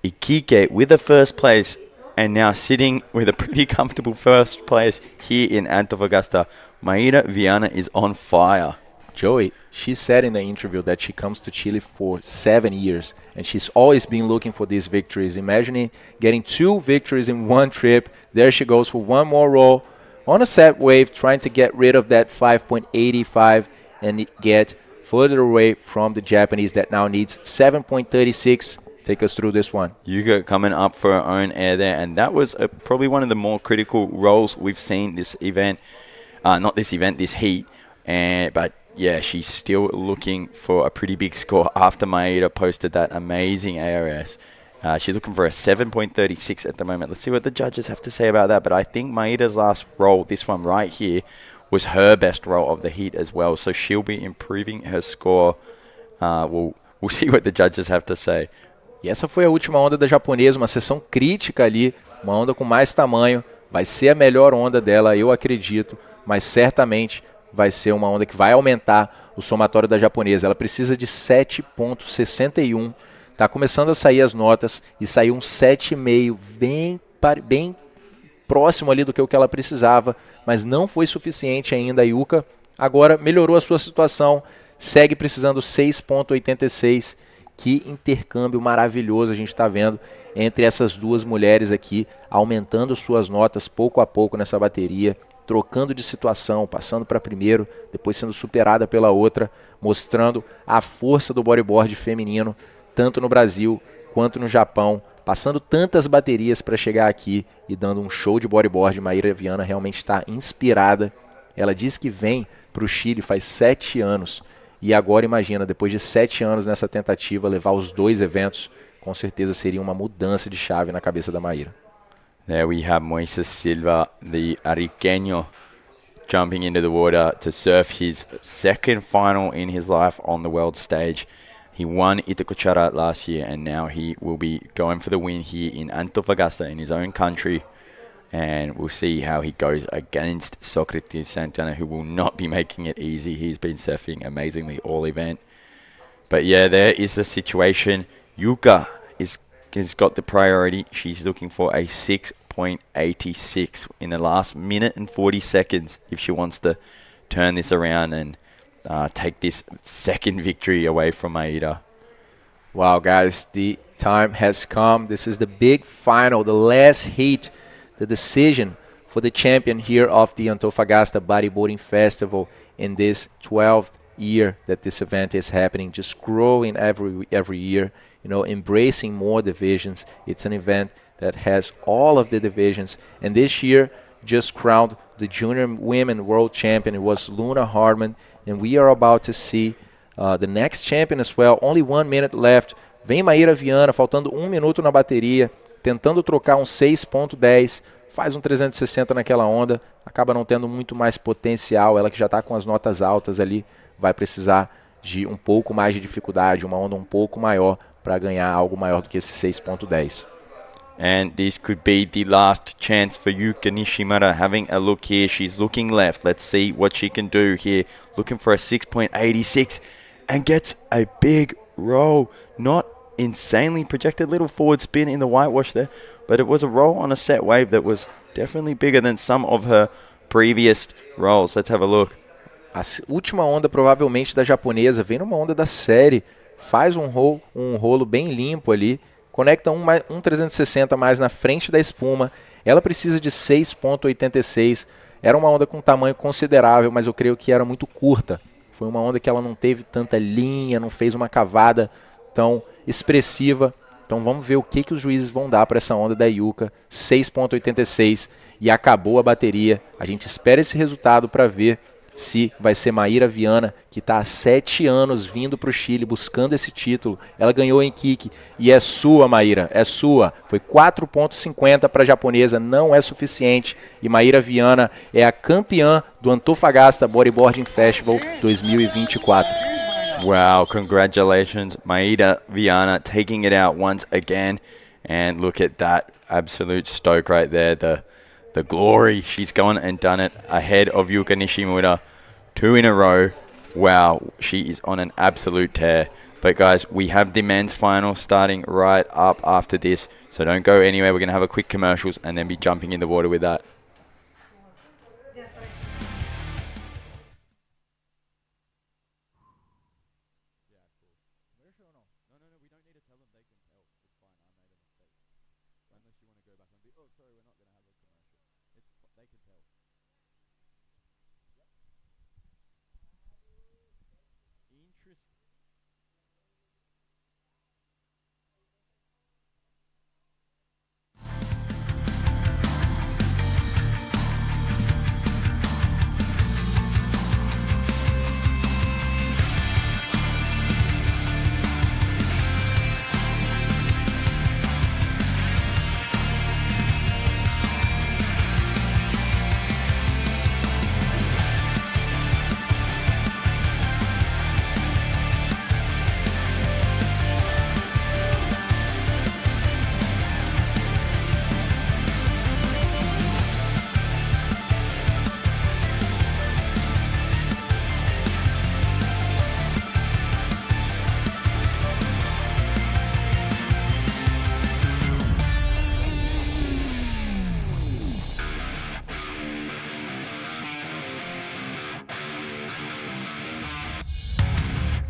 Iquique with the first place, and now sitting with a pretty comfortable first place here in Antofagasta, Maíra Viana is on fire. Joey, she said in the interview that she comes to Chile for 7 years, and she's always been looking for these victories. Imagining getting 2 victories in one trip. There she goes for one more roll on a set wave, trying to get rid of that 5.85 and get further away from the Japanese that now needs 7.36. Take us through this one. Yuka coming up for her own air there, and that was probably one of the more critical rolls we've seen this event. This heat. But yeah, she's still looking for a pretty big score after Maíra posted that amazing ARS. She's looking for a 7.36 at the moment. Let's see what the judges have to say about that. But I think Maíra's last roll, this one right here, was her best roll of the heat as well. So she'll be improving her score. We'll see what the judges have to say. E essa foi a última onda da japonesa, uma sessão crítica ali, uma onda com mais tamanho. Vai ser a melhor onda dela, eu acredito, mas certamente vai ser uma onda que vai aumentar o somatório da japonesa. Ela precisa de 7.61. Tá começando a sair as notas e saiu um 7,5, bem próximo ali do que ela precisava, mas não foi suficiente ainda. A Yuka agora melhorou a sua situação, segue precisando 6.86. Que intercâmbio maravilhoso a gente está vendo entre essas duas mulheres aqui, aumentando suas notas pouco a pouco nessa bateria, trocando de situação, passando para primeiro, depois sendo superada pela outra, mostrando a força do bodyboard feminino, tanto no Brasil quanto no Japão, passando tantas baterias para chegar aqui e dando um show de bodyboard. Maíra Viana realmente está inspirada. Ela diz que vem para o Chile faz 7 anos. E agora imagina, depois de 7 anos nessa tentativa, levar os 2 eventos, com certeza seria uma mudança de chave na cabeça da Maíra. There we have Moises Silva, the Ariqueño, jumping into the water to surf his second final in his life on the world stage. He won Itacochara last year, and now he will be going for the win here in Antofagasta in his own country. And we'll see how he goes against Socrates Santana, who will not be making it easy. He's been surfing amazingly all event. But yeah, there is the situation. Yuka has got the priority. She's looking for a 6.86 in the last minute and 40 seconds if she wants to turn this around and take this second victory away from Maíra. Wow, guys, the time has come. This is the big final, the last heat. The decision for the champion here of the Antofagasta Bodyboarding Festival in this 12th year that this event is happening, just growing every year, you know, embracing more divisions. It's an event that has all of the divisions, and this year just crowned the junior women world champion. It was Luna Hartman, and we are about to see the next champion as well. Only 1 minute left. Vem Maíra Viana, faltando 1 minuto na bateria, tentando trocar um 6.10, faz um 360 naquela onda, acaba não tendo muito mais potencial. Ela que já está com as notas altas ali, vai precisar de um pouco mais de dificuldade, uma onda um pouco maior para ganhar algo maior do que esse 6.10. And this could be the last chance for Yuka Nishimura. Having a look here, she's looking left. Let's see what she can do here. Looking for a 6.86 and gets a big roll. Not insanely projected little forward spin in the whitewash there, but it was a roll on a set wave that was definitely bigger than some of her previous rolls. Let's have a look. A última onda provavelmente da japonesa vem numa onda da série, faz um rolo bem limpo ali, conecta um 360 mais na frente da espuma. Ela precisa de 6.86. Era uma onda com tamanho considerável, mas eu creio que era muito curta. Foi uma onda que ela não teve tanta linha, não fez uma cavada tão expressiva. Então vamos ver o que os juízes vão dar para essa onda da Yuka. 6.86 e acabou a bateria. A gente espera esse resultado para ver se vai ser Maíra Viana, que está há 7 anos vindo para o Chile buscando esse título. Ela ganhou em kick e é sua, Maíra, é sua. Foi 4.50 para a japonesa, não é suficiente. E Maíra Viana é a campeã do Antofagasta Bodyboarding Festival 2024. Wow, congratulations, Maíra Viana, taking it out once again. And look at that absolute stoke right there. The glory. She's gone and done it ahead of Yuka Nishimura. 2 in a row. Wow, she is on an absolute tear. But guys, we have the men's final starting right up after this. So don't go anywhere. We're going to have a quick commercials and then be jumping in the water with that.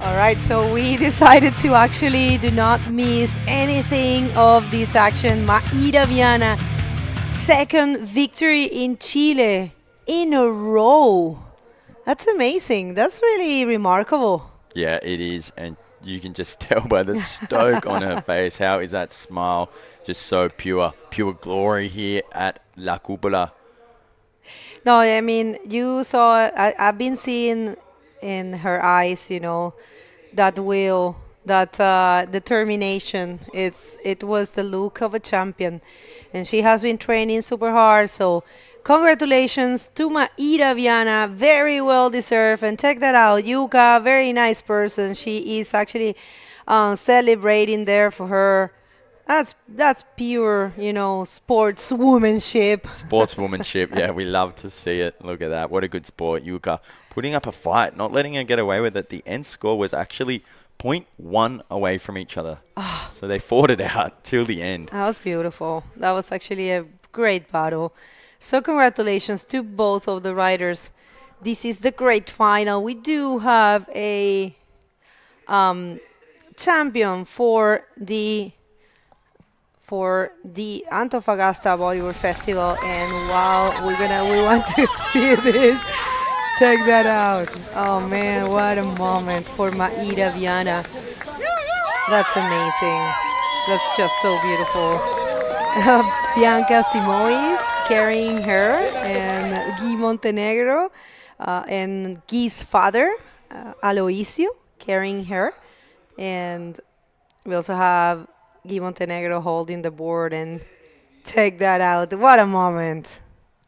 Alright, so we decided to actually do not miss anything of this action. Maíra Viana, second victory in Chile in a row. That's amazing. That's really remarkable. Yeah, it is. And you can just tell by the stoke on her face. How is that smile? Just so pure glory here at La Cupola. No, I mean, you saw, I've been seeing in her eyes, you know, that will, that determination. It was the look of a champion. And she has been training super hard. So congratulations to Maíra Viana. Very well deserved. And check that out. Yuka, very nice person. She is actually celebrating there for her. That's pure, you know, sportswomanship. Sportswomanship, yeah, we love to see it. Look at that. What a good sport. Yuka putting up a fight, not letting her get away with it. The end score was actually 0.1 away from each other. So they fought it out till the end. That was beautiful. That was actually a great battle. So congratulations to both of the riders. This is the great final. We do have a champion for the Antofagasta Bodyboard Festival, and wow, we want to see this. Check that out. Oh man, what a moment for Maíra Viana. That's amazing. That's just so beautiful. Bianca Simois carrying her, and Guy Montenegro and Guy's father, Aloisio, carrying her. And we also have Guy Montenegro holding the board, and check that out. What a moment.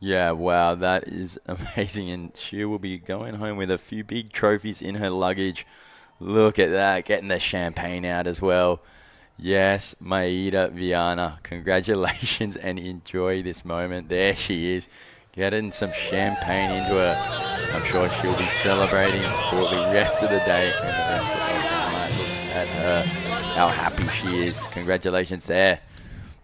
Yeah, wow, that is amazing. And she will be going home with a few big trophies in her luggage. Look at that, getting the champagne out as well. Yes, Maíra Viana, congratulations and enjoy this moment. There she is, getting some champagne into her. I'm sure she'll be celebrating for the rest of the day and the rest of the night. Look, at her, how happy she is. Congratulations there.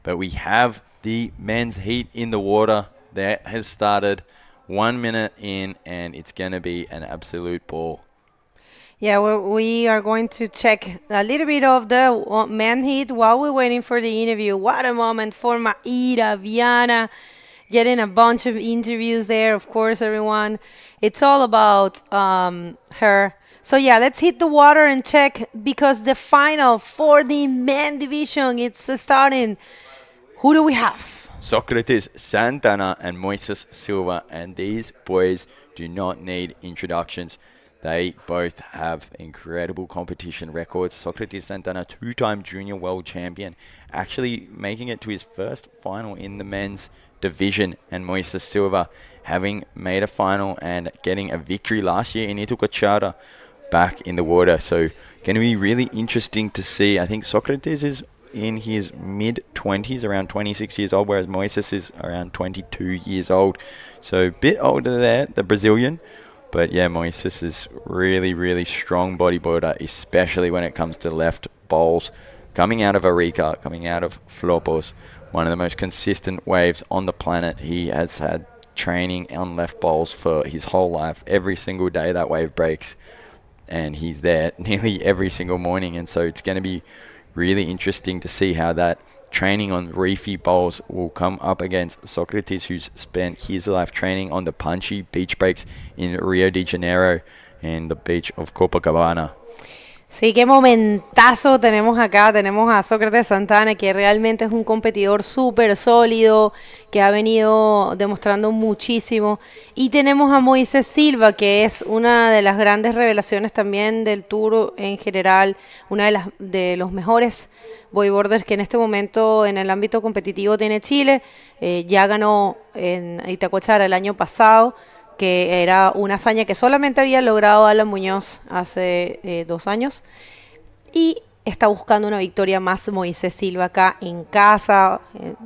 But we have the men's heat in the water. That has started 1 minute in, and it's going to be an absolute ball. Yeah, we are going to check a little bit of the men heat while we're waiting for the interview. What a moment for Maira, Viana, getting a bunch of interviews there, of course, everyone. It's all about her. So yeah, let's hit the water and check, because the final for the men division, it's starting. Who do we have? Socrates Santana and Moises Silva, and these boys do not need introductions. They both have incredible competition records. Socrates Santana, two-time junior world champion, actually making it to his first final in the men's division, and Moises Silva having made a final and getting a victory last year in Ituquachara back in the water. So going to be really interesting to see. I think Socrates is in his mid-20s, around 26 years old, whereas Moises is around 22 years old. So a bit older there, the Brazilian. But yeah, Moises is really, really strong bodyboarder, especially when it comes to left bowls. Coming out of Arica, coming out of Flopos, one of the most consistent waves on the planet. He has had training on left bowls for his whole life. Every single day that wave breaks, and he's there nearly every single morning. And so it's going to be really interesting to see how that training on reefy bowls will come up against Socrates, who's spent his life training on the punchy beach breaks in Rio de Janeiro and the beach of Copacabana. Sí, qué momentazo tenemos acá. Tenemos a Sócrates Santana, que realmente es un competidor súper sólido, que ha venido demostrando muchísimo. Y tenemos a Moises Silva, que es una de las grandes revelaciones también del Tour en general, una de los mejores bodyboarders que en este momento en el ámbito competitivo tiene Chile. Ya ganó en Itacoachara el año pasado, que era una hazaña que solamente había logrado Alan Muñoz hace 2 años. Y está buscando una victoria más Moises Silva acá en casa,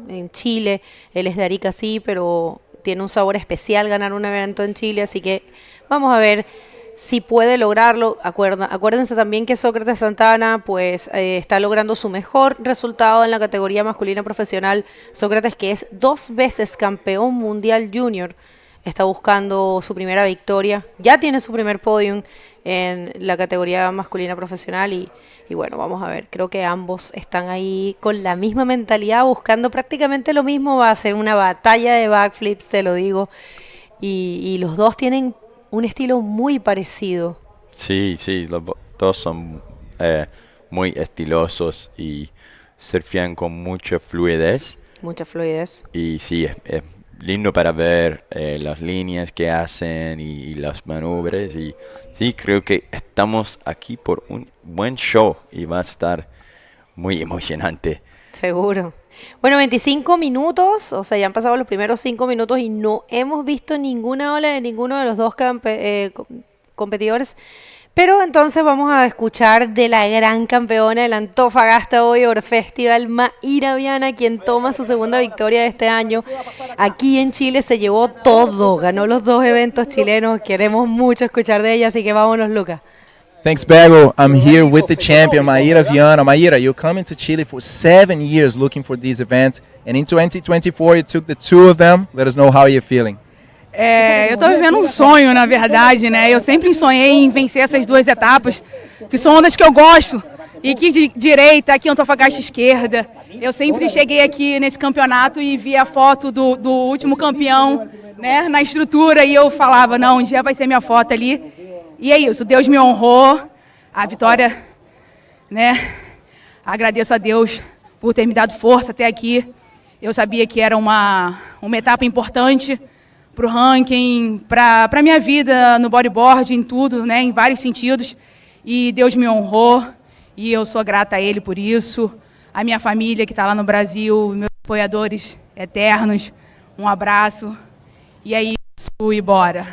en Chile. Él es de Arica, sí, pero tiene un sabor especial ganar un evento en Chile, así que vamos a ver si puede lograrlo. Acuérdense también que Sócrates Santana pues está logrando su mejor resultado en la categoría masculina profesional. Sócrates, que es 2 veces campeón mundial junior, está buscando su primera victoria. Ya tiene su primer podium en la categoría masculina profesional y bueno, vamos a ver. Creo que ambos están ahí con la misma mentalidad, buscando prácticamente lo mismo. Va a ser una batalla de backflips, te lo digo. Y los dos tienen un estilo muy parecido. Sí, los dos son muy estilosos y surfean con mucha fluidez. Mucha fluidez. Y sí, es lindo para ver las líneas que hacen y las maniobras. Y sí, creo que estamos aquí por un buen show y va a estar muy emocionante. Seguro. Bueno, 25 minutos, o sea, ya han pasado los primeros 5 minutos y no hemos visto ninguna ola de ninguno de los dos competidores. Pero entonces vamos a escuchar de la gran campeona del Antofagasta Bodyboard Festival, Maira Viana, quien toma su segunda victoria de este año. Aquí en Chile se llevó todo, ganó los 2 eventos chilenos. Queremos mucho escuchar de ella, así que vámonos, Lucas. Thanks, Bego. I'm here with the champion, Maira Viana. Maira, you come to Chile for 7 years looking for these events, and in 2024 you took the 2 of them. Let us know how you're feeling. Eu estou vivendo um sonho, na verdade, né? Eu sempre sonhei em vencer essas 2 etapas, que são ondas que eu gosto. E aqui de direita, aqui Antofagasta esquerda. Eu sempre cheguei aqui nesse campeonato e vi a foto do último campeão, né, na estrutura, e eu falava, não, um dia vai ser minha foto ali. E é isso, Deus me honrou, a vitória, né? Agradeço a Deus por ter me dado força até aqui. Eu sabia que era uma etapa importante para o ranking, para a minha vida no bodyboard, em tudo, né, em vários sentidos. E Deus me honrou e eu sou grata a Ele por isso. A minha família que está lá no Brasil, meus apoiadores eternos, um abraço. E é isso, e bora.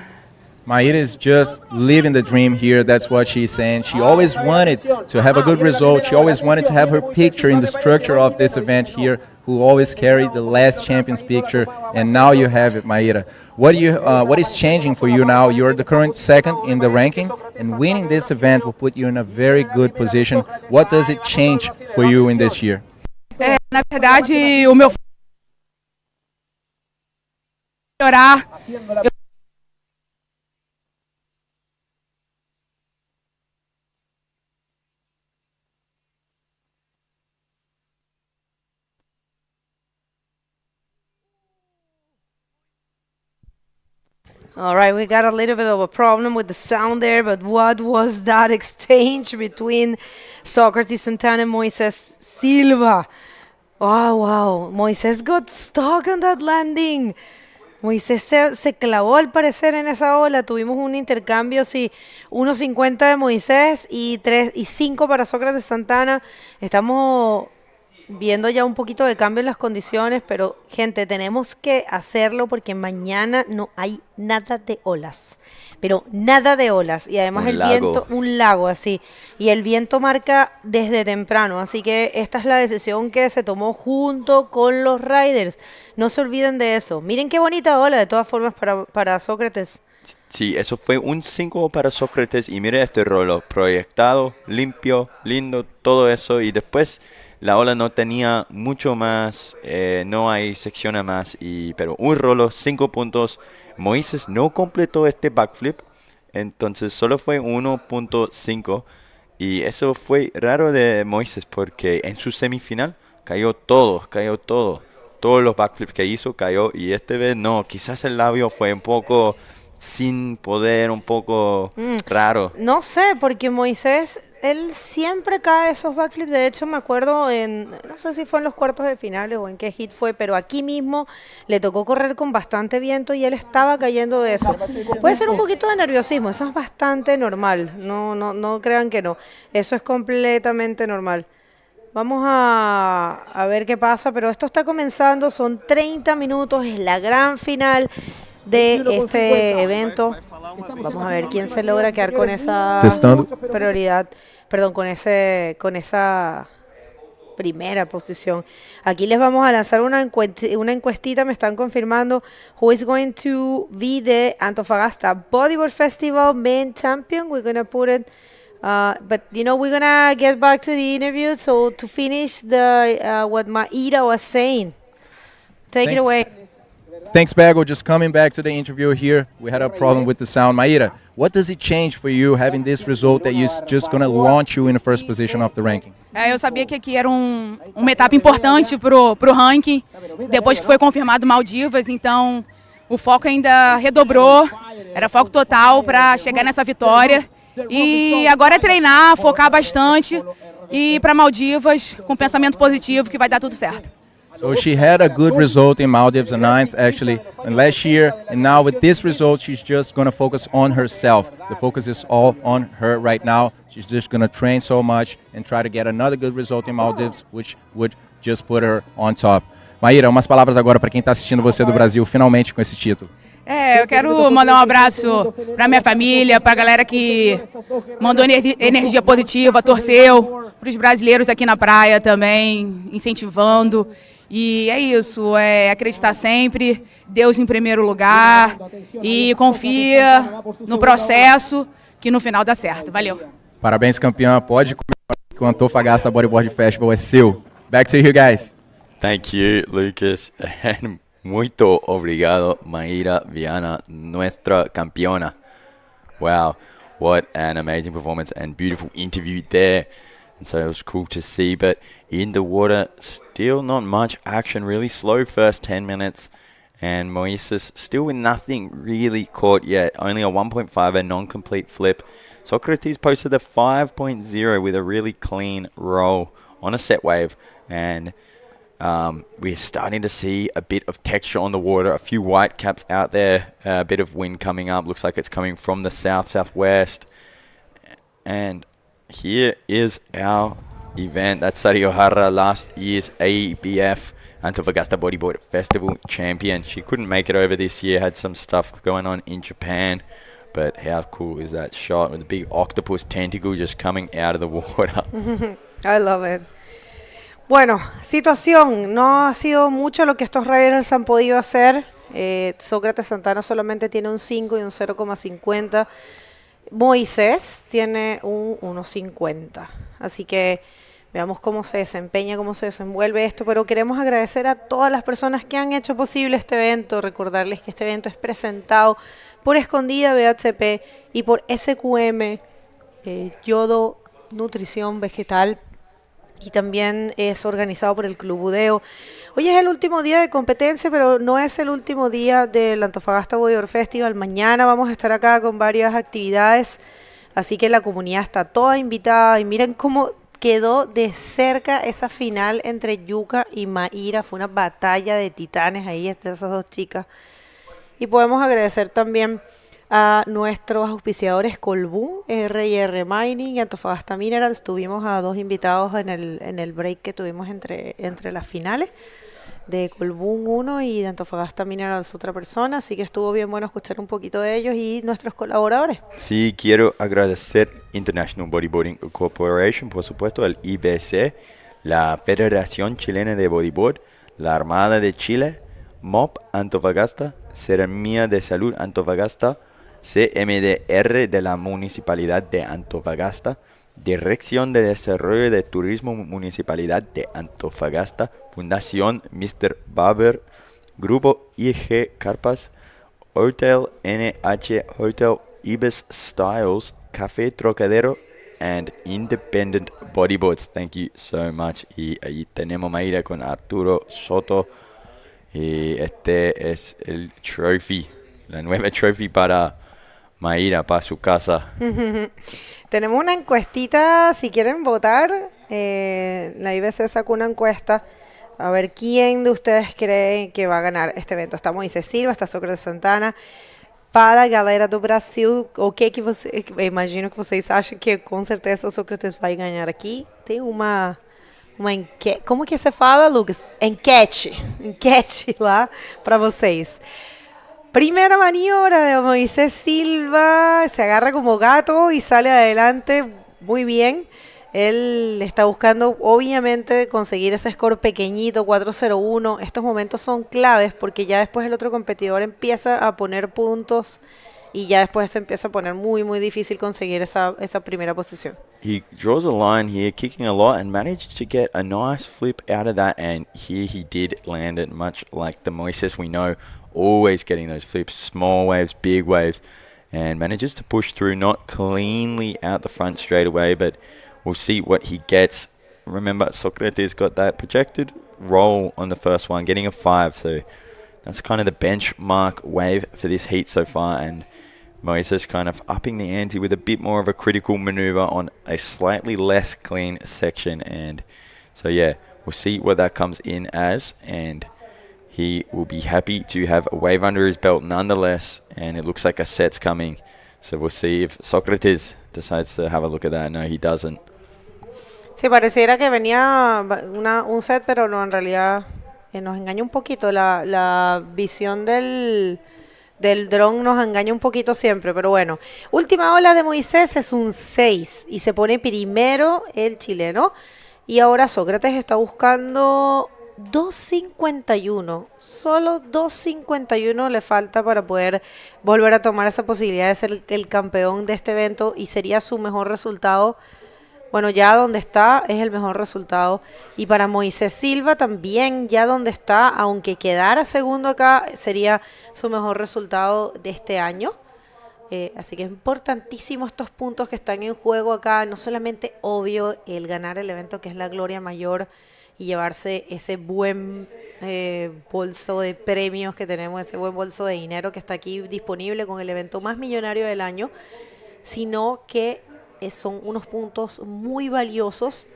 Maíra is just living the dream here. That's what she's saying. She always wanted to have a good result. She always wanted to have her picture in the structure of this event here, who always carried the last champion's picture, and now you have it, Maíra. What is changing for you now? You're the current second in the ranking, and winning this event will put you in a very good position. What does it change for you in this year? Na verdade, o meu melhorar. All right, we got a little bit of a problem with the sound there, but what was that exchange between Socrates Santana and Moises Silva? Oh, wow. Moises got stuck on that landing. Moisés se clavó al parecer en esa ola. Tuvimos un intercambio, sí, 1.50 de Moisés y 5 para Sócrates Santana. Estamos viendo ya un poquito de cambio en las condiciones, pero gente, tenemos que hacerlo porque mañana no hay nada de olas, pero nada de olas, y además el viento, un lago así, y el viento marca desde temprano, así que esta es la decisión que se tomó junto con los riders. No se olviden de eso. Miren qué bonita ola de todas formas para Sócrates. Sí, eso fue un 5 para Sócrates, y mire este rolo, proyectado, limpio, lindo, todo eso, y después la ola no tenía mucho más, no hay secciones más, pero un rolo, 5 puntos. Moises no completó este backflip, entonces solo fue 1.5, y eso fue raro de Moises porque en su semifinal cayó todo, todos los backflips que hizo cayó, y esta vez no, quizás el labio fue un poco sin poder, un poco raro. No sé, porque Moisés, él siempre cae esos backflips. De hecho, me acuerdo no sé si fue en los cuartos de finales o en qué hit fue, pero aquí mismo le tocó correr con bastante viento y él estaba cayendo de eso. Puede ser un poquito de nerviosismo, eso es bastante normal. No crean que no. Eso es completamente normal. Vamos a ver qué pasa, pero esto está comenzando, son 30 minutos, es la gran final de este evento. Vamos a ver quién se logra quedar con esa prioridad, perdón, con esa primera posición. Aquí les vamos a lanzar una encuestita, me están confirmando who is going to be the Antofagasta Bodyboard Festival main champion. We're going to put it but you know, we're going to get back to the interview, so to finish what Maíra was saying. Take it away. Thanks, Bago. Just coming back to the interview here. We had a problem with the sound. Maíra, what does it change for you having this result that is just going to launch you in the first position of the ranking? Eu sabia que aqui era uma etapa importante pro ranking, depois que foi confirmado Maldivas, então o foco ainda redobrou, era foco total para chegar nessa vitória. E agora é treinar, focar bastante e ir para Maldivas com pensamento positivo que vai dar tudo certo. So she had a good result in Maldives, a 9th actually, and last year, and now with this result, she's just going to focus on herself. The focus is all on her right now. She's just going to train so much and try to get another good result in Maldives, which would just put her on top. Maíra, umas palavras agora para quem está assistindo você do Brasil, finalmente com esse título. Eu quero mandar um abraço para minha família, para a galera que mandou energia positiva, torceu, para os brasileiros aqui na praia também, incentivando. E é isso, é acreditar sempre, Deus em primeiro lugar e confia no processo que no final dá certo. Valeu. Parabéns, campeã. Pode comemorar que o Antofagasta Bodyboard Festival é seu. Back to you guys. Thank you, Lucas. And muito obrigado, Maíra Viana, nuestra campeona. Wow, what an amazing performance and beautiful interview there. And so it was cool to see, but in the water, still not much action, really slow first 10 minutes. And Moises still with nothing really caught yet, only a 1.5, a non-complete flip. Socrates posted a 5.0 with a really clean roll on a set wave. And we're starting to see a bit of texture on the water, a few white caps out there, a bit of wind coming up. Looks like it's coming from the south-southwest. And here is our event. That's Sario Hara, last year's ABF Antofagasta Bodyboard Festival champion. She couldn't make it over this year, had some stuff going on in Japan. But how cool is that shot with the big octopus tentacle just coming out of the water? I love it. Bueno, situación. No ha sido mucho lo que estos riders han podido hacer. Sócrates Santana solamente tiene un 5 y un 0,50. Moisés tiene un 1,50. Así que veamos cómo se desempeña, cómo se desenvuelve esto. Pero queremos agradecer a todas las personas que han hecho posible este evento. Recordarles que este evento es presentado por Escondida BHP y por SQM, Yodo Nutrición Vegetal. Y también es organizado por el Club Budeo. Hoy es el último día de competencia, pero no es el último día del Antofagasta Bodyboard Festival. Mañana vamos a estar acá con varias actividades, así que la comunidad está toda invitada. Y miren cómo quedó de cerca esa final entre Yuka y Maíra. Fue una batalla de titanes ahí, esas dos chicas. Y podemos agradecer también a nuestros auspiciadores Colbún, R&R Mining y Antofagasta Minerals. Tuvimos a dos invitados en el break que tuvimos entre las finales, de Colbún uno y de Antofagasta Minerals otra persona, así que estuvo bien bueno escuchar un poquito de ellos y nuestros colaboradores. Sí, quiero agradecer International Bodyboarding Corporation, por supuesto, el IBC, la Federación Chilena de Bodyboard, la Armada de Chile, MOP Antofagasta, Seremía de Salud Antofagasta, CMDR de la Municipalidad de Antofagasta, Dirección de Desarrollo de Turismo Municipalidad de Antofagasta, Fundación Mr. Barber, Grupo IG Carpas, Hotel NH Hotel Ibis Styles, Café Trocadero, and Independent Bodyboards. Thank you so much. Y ahí tenemos Mayra con Arturo Soto. Y este es el trophy, la nueva trophy para Mayra, para su casa. Tenemos una encuestita, si quieren votar, la IBC sacó una encuesta a ver quién de ustedes cree que va a ganar este evento. Está Moisés Silva, está Sócrates Santana. Para a galera do Brasil, o que você, imagino que vocês acham que com certeza o Sócrates vai ganhar aqui. Tem uma enquete, como que você fala, Lucas? Enquete lá para vocês. Primera maniobra de Moisés Silva, se agarra como gato y sale adelante muy bien. Él está buscando obviamente conseguir ese score pequeñito, 4.01. Estos momentos son claves porque ya después el otro competidor empieza a poner puntos y ya después se empieza a poner muy muy difícil conseguir esa primera posición. He draws a line here, kicking a lot, and managed to get a nice flip out of that, and here he did land it, much like the Moises we know, always getting those flips, small waves, big waves, and manages to push through, not cleanly out the front straight away, but we'll see what he gets. Remember, Socrates got that projected roll on the first one, getting a 5, so that's kind of the benchmark wave for this heat so far, and Moises kind of upping the ante with a bit more of a critical maneuver on a slightly less clean section. And so, yeah, we'll see what that comes in as. And he will be happy to have a wave under his belt nonetheless. And it looks like a set's coming. So we'll see if Socrates decides to have a look at that. No, he doesn't. Sí, pareciera que venía un set, pero no, en realidad nos engaña un poquito. La visión del dron nos engaña un poquito siempre, pero bueno. Última ola de Moisés es un 6 y se pone primero el chileno. Y ahora Sócrates está buscando 2.51. Solo 2.51 le falta para poder volver a tomar esa posibilidad de ser el campeón de este evento y sería su mejor resultado. Bueno, ya donde está es el mejor resultado. Y para Moisés Silva también, ya donde está, aunque quedara segundo acá, sería su mejor resultado de este año. Así que es importantísimo estos puntos que están en juego acá. No solamente obvio el ganar el evento, que es la gloria mayor, y llevarse ese buen bolso de premios que tenemos, ese buen bolso de dinero que está aquí disponible con el evento más millonario del año, sino que son unos puntos muy valiosos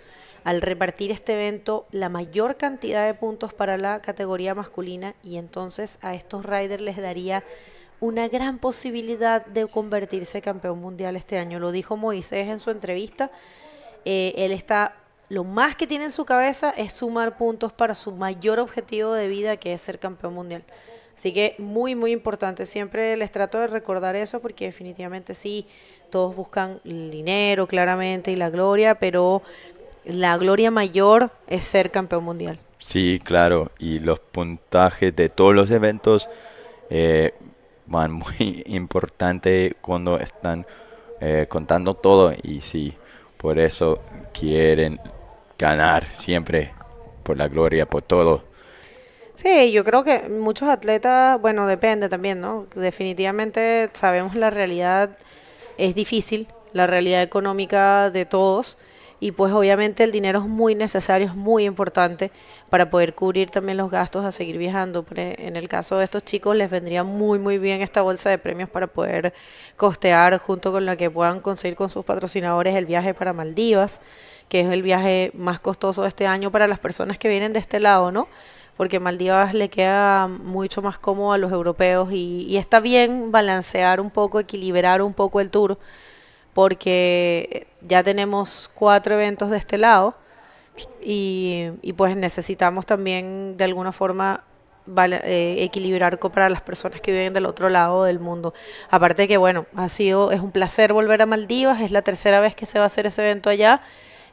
al repartir este evento, la mayor cantidad de puntos para la categoría masculina, y entonces a estos riders les daría una gran posibilidad de convertirse campeón mundial este año. Lo dijo Moisés en su entrevista. Él está, lo más que tiene en su cabeza es sumar puntos para su mayor objetivo de vida, que es ser campeón mundial. Así que muy, muy importante. Siempre les trato de recordar eso porque definitivamente sí, todos buscan el dinero, claramente, y la gloria, pero la gloria mayor es ser campeón mundial. Sí, claro, y los puntajes de todos los eventos van muy importante cuando están contando todo y sí, por eso quieren ganar siempre, por la gloria, por todo. Sí, yo creo que muchos atletas, bueno, depende también, ¿no? Definitivamente sabemos la realidad es difícil, la realidad económica de todos, y pues obviamente el dinero es muy necesario, es muy importante para poder cubrir también los gastos a seguir viajando. En el caso de estos chicos les vendría muy muy bien esta bolsa de premios para poder costear junto con la que puedan conseguir con sus patrocinadores el viaje para Maldivas, que es el viaje más costoso de este año para las personas que vienen de este lado, ¿no? Porque Maldivas le queda mucho más cómodo a los europeos y está bien balancear un poco, equilibrar un poco el tour, porque ya tenemos 4 eventos de este lado y pues necesitamos también de alguna forma equilibrar para las personas que viven del otro lado del mundo. Aparte que bueno, es un placer volver a Maldivas, es la 3ª vez que se va a hacer ese evento allá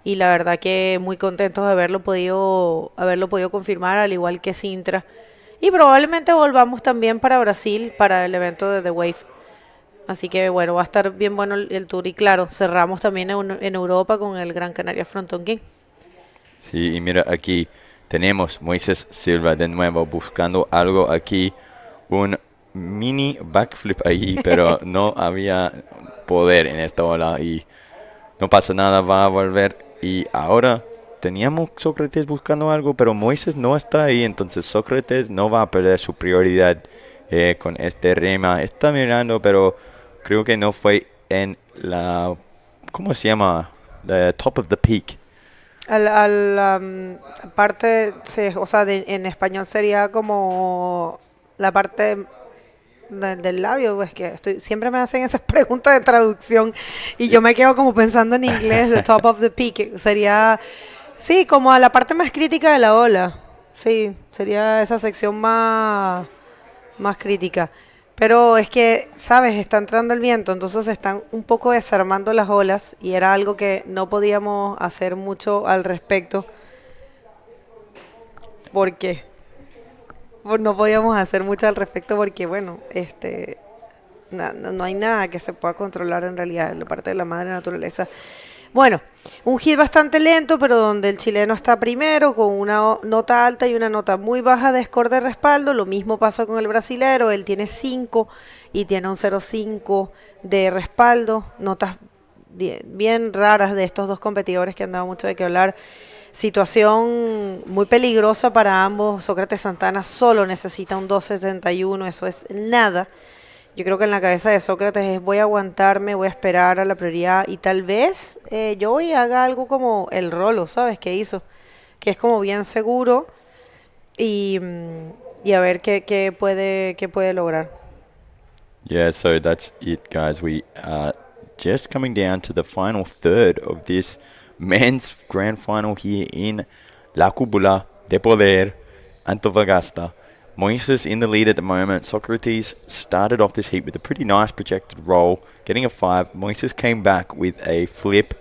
y la verdad que muy contentos de haberlo podido confirmar, al igual que Sintra. Y probablemente volvamos también para Brasil para el evento de The Wave. Así que bueno, va a estar bien bueno el tour y claro, cerramos también en Europa con el Gran Canaria Fronton King. Sí, y mira, aquí tenemos Moisés Silva de nuevo buscando algo aquí, un mini backflip ahí, pero no había poder en esta ola y no pasa nada, va a volver. Y ahora teníamos Sócrates buscando algo, pero Moisés no está ahí, entonces Sócrates no va a perder su prioridad con este rema. Está mirando, pero creo que no fue en la, ¿cómo se llama? The top of the peak. Parte, sí, o sea, en español sería como la parte del labio, es que siempre me hacen esas preguntas de traducción y yo me quedo como pensando en inglés, the top of the peak, sería, sí, como a la parte más crítica de la ola, sí, sería esa sección más crítica. Pero es que, ¿sabes? Está entrando el viento, entonces están un poco desarmando las olas y era algo que no podíamos hacer mucho al respecto. ¿Por qué? No podíamos hacer mucho al respecto porque, bueno, no hay nada que se pueda controlar en realidad en la parte de la madre naturaleza. Bueno, un hit bastante lento, pero donde el chileno está primero con una nota alta y una nota muy baja de score de respaldo. Lo mismo pasa con el brasilero, él tiene 5 y tiene un 0.5 de respaldo. Notas bien raras de estos dos competidores que han dado mucho de qué hablar. Situación muy peligrosa para ambos. Sócrates Santana solo necesita un 2.71, eso es nada. Yo creo que en la cabeza de Sócrates es voy a aguantarme, voy a esperar a la prioridad y tal vez yo hoy haga algo como el Rolo, ¿sabes? Que hizo, que es como bien seguro y a ver qué puede lograr. Yeah, so that's it, guys. We are just coming down to the final third of this men's grand final here in La Cúpula de Poder, Antofagasta. Moises in the lead at the moment. Socrates started off this heat with a pretty nice projected roll, getting a 5. Moises came back with a flip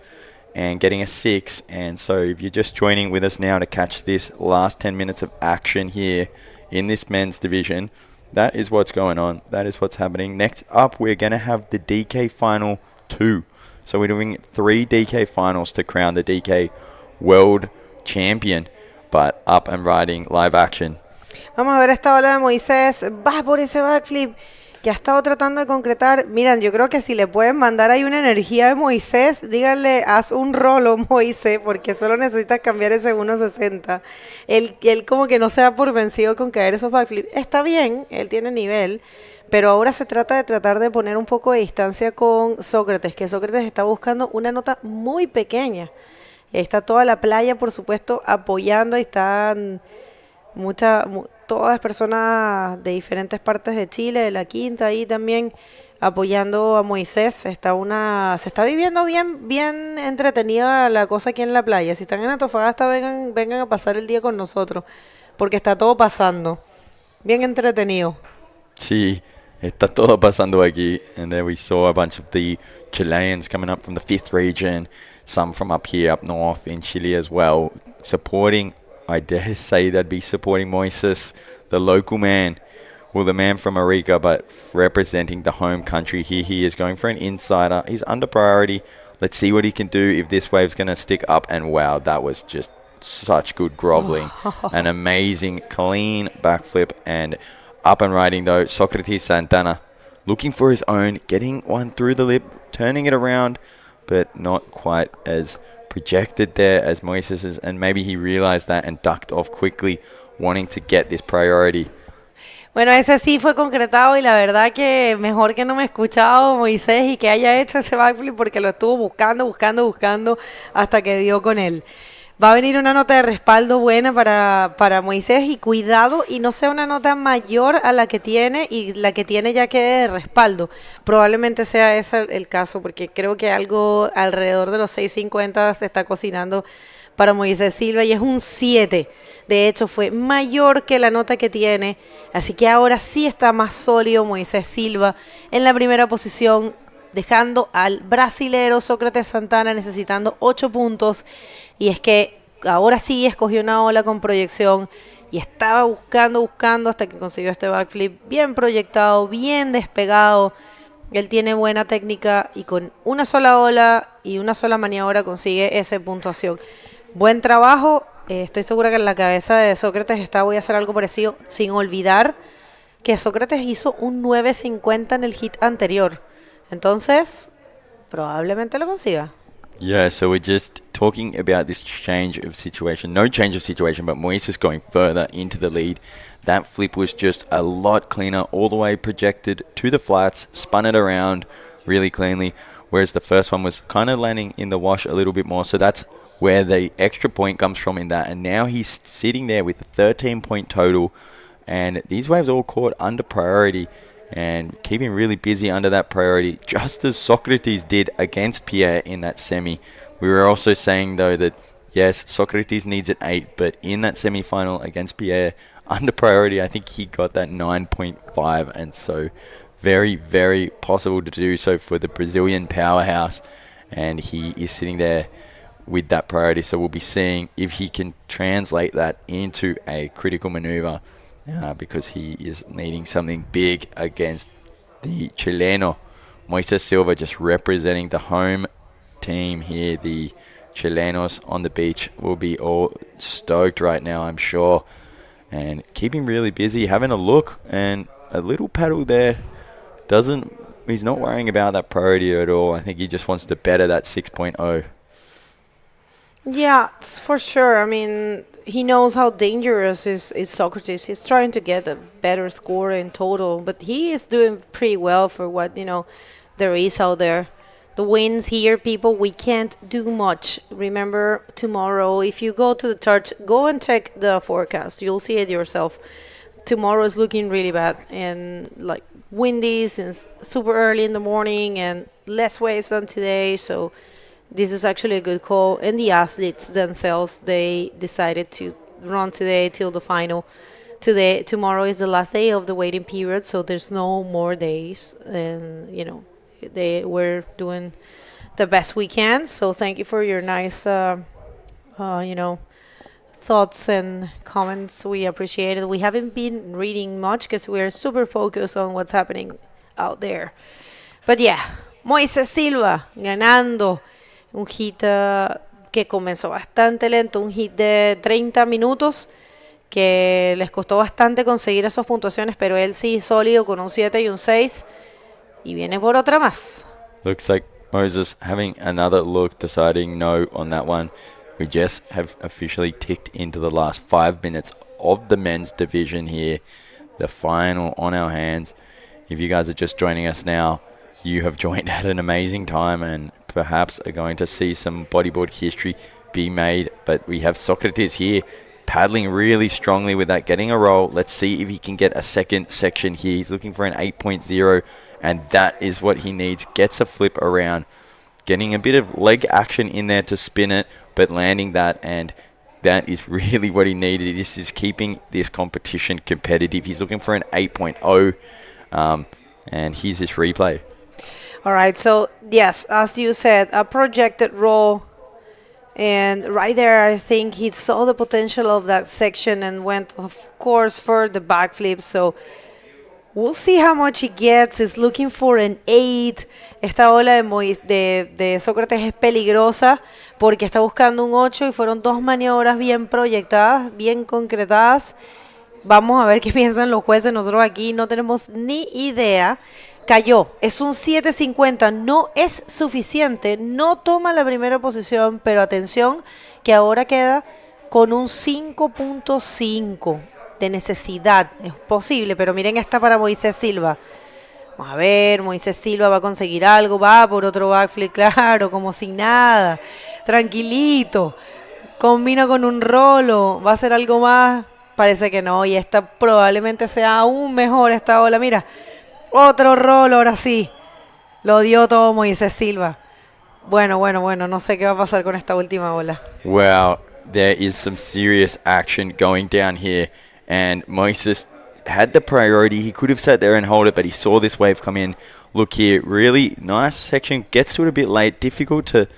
and getting a 6. And so if you're just joining with us now to catch this last 10 minutes of action here in this men's division, that is what's going on. That is what's happening. Next up, we're going to have the DK Final 2. So we're doing 3 DK finals to crown the DK World Champion. But up and riding live action. Vamos a ver esta ola de Moisés, va por ese backflip que ha estado tratando de concretar. Miren, yo creo que si le pueden mandar ahí una energía de Moisés, díganle, haz un rolo Moisés, porque solo necesitas cambiar ese 1.60. Él como que no se da por vencido con caer esos backflips. Está bien, él tiene nivel, pero ahora se trata de tratar de poner un poco de distancia con Sócrates, que Sócrates está buscando una nota muy pequeña. Ahí está toda la playa, por supuesto, apoyando, y están todas las personas de diferentes partes de Chile, de la Quinta, ahí también apoyando a Moisés. Se está viviendo bien entretenida la cosa aquí en la playa. Si están en Antofagasta, vengan a pasar el día con nosotros, porque está todo pasando. Bien entretenido. Sí, está todo pasando aquí. And there we saw a bunch of the Chileans coming up from the 5th region, some from up here, up north in Chile as well, supporting, I dare say they'd be supporting Moises, the local man. Well, the man from Arica, but representing the home country here. He is going for an insider. He's under priority. Let's see what he can do if this wave's going to stick up. And wow, that was just such good groveling. An amazing, clean backflip. And up and riding, though, Socrates Santana looking for his own, getting one through the lip, turning it around, but not quite as projected there as Moises's. And maybe he realized that and ducked off quickly, wanting to get this priority. Bueno, ese sí fue concretado y la verdad que mejor que no me he escuchado Moisés y que haya hecho ese backflip porque lo estuvo buscando hasta que dio con él. Va a venir una nota de respaldo buena para Moisés y cuidado y no sea una nota mayor a la que tiene y la que tiene ya quede de respaldo. Probablemente sea ese el caso porque creo que algo alrededor de los 6.50 se está cocinando para Moisés Silva y es un 7. De hecho, fue mayor que la nota que tiene. Así que ahora sí está más sólido Moisés Silva en la primera posición, dejando al brasilero Sócrates Santana necesitando 8 puntos. Y es que ahora sí escogió una ola con proyección y estaba buscando hasta que consiguió este backflip bien proyectado, bien despegado. Él tiene buena técnica y con una sola ola y una sola maniobra consigue esa puntuación. Buen trabajo. Estoy segura que en la cabeza de Sócrates voy a hacer algo parecido, sin olvidar que Sócrates hizo un 9.50 en el hit anterior. Entonces, probablemente lo consiga. Yeah, so we're just talking about this change of situation. No change of situation, but Moises going further into the lead. That flip was just a lot cleaner, all the way projected to the flats, spun it around really cleanly, whereas the first one was kind of landing in the wash a little bit more. So that's where the extra point comes from in that. And now he's sitting there with a 13-point total. And these waves all caught under priority and keeping really busy under that priority, just as Socrates did against Pierre in that semi. We were also saying, though, that yes, Socrates needs an 8, but in that semi-final against Pierre, under priority, I think he got that 9.5. And so very, very possible to do so for the Brazilian powerhouse. And he is sitting there with that priority. So we'll be seeing if he can translate that into a critical maneuver because he is needing something big against the Chileno. Moises Silva just representing the home team here. The Chilenos on the beach will be all stoked right now, I'm sure. And keeping really busy, having a look and a little paddle there. He's not worrying about that priority at all. I think he just wants to better that 6.0. Yeah, for sure. I mean, he knows how dangerous is Socrates. He's trying to get a better score in total, but he is doing pretty well for what, there is out there. The winds here, people, we can't do much. Remember, tomorrow, if you go to the church, go and check the forecast. You'll see it yourself. Tomorrow is looking really bad and like windy since super early in the morning and less waves than today, so this is actually a good call. And the athletes themselves, they decided to run today till the final. Tomorrow is the last day of the waiting period, so there's no more days. And, they were doing the best we can. So thank you for your nice, thoughts and comments. We appreciate it. We haven't been reading much because we're super focused on what's happening out there. But yeah, Moises Silva ganando. Un hit que comenzó bastante lento, un hit de 30 minutos que les costó bastante conseguir esas puntuaciones, pero él sí sólido con un 7 y un 6 y viene por otra más. Looks like Moses having another look, deciding no on that one. We just have officially ticked into the last 5 minutes of the men's division here, the final on our hands. If you guys are just joining us now, you have joined at an amazing time and perhaps are going to see some bodyboard history be made. But we have Socrates here paddling really strongly with that, getting a roll. Let's see if he can get a second section here. He's looking for an 8.0, and that is what he needs. Gets a flip around, getting a bit of leg action in there to spin it, but landing that and that is really what he needed. This is keeping this competition competitive. He's looking for an 8.0, and here's his replay. All right, so yes, as you said, a projected roll. And right there, I think he saw the potential of that section and went, of course, for the backflip. So we'll see how much he gets. He's looking for an 8. Esta ola de Sócrates es peligrosa porque está buscando un 8 y fueron 2 maniobras bien proyectadas, bien concretadas. Vamos a ver qué piensan los jueces. Nosotros aquí no tenemos ni idea. Cayó, es un 7.50, no es suficiente, no toma la primera posición, pero atención que ahora queda con un 5.5 de necesidad. Es posible, pero miren esta para Moisés Silva. Vamos a ver, Moisés Silva va a conseguir algo, va por otro backflip, claro, como sin nada, tranquilito, combina con un rolo, va a hacer algo más, parece que no, y esta probablemente sea aún mejor esta ola, mira. Otro rol, ahora sí. Lo dio todo Moisés Silva. Bueno, no sé qué va a pasar con esta última ola. Wow, there is some serious action going down here. And Moises had the priority. He could have sat there and hold it, but he saw this wave come in. Look here, really nice section. Gets to it a bit late. Difficult to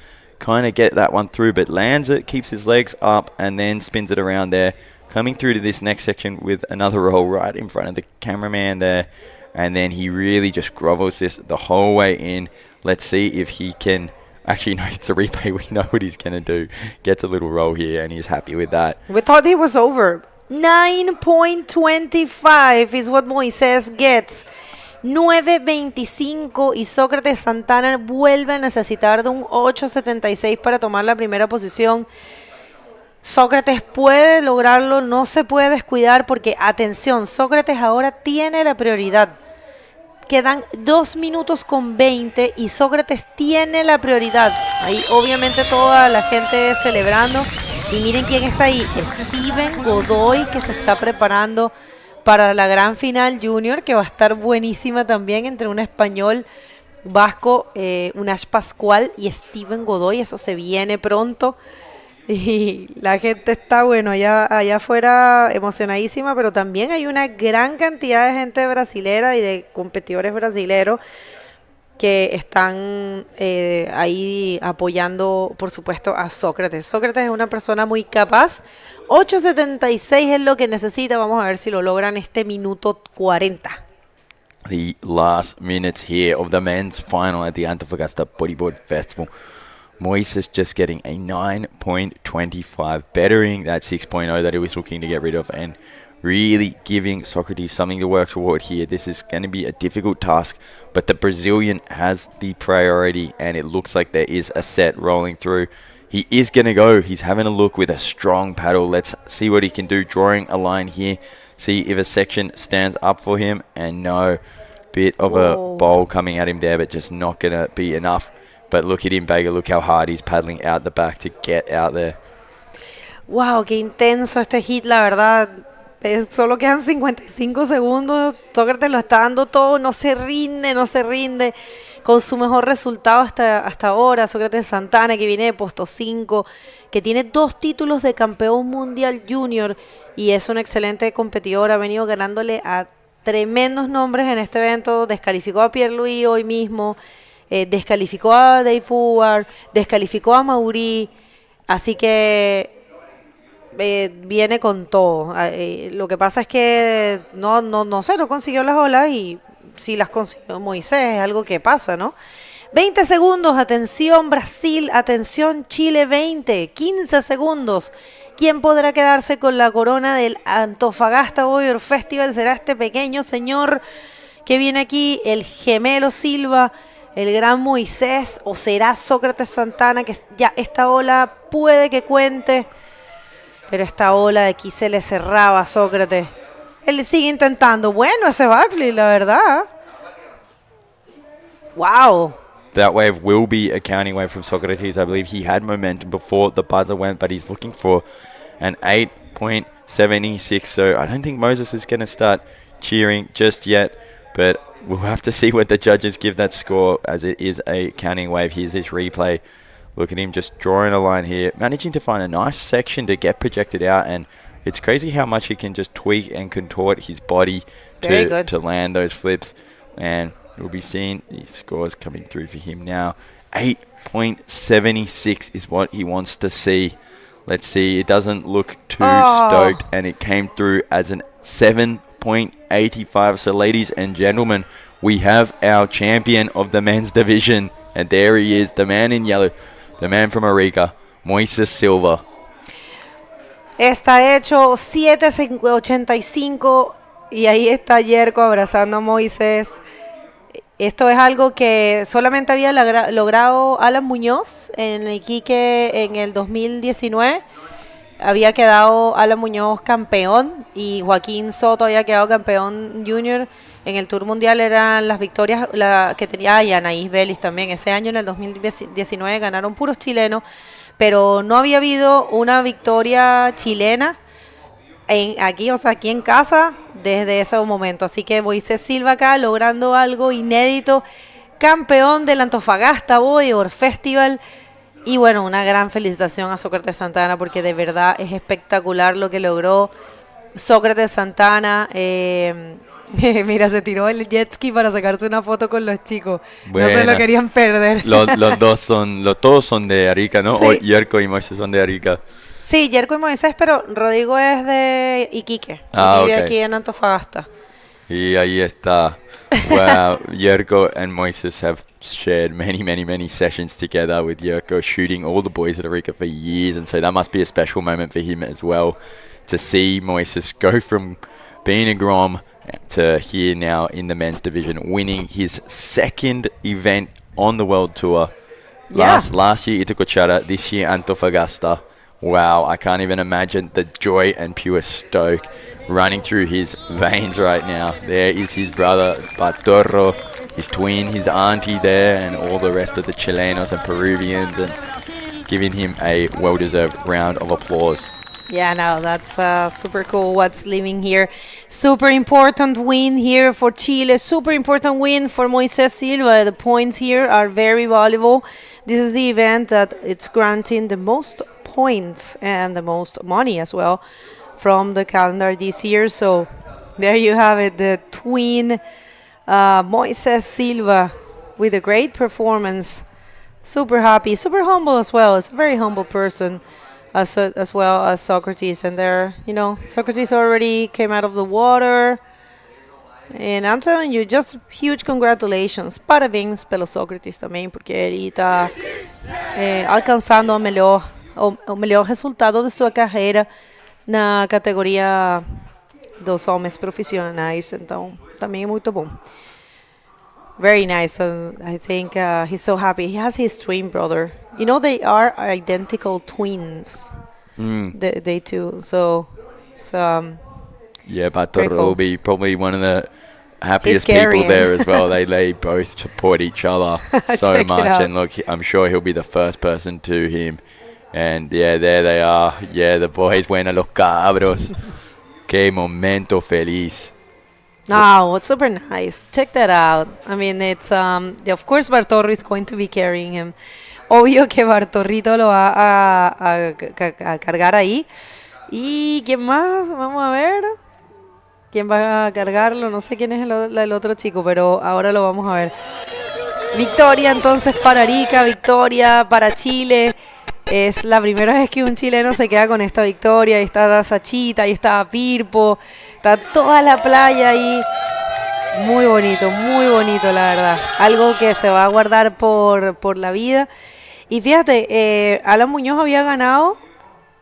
kind of get that one through, but lands it, keeps his legs up, and then spins it around there. Coming through to this next section with another roll right in front of the cameraman there. And then he really just grovels this the whole way in. Let's see if he can... Actually, no, it's a replay. We know what he's going to do. Gets a little roll here, and he's happy with that. We thought he was over. 9.25 is what Moisés gets. 9.25 y Sócrates Santana vuelve a necesitar de un 8.76 para tomar la primera posición. Sócrates puede lograrlo, no se puede descuidar porque, atención, Sócrates ahora tiene la prioridad. Quedan 2 minutos con 20 y Sócrates tiene la prioridad. Ahí obviamente toda la gente celebrando. Y miren quién está ahí, Steven Godoy, que se está preparando para la gran final junior, que va a estar buenísima también entre un español vasco, Unash Pascual y Steven Godoy. Eso se viene pronto. Y la gente está, bueno, allá afuera emocionadísima, pero también hay una gran cantidad de gente brasilera y de competidores brasileros que están ahí apoyando, por supuesto, a Sócrates. Sócrates es una persona muy capaz. 8.76 es lo que necesita. Vamos a ver si lo logran este minuto 40. The last minutes here of the men's final at the Antofagasta Bodyboard Festival. Moises just getting a 9.25, bettering that 6.0 that he was looking to get rid of, and really giving Socrates something to work toward here. This is going to be a difficult task, but the Brazilian has the priority, and it looks like there is a set rolling through. He is going to go. He's having a look with a strong paddle. Let's see what he can do, drawing a line here. See if a section stands up for him, and no, bit of a bowl coming at him there, but just not going to be enough. But look at him, Baker. Look how hard he's paddling out the back to get out there. Wow, qué intenso este hit, la verdad. Solo quedan 55 segundos. Sócrates lo está dando todo. No se rinde. Con su mejor resultado hasta ahora. Sócrates Santana, que viene de puesto 5, que tiene 2 títulos de campeón mundial junior y es un excelente competidor. Ha venido ganándole a tremendos nombres en este evento. Descalificó a Pierre-Louis hoy mismo. Descalificó a Dave Howard, descalificó a Mauri, así que viene con todo. Lo que pasa es que no consiguió las olas, y si las consiguió Moisés, es algo que pasa, ¿no? 20 segundos, atención Brasil, atención Chile, 15 segundos. ¿Quién podrá quedarse con la corona del Antofagasta Bodyboard Festival? ¿Será este pequeño señor que viene aquí, el gemelo Silva, el gran Moisés, o será Sócrates Santana, que ya esta ola puede que cuente, pero esta ola de aquí se le cerraba a Sócrates? Él sigue intentando. Bueno, ese backflip, la verdad. Wow. That wave will be a counting wave from Socrates. I believe he had momentum before the buzzer went, but he's looking for an 8.76. So I don't think Moses is going to start cheering just yet, but we'll have to see what the judges give that score, as it is a counting wave. Here's his replay. Look at him just drawing a line here, managing to find a nice section to get projected out, and it's crazy how much he can just tweak and contort his body to land those flips. And we'll be seeing the scores coming through for him now. 8.76 is what he wants to see. Let's see, it doesn't look too stoked, and it came through as an 7.85. So ladies and gentlemen, we have our champion of the men's division, and there he is, the man in yellow, the man from Arica, Moises Silva. Está hecho 7.85 y ahí está Yerko abrazando a Moisés. Esto es algo que solamente había logrado Alan Muñoz en el Iquique en el 2019. Había quedado Alan Muñoz campeón y Joaquín Soto había quedado campeón junior. En el Tour Mundial eran las victorias que tenía y Anaís Vélez también. Ese año, en el 2019, ganaron puros chilenos, pero no había habido una victoria chilena aquí en casa desde ese momento. Así que Moisés Silva acá logrando algo inédito, campeón del Antofagasta Bodyboard Festival. Y bueno, una gran felicitación a Sócrates Santana, porque de verdad es espectacular lo que logró Sócrates Santana. Mira, se tiró el jet ski para sacarse una foto con los chicos. Bueno, no se lo querían perder. Todos son de Arica, ¿no? Sí. O Yerko y Moisés son de Arica. Sí, Yerko y Moisés, pero Rodrigo es de Iquique. Vive aquí en Antofagasta. Y ahí está. Wow, Yerko and Moises have shared many sessions together, with Yerko shooting all the boys at Arica for years, and so that must be a special moment for him as well, to see Moises go from being a Grom to here now in the men's division, winning his second event on the World Tour. Last year Itacochara, this year Antofagasta. Wow, I can't even imagine the joy and pure stoke running through his veins right now. There is his brother Bartorro, his twin, his auntie there, and all the rest of the Chilenos and Peruvians, and giving him a well-deserved round of applause. Yeah, no, that's super cool what's living here. Super important win here for Chile. Super important win for Moisés Silva. The points here are very valuable. This is the event that it's granting the most points and the most money as well from the calendar this year. So there you have it, the twin Moisés Silva with a great performance. Super happy, super humble as well. It's a very humble person. As well as Socrates, and there, Socrates already came out of the water, and I'm telling you, just huge congratulations, parabéns pelo Socrates também, porque ele está alcançando o melhor resultado de sua carreira na categoria dos homens profissionais, então também é muito bom. Very nice, and I think he's so happy. He has his twin brother. They are identical twins. They two. So it's Bartorro will be probably one of the happiest people there as well. They both support each other so much, and look, I'm sure he'll be the first person to him. And yeah, there they are. Yeah, the boys went a los cabros. Qué momento feliz. Oh, it's super nice. Check that out. I mean, it's of course Bartorro is going to be carrying him. Obvio que Bartorrito lo va a cargar ahí. ¿Y quién más? Vamos a ver. ¿Quién va a cargarlo? No sé quién es el otro chico, pero ahora lo vamos a ver. Victoria entonces para Arica, victoria para Chile. Es la primera vez que un chileno se queda con esta victoria. Ahí está Sachita, ahí está Pirpo, está toda la playa ahí. Muy bonito, la verdad. Algo que se va a guardar por la vida. Y fíjate, Alan Muñoz había ganado,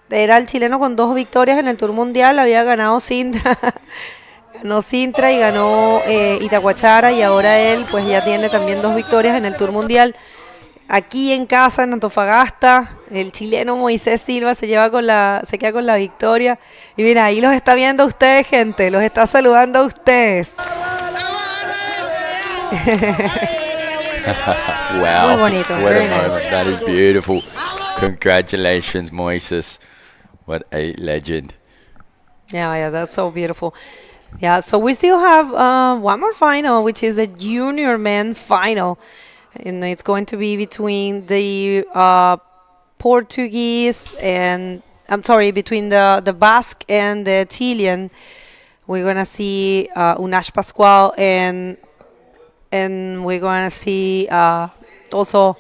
era el chileno con 2 victorias en el Tour Mundial, había ganado Sintra, ganó Sintra y ganó Itacoachara, y ahora él pues ya tiene también 2 victorias en el Tour Mundial. Aquí en casa, en Antofagasta, el chileno Moisés Silva se queda con la victoria. Y mira, ahí los está viendo ustedes, gente, los está saludando a ustedes. Wow, muy bonito, what a moment. That is beautiful. Congratulations, Moises. What a legend. Yeah, that's so beautiful. Yeah, so we still have one more final, which is the junior men final. And it's going to be between the Portuguese and I'm sorry, between the Basque and the Chilean. We're gonna see Unash Pascual and we're gonna see also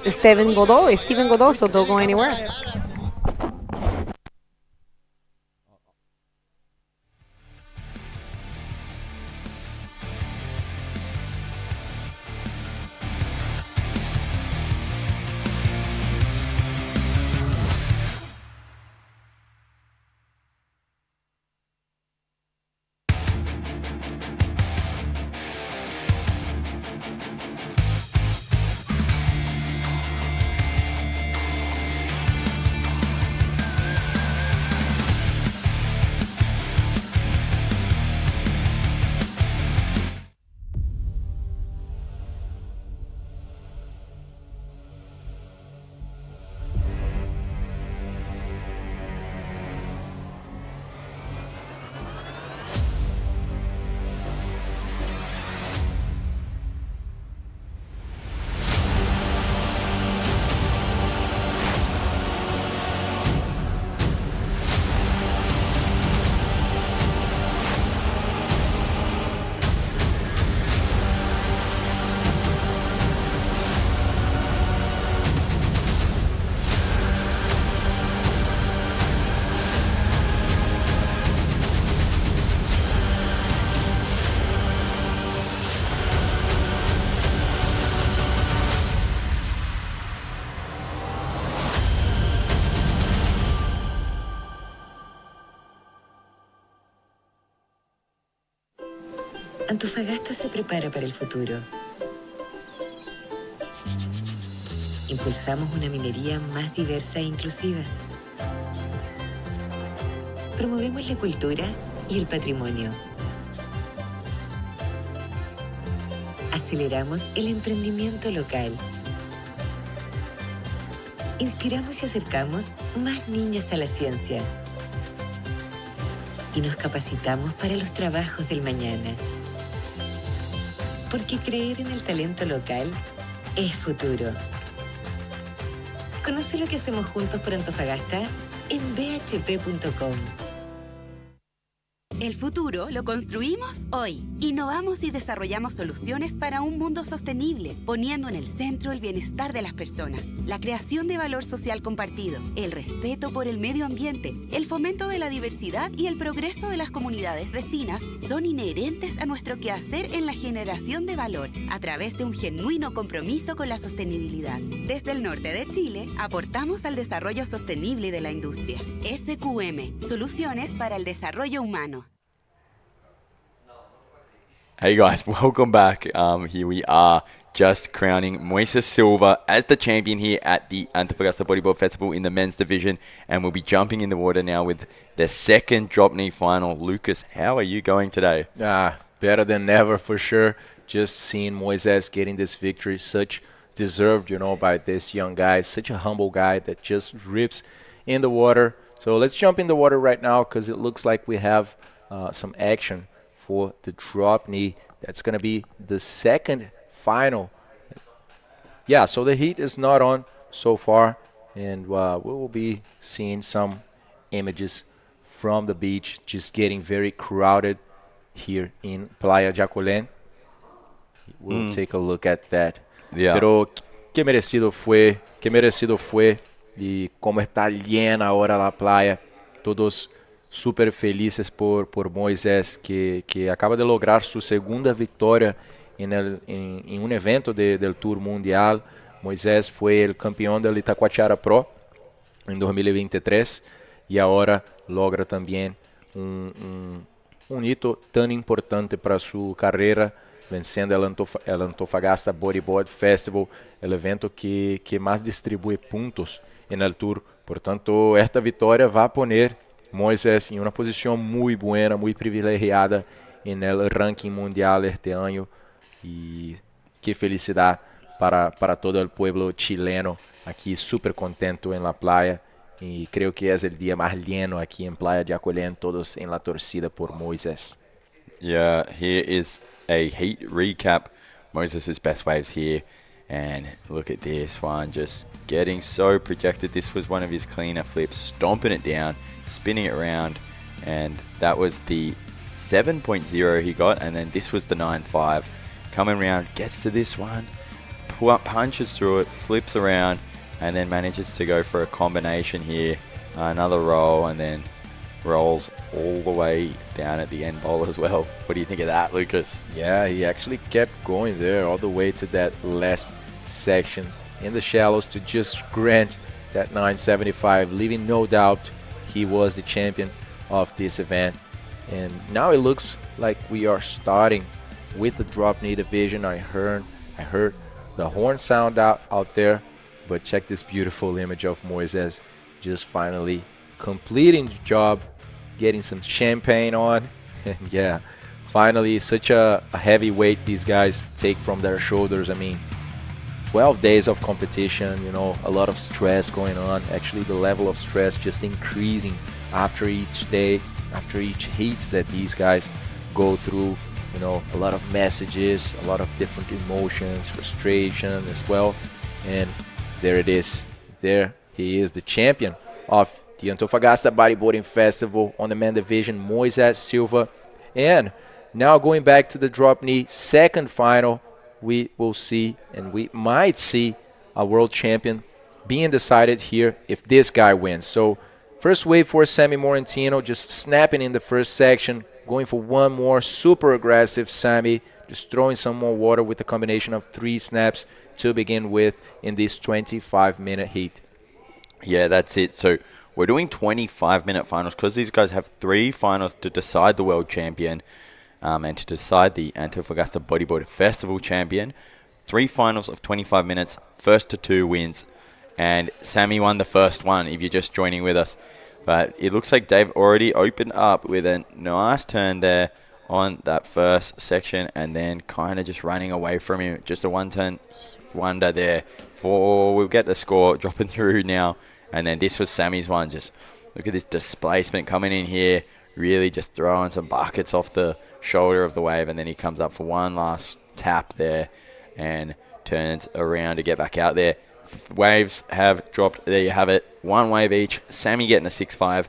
Steven Godot, so don't go anywhere. Antofagasta se prepara para el futuro. Impulsamos una minería más diversa e inclusiva. Promovemos la cultura y el patrimonio. Aceleramos el emprendimiento local. Inspiramos y acercamos más niños a la ciencia. Y nos capacitamos para los trabajos del mañana. Porque creer en el talento local es futuro. Conoce lo que hacemos juntos por Antofagasta en bhp.com. El futuro lo construimos hoy. Innovamos y desarrollamos soluciones para un mundo sostenible, poniendo en el centro el bienestar de las personas, la creación de valor social compartido, el respeto por el medio ambiente, el fomento de la diversidad y el progreso de las comunidades vecinas son inherentes a nuestro quehacer en la generación de valor, a través de un genuino compromiso con la sostenibilidad. Desde el norte de Chile, aportamos al desarrollo sostenible de la industria. SQM, Soluciones para el Desarrollo Humano. Hey guys, welcome back. Here we are, just crowning Moises Silva as the champion here at the Antofagasta Bodyboard Festival in the men's division, and we'll be jumping in the water now with the second drop knee final. Lucas, how are you going today? Better than ever for sure. Just seeing Moises getting this victory, such deserved, by this young guy, such a humble guy that just rips in the water. So let's jump in the water right now because it looks like we have some action for the drop knee. That's going to be the second final. Yeah, so the heat is not on so far, and we will be seeing some images from the beach, just getting very crowded here in Playa Jacolén. We'll take a look at that. Yeah. Pero que merecido fue, y cómo está llena ahora la playa. Todos super felices por Moises, que acaba de lograr su segunda victoria en un evento del Tour Mundial. Moises fue el campeón del Itacoatiara Pro en 2023 y ahora logra también un hito tan importante para su carrera, vencendo el Antofagasta Bodyboard Festival, el evento que más distribuye puntos en el Tour. Por tanto, esta vitória va a poner Moises em uma posição muito boa, muito privilegiada no ranking mundial este ano. E que felicidade para todo o povo chileno aqui, super contento em la playa. E creio que é o dia mais lleno aqui em Playa de Jacolén, todos em la torcida por Moises. Yeah, here is a heat recap. Moises' best waves here. And look at this one, just getting so projected. This was one of his cleaner flips, stomping it down, spinning it around, and that was the 7.0 he got, and then this was the 9.5. Coming around, gets to this one, punches through it, flips around, and then manages to go for a combination here. Another roll, and then rolls all the way down at the end bowl as well. What do you think of that, Lucas? Yeah, he actually kept going there all the way to that last section in the shallows to just grant that 975, leaving no doubt he was the champion of this event. And now it looks like we are starting with the drop knee division. I heard the horn sound out there, but check this beautiful image of Moises just finally completing the job, getting some champagne on. And yeah, finally such a heavy weight these guys take from their shoulders. I mean, 12 days of competition, you know, a lot of stress going on. Actually, the level of stress just increasing after each day, after each heat that these guys go through. You know, a lot of messages, a lot of different emotions, frustration as well. And there it is. There he is, the champion of the Antofagasta Bodyboarding Festival on the men division, Moises Silva. And now going back to the drop knee second final, we will see, and we might see, a world champion being decided here if this guy wins. So first wave for Sammy Morantino, just snapping in the first section, going for one more, super aggressive Sammy, just throwing some more water with a combination of 3 snaps to begin with in this 25-minute heat. Yeah, that's it. So we're doing 25-minute finals because these guys have 3 finals to decide the world champion and to decide the Antofagasta Bodyboard Festival champion. 3 finals of 25 minutes, first to 2 wins. And Sammy won the first one if you're just joining with us. But it looks like Dave already opened up with a nice turn there on that first section and then kind of just running away from him. Just a one-turn wonder there. We'll get the score dropping through now. And then this was Sammy's one. Just look at this displacement coming in here. Really just throwing some buckets off the shoulder of the wave. And then he comes up for one last tap there and turns around to get back out there. Waves have dropped. There you have it. 1 wave each. Sammy getting a 6.5.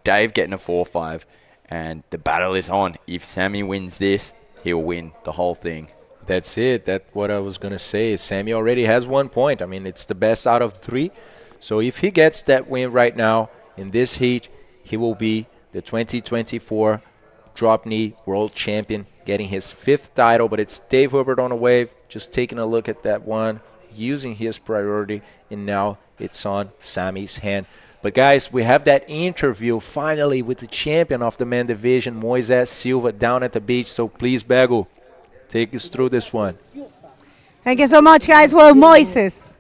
Dave getting a 4.5. And the battle is on. If Sammy wins this, he'll win the whole thing. That's it. That's what I was going to say. Sammy already has 1 point. I mean, it's the best out of 3. So if he gets that win right now in this heat, he will be the 2024 drop knee world champion, getting his 5th title. But it's Dave Herbert on the wave, just taking a look at that one, using his priority, and now it's on Sammy's hand. But guys, we have that interview finally with the champion of the men division, Moises Silva, down at the beach. So please, Bego, take us through this one. Thank you so much, guys. Well, Moises,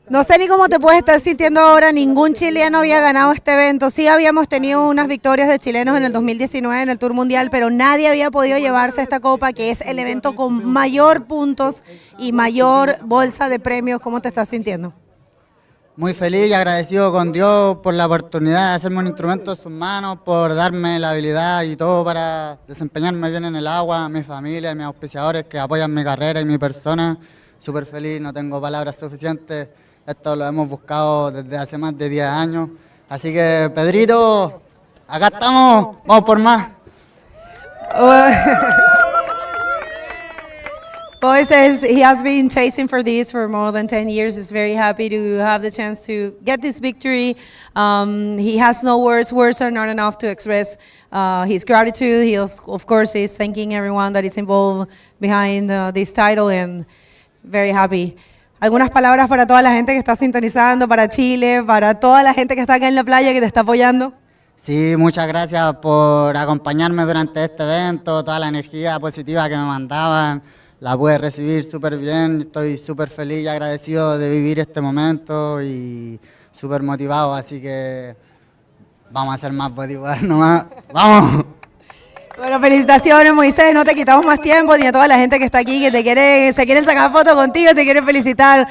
no sé ni cómo te puedes estar sintiendo ahora. Ningún chileno había ganado este evento. Sí habíamos tenido unas victorias de chilenos en el 2019 en el Tour Mundial, pero nadie había podido llevarse esta copa, que es el evento con mayor puntos y mayor bolsa de premios. ¿Cómo te estás sintiendo? Muy feliz y agradecido con Dios por la oportunidad de hacerme un instrumento en sus manos, por darme la habilidad y todo para desempeñarme bien en el agua, mi familia y mis auspiciadores que apoyan mi carrera y mi persona. Súper feliz, no tengo palabras suficientes. Esto lo hemos buscado desde hace más de 10 años. Así que, Pedrito, acá estamos, vamos por más. Moises, he has been chasing for this for more than 10 years. He's very happy to have the chance to get this victory. He has no words. Words are not enough to express his gratitude. He, of course, is thanking everyone that is involved behind this title, and very happy. Algunas palabras para toda la gente que está sintonizando, para Chile, para toda la gente que está acá en la playa que te está apoyando. Sí, muchas gracias por acompañarme durante este evento, toda la energía positiva que me mandaban. La pude recibir súper bien, estoy súper feliz y agradecido de vivir este momento y súper motivado, así que vamos a hacer más bodyboard nomás. ¡Vamos! Bueno, felicitaciones, Moisés, no te quitamos más tiempo, ni a toda la gente que está aquí, que se quieren sacar fotos contigo, te quieren felicitar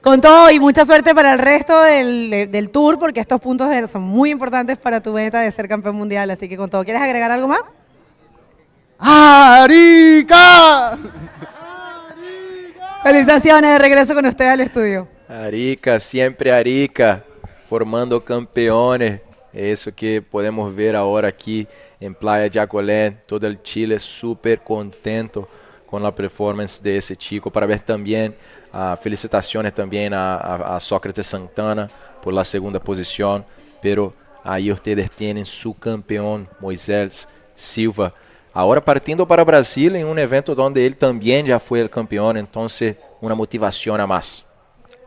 con todo y mucha suerte para el resto del tour, porque estos puntos son muy importantes para tu meta de ser campeón mundial, así que con todo. ¿Quieres agregar algo más? ¡Arica! Felicitaciones, de regreso con usted al estudio. Arica, siempre Arica, formando campeones. Eso que podemos ver ahora aquí en Playa de Acolén. Todo el Chile súper contento con la performance de ese chico. Para ver también, felicitaciones también a Sócrates Santana por la segunda posición. Pero ahí ustedes tienen su campeón, Moisés Silva. Ahora partiendo para Brasil en un evento donde él también ya fue el campeón. Entonces, una motivación a más.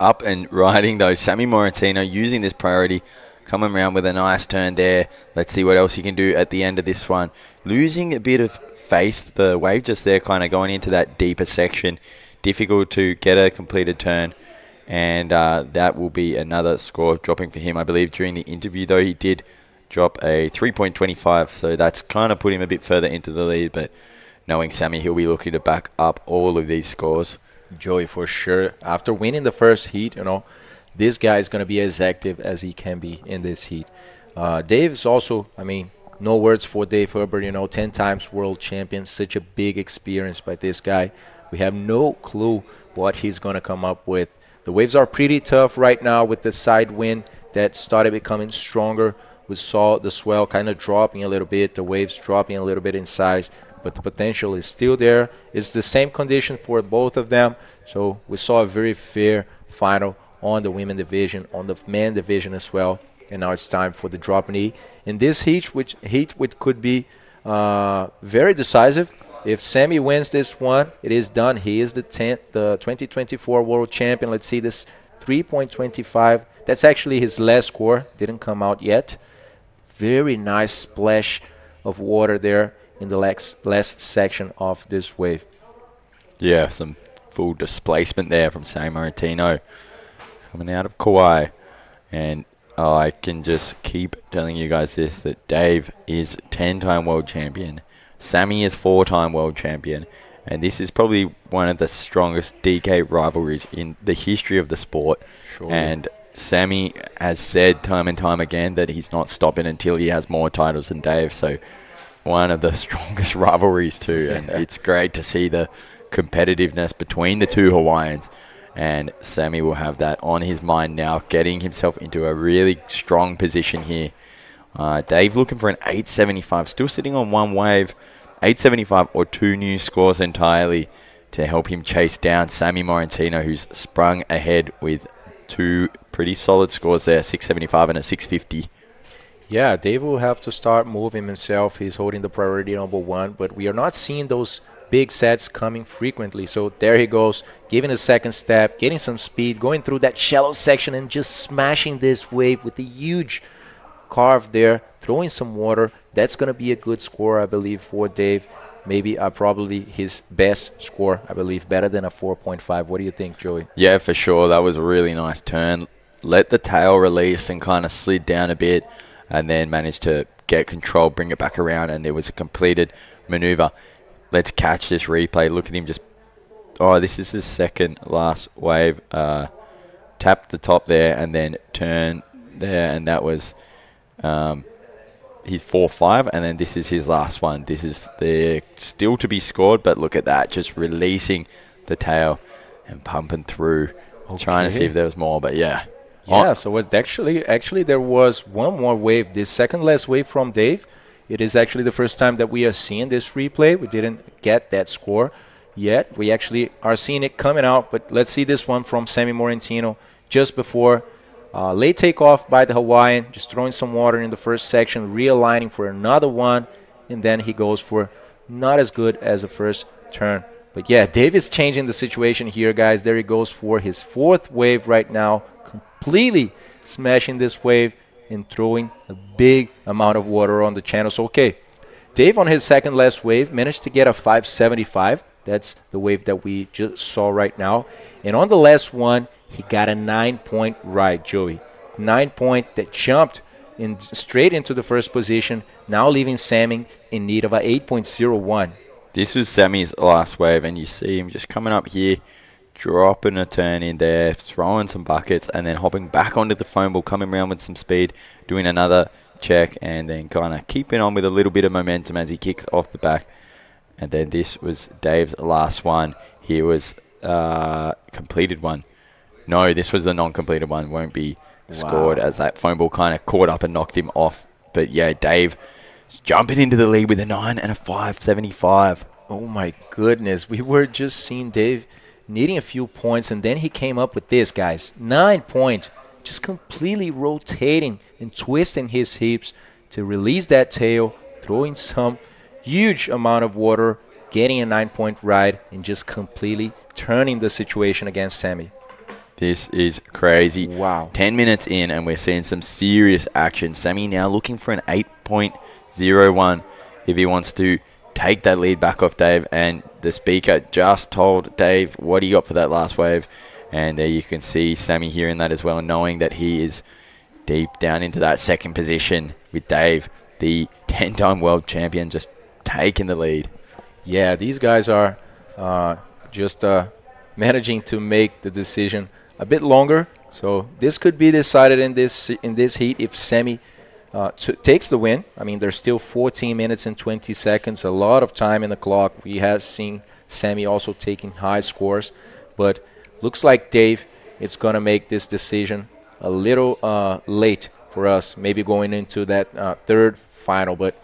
Up and riding though, Sammy Morantino using this priority, coming around with a nice turn there. Let's see what else he can do at the end of this one. Losing a bit of face, the wave just there kind of going into that deeper section. Difficult to get a completed turn, and that will be another score dropping for him. I believe during the interview though he did drop a 3.25, so that's kind of put him a bit further into the lead, but knowing Sammy, he'll be looking to back up all of these scores. Joey, for sure. After winning the first heat, this guy is going to be as active as he can be in this heat. Dave is also, no words for Dave Herbert, 10 times world champion, such a big experience by this guy. We have no clue what he's going to come up with. The waves are pretty tough right now with the side wind that started becoming stronger. We saw the swell kind of dropping a little bit, the waves dropping a little bit in size, but the potential is still there. It's the same condition for both of them. So we saw a very fair final on the women division, on the men division as well. And now it's time for the drop knee. In this heat, which could be very decisive. If Sammy wins this one, it is done. He is the 2024 world champion. Let's see this 3.25. That's actually his last score. Didn't come out yet. Very nice splash of water there in the last section of this wave. Yeah, some full displacement there from Sammy Morantino coming out of Kauai. And I can just keep telling you guys this, that Dave is 10-time world champion. Sammy is 4-time world champion. And this is probably one of the strongest DK rivalries in the history of the sport. Sure. And Sammy has said time and time again that he's not stopping until he has more titles than Dave. So one of the strongest rivalries too. And it's great to see the competitiveness between the two Hawaiians. And Sammy will have that on his mind now, getting himself into a really strong position here. Dave looking for an 875, still sitting on one wave. 875 or two new scores entirely to help him chase down Sammy Morantino, who's sprung ahead with two pretty solid scores there, 675 and a 650. Yeah, Dave will have to start moving himself. He's holding the priority number one, but we are not seeing those big sets coming frequently. So there he goes, giving a second step, getting some speed, going through that shallow section and just smashing this wave with a huge carve there, throwing some water. That's going to be a good score, I believe, for Dave. Maybe probably his best score, I believe, better than a 4.5. What do you think, Joey? Yeah, for sure. That was a really nice turn. Let the tail release and kind of slid down a bit, and then managed to get control, bring it back around, and there was a completed maneuver. Let's catch this replay. Look at him just... Oh, this is his second last wave. Tap the top there and then turn there, and that was... He's 4-5, and then this is his last one. This is the still to be scored, but look at that, just releasing the tail and pumping through, trying to see if there was more, but yeah. Yeah, so was actually there was one more wave, this second last wave from Dave. It is actually the first time that we are seeing this replay. We didn't get that score yet. We actually are seeing it coming out, but let's see this one from Sammy Morantino just before late takeoff by the Hawaiian, just throwing some water in the first section, realigning for another one, and then he goes for not as good as the first turn. But yeah, Dave is changing the situation here, guys. There he goes for his fourth wave right now, completely smashing this wave and throwing a big amount of water on the channel. So, okay, Dave on his second last wave managed to get a 575. That's the wave that we just saw right now. And on the last one, he got a 9-point ride, Joey. 9-point that jumped straight into the first position, now leaving Sammy in need of a 8.01. This was Sammy's last wave, and you see him just coming up here, dropping a turn in there, throwing some buckets, and then hopping back onto the foam ball, coming around with some speed, doing another check, and then kind of keeping on with a little bit of momentum as he kicks off the back. And then this was Dave's last one. He was completed one. No, this was the non-completed one. Won't be scored as that foam ball kind of caught up and knocked him off. But yeah, Dave jumping into the lead with a 9 and a 5.75. Oh my goodness, we were just seeing Dave needing a few points, and then he came up with this, guys. 9 points, just completely rotating and twisting his hips to release that tail, throwing some huge amount of water, getting a 9-point ride, and just completely turning the situation against Sammy. This is crazy. Wow. 10 minutes in, and we're seeing some serious action. Sammy now looking for an 8.01 if he wants to take that lead back off Dave. And the speaker just told Dave what he got for that last wave. And there you can see Sammy hearing that as well, knowing that he is deep down into that second position with Dave, the 10-time world champion, just taking the lead. Yeah, these guys are just managing to make the decision a bit longer. So this could be decided in this heat if Sammy takes the win. I mean, there's still 14 minutes and 20 seconds, a lot of time in the clock. We have seen Sammy also taking high scores, but looks like Dave is going to make this decision a little late for us, maybe going into that third final. But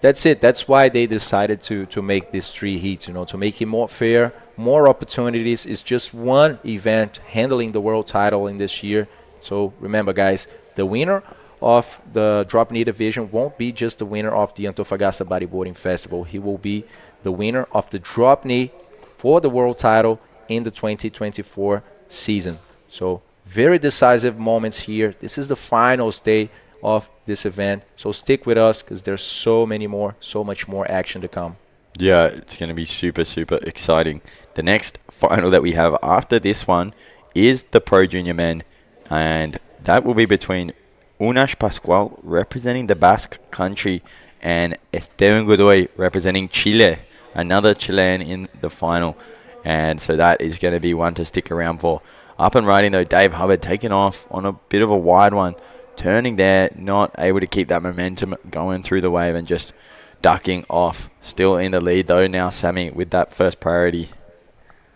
that's it. That's why they decided to make these 3 heats, to make it more fair, more opportunities. It's just one event handling the world title in this year. So remember, guys, the winner of the drop knee division won't be just the winner of the Antofagasta Bodyboarding Festival. He will be the winner of the drop knee for the world title in the 2024 season. So very decisive moments here. This is the finals day of this event. So stick with us because there's so much more action to come. Yeah, it's going to be super, super exciting. The next final that we have after this one is the Pro Junior Men, and that will be between Unas Pascual, representing the Basque country, and Esteban Godoy, representing Chile, another Chilean in the final. And so that is going to be one to stick around for. Up and riding, though, Dave Hubbard taking off on a bit of a wide one, turning there, not able to keep that momentum going through the wave and just ducking off. Still in the lead, though, now Sammy with that first priority.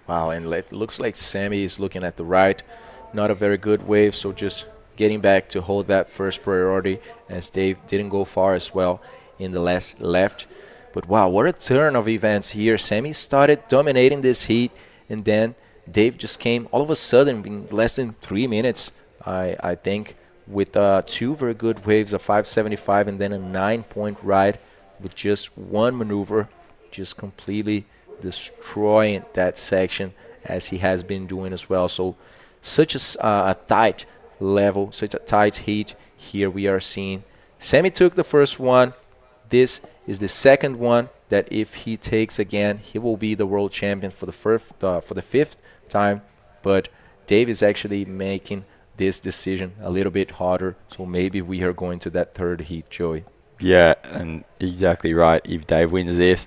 Wow, and it looks like Sammy is looking at the right. Not a very good wave, so just getting back to hold that first priority, as Dave didn't go far as well in the last left. But wow, what a turn of events here. Sammy started dominating this heat, and then Dave just came all of a sudden in less than 3 minutes, I think, with 2 very good waves, a 5.75 and then a 9-point ride with just one maneuver, just completely destroying that section as he has been doing as well. So such a tight level, such a tight heat here we are seeing. Sammy took the first one. This is the second one that if he takes again, he will be the world champion for the fifth time. But Dave is actually making this decision a little bit harder. So maybe we are going to that third heat, Joey. Yeah, and exactly right. If Dave wins this,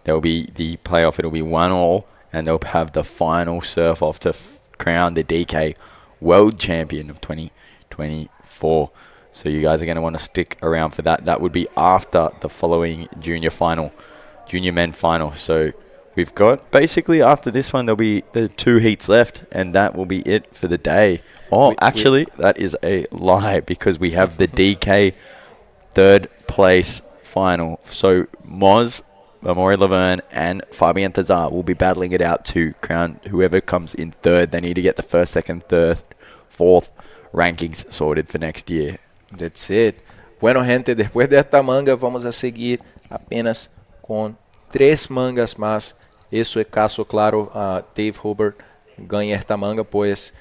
there'll be the playoff. It'll be 1-1, and they'll have the final surf-off to crown the DK World Champion of 2024. So you guys are going to want to stick around for that. That would be after the following junior men final. So we've got, basically after this one, there'll be the 2 heats left, and that will be it for the day. Oh, actually, that is a lie, because we have the DK third place final. So Moz, Amaury Laverne, and Fabian Tazar will be battling it out to crown whoever comes in third. They need to get the first, second, third, fourth rankings sorted for next year. That's it. Bueno, gente, después de esta manga vamos a seguir apenas con 3 mangas más. Eso es caso claro, Dave Hubbard ganha esta manga, pues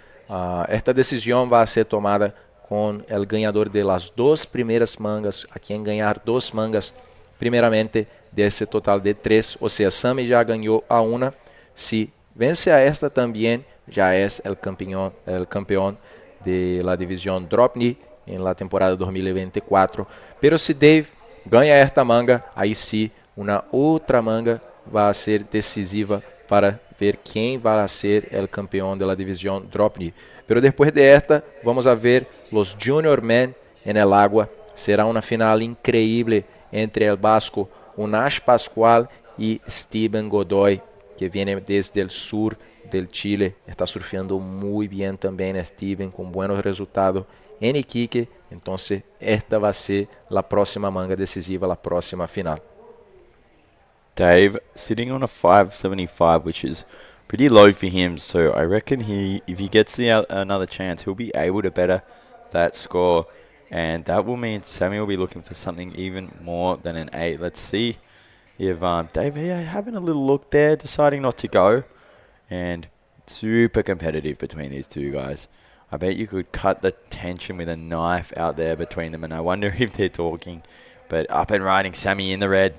esta decisión va a ser tomada con el ganador de las 2 primeras mangas, a quien ganhar 2 mangas primeramente desse total de 3. O sea, Sammy ya ganhou a una. Si vence a esta también, ya es el campeón de la división Drop Knee en la temporada 2024. Pero si Dave ganha esta manga, aí sim, uma outra manga vai ser decisiva para ver quem vai ser o campeão da divisão Drop Knee. Pero depois de esta, vamos a ver los Junior Men en el agua. Será una final increíble entre el vasco Unas Pascual y Esteban Godoy, que viene desde el sur del Chile. Está surfeando muy bien también Steven, con buenos resultados en Iquique. Entonces, esta va a ser la próxima manga decisiva, la próxima final. Dave sitting on a 575, which is pretty low for him. So I reckon if he gets another chance, he'll be able to better that score. And that will mean Sammy will be looking for something even more than an 8. Let's see if Dave having a little look there, deciding not to go. And super competitive between these two guys. I bet you could cut the tension with a knife out there between them. And I wonder if they're talking. But up and riding, Sammy in the red.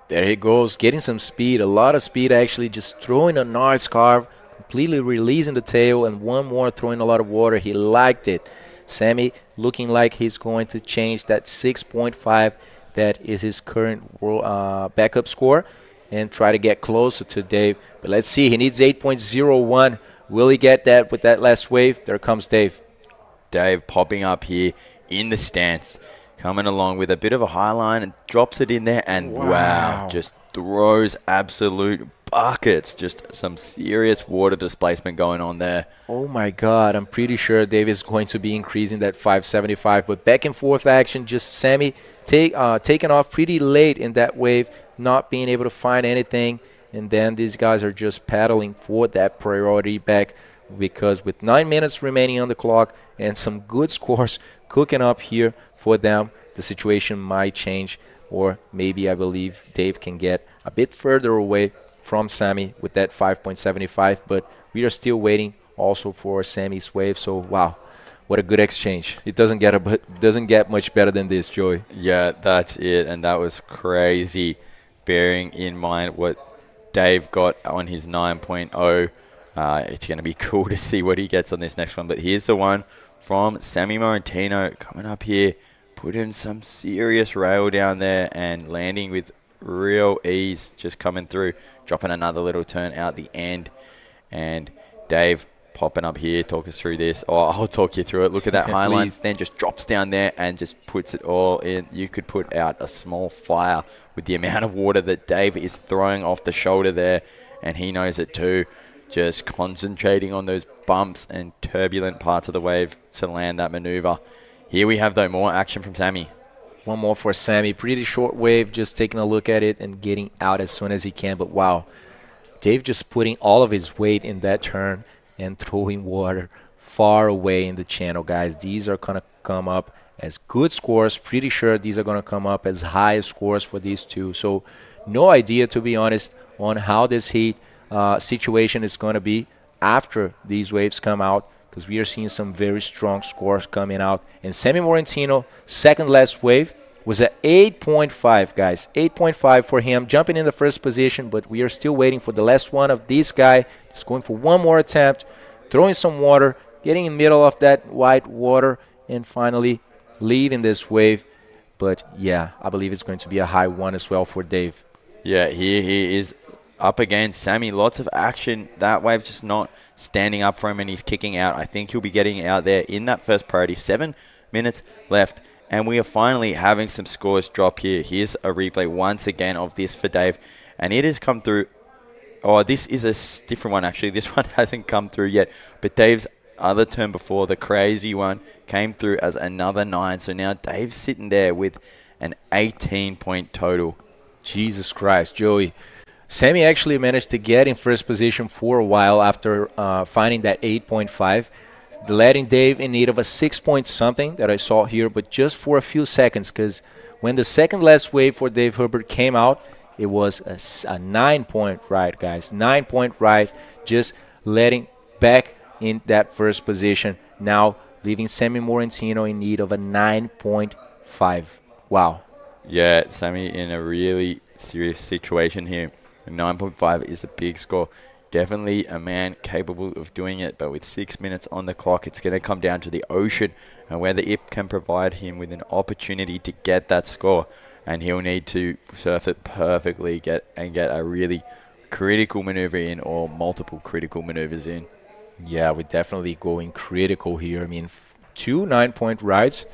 There he goes, getting some speed, a lot of speed actually, just throwing a nice carve, completely releasing the tail, and one more throwing a lot of water. He liked it. Sammy looking like he's going to change that 6.5 that is his current world, backup score and try to get closer to Dave. But let's see, he needs 8.01. Will he get that with that last wave? There comes Dave. Dave popping up here in the stance, coming along with a bit of a high line and drops it in there, and wow, just throws absolute buckets. Just some serious water displacement going on there. Oh my God, I'm pretty sure Dave is going to be increasing that 575, but back and forth action, just Sammy taking off pretty late in that wave, not being able to find anything, and then these guys are just paddling for that priority back, because with 9 minutes remaining on the clock and some good scores cooking up here for them, the situation might change, or maybe I believe Dave can get a bit further away from Sammy with that 5.75, but we are still waiting also for Sammy's wave. So wow, what a good exchange. It doesn't get much better than this, Joey. Yeah, that's it, and that was crazy, bearing in mind what Dave got on his 9.0. It's going to be cool to see what he gets on this next one, but here's the one from Sammy Morantino coming up here, putting some serious rail down there and landing with real ease, just coming through, dropping another little turn out the end. And Dave popping up here, talk us through this. Oh, I'll talk you through it. Look at that high line, then just drops down there and just puts it all in. You could put out a small fire with the amount of water that Dave is throwing off the shoulder there, and he knows it too. Just concentrating on those bumps and turbulent parts of the wave to land that maneuver. Here we have, though, more action from Sammy. One more for Sammy. Pretty short wave, just taking a look at it and getting out as soon as he can. But wow, Dave just putting all of his weight in that turn and throwing water far away in the channel, guys. These are going to come up as good scores. Pretty sure these are going to come up as high scores for these two. So no idea, to be honest, on how this heat situation is going to be after these waves come out, because we are seeing some very strong scores coming out. And Sammy Morantino, second last wave, was at 8.5, guys. 8.5 for him, jumping in the first position, but we are still waiting for the last one of this guy. Just going for one more attempt, throwing some water, getting in the middle of that white water, and finally leaving this wave. But yeah, I believe it's going to be a high one as well for Dave. Yeah, here he is up against Sammy. Lots of action. That wave just not standing up for him, and he's kicking out. I think he'll be getting out there in that first priority. 7 minutes left, and we are finally having some scores drop here. Here's a replay once again of this for Dave, and it has come through. Oh, this is a different one, actually. This one hasn't come through yet, but Dave's other turn before, the crazy one, came through as another 9. So now Dave's sitting there with an 18-point total. Jesus Christ, Joey. Sammy actually managed to get in first position for a while after finding that 8.5, letting Dave in need of a 6-point something that I saw here, but just for a few seconds, because when the second last wave for Dave Herbert came out, it was a 9-point ride, guys. 9-point ride, just letting back in that first position. Now leaving Sammy Morantino in need of a 9.5. Wow. Yeah, Sammy in a really serious situation here. 9.5 is a big score. Definitely a man capable of doing it, but with 6 minutes on the clock, it's going to come down to the ocean and whether it can provide him with an opportunity to get that score. And he'll need to surf it perfectly, get a really critical maneuver in, or multiple critical maneuvers in. Yeah, we're definitely going critical here. I mean, 2 9-point rides.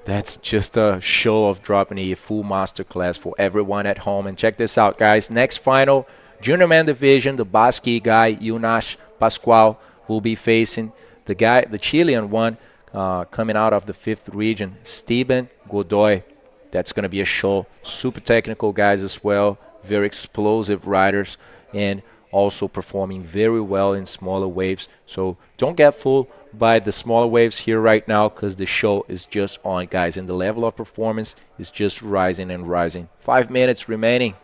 That's just a show of dropping a full masterclass for everyone at home. And check this out, guys. Next final, Junior man division, the Basque guy, Yunash Pascual, will be facing the Chilean one, coming out of the 5th region, Steven Godoy. That's going to be a show. Super technical guys as well, very explosive riders, and also performing very well in smaller waves. So don't get fooled by the smaller waves here right now, because the show is just on, guys, and the level of performance is just rising and rising. 5 minutes remaining.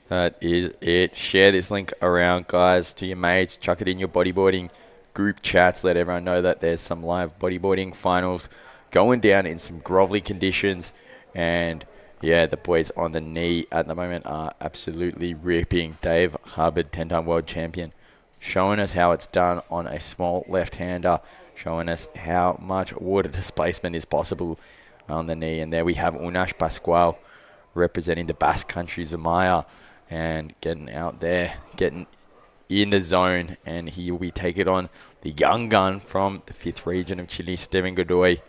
That is it. Share this link around, guys, to your mates. Chuck it in your bodyboarding group chats. Let everyone know that there's some live bodyboarding finals going down in some grovelly conditions. And yeah, the boys on the knee at the moment are absolutely ripping. Dave Hubbard, 10-time world champion, showing us how it's done on a small left-hander, showing us how much water displacement is possible on the knee. And there we have Unash Pascual representing the Basque country, Zamaya, and getting out there, getting in the zone. And he will be taking on the young gun from the 5th region of Chile, Steven Godoy,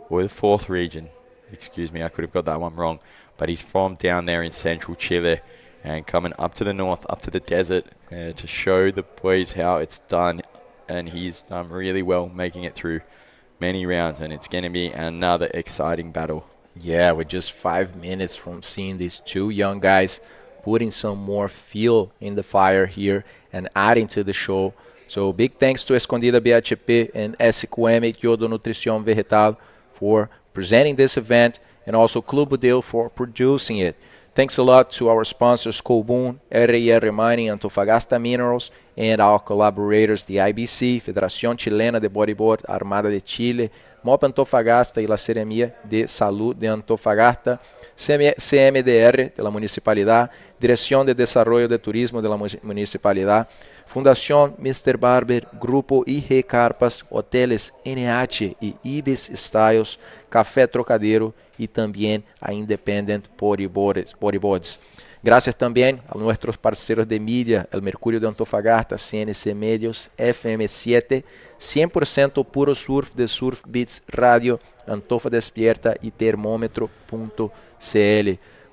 or the 4th region. Excuse me, I could have got that one wrong. But he's from down there in central Chile and coming up to the north, up to the desert, to show the boys how it's done. And he's done really well, making it through many rounds. And it's going to be another exciting battle. Yeah, we're just 5 minutes from seeing these two young guys putting some more fuel in the fire here and adding to the show. So big thanks to Escondida BHP and SQM Kyoto Nutrición Vegetal for presenting this event, and also Club Budeu for producing it. Thanks a lot to our sponsors, Colbún, RIR Mining, Antofagasta Minerals, and our collaborators, the IBC, Federación Chilena de Bodyboard, Armada de Chile, MOP Antofagasta y la Seremia de Salud de Antofagasta, CMDR de la Municipalidad, Dirección de Desarrollo de Turismo de la Municipalidad, Fundación Mr. Barber, Grupo IG Carpas, Hoteles NH y Ibis Styles, Café Trocadero y también a Independent Bodyboards. Gracias también a nuestros parceros de media, El Mercurio de Antofagasta, CNC Medios, FM7, 100% puro surf de Surf Beats Radio, Antofa Despierta y Termómetro.cl.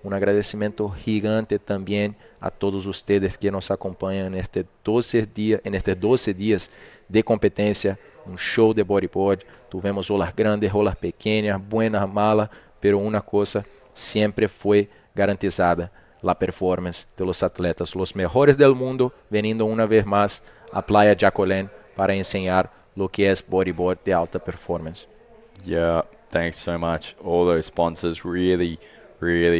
Un agradecimiento gigante también a todos ustedes que nos acompañan en estos 12 días de competencia, un show de bodyboard. Tuvimos olas grandes, olas pequeñas, buenas, malas, pero una cosa siempre fue garantizada: la performance de los atletas, los mejores del mundo, veniendo una vez más a Playa Jacolén para enseñar lo que es bodyboard de alta performance. Yeah, thanks so much. All those sponsors really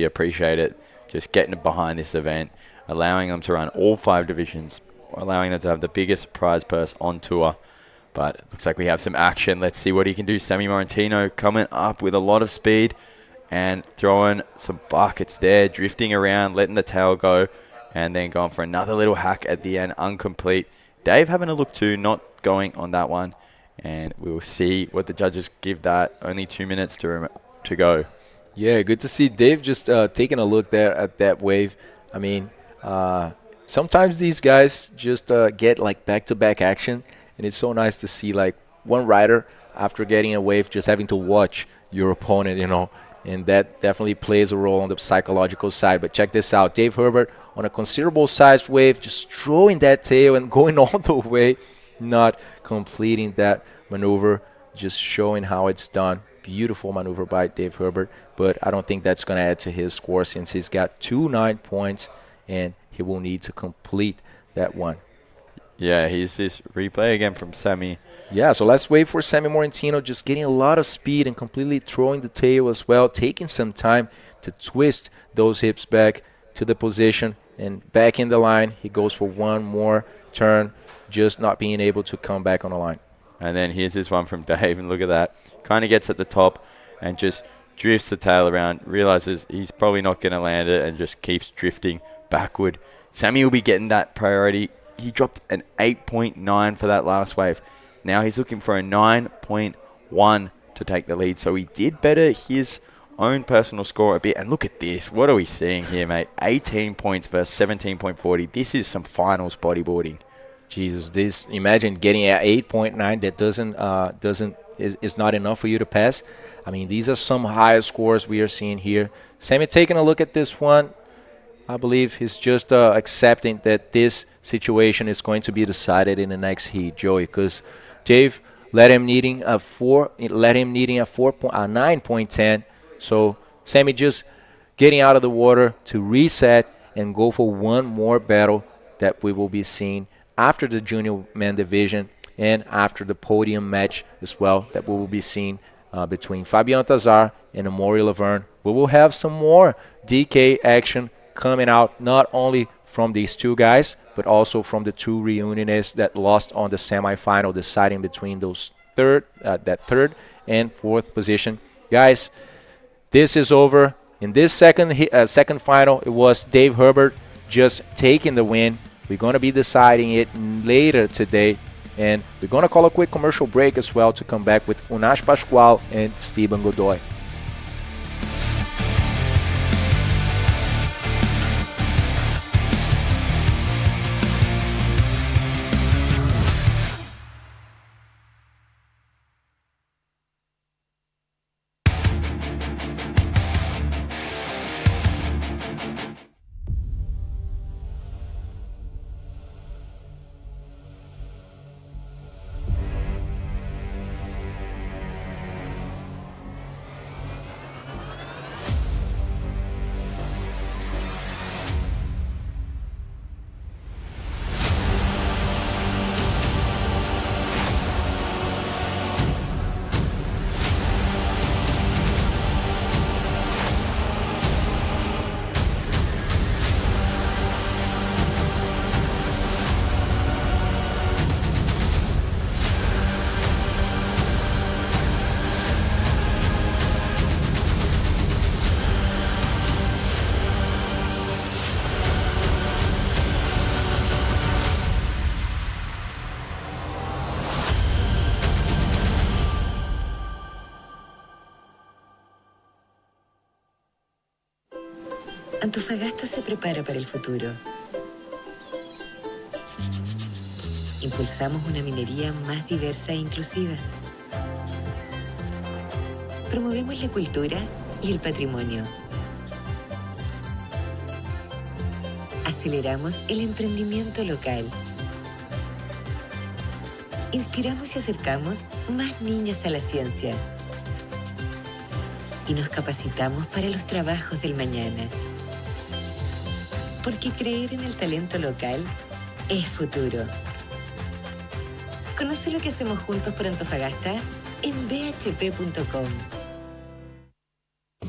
appreciate it. Just getting behind this event, allowing them to run all 5 divisions, allowing them to have the biggest prize purse on tour. But it looks like we have some action. Let's see what he can do. Sammy Morantino coming up with a lot of speed and throwing some buckets there, drifting around, letting the tail go, and then going for another little hack at the end, incomplete. Dave having a look too, not going on that one. And we will see what the judges give that. Only 2 minutes to go. Yeah, good to see Dave just taking a look there at that wave. I mean, sometimes these guys just get like back-to-back action, and it's so nice to see like one rider after getting a wave just having to watch your opponent, you know, and that definitely plays a role on the psychological side. But check this out, Dave Herbert on a considerable sized wave, just throwing that tail and going all the way, not completing that maneuver, just showing how it's done. Beautiful maneuver by Dave Herbert, but I don't think that's going to add to his score since he's got 2 9 points and he will need to complete that one. Yeah, here's this replay again from Sammy. Yeah, so let's wait for Sammy Morantino, just getting a lot of speed and completely throwing the tail as well, taking some time to twist those hips back to the position and back in the line. He goes for one more turn, just not being able to come back on the line. And then here's this one from Dave, and look at that. Kind of gets at the top and just drifts the tail around, realizes he's probably not going to land it, and just keeps drifting backward. Sammy will be getting that priority. He dropped an 8.9 for that last wave. Now he's looking for a 9.1 to take the lead. So he did better his own personal score a bit. And look at this. What are we seeing here, mate? 18 points versus 17.40. This is some finals bodyboarding. Jesus, this, imagine getting at 8.9 that is not enough for you to pass. I mean, these are some high scores we are seeing here. Sammy taking a look at this one. I believe he's just accepting that this situation is going to be decided in the next heat, Joey, because Dave let him needing a 9.10. So Sammy just getting out of the water to reset and go for one more battle that we will be seeing after the junior men division and after the podium match as well that we will be seeing between Fabian Tazar and Amaury Laverne. We will have some more DK action coming out not only from these two guys, but also from the two reunionists that lost on the semifinal, deciding between those third and fourth position. Guys, this is over. In this second final, it was Dave Herbert just taking the win. We're going to be deciding it later today, and we're going to call a quick commercial break as well to come back with Unash Pascual and Steven Godoy. Antofagasta se prepara para el futuro. Impulsamos una minería más diversa e inclusiva. Promovemos la cultura y el patrimonio. Aceleramos el emprendimiento local. Inspiramos y acercamos más niños a la ciencia. Y nos capacitamos para los trabajos del mañana. Porque creer en el talento local es futuro. Conoce lo que hacemos juntos por Antofagasta en bhp.com.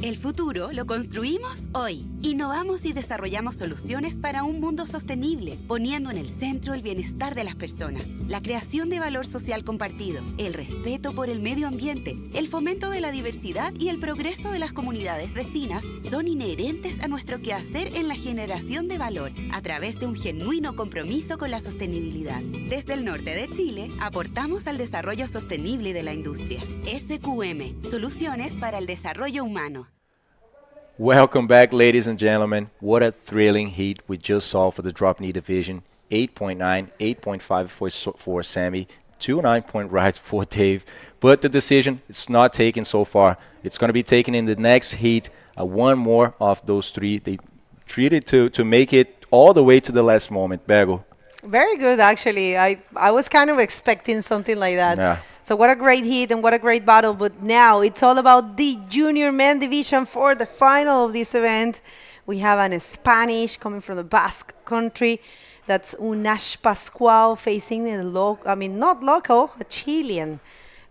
El futuro lo construimos hoy. Innovamos y desarrollamos soluciones para un mundo sostenible, poniendo en el centro el bienestar de las personas, la creación de valor social compartido, el respeto por el medio ambiente, el fomento de la diversidad y el progreso de las comunidades vecinas son inherentes a nuestro quehacer en la generación de valor a través de un genuino compromiso con la sostenibilidad. Desde el norte de Chile, aportamos al desarrollo sostenible de la industria. SQM, soluciones para el desarrollo humano. Welcome back, ladies and gentlemen. What a thrilling heat we just saw for the drop knee division. 8.9, 8.5 for Sammy, 2 9-point rides for Dave. But the decision, it's not taken so far. It's going to be taken in the next heat. One more of those three. They treated to make it all the way to the last moment. Bego. Very good, actually. I was kind of expecting something like that. Yeah. So what a great hit and what a great battle. But now it's all about the junior men division for the final of this event. We have an Spanish coming from the Basque country. That's Unash Pascual facing not local, a Chilean.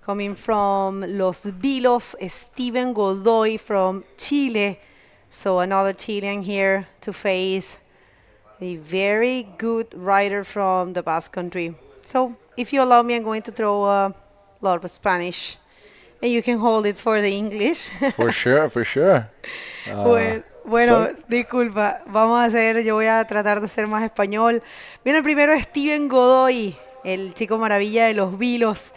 Coming from Los Vilos, Steven Godoy from Chile. So another Chilean here to face a very good rider from the Basque country. So if you allow me, I'm going to throw a lot of Spanish, and you can hold it for the English. For sure, for sure. Bueno, disculpa, yo voy a tratar de ser más español. Viene el primero, Steven Godoy, el chico maravilla de Los Vilos.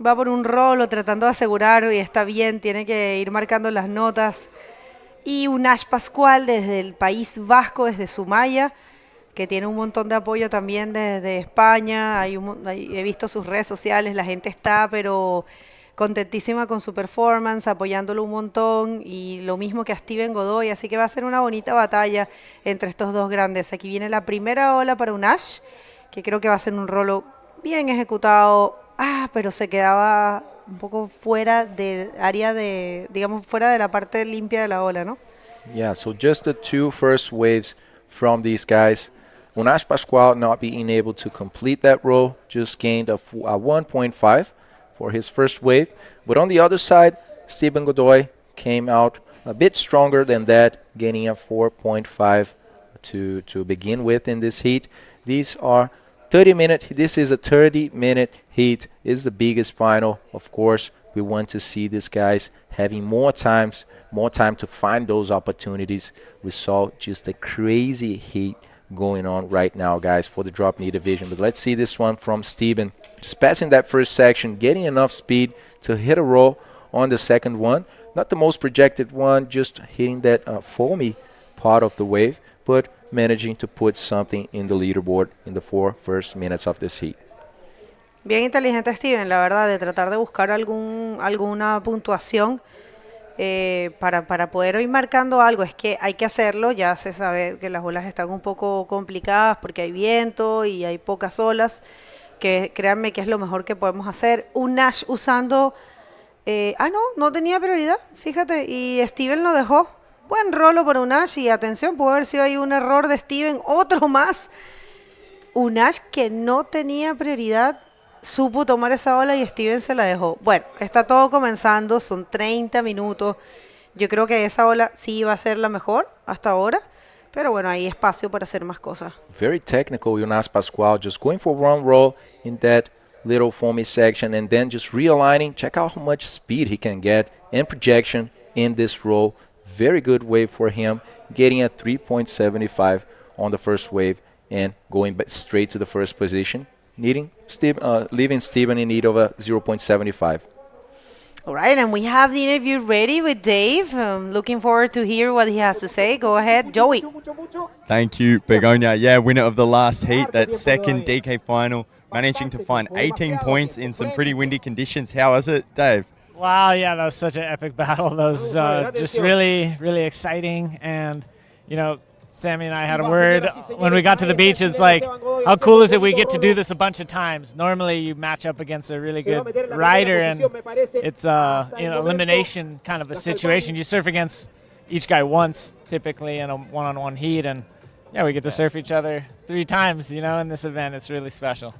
Va por un rolo tratando de asegurar y está bien, tiene que ir marcando las notas. Y Unash Pascual desde el País Vasco, desde Sumaya, que tiene un montón de apoyo también desde España. He visto sus redes sociales, la gente está pero contentísima con su performance, apoyándolo un montón, y lo mismo que a Steven Godoy, así que va a ser una bonita batalla entre estos dos grandes. Aquí viene la primera ola para un Ash, que creo que va a ser un rolo bien ejecutado, pero se quedaba un poco fuera de área de, digamos, fuera de la parte limpia de la ola, ¿no? Yeah, so just the two first waves from these guys. Unas Pascual not being able to complete that roll, just gained a 1.5 for his first wave. But on the other side, Steven Godoy came out a bit stronger than that, gaining a 4.5 to begin with in this heat. These are 30-minute. This is a 30-minute heat. Is the biggest final. Of course, we want to see these guys having more time to find those opportunities. We saw just a crazy heat going on right now, guys, for the drop knee division. But let's see this one from Steven. Just passing that first section, getting enough speed to hit a roll on the second one. Not the most projected one, just hitting that foamy part of the wave, but managing to put something in the leaderboard in the 4 first minutes of this heat. Bien inteligente Steven, la verdad, de tratar de buscar alguna puntuación para poder ir marcando algo. Es que hay que hacerlo, ya se sabe que las olas están un poco complicadas porque hay viento y hay pocas olas, que créanme que es lo mejor que podemos hacer. Un Nash usando... no tenía prioridad, fíjate, y Steven lo dejó. Buen rolo para un Nash, y atención, pudo haber sido ahí un error de Steven, otro más. Un Nash que no tenía prioridad, supo tomar esa ola y Steven se la dejó. Bueno, está todo comenzando, son 30 minutos. Yo creo que esa ola sí va a ser la mejor hasta ahora, pero bueno, hay espacio para hacer más cosas. Very technical, Jonas Pascual, just going for one roll in that little foamy section and then just realigning. Check out how much speed he can get and projection in this roll. Very good wave for him, getting a 3.75 on the first wave and going straight to the first position, leaving Steven in need of a 0.75. All right, and we have the interview ready with Dave. Looking forward to hear what he has to say. Go ahead, Joey. Thank you, Begonia. Yeah, winner of the last heat, that second DK final, managing to find 18 points in some pretty windy conditions. How was it, Dave? Wow, yeah, that was such an epic battle. That was just really, really exciting. And, you know, Sammy and I had a word when we got to the beach. It's like, how cool is it we get to do this a bunch of times? Normally you match up against a really good rider and it's elimination kind of a situation. You surf against each guy once, typically, in a one-on-one heat. And, yeah, we get to surf each other 3 times, you know, in this event. It's really special.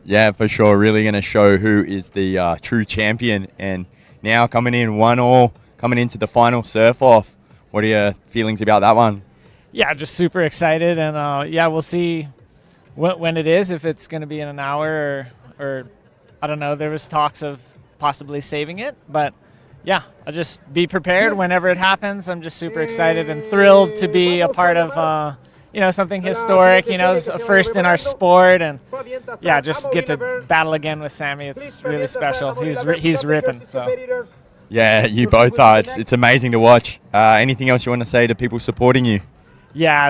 Yeah, for sure. Really going to show who is the true champion. And now coming in 1-all, coming into the final surf-off. What are your feelings about that one? Yeah, just super excited. And, yeah, we'll see when it is, if it's going to be in an hour or I don't know. There was talks of possibly saving it. But, yeah, I'll just be prepared whenever it happens. I'm just super excited and thrilled to be a part of something historic, a first in our sport, and yeah, just get to battle again with Sammy. It's really special. He's ripping. So yeah, you both are. It's amazing to watch. Anything else you want to say to people supporting you? Yeah.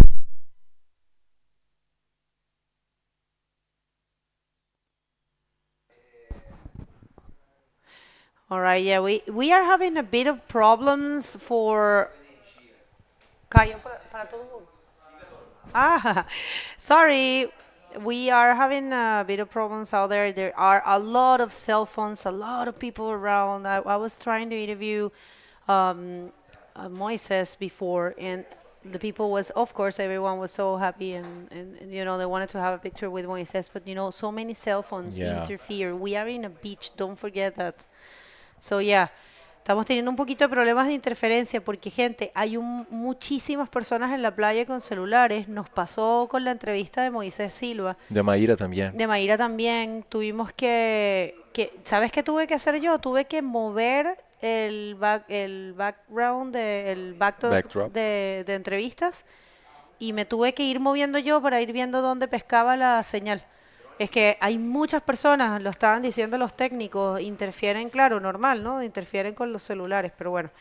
All right, yeah, we are having a bit of problems for... sorry, we are having a bit of problems out there. There are a lot of cell phones, a lot of people around. I was trying to interview Moises before, and the people was, of course, everyone was so happy and they wanted to have a picture with Moises, but so many cell phones interfere. We are in a beach, don't forget that. So yeah, estamos teniendo un poquito de problemas de interferencia porque, gente, hay muchísimas personas en la playa con celulares. Nos pasó con la entrevista de Moisés Silva. De Mayra también. De Mayra también. Tuvimos que ¿sabes qué tuve que hacer yo? Tuve que mover el background, el backdrop de entrevistas, y me tuve que ir moviendo yo para ir viendo dónde pescaba la señal. Es que hay muchas personas, lo estaban diciendo los técnicos, interfieren, claro, normal, ¿no? Interfieren con los celulares, pero bueno.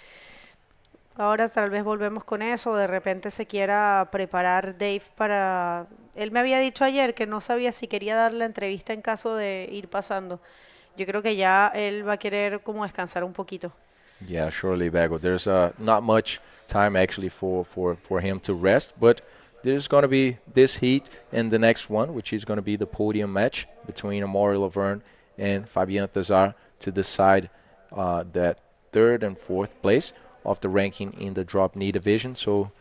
Ahora tal vez volvemos con eso, de repente se quiera preparar Dave para... Él me había dicho ayer que no sabía si quería dar la entrevista en caso de ir pasando. yo creo que ya él va a querer como descansar un poquito. Yeah, surely, Bago. There's not much time actually for him to rest, but there's going to be this heat and the next one, which is going to be the podium match between Amaury Laverne and Fabian Tazar to decide that third and fourth place of the ranking in the drop knee division. So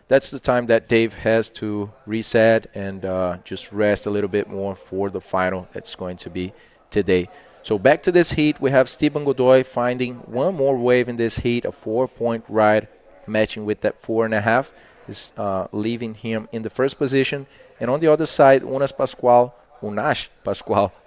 that's the time that Dave has to reset and just rest a little bit more for the final that's going to be today. So back to this heat, we have Steven Godoy finding one more wave in this heat, a 4-point ride, matching with that 4.5, is leaving him in the first position. And on the other side, Unash Pascual,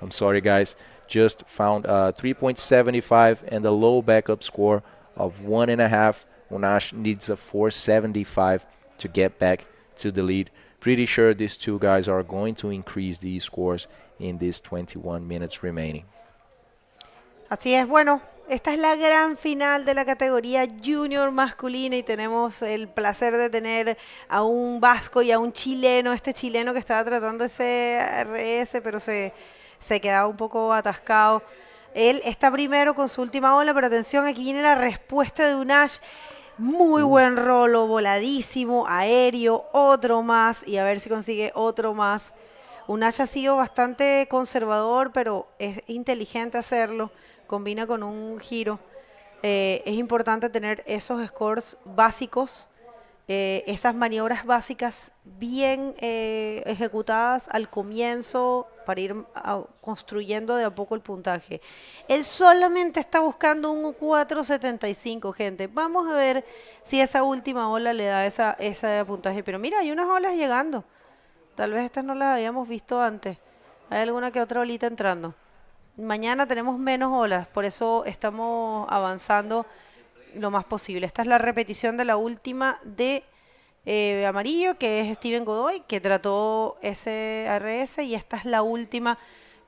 I'm sorry guys, just found 3.75 and a low backup score of 1.5. Unash needs a 4.75 to get back to the lead. Pretty sure these two guys are going to increase these scores in these 21 minutes remaining. Así es, bueno, esta es la gran final de la categoría junior masculina y tenemos el placer de tener a un vasco y a un chileno, este chileno que estaba tratando ese RS, pero se quedaba un poco atascado. Él está primero con su última ola, pero atención, aquí viene la respuesta de Unash. Muy buen rolo, voladísimo, aéreo, otro más, y a ver si consigue otro más. Unash ha sido bastante conservador, pero es inteligente hacerlo. Combina con un giro. Es importante tener esos scores básicos, esas maniobras básicas bien ejecutadas al comienzo para ir construyendo de a poco el puntaje. Él solamente está buscando un 4.75, gente. Vamos a ver si esa última ola le da ese puntaje. Pero mira, hay unas olas llegando. Tal vez estas no las habíamos visto antes. Hay alguna que otra olita entrando. Mañana tenemos menos olas, por eso estamos avanzando lo más posible. Esta es la repetición de la última de amarillo, que es Steven Godoy, que trató ese RS, y esta es la última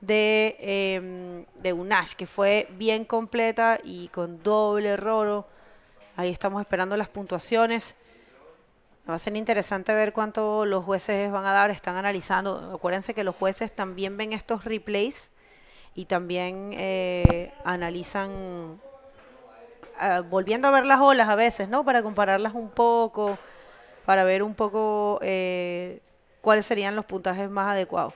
de Unash, que fue bien completa y con doble rolo. Ahí estamos esperando las puntuaciones. Va a ser interesante ver cuánto los jueces van a dar, están analizando. Acuérdense que los jueces también ven estos replays y también analizan, volviendo a ver las olas a veces, ¿no? Para compararlas un poco, para ver un poco cuáles serían los puntajes más adecuados.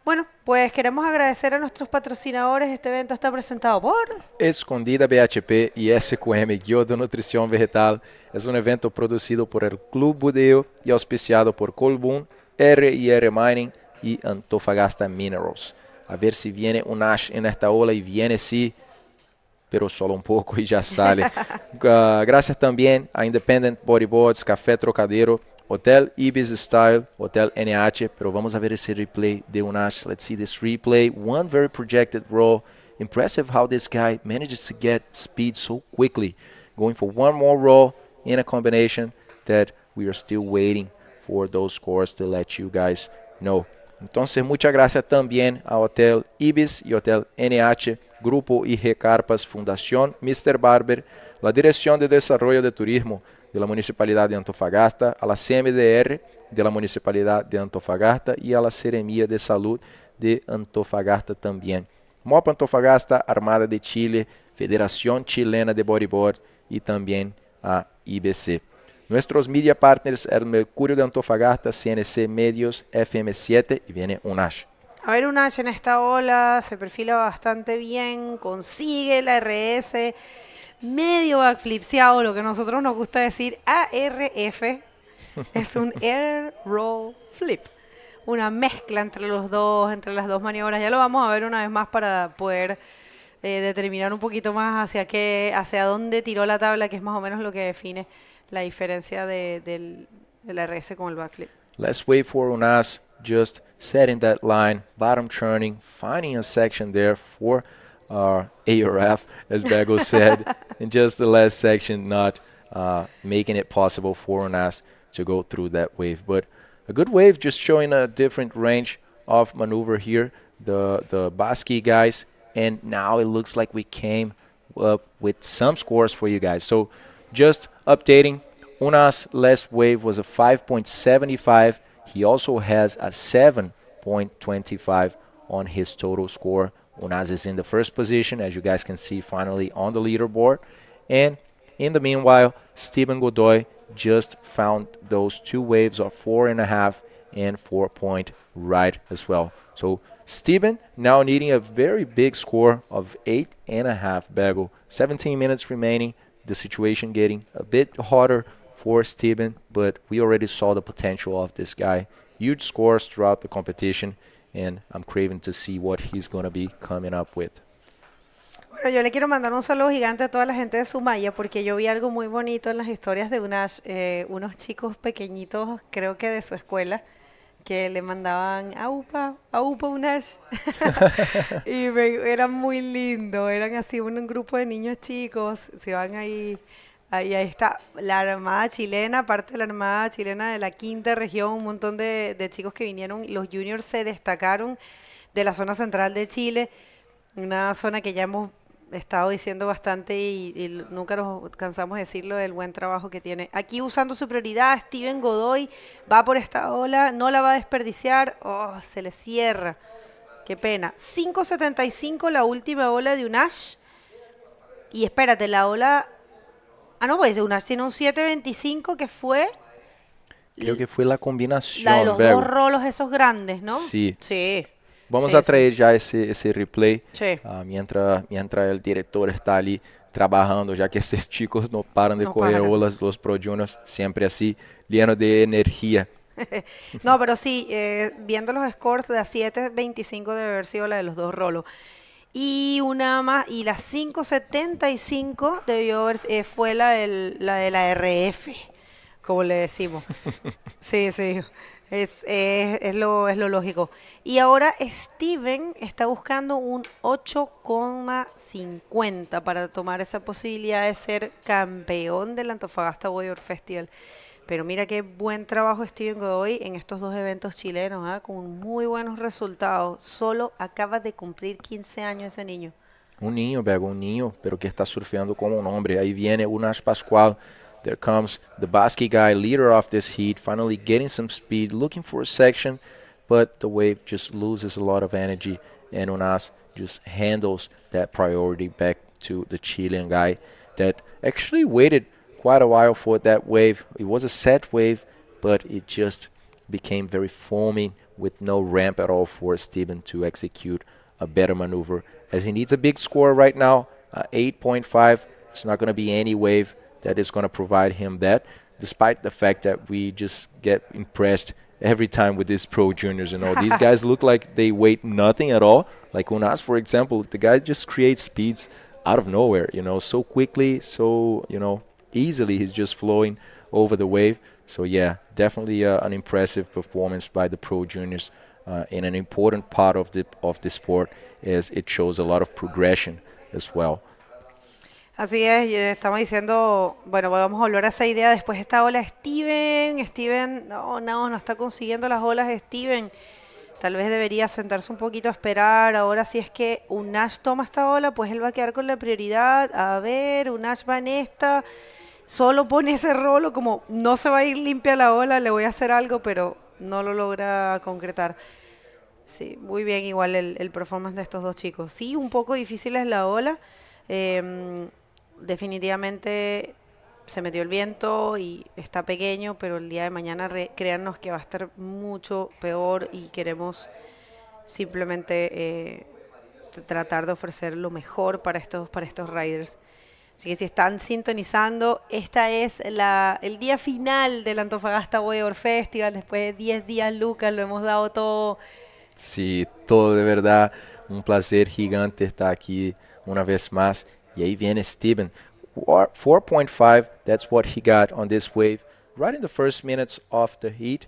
Bueno, pues queremos agradecer a nuestros patrocinadores. Este evento está presentado por Escondida BHP y SQM Yodo Nutrición Vegetal. Es un evento producido por el Club Budeo y auspiciado por Colbún, R&R Mining y Antofagasta Minerals. A ver si viene Unash en esta ola, y viene sí, pero solo un poco y ya sale. Gracias también a Independent Bodyboards, Café Trocadero, Hotel Ibis Style, Hotel NH, pero vamos a ver ese replay de Unash. Let's see this replay. One very projected roll. Impressive how this guy manages to get speed so quickly. Going for one more roll in a combination that we are still waiting for those scores to let you guys know. Entonces, muchas gracias también a Hotel Ibis y Hotel NH, Grupo IG Carpas, Fundación Mr. Barber, la Dirección de Desarrollo de Turismo de la Municipalidad de Antofagasta, a la CMDR de la Municipalidad de Antofagasta y a la Seremia de Salud de Antofagasta también. MOP Antofagasta, Armada de Chile, Federación Chilena de Bodyboard y también a IBC. Nuestros media partners, el Mercurio de Antofagasta, CNC Medios, FM7 y viene Unash. A ver, Unash en esta ola se perfila bastante bien, consigue la RS, medio backflipseado, lo que a nosotros nos gusta decir ARF, es un Air Roll Flip, una mezcla entre las dos maniobras. Ya lo vamos a ver una vez más para poder determinar un poquito más hacia dónde tiró la tabla, que es más o menos lo que define la diferencia del RS con el backflip. Let's wait for Unash just setting that line, bottom turning, finding a section there for our ARF, as Bago said, in just the last section, not making it possible for Unash to go through that wave. But a good wave, just showing a different range of maneuver here, the Basque guys, and now it looks like we came up with some scores for you guys. So just updating, Unash's last wave was a 5.75. He also has a 7.25 on his total score Unas is in the first position, as you guys can see finally on the leaderboard. And in the meanwhile, Steven Godoy just found those 2 waves of 4.5 and 4 point right as well. So Steven now needing a very big score of 8.5 bagel. 17 minutes remaining. The situation getting a bit harder for Steven, but we already saw the potential of this guy. Huge scores throughout the competition, and I'm craving to see what he's going to be coming up with. Bueno, yo le quiero mandar un saludo gigante a toda la gente de Sumaya porque yo vi algo muy bonito en las historias de unos chicos pequeñitos, creo que de su escuela, que le mandaban aupa unas y eran muy lindos, eran así un grupo de niños chicos, se van ahí está la Armada Chilena, parte de la Armada Chilena de la quinta región, un montón de chicos que vinieron, los juniors se destacaron de la zona central de Chile, una zona que ya hemos estado diciendo bastante y nunca nos cansamos de decirlo del buen trabajo que tiene. Aquí usando su prioridad, Steven Godoy va por esta ola, no la va a desperdiciar, se le cierra, qué pena. 5.75 la última ola de Unash y espérate, la ola, no, pues Unash tiene un 7.25 que fue... Creo que fue la combinación. La de los dos rolos esos grandes, ¿no? Sí. Sí. Vamos a traer ya ese replay sí. mientras el director está ali trabajando, ya que esses chicos no paran de correr olas, los Pro Juniors, siempre así, llenos de energía. No, pero sí, viendo los scores, la 7.25 debe haber sido la de los dos rolos. Y una más, y la 5.75 debió haber, fue la de la RF, como le decimos. Sí, sí. Es lo lógico. Y ahora Steven está buscando un 8.50 para tomar esa posibilidad de ser campeón del Antofagasta Bodyboard Festival. Pero mira qué buen trabajo Steven Godoy en estos dos eventos chilenos, con muy buenos resultados. Solo acaba de cumplir 15 años ese niño. Un niño, Bego, un niño, pero que está surfeando como un hombre. Ahí viene Unas Pascual. There comes the Basque guy, leader of this heat, finally getting some speed, looking for a section, but the wave just loses a lot of energy, and Unas just handles that priority back to the Chilean guy that actually waited quite a while for that wave. It was a set wave, but it just became very foamy with no ramp at all for Steven to execute a better maneuver, as he needs a big score right now, 8.5. It's not going to be any wave that is going to provide him that, despite the fact that we just get impressed every time with these Pro Juniors. You know, these guys look like they weigh nothing at all. Like Unas, for example, the guy just creates speeds out of nowhere, you know, so quickly, so, you know, easily he's just flowing over the wave. So, yeah, definitely an impressive performance by the Pro Juniors in an important part of the sport, as it shows a lot of progression as well. Así es, estamos diciendo, bueno, vamos a volver a esa idea después de esta ola. Steven, no está consiguiendo las olas de Steven. Tal vez debería sentarse un poquito a esperar. Ahora si es que Unash toma esta ola, pues él va a quedar con la prioridad. A ver, Unash va en esta, solo pone ese rolo, como no se va a ir limpia la ola, le voy a hacer algo, pero no lo logra concretar. Sí, muy bien igual el performance de estos dos chicos. Sí, un poco difícil es la ola. Definitivamente se metió el viento y está pequeño, pero el día de mañana créannos que va a estar mucho peor y queremos simplemente tratar de ofrecer lo mejor para estos riders. Así que si están sintonizando, esta es el día final del Antofagasta Bodyboard Festival. Después de 10 días, Lucas, lo hemos dado todo. Sí, todo de verdad. Un placer gigante estar aquí una vez más. Y ahí viene Steven. 4.5, that's what he got on this wave right in the first minutes of the heat.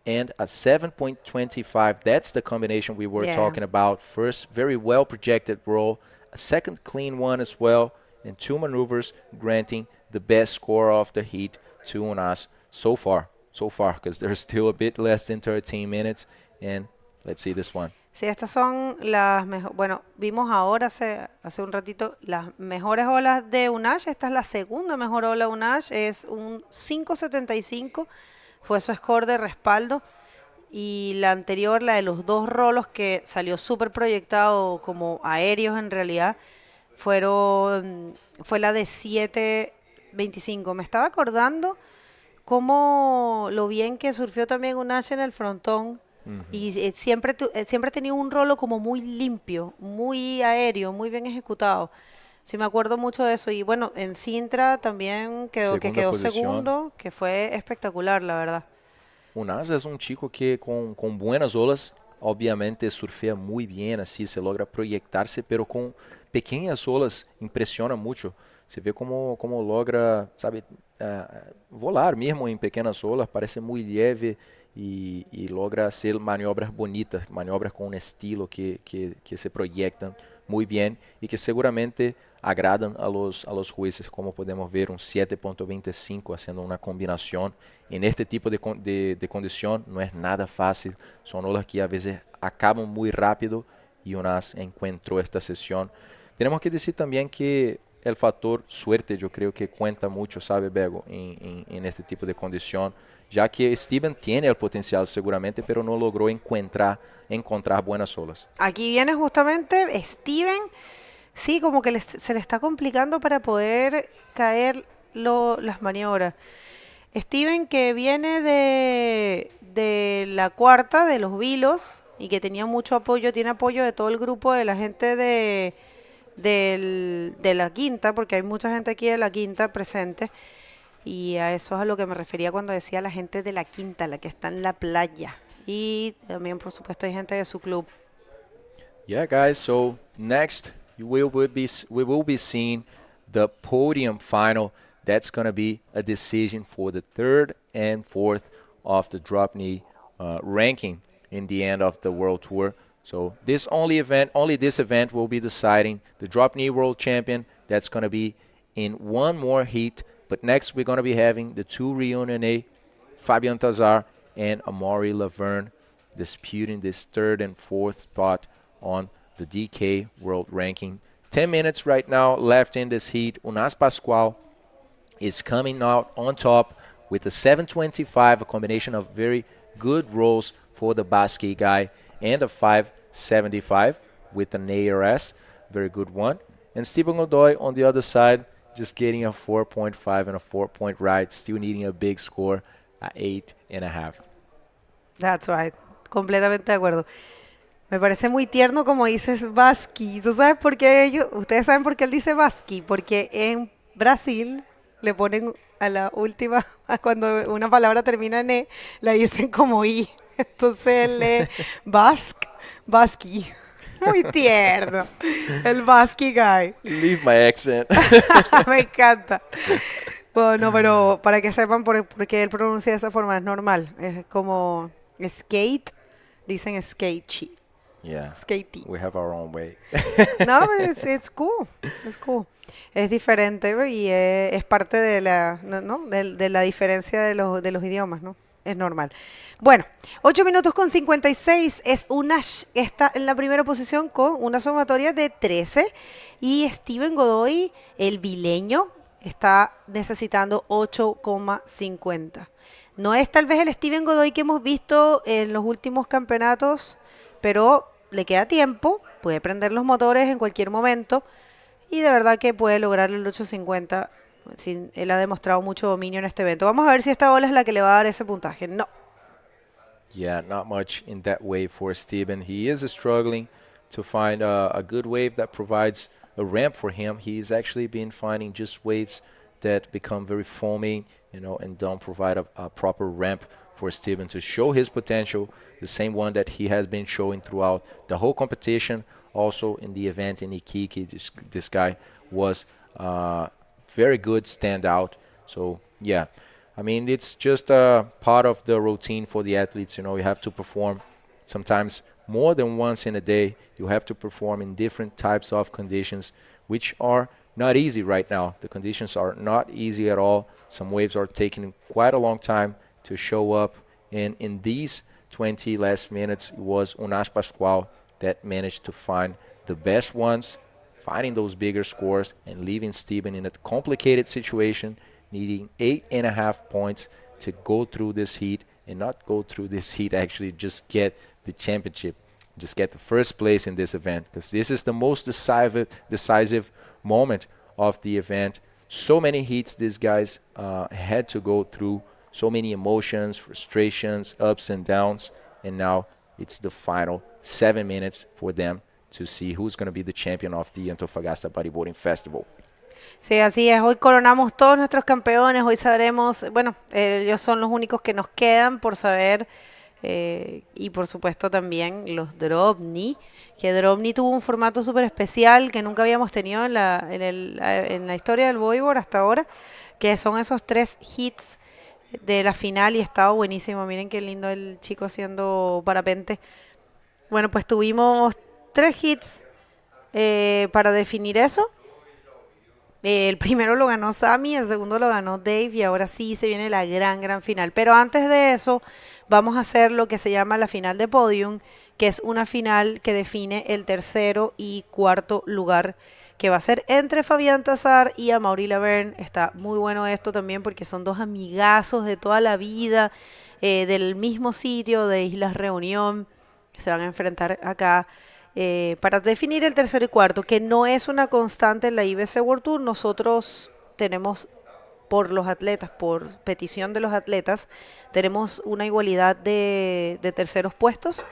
And a 7.25, that's the combination we were talking about. First, very well projected roll. A second clean one as well. And 2 maneuvers granting the best score of the heat to Unas so far, because there's still a bit less than 13 minutes. And let's see this one. Sí, estas son las mejores. Bueno, vimos ahora hace un ratito las mejores olas de Unash. Esta es la segunda mejor ola de Unash. Es un 5.75. Fue su score de respaldo. y la anterior, la de los dos rolos, que salió súper proyectado como aéreos en realidad, fue la de 7.25. Me estaba acordando cómo lo bien que surfió también un Ash en el frontón. Y siempre ha tenido un rolo como muy limpio, muy aéreo, muy bien ejecutado. Sí, me acuerdo mucho de eso. Y bueno, en Sintra también quedó posición. segundo, que fue espectacular, la verdad. Unas es un chico que con buenas olas, obviamente surfea muy bien, así se logra proyectarse, pero con pequeñas olas impresiona mucho. Se ve como logra, sabe, volar mesmo em pequenas olas, parece muy leve y logra hacer maniobras bonitas, maniobras con estilo que se proyectan muy bien y que seguramente agradan a los jueces, como podemos ver, un 7.25 haciendo una combinación. En este tipo de condición no es nada fácil, son olas que a veces acaban muy rápido y Unas encontró esta sesión. Tenemos que decir también que el factor suerte yo creo que cuenta mucho, ¿sabe, Bego? En este tipo de condición, ya que Steven tiene el potencial seguramente, pero no logró encontrar buenas olas. Aquí viene justamente Steven, sí, como que se le está complicando para poder caer las maniobras. Steven, que viene de la cuarta, de los Vilos, y que tenía mucho apoyo, tiene apoyo de todo el grupo de la gente de la quinta, porque hay mucha gente aquí de la quinta presente, y a eso es a lo que me refería cuando decía la gente de la quinta, la que está en la playa, y también por supuesto hay gente de su club. Yeah, guys, so next we will be seeing the podium final. That's going to be a decision for the third and fourth of the drop knee ranking in the end of the World Tour. So only this event will be deciding the drop knee world champion. That's going to be in one more heat. But next we're going to be having the two Reunion A, Fabian Tazar and Amaury Laverne, disputing this third and fourth spot on the DK world ranking. 10 minutes right now left in this heat. Unas Pascual is coming out on top with a 7.25, a combination of very good rolls for the Basque guy, and a 5.75 with an ARS, very good one. And Stephen Godoy on the other side, just getting a 4.5 and a 4-point ride, still needing a big score at 8.5. That's right, completamente de acuerdo. Me parece muy tierno como dices Basque. ¿Tú sabes por qué ustedes saben por qué él dice Basque? Porque en Brasil le ponen a la última, cuando una palabra termina en E, la dicen como I. Entonces él lee Basque. Muy tierno. El Basque guy. Leave my accent. Me encanta. Bueno, pero para que sepan por qué él pronuncia de esa forma, es normal. Es como skate, dicen skatey. Yeah. Skatey. We have our own way. No, it's cool. It's cool. Es diferente y es parte de la diferencia de los idiomas, ¿no? Es normal. Bueno, 8 minutos con 56 es está en la primera posición con una sumatoria de 13 y Steven Godoy, el vileño, está necesitando 8,50. No es tal vez el Steven Godoy que hemos visto en los últimos campeonatos, pero le queda tiempo, puede prender los motores en cualquier momento y de verdad que puede lograr el 8.50. Sí, él ha demostrado mucho dominio en este evento. Vamos a ver si esta ola es la que le va a dar ese puntaje. No. Yeah, not much in that wave for Steven. He is struggling to find a good wave that provides a ramp for him. He's actually been finding just waves that become very foamy, and don't provide a proper ramp for Steven to show his potential, the same one that he has been showing throughout the whole competition. Also in the event in Iquique, this guy was very good standout. So yeah, I mean, it's just a part of the routine for the athletes. You have to perform sometimes more than once in a day. You have to perform in different types of conditions, which are not easy right now. The conditions are not easy at all. Some waves are taking quite a long time to show up. And in these 20 last minutes, it was Unas Pascual that managed to find the best ones, finding those bigger scores, and leaving Steven in a complicated situation, needing 8.5 points to go through this heat and not go through this heat, actually just get the championship, just get the first place in this event, because this is the most decisive moment of the event. So many heats these guys had to go through, so many emotions, frustrations, ups and downs, and now it's the final 7 minutes for them to see who's going to be the champion of the Antofagasta Bodyboarding Festival. Sí, así es. Hoy coronamos todos nuestros campeones. Hoy sabremos, bueno, ellos son los únicos que nos quedan por saber. Y por supuesto también los Drobny, que Drobny tuvo un formato súper especial que nunca habíamos tenido en la historia del bodyboard hasta ahora, que son esos 3 hits de la final y estaba buenísimo. Miren qué lindo el chico haciendo parapente. Bueno, pues tuvimos 3 hits para definir eso. El primero lo ganó Sammy, el segundo lo ganó Dave y ahora sí se viene la gran final. Pero antes de eso vamos a hacer lo que se llama la final de podium, que es una final que define el tercero y cuarto lugar, que va a ser entre Fabián Tazar y Amaury Laverne. Está muy bueno esto también porque son 2 amigazos de toda la vida, del mismo sitio, de Islas Reunión, que se van a enfrentar acá. Para definir el tercero y cuarto, que no es una constante en la IBC World Tour. Nosotros tenemos, por los atletas, por petición de los atletas, tenemos una igualdad de terceros puestos.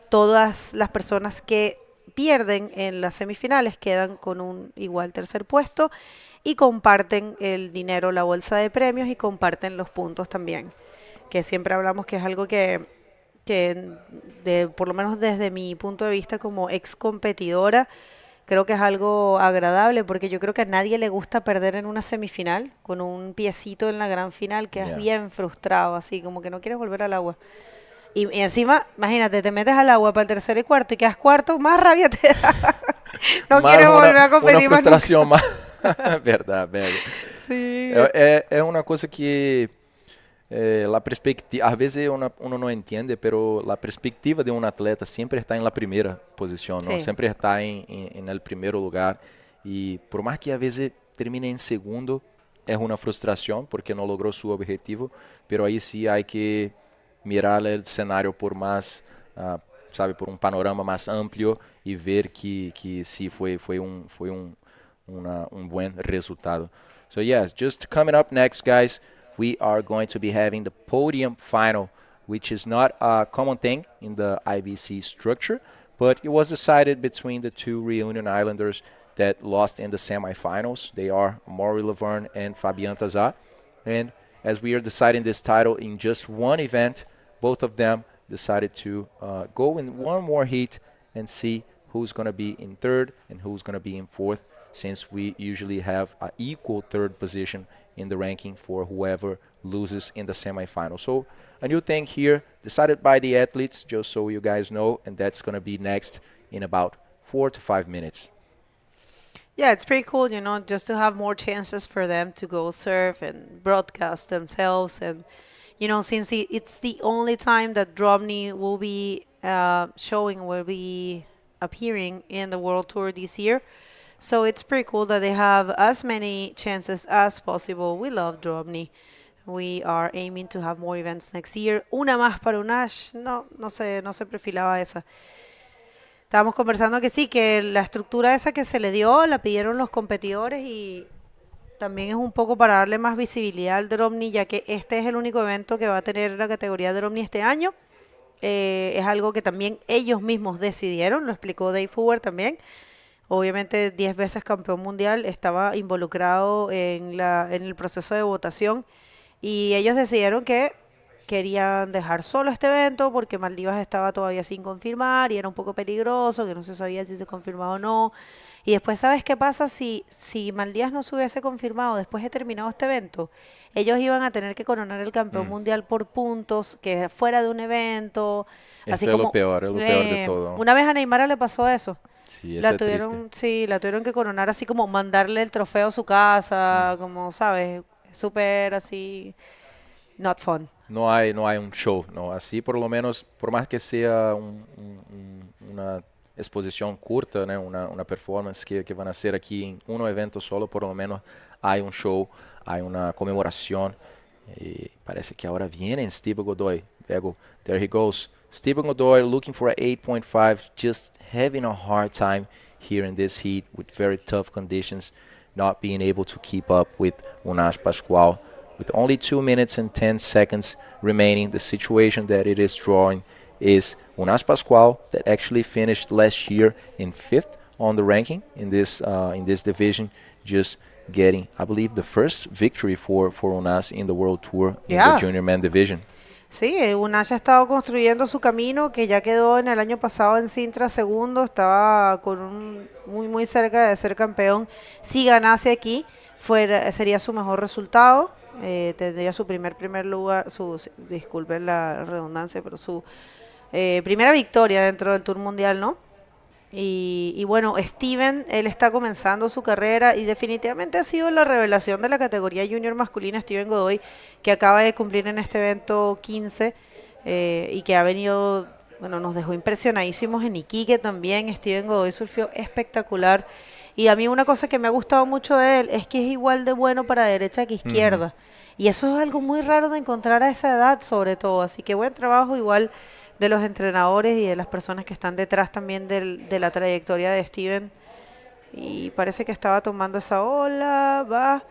Todas las personas que pierden en las semifinales quedan con un igual tercer puesto y comparten el dinero, la bolsa de premios, y comparten los puntos también, que siempre hablamos que es algo que por lo menos desde mi punto de vista como ex competidora, creo que es algo agradable, porque yo creo que a nadie le gusta perder en una semifinal con un piecito en la gran final, que es bien frustrado, así como que no quieres volver al agua. Y encima, imagínate, te metes al agua para el tercero y cuarto y quedas cuarto, más rabia te da. No quieres volver a competir más. Una frustración más. Verdad. Sí. Es una cosa que la perspectiva, a veces uno no entiende, pero la perspectiva de un atleta siempre está en la primera posición, ¿no? Sí. Siempre está en el primer lugar, y por más que a veces termine en segundo, es una frustración porque no logró su objetivo, pero ahí sí hay que mirar el escenario por más, por un panorama más amplio y ver que sí fue un buen resultado. So yes, just coming up next, guys, we are going to be having the podium final, which is not a common thing in the IBC structure, but it was decided between the 2 Reunion Islanders that lost in the semifinals. They are Amaury Laverne and Fabián Tazar. And as we are deciding this title in just one event, both of them decided to go in one more heat and see who's going to be in third and who's going to be in fourth, since we usually have an equal third position in the ranking for whoever loses in the semifinal. So a new thing here decided by the athletes, just so you guys know, and that's going to be next in about 4 to 5 minutes. Yeah, it's pretty cool, just to have more chances for them to go surf and broadcast themselves. And, since it's the only time that Drobny will be will be appearing in the World Tour this year. So it's pretty cool that they have as many chances as possible. We love Drobny. We are aiming to have more events next year. Una más para Unash. No se perfilaba esa. Estábamos conversando que sí, que la estructura esa que se le dio, la pidieron los competidores, y también es un poco para darle más visibilidad al Drobny, ya que este es el único evento que va a tener la categoría Drobny este año. Es algo que también ellos mismos decidieron, lo explicó Dave Hoover también. Obviamente 10 veces campeón mundial, estaba involucrado en el proceso de votación, y ellos decidieron que querían dejar solo este evento porque Maldivas estaba todavía sin confirmar y era un poco peligroso, que no se sabía si se confirmaba o no. Y después, ¿sabes qué pasa? Si Maldivas no se hubiese confirmado después de terminado este evento, ellos iban a tener que coronar el campeón mundial por puntos, que fuera de un evento. Esto es lo peor de todo. Una vez a Neymar le pasó eso. Sí, la tuvieron que coronar así, como mandarle el trofeo a su casa, como, ¿sabes? Súper así, not fun. No hay un show, no. Así por lo menos, por más que sea una exposición corta, ¿no? una performance que van a hacer aquí en un evento solo, por lo menos hay un show, hay una conmemoración, E parece que agora viene Steven Godoy. There he goes. Steven Godoy looking for a 8.5, just having a hard time here in this heat with very tough conditions, not being able to keep up with Unas Pascual. With only 2 minutes and 10 seconds remaining, the situation that it is drawing is Unas Pascual, that actually finished last year in 5th on the ranking in this division, just getting, I believe, the first victory for Unas in the World Tour in the Junior Man division. Sí, Unas ha estado construyendo su camino, que ya quedó en el año pasado en Sintra segundo, estaba con muy cerca de ser campeón. Si ganase aquí, sería su mejor resultado, tendría su primer lugar, disculpen la redundancia, pero su primera victoria dentro del Tour Mundial, ¿no? Y bueno, Steven, él está comenzando su carrera y definitivamente ha sido la revelación de la categoría junior masculina, Steven Godoy, que acaba de cumplir en este evento 15 y que ha venido, bueno, nos dejó impresionadísimos en Iquique también. Steven Godoy surfió espectacular y a mí una cosa que me ha gustado mucho de él es que es igual de bueno para derecha que izquierda. Y eso es algo muy raro de encontrar a esa edad sobre todo, así que buen trabajo igual de los entrenadores y de las personas que están detrás también de la trayectoria de Steven. Y parece que estaba tomando esa ola, va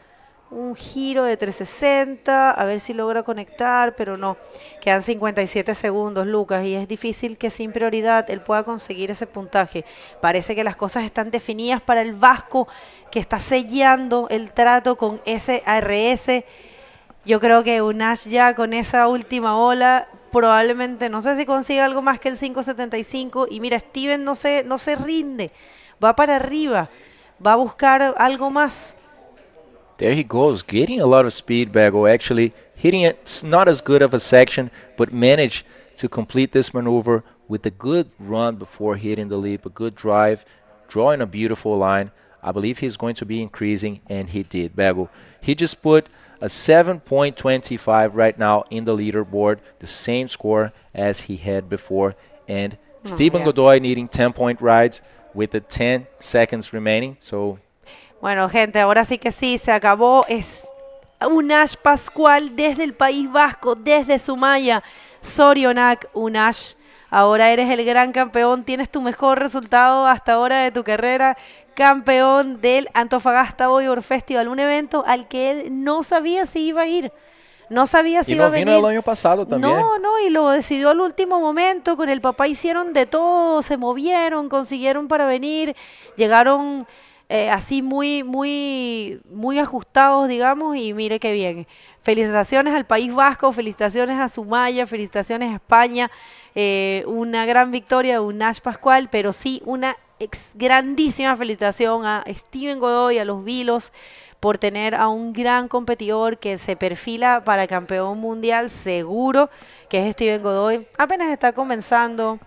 un giro de 360, a ver si logra conectar, pero no, quedan 57 segundos, Lucas, y es difícil que sin prioridad él pueda conseguir ese puntaje. Parece que las cosas están definidas para el vasco, que está sellando el trato con ese ARS. Yo creo que Unas ya con esa última ola probablemente, no sé si consiga algo más que el 5.75, y mira, Steven no se rinde, va para arriba, va a buscar algo más. There he goes, getting a lot of speed, Bego, actually hitting it not as good of a section, but managed to complete this maneuver with a good run before hitting the leap, a good drive, drawing a beautiful line. I believe he's going to be increasing, and he did, Bego. He just put a 7.25 right now in the leaderboard, the same score as he had before. And Steven Godoy needing 10-point rides with the 10 seconds remaining. So, bueno, gente, ahora sí que sí, se acabó. Es Unas Pascual desde el País Vasco, desde Sumaya. Sorionak, Unas. Ahora eres el gran campeón, tienes tu mejor resultado hasta ahora de tu carrera. Campeón del Antofagasta Bodyboard Festival, un evento al que él no sabía si iba a ir. No sabía si iba a venir. Y no vino el año pasado también. No, y lo decidió al último momento. Con el papá hicieron de todo, se movieron, consiguieron para venir. Llegaron así muy ajustados, digamos, y mire qué bien. Felicitaciones al País Vasco, felicitaciones a Sumaya, felicitaciones a España. Una gran victoria de Unas Pascual, pero sí una grandísima felicitación a Steven Godoy, a los Vilos, por tener a un gran competidor que se perfila para campeón mundial seguro, que es Steven Godoy. Apenas está comenzando.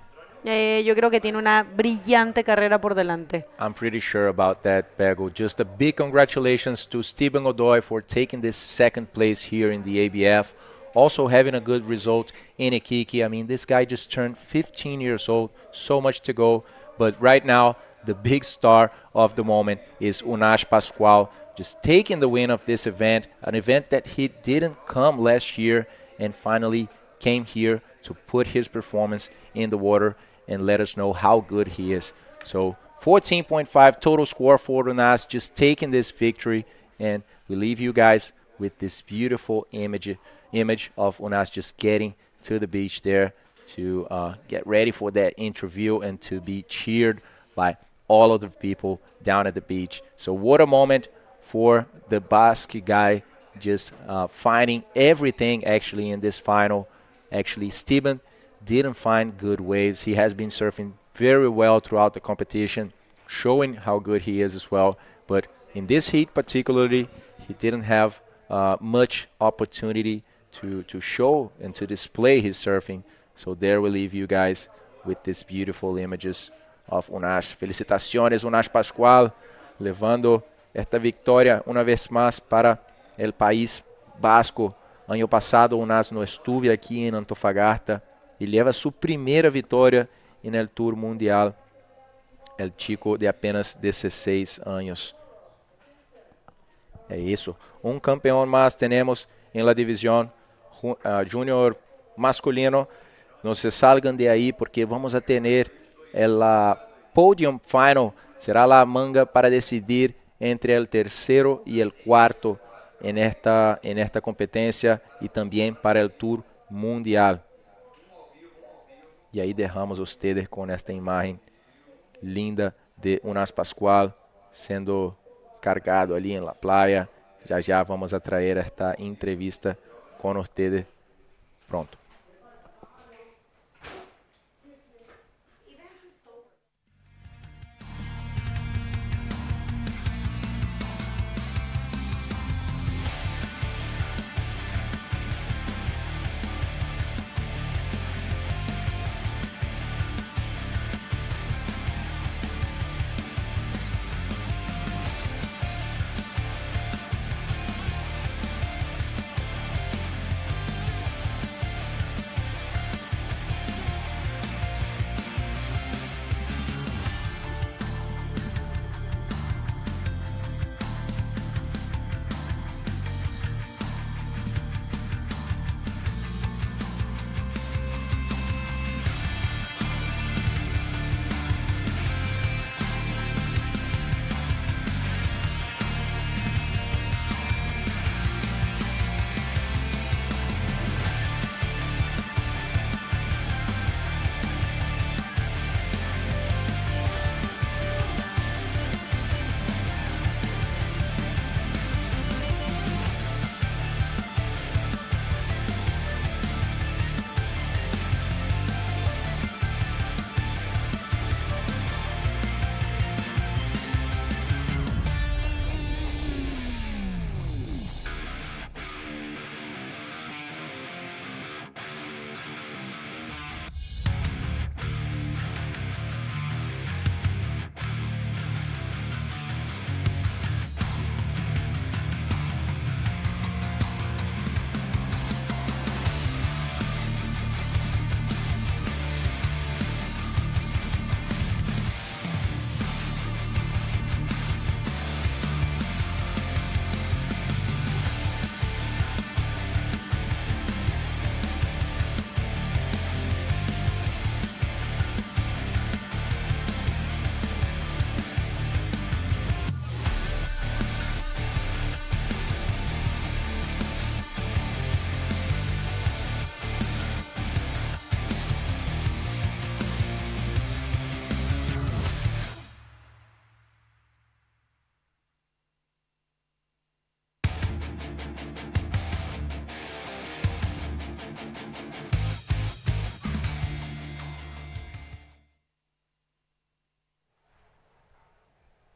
Yo creo que tiene una brillante carrera por delante. I'm pretty sure about that, Bego. Just a big congratulations to Steven Godoy for taking this second place here in the ABF. Also having a good result in Iquique. I mean, this guy just turned 15 years old, so much to go. But right now, the big star of the moment is Unas Pascual, just taking the win of this event, an event that he didn't come last year and finally came here to put his performance in the water and let us know how good he is. So 14.5 total score for Unas, just taking this victory, and we leave you guys with this beautiful image of Unas just getting to the beach there to get ready for that interview and to be cheered by all of the people down at the beach. So what a moment for the Basque guy, just finding everything actually in this final. Actually, Steven didn't find good waves. He has been surfing very well throughout the competition, showing how good he is as well. But in this heat particularly, he didn't have much opportunity to show and to display his surfing. So there we leave you guys with these beautiful images of Unas. Felicitaciones, Unas Pascual, levando esta victoria una vez más para el País Vasco. Año pasado Unas no estuve aquí en Antofagasta y lleva su primera victoria en el Tour Mundial, el chico de apenas 16 años. É isso. Um campeão mais temos en la división junior masculino. No se salgan de ahí porque vamos a tener el podium final. Será la manga para decidir entre el tercero y el cuarto en esta competencia y también para el Tour Mundial. Y ahí dejamos a ustedes con esta imagen linda de Unas Pascual sendo cargado ali en la playa. Ya vamos a traer esta entrevista con ustedes pronto.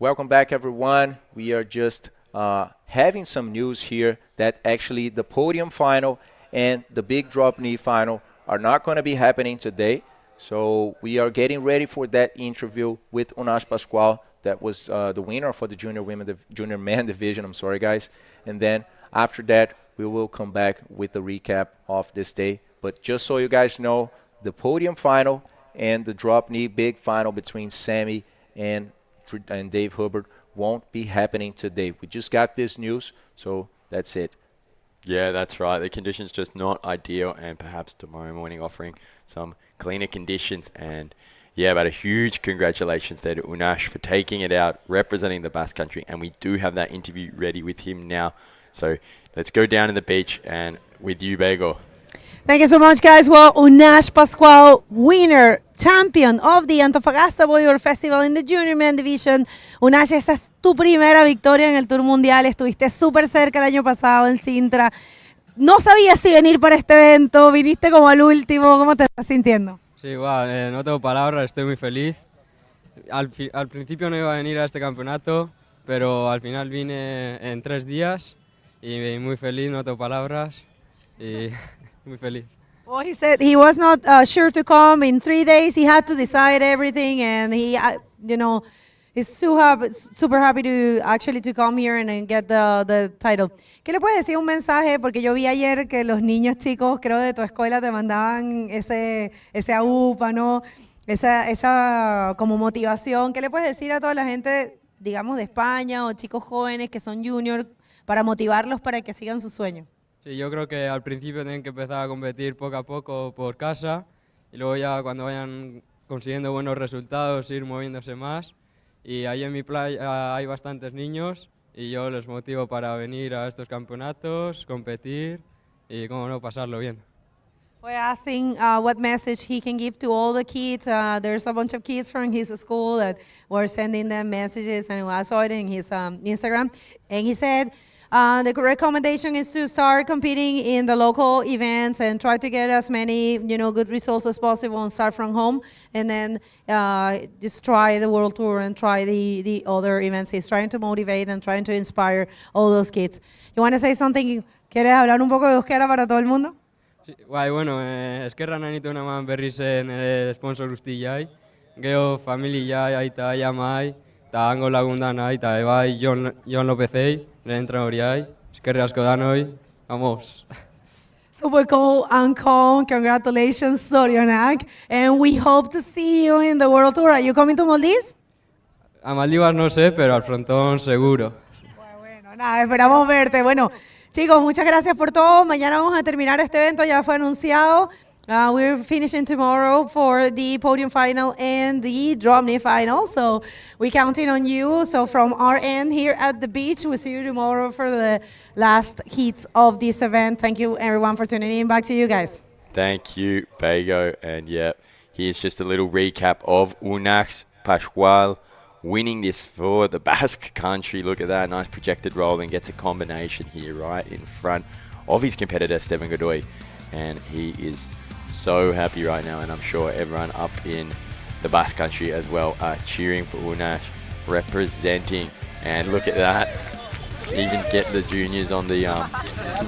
Welcome back, everyone. We are just having some news here that actually the podium final and the big drop knee final are not going to be happening today. So we are getting ready for that interview with Unas Pascual. That was the winner for the junior man division. I'm sorry, guys. And then after that, we will come back with the recap of this day. But just so you guys know, the podium final and the drop knee big final between Sammy and Dave Hubbard won't be happening today. We just got this news, so that's it. Yeah, that's right. The conditions just not ideal, and perhaps tomorrow morning offering some cleaner conditions. And yeah, but a huge congratulations there to Unas for taking it out, representing the Basque Country, and we do have that interview ready with him now. So let's go down to the beach and with you, Bego. Thank you so much, guys. Well, Unas Pascual, winner, champion of the Antofagasta Bodyboard Festival in the Junior Man Division. Unas, esta es tu primera victoria en el Tour Mundial. Estuviste súper cerca el año pasado en Sintra. No sabías si venir para este evento, viniste como al último. ¿Cómo te estás sintiendo? Sí, wow, no tengo palabras, estoy muy feliz. Al principio no iba a venir a este campeonato, pero al final vine en 3 días y muy feliz, no tengo palabras y muy feliz. Well, he said he was not sure to come in 3 days. He had to decide everything, and he, is super happy to actually to come here and get the title. ¿Qué le puedes decir un mensaje? Porque yo vi ayer que los niños chicos, creo de tu escuela, te mandaban ese AUPA, ¿no? Esa como motivación. ¿Qué le puedes decir a toda la gente, digamos, de España o chicos jóvenes que son junior para motivarlos para que sigan sus sueños? Sí, yo creo que al principio tienen que empezar a competir poco a poco por casa y luego ya cuando vayan consiguiendo buenos resultados ir moviéndose más. Y ahí en mi playa hay bastantes niños y yo les motivo para venir a estos campeonatos, competir y, cómo no, pasarlo bien. We're asking what message he can give to all the kids. There's a bunch of kids from his school that were sending them messages, and I saw it in his Instagram. And he said the recommendation is to start competing in the local events and try to get as many, good results as possible and start from home. And then just try the World Tour and try the other events. He's trying to motivate and trying to inspire all those kids. You want to say something? ¿Quieres hablar un poco de euskera para todo el mundo? Sí, bai, bueno, eskerran anitu naman berri zen sponsor guzti jai, geho familia aita jamai, eta hango lagundan aita, bai Jon Lopezei, nire entrenadori ai, eskerri asko danoi, vamos. Super cool, Ancon. Congratulations, Sorionak. And we hope to see you in the World Tour. Are you coming to Maldives? A Maldivas no sé, pero al frontón seguro. Bueno, nada, esperamos verte. Bueno, chicos, muchas gracias por todo. Mañana vamos a terminar este evento, ya fue anunciado. We're finishing tomorrow for the podium final and the drop knee final. So we're counting on you. So from our end here at the beach, we'll see you tomorrow for the last heats of this event. Thank you, everyone, for tuning in. Back to you guys. Thank you, Bego. And yeah, here's just a little recap of Unax Pascual winning this for the Basque country. Look at that, nice projected roll, and gets a combination here right in front of his competitor, Steven Godoy. And he is so happy right now, and I'm sure everyone up in the Basque country as well are cheering for Unax, representing. And look at that, even get the juniors on the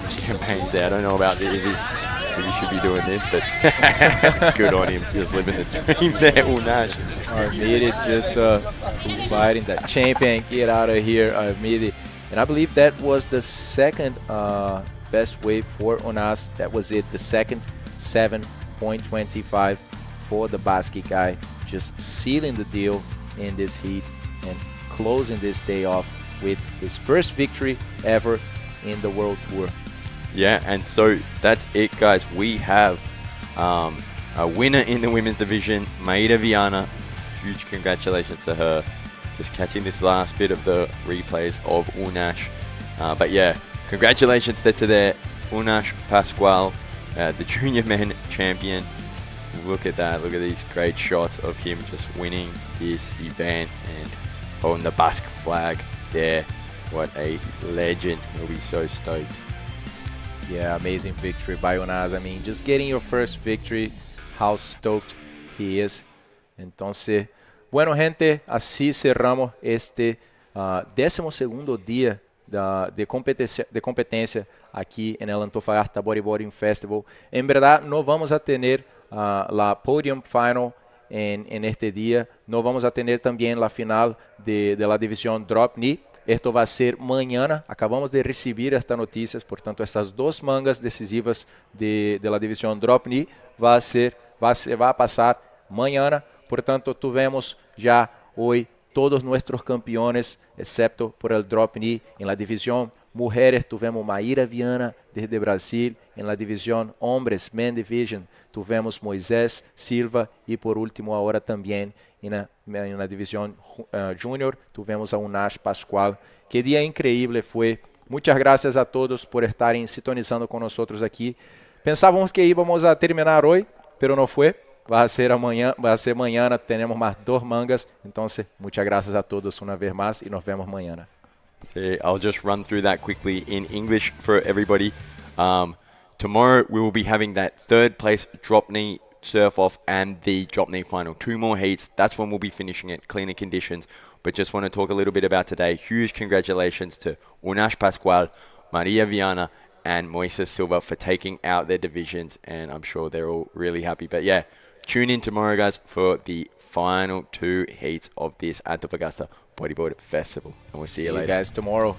champagnes there. I don't know about if he should be doing this, but good on him, just living the dream there, Unax. Armidi just providing that champion, get out of here, Armidi. And I believe that was the second best wave for Unax. That was it, the second 7.25 for the Basque guy, just sealing the deal in this heat and closing this day off with his first victory ever in the World Tour. Yeah, and so that's it, guys. We have a winner in the women's division, Maida Viana. Huge congratulations to her. Just catching this last bit of the replays of Unax. But yeah, congratulations to their Unax Pascual, the junior men champion. Look at that. Look at these great shots of him just winning this event and holding the Basque flag there. What a legend. He'll be so stoked. Yeah, amazing victory by Unax. I mean, just getting your first victory, how stoked he is. Entonces, bueno, gente, así cerramos este 12º día de competencia aquí en el Antofagasta Bodyboarding Festival. En verdad, no vamos a tener la podium final en este día. No vamos a tener también la final de la división Drop Knee. Esto va a ser mañana. Acabamos de recibir estas noticias, portanto, estas dos mangas decisivas de la división Drop Knee va a pasar mañana. Portanto, tuvimos ya hoy todos nuestros campeones, excepto por el Drop Knee. En la división mujeres tuvimos Maíra Viana desde Brasil. En la división hombres, Men Division, tuvimos Moisés Silva. Y por último ahora también en la división junior tuvimos a Unax Pascual. Qué día increíble fue. Muchas gracias a todos por estarem sintonizando con nosotros aquí. Pensábamos que íbamos a terminar hoy, pero no fue. Va a ser mañana, tenemos más 2 mangas. Entonces, muchas gracias a todos una vez más y nos vemos mañana. See, I'll just run through that quickly in English for everybody. Tomorrow we will be having that 3rd place drop knee surf off and the drop knee final. 2 more heats. That's when we'll be finishing it. Cleaner conditions. But just want to talk a little bit about today. Huge congratulations to Unax Pascual, Maria Viana, and Moises Silva for taking out their divisions. And I'm sure they're all really happy. But yeah, tune in tomorrow, guys, for the final 2 heats of this Antofagasta Bodyboard Festival. And we'll see you later. See you guys tomorrow.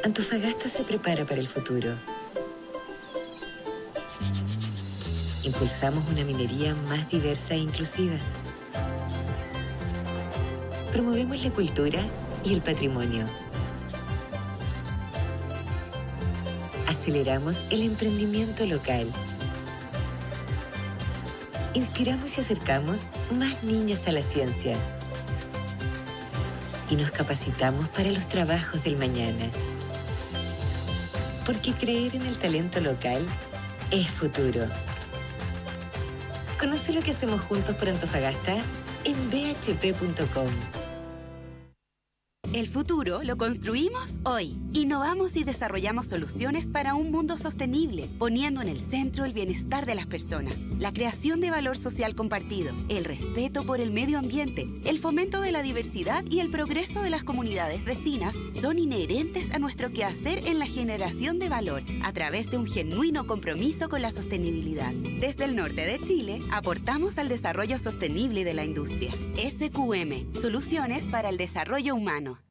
Antofagasta se prepara para el futuro. Impulsamos una minería más diversa e inclusiva. Promovemos la cultura y el patrimonio. Aceleramos el emprendimiento local. Inspiramos y acercamos más niños a la ciencia. Y nos capacitamos para los trabajos del mañana. Porque creer en el talento local es futuro. Conoce lo que hacemos juntos por Antofagasta en bhp.com. El futuro lo construimos hoy. Innovamos y desarrollamos soluciones para un mundo sostenible, poniendo en el centro el bienestar de las personas, la creación de valor social compartido, el respeto por el medio ambiente, el fomento de la diversidad y el progreso de las comunidades vecinas son inherentes a nuestro quehacer en la generación de valor a través de un genuino compromiso con la sostenibilidad. Desde el norte de Chile, aportamos al desarrollo sostenible de la industria. SQM, Soluciones para el Desarrollo Humano.